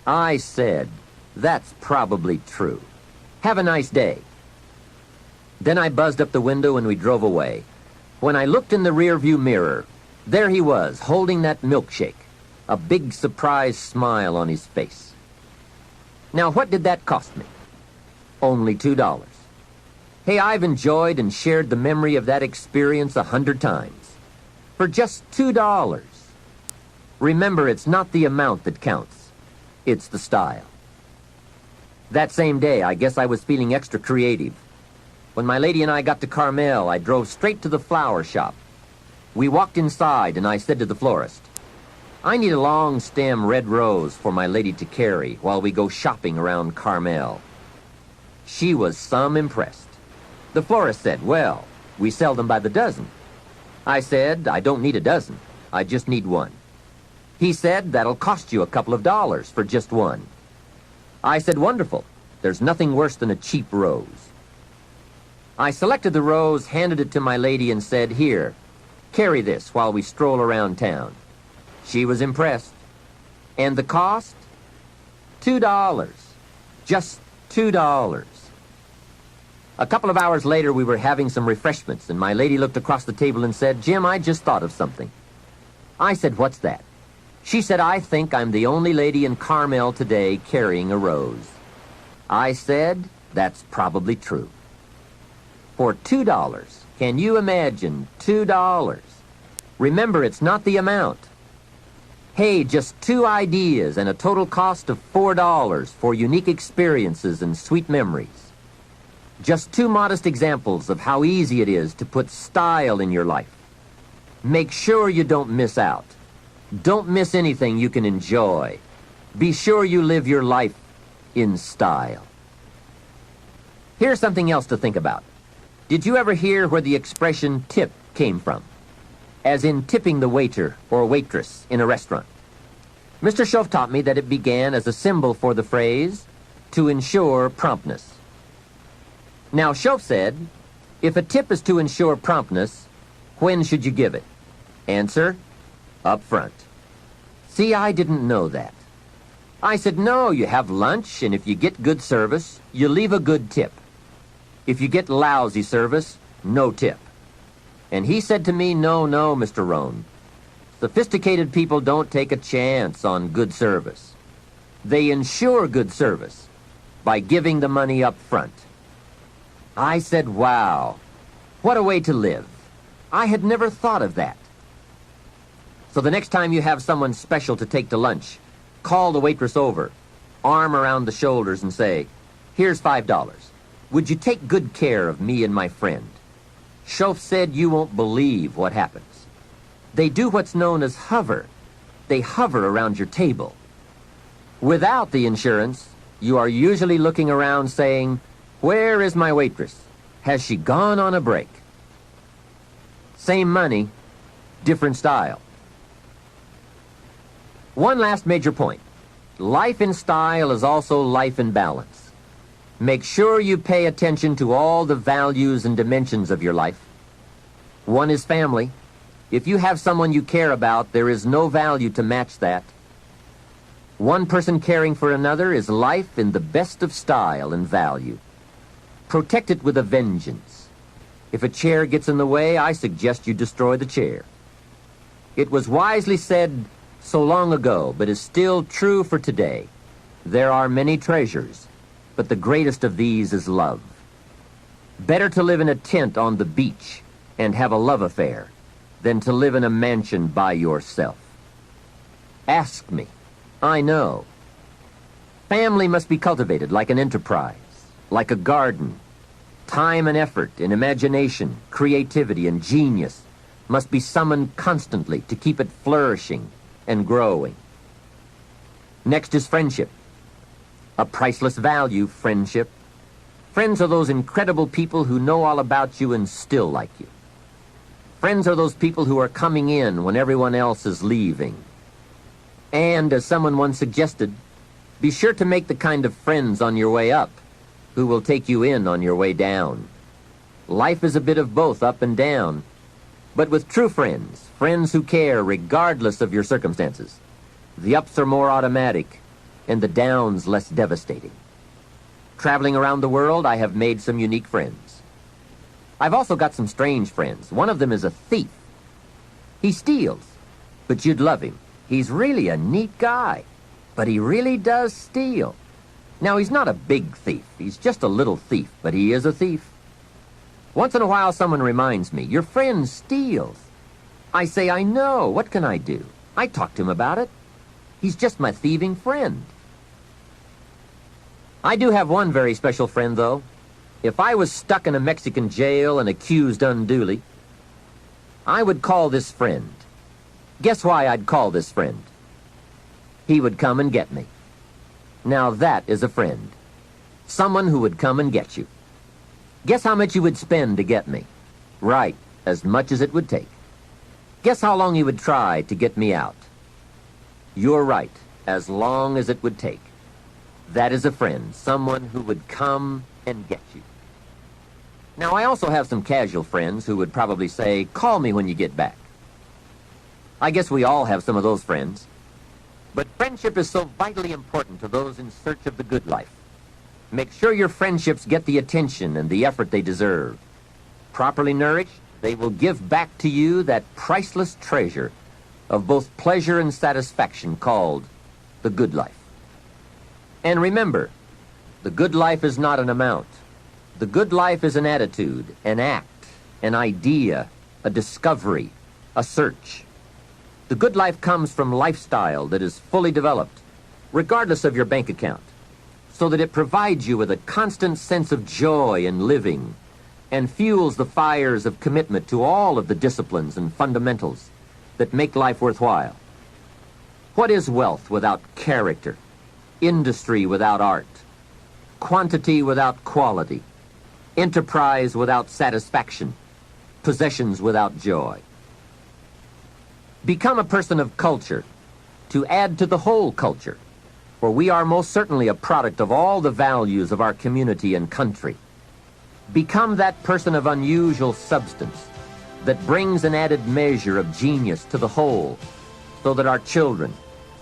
I said, "That's probably true. Have a nice day." Then I buzzed up the window and we drove away. When I looked in the rearview mirror, there he was, holding that milkshake, a big surprised smile on his face. Now, what did that cost me? Only $2. Hey, I've enjoyed and shared the memory of that experience 100 times. For just $2. Remember, it's not the amount that counts. It's the style. That same day, I guess I was feeling extra creative. When my lady and I got to Carmel, I drove straight to the flower shop. We walked inside, and I said to the florist, "I need a long stem red rose for my lady to carry while we go shopping around Carmel." She was some impressed. The florist said, "Well, we sell them by the dozen." I said, "I don't need a dozen. I just need one." He said, "That'll cost you a couple of dollars for just one." I said, "Wonderful. There's nothing worse than a cheap rose." I selected the rose, handed it to my lady, and said, "Here, carry this while we stroll around town." She was impressed. And the cost? $2. Just $2. A couple of hours later, we were having some refreshments, and my lady looked across the table and said, "Jim, I just thought of something." I said, "What's that?" She said, "I think I'm the only lady in Carmel today carrying a rose." I said, "That's probably true." For $2, can you imagine $2? Remember, it's not the amount. Hey, just 2 ideas and a total cost of $4 for unique experiences and sweet memories. Just 2 modest examples of how easy it is to put style in your life. Make sure you don't miss out. Don't miss anything you can enjoy. Be sure you live your life in style. Here's something else to think about. Did you ever hear where the expression tip came from? As in tipping the waiter or waitress in a restaurant. Mr. Schoaf taught me that it began as a symbol for the phrase, "to ensure promptness." Now, Schoaf said, if a tip is to ensure promptness, when should you give it? Answer, up front. See, I didn't know that. I said, no, you have lunch, and if you get good service, you leave a good tip. If you get lousy service, no tip. And he said to me, no, Mr. Rohn. Sophisticated people don't take a chance on good service. They ensure good service by giving the money up front. I said, wow, what a way to live. I had never thought of that. So the next time you have someone special to take to lunch, call the waitress over, arm around the shoulders, and say, here's $5. Would you take good care of me and my friend? Schoaf said you won't believe what happens. They do what's known as hover. They hover around your table. Without the insurance, you are usually looking around saying, where is my waitress? Has she gone on a break? Same money, different style. One last major point. Life in style is also life in balance. Make sure you pay attention to all the values and dimensions of your life. One is family. If you have someone you care about, there is no value to match that. One person caring for another is life in the best of style and value. Protect it with a vengeance. If a chair gets in the way, I suggest you destroy the chair. It was wisely said so long ago, but is still true for today. There are many treasures, but the greatest of these is love. Better to live in a tent on the beach and have a love affair than to live in a mansion by yourself. Ask me. I know. Family must be cultivated like an enterprise, like a garden. Time and effort and imagination, creativity and genius must be summoned constantly to keep it flourishing and growing. Next is friendship. A priceless value, friendship. Friends are those incredible people who know all about you and still like you. Friends are those people who are coming in when everyone else is leaving. And, as someone once suggested, be sure to make the kind of friends on your way up who will take you in on your way down. Life is a bit of both up and down. But with true friends, friends who care regardless of your circumstances, the ups are more automatic and the downs less devastating. Traveling around the world, I have made some unique friends. I've also got some strange friends. One of them is a thief. He steals, but you'd love him. He's really a neat guy, but he really does steal. Now, he's not a big thief. He's just a little thief, but he is a thief. Once in a while, someone reminds me, your friend steals. I say, I know. What can I do? I talk to him about it. He's just my thieving friend. I do have one very special friend, though. If I was stuck in a Mexican jail and accused unduly, I would call this friend. Guess why I'd call this friend? He would come and get me. Now that is a friend. Someone who would come and get you. Guess how much you would spend to get me? Right, as much as it would take. Guess how long you would try to get me out? You're right, as long as it would take. That is a friend, someone who would come and get you. Now, I also have some casual friends who would probably say, call me when you get back. I guess we all have some of those friends. But friendship is so vitally important to those in search of the good life. Make sure your friendships get the attention and the effort they deserve. Properly nourished, they will give back to you that priceless treasure of both pleasure and satisfaction called the good life. And remember, the good life is not an amount. The good life is an attitude, an act, an idea, a discovery, a search. The good life comes from lifestyle that is fully developed, regardless of your bank account, so that it provides you with a constant sense of joy in living and fuels the fires of commitment to all of the disciplines and fundamentals that make life worthwhile. What is wealth without character? Industry without art? Quantity without quality? Enterprise without satisfaction? Possessions without joy? Become a person of culture to add to the whole culture, for we are most certainly a product of all the values of our community and country. Become that person of unusual substance that brings an added measure of genius to the whole, so that our children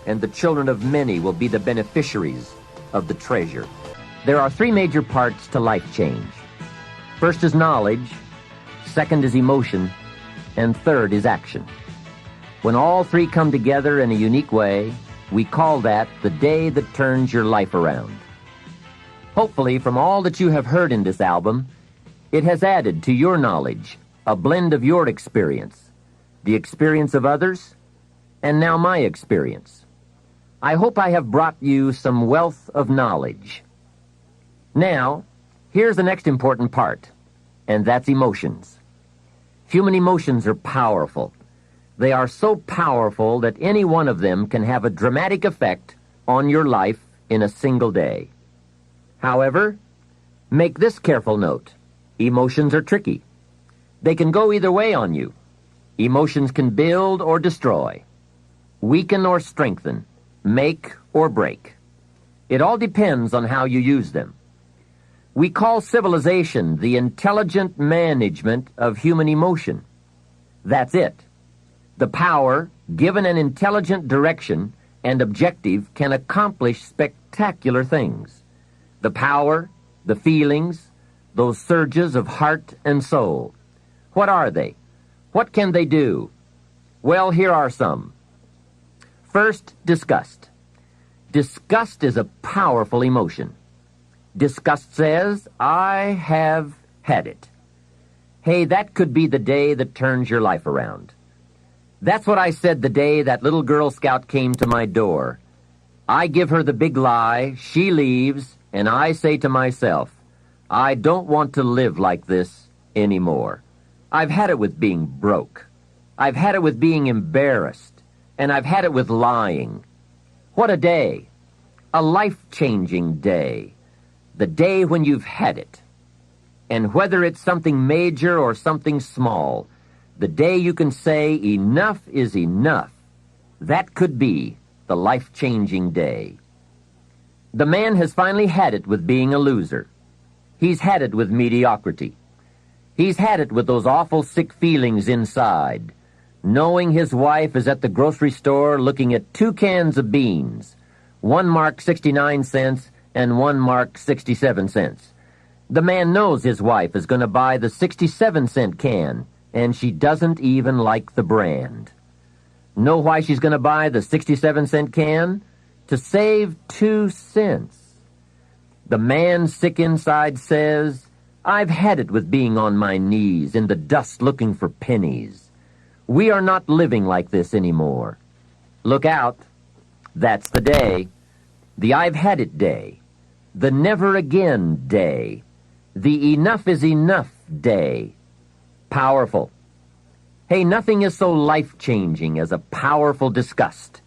and the children of many will be the beneficiaries of the treasure. There are three major parts to life change. First is knowledge, second is emotion, and third is action. When all three come together in a unique way, we call that the day that turns your life around. Hopefully, from all that you have heard in this album, it has added to your knowledge a blend of your experience, the experience of others, and now my experience. I hope I have brought you some wealth of knowledge. Now, here's the next important part, and that's emotions. Human emotions are powerful. They are so powerful that any one of them can have a dramatic effect on your life in a single day. However, make this careful note. Emotions are tricky. They can go either way on you. Emotions can build or destroy, weaken or strengthen, make or break. It all depends on how you use them. We call civilization the intelligent management of human emotion. That's it. The power, given an intelligent direction and objective, can accomplish spectacular things. The power, the feelings, those surges of heart and soul. What are they? What can they do? Well, here are some. First, disgust. Disgust is a powerful emotion. Disgust says, I have had it. Hey, that could be the day that turns your life around. That's what I said the day that little Girl Scout came to my door. I give her the big lie, she leaves, and I say to myself, I don't want to live like this anymore. I've had it with being broke. I've had it with being embarrassed. And I've had it with lying. What a day. A life-changing day. The day when you've had it. And whether it's something major or something small, the day you can say enough is enough, that could be the life-changing day. The man has finally had it with being a loser. He's had it with mediocrity. He's had it with those awful sick feelings inside, knowing his wife is at the grocery store looking at 2 cans of beans, one marked 69 cents and one marked 67 cents. The man knows his wife is going to buy the 67-cent can, and she doesn't even like the brand. Know why she's going to buy the 67-cent can? To save 2 cents. The man sick inside says, I've had it with being on my knees in the dust looking for pennies. We are not living like this anymore. Look out. That's the day. The I've had it day. The never again day. The enough is enough day. Powerful. Hey, nothing is so life-changing as a powerful disgust.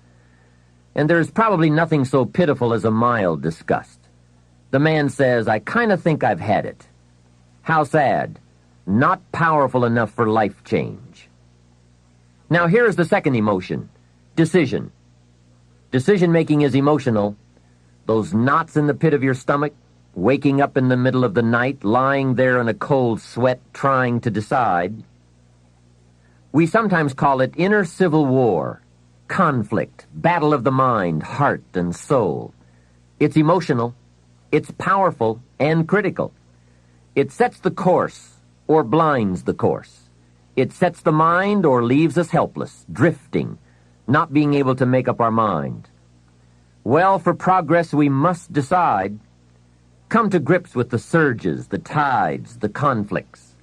And there's probably nothing so pitiful as a mild disgust. The man says, I kind of think I've had it. How sad. Not powerful enough for life change. Now here is the second emotion, decision. Decision-making is emotional. Those knots in the pit of your stomach, waking up in the middle of the night, lying there in a cold sweat, trying to decide. We sometimes call it inner civil war, conflict, battle of the mind, heart, and soul. It's emotional. It's powerful and critical. It sets the course or blinds the course. It sets the mind or leaves us helpless, drifting, not being able to make up our mind. Well, for progress we must decide. Come to grips with the surges, the tides, the conflicts.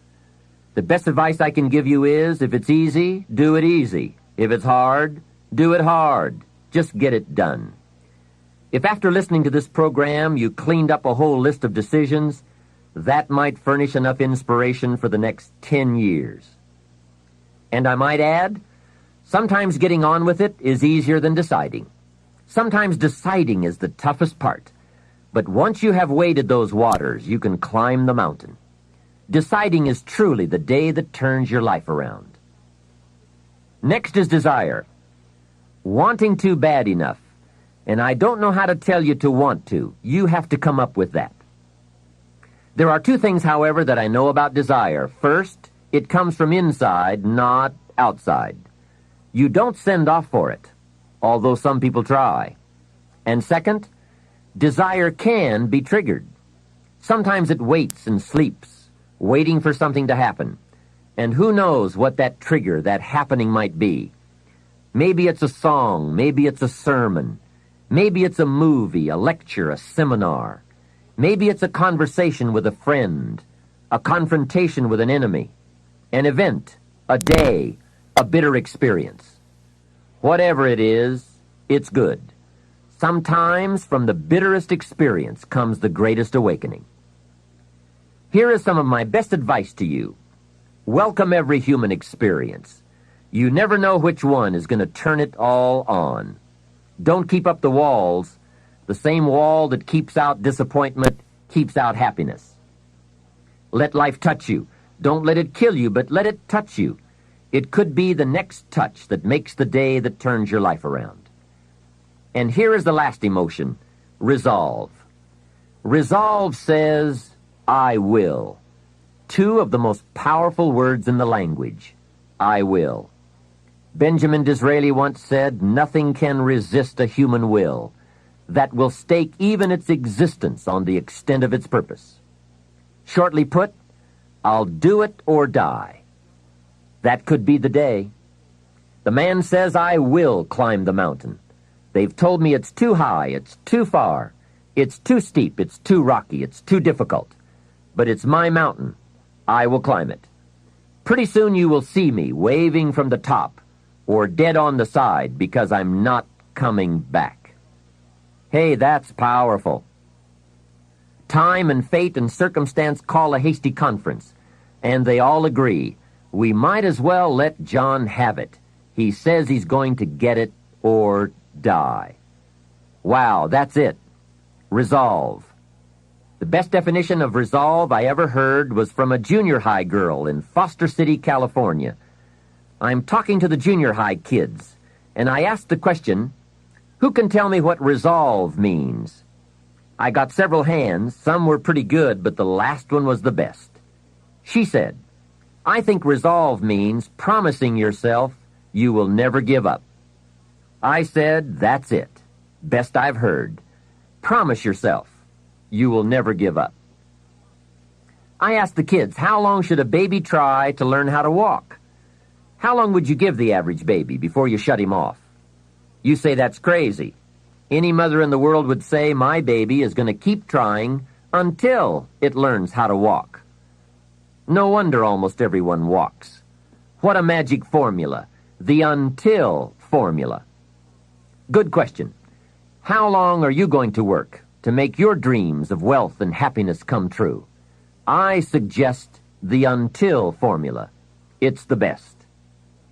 The best advice I can give you is, if it's easy, do it easy. If it's hard, do it hard. Just get it done. If after listening to this program you cleaned up a whole list of decisions, that might furnish enough inspiration for the next 10 years. And I might add, sometimes getting on with it is easier than deciding. Sometimes deciding is the toughest part. But once you have waded those waters, you can climb the mountain. Deciding is truly the day that turns your life around. Next is desire. Wanting to bad enough. And I don't know how to tell you to want to. You have to come up with that. There are 2 things, however, that I know about desire. First, it comes from inside, not outside. You don't send off for it, although some people try. And second, desire can be triggered. Sometimes it waits and sleeps, waiting for something to happen. And who knows what that trigger, that happening might be. Maybe it's a song, maybe it's a sermon, maybe it's a movie, a lecture, a seminar. Maybe it's a conversation with a friend, a confrontation with an enemy, an event, a day, a bitter experience. Whatever it is, it's good. Sometimes from the bitterest experience comes the greatest awakening. Here is some of my best advice to you. Welcome every human experience. You never know which one is going to turn it all on. Don't keep up the walls. The same wall that keeps out disappointment keeps out happiness. Let life touch you. Don't let it kill you, but let it touch you. It could be the next touch that makes the day that turns your life around. And here is the last emotion, resolve. Resolve says, I will. Two of the most powerful words in the language, I will. Benjamin Disraeli once said, nothing can resist a human will that will stake even its existence on the extent of its purpose. Shortly put, I'll do it or die. That could be the day. The man says, I will climb the mountain. They've told me it's too high, it's too far, it's too steep, it's too rocky, it's too difficult. But it's my mountain. I will climb it. Pretty soon you will see me waving from the top or dead on the side because I'm not coming back. Hey, that's powerful. Time and fate and circumstance call a hasty conference, and they all agree. We might as well let John have it. He says he's going to get it or die. Wow, that's it. Resolve. The best definition of resolve I ever heard was from a junior high girl in Foster City, California. I'm talking to the junior high kids, and I asked the question, who can tell me what resolve means? I got several hands. Some were pretty good, but the last one was the best. She said, I think resolve means promising yourself you will never give up. I said, that's it. Best I've heard. Promise yourself you will never give up. I asked the kids, how long should a baby try to learn how to walk? How long would you give the average baby before you shut him off? You say that's crazy. Any mother in the world would say my baby is going to keep trying until it learns how to walk. No wonder almost everyone walks. What a magic formula. The until formula. Good question. How long are you going to work to make your dreams of wealth and happiness come true? I suggest the until formula. It's the best.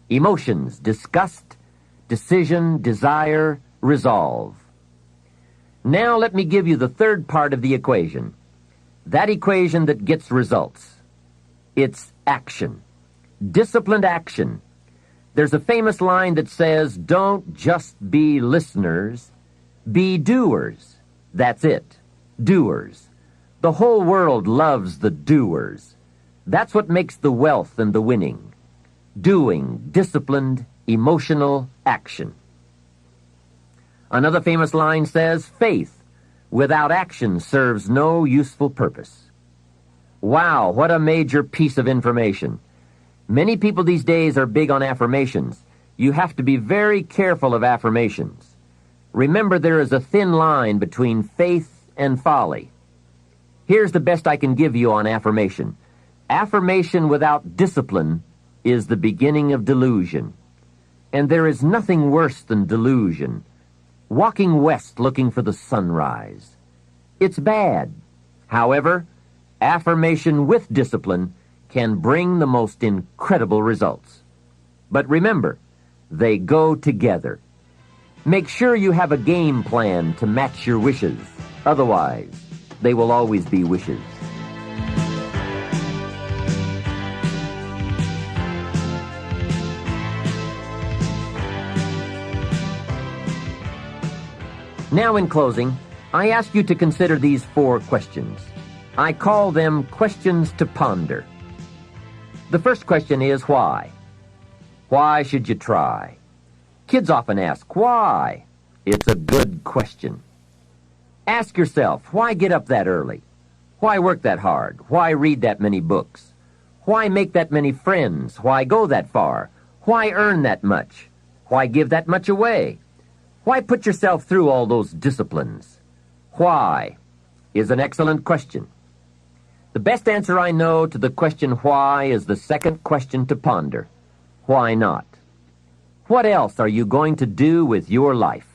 Emotions, disgust, decision, desire, resolve. Now let me give you the third part of the equation. That equation that gets results. It's action. Disciplined action. There's a famous line that says, don't just be listeners, be doers. That's it. Doers. The whole world loves the doers. That's what makes the wealth and the winning. Doing, disciplined, emotional action. Another famous line says, faith without action serves no useful purpose. Wow, what a major piece of information. Many people these days are big on affirmations. You have to be very careful of affirmations. Remember, there is a thin line between faith and folly. Here's the best I can give you on affirmation. Affirmation without discipline is the beginning of delusion. And there is nothing worse than delusion. Walking west looking for the sunrise. It's bad. However, affirmation with discipline can bring the most incredible results. But remember, they go together. Make sure you have a game plan to match your wishes. Otherwise, they will always be wishes. Now, in closing, I ask you to consider these 4 questions. I call them questions to ponder. The first question is why? Why should you try? Kids often ask, why? It's a good question. Ask yourself, why get up that early? Why work that hard? Why read that many books? Why make that many friends? Why go that far? Why earn that much? Why give that much away? Why put yourself through all those disciplines? Why is an excellent question. The best answer I know to the question why is the second question to ponder. Why not? What else are you going to do with your life?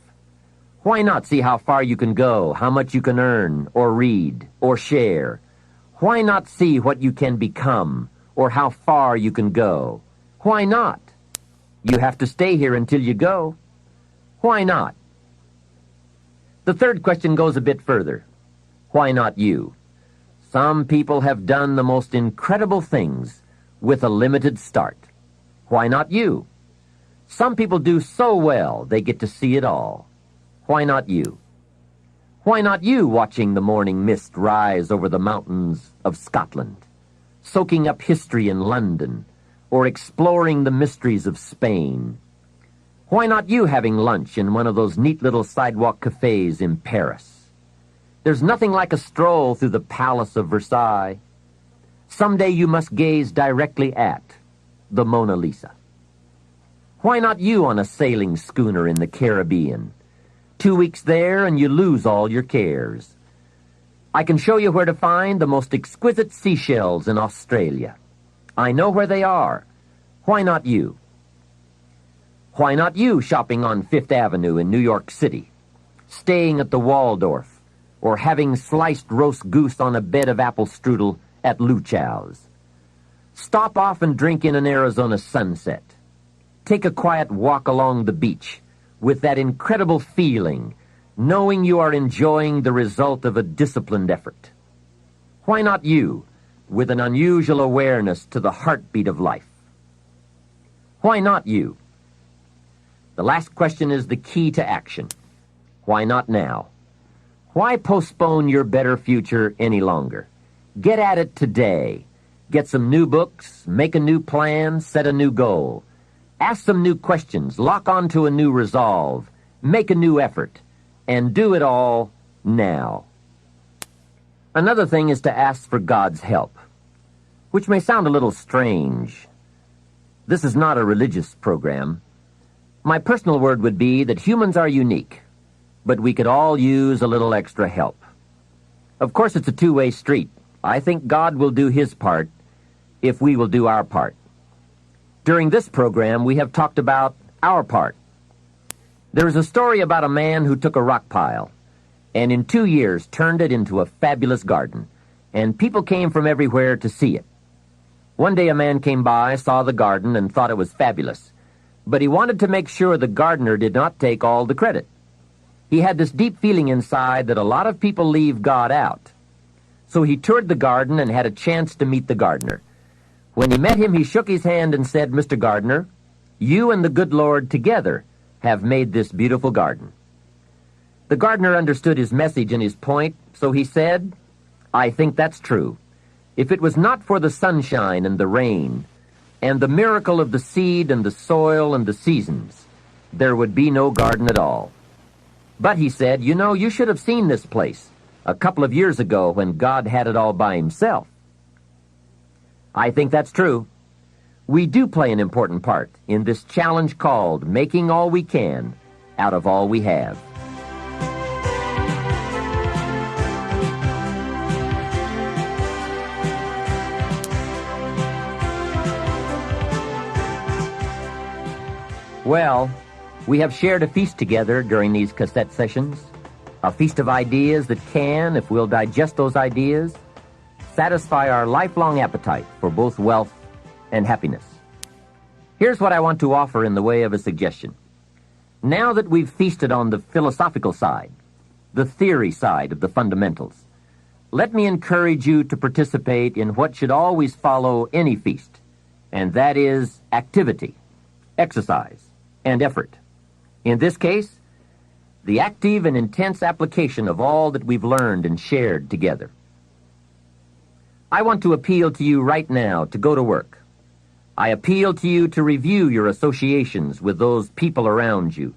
Why not see how far you can go, how much you can earn, or read, or share? Why not see what you can become, or how far you can go? Why not? You have to stay here until you go. Why not? The third question goes a bit further. Why not you? Some people have done the most incredible things with a limited start. Why not you? Some people do so well they get to see it all. Why not you? Why not you watching the morning mist rise over the mountains of Scotland, soaking up history in London, or exploring the mysteries of Spain? Why not you having lunch in one of those neat little sidewalk cafes in Paris? There's nothing like a stroll through the Palace of Versailles. Someday you must gaze directly at the Mona Lisa. Why not you on a sailing schooner in the Caribbean? 2 weeks there and you lose all your cares. I can show you where to find the most exquisite seashells in Australia. I know where they are. Why not you? Why not you shopping on Fifth Avenue in New York City, staying at the Waldorf, or having sliced roast goose on a bed of apple strudel at Luchow's? Stop off and drink in an Arizona sunset. Take a quiet walk along the beach with that incredible feeling, knowing you are enjoying the result of a disciplined effort. Why not you, with an unusual awareness to the heartbeat of life? Why not you? The last question is the key to action. Why not now? Why postpone your better future any longer? Get at it today. Get some new books, make a new plan, set a new goal. Ask some new questions, lock onto a new resolve, make a new effort, and do it all now. Another thing is to ask for God's help, which may sound a little strange. This is not a religious program. My personal word would be that humans are unique, but we could all use a little extra help. Of course, it's a two-way street. I think God will do His part if we will do our part. During this program, we have talked about our part. There is a story about a man who took a rock pile and in 2 years turned it into a fabulous garden, and people came from everywhere to see it. One day a man came by, saw the garden, and thought it was fabulous, but he wanted to make sure the gardener did not take all the credit. He had this deep feeling inside that a lot of people leave God out. So he toured the garden and had a chance to meet the gardener. When he met him, he shook his hand and said, "Mr. Gardener, you and the good Lord together have made this beautiful garden." The gardener understood his message and his point, so he said, "I think that's true. If it was not for the sunshine and the rain, and the miracle of the seed and the soil and the seasons, there would be no garden at all. But," he said, "you know, you should have seen this place a couple of years ago when God had it all by Himself." I think that's true. We do play an important part in this challenge called making all we can out of all we have. Well, we have shared a feast together during these cassette sessions, a feast of ideas that can, if we'll digest those ideas, satisfy our lifelong appetite for both wealth and happiness. Here's what I want to offer in the way of a suggestion. Now that we've feasted on the philosophical side, the theory side of the fundamentals, let me encourage you to participate in what should always follow any feast, and that is activity, exercise, and effort. In this case, the active and intense application of all that we've learned and shared together. I want to appeal to you right now to go to work. I appeal to you to review your associations with those people around you.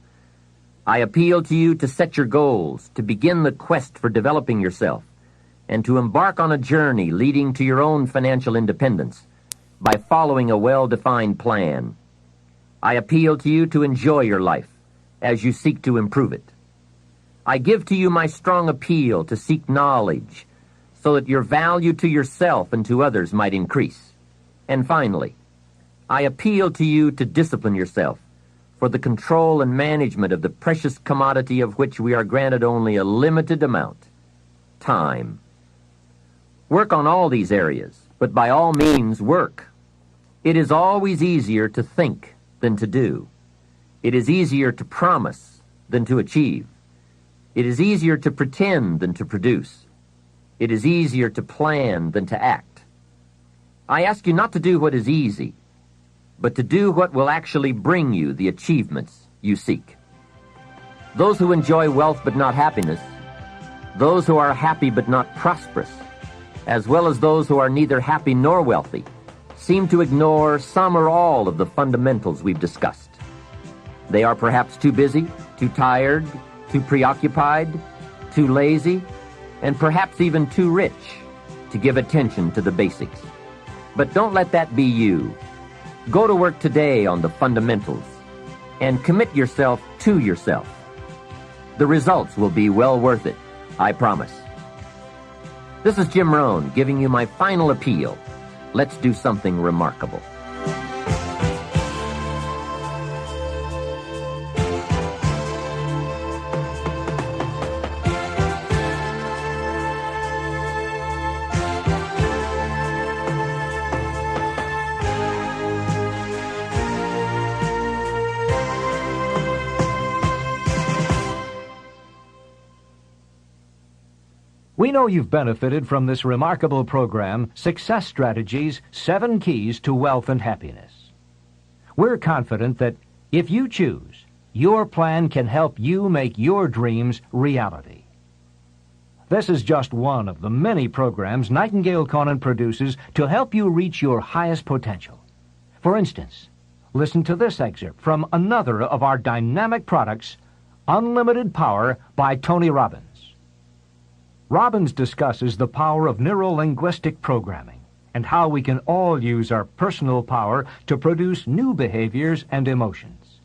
I appeal to you to set your goals, to begin the quest for developing yourself, and to embark on a journey leading to your own financial independence by following a well-defined plan. I appeal to you to enjoy your life as you seek to improve it. I give to you my strong appeal to seek knowledge so that your value to yourself and to others might increase. And finally, I appeal to you to discipline yourself for the control and management of the precious commodity of which we are granted only a limited amount, time. Work on all these areas, but by all means work. It is always easier to think than to do. It is easier to promise than to achieve. It is easier to pretend than to produce. It is easier to plan than to act. I ask you not to do what is easy, but to do what will actually bring you the achievements you seek. Those who enjoy wealth but not happiness, those who are happy but not prosperous, as well as those who are neither happy nor wealthy, seem to ignore some or all of the fundamentals we've discussed. They are perhaps too busy, too tired, too preoccupied, too lazy, and perhaps even too rich to give attention to the basics. But don't let that be you. Go to work today on the fundamentals and commit yourself to yourself. The results will be well worth it, I promise. This is Jim Rohn giving you my final appeal. Let's do something remarkable. We know you've benefited from this remarkable program, Success Strategies, 7 Keys to Wealth and Happiness. We're confident that if you choose, your plan can help you make your dreams reality. This is just one of the many programs Nightingale Conant produces to help you reach your highest potential. For instance, listen to this excerpt from another of our dynamic products, Unlimited Power by Tony Robbins. Robbins discusses the power of neuro-linguistic programming and how we can all use our personal power to produce new behaviors and emotions.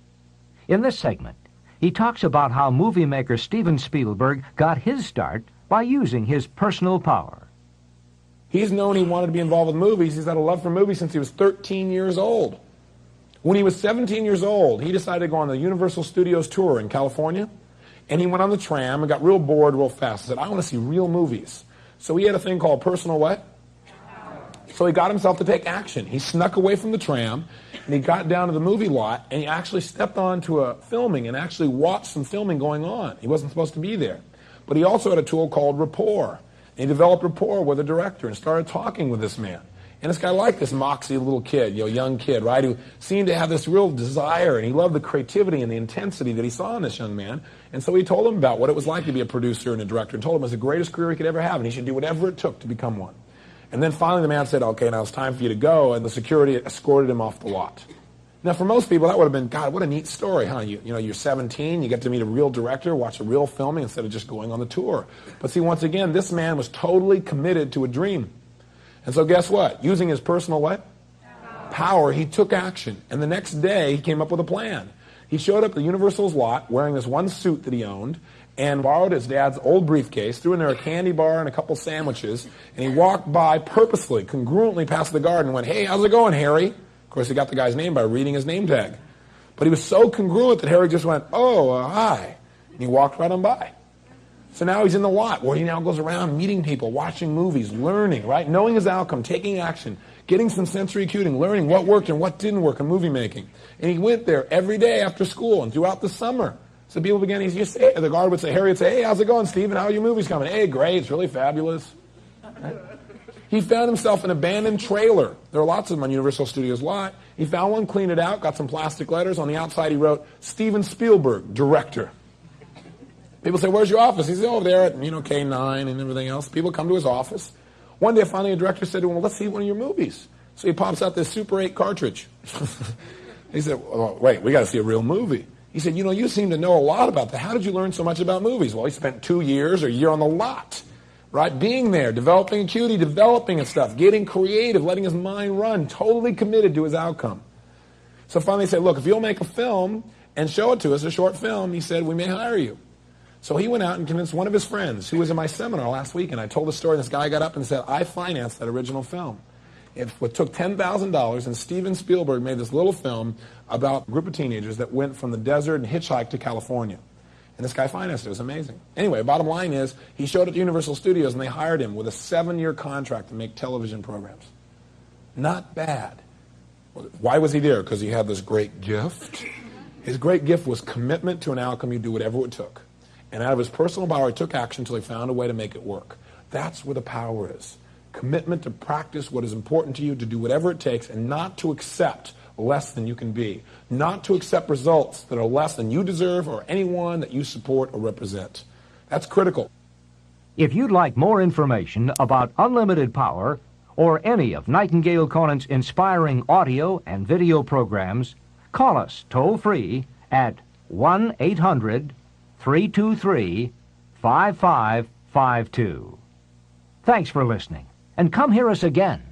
In this segment, he talks about how movie maker Steven Spielberg got his start by using his personal power. He's known he wanted to be involved with movies. He's had a love for movies since he was 13 years old. When he was 17 years old, he decided to go on the Universal Studios tour in California. And he went on the tram and got real bored real fast. He said, I want to see real movies. So he had a thing called personal what? So he got himself to take action. He snuck away from the tram, and he got down to the movie lot, and he actually stepped onto a filming and actually watched some filming going on. He wasn't supposed to be there. But he also had a tool called rapport. And he developed rapport with a director and started talking with this man. And this guy liked this moxie little kid, young kid, right, who seemed to have this real desire, and he loved the creativity and the intensity that he saw in this young man. And so he told him about what it was like to be a producer and a director, and told him it was the greatest career he could ever have, and he should do whatever it took to become one. And then finally the man said, okay, now it's time for you to go, and the security escorted him off the lot. Now for most people that would have been, God, what a neat story, huh? You're 17, you get to meet a real director, watch a real filming instead of just going on the tour. But see, once again, this man was totally committed to a dream. And so guess what? Using his personal what? Power, he took action. And the next day, he came up with a plan. He showed up at Universal's lot wearing this one suit that he owned and borrowed his dad's old briefcase, threw in there a candy bar and a couple sandwiches, and he walked by purposely, congruently past the guard and went, hey, how's it going, Harry? Of course, he got the guy's name by reading his name tag. But he was so congruent that Harry just went, hi. And he walked right on by. So now he's in the lot where he now goes around meeting people, watching movies, learning, right? Knowing his outcome, taking action, getting some sensory acuting, learning what worked and what didn't work in movie making. And he went there every day after school and throughout the summer. So people began, the guard would say, Harry would say, hey, how's it going, Stephen? How are your movies coming? Hey, great, it's really fabulous. Right? He found himself an abandoned trailer. There are lots of them on Universal Studios lot. He found one, cleaned it out, got some plastic letters. On the outside he wrote, Steven Spielberg, director. People say, where's your office? He said, over there at, K9 and everything else. People come to his office. One day, finally, a director said to him, well, let's see one of your movies. So he pops out this Super 8 cartridge. He said, well, wait, we got to see a real movie. He said, you seem to know a lot about that. How did you learn so much about movies? Well, he spent 2 years or a year on the lot, right? Being there, developing acuity, developing and stuff, getting creative, letting his mind run, totally committed to his outcome. So finally he said, look, if you'll make a film and show it to us, a short film, he said, we may hire you. So he went out and convinced one of his friends who was in my seminar last week, and I told the story, and this guy got up and said, I financed that original film. It took $10,000, and Steven Spielberg made this little film about a group of teenagers that went from the desert and hitchhiked to California. And this guy financed it. It was amazing. Anyway, bottom line is, he showed at Universal Studios, and they hired him with a 7-year contract to make television programs. Not bad. Why was he there? Because he had this great gift. His great gift was commitment to an outcome. He'd do whatever it took. And out of his personal power, he took action until he found a way to make it work. That's where the power is. Commitment to practice what is important to you, to do whatever it takes, and not to accept less than you can be, not to accept results that are less than you deserve or anyone that you support or represent. That's critical. If you'd like more information about unlimited power or any of Nightingale Conant's inspiring audio and video programs, call us toll-free at 1-800-323-5552. Thanks for listening, and come hear us again.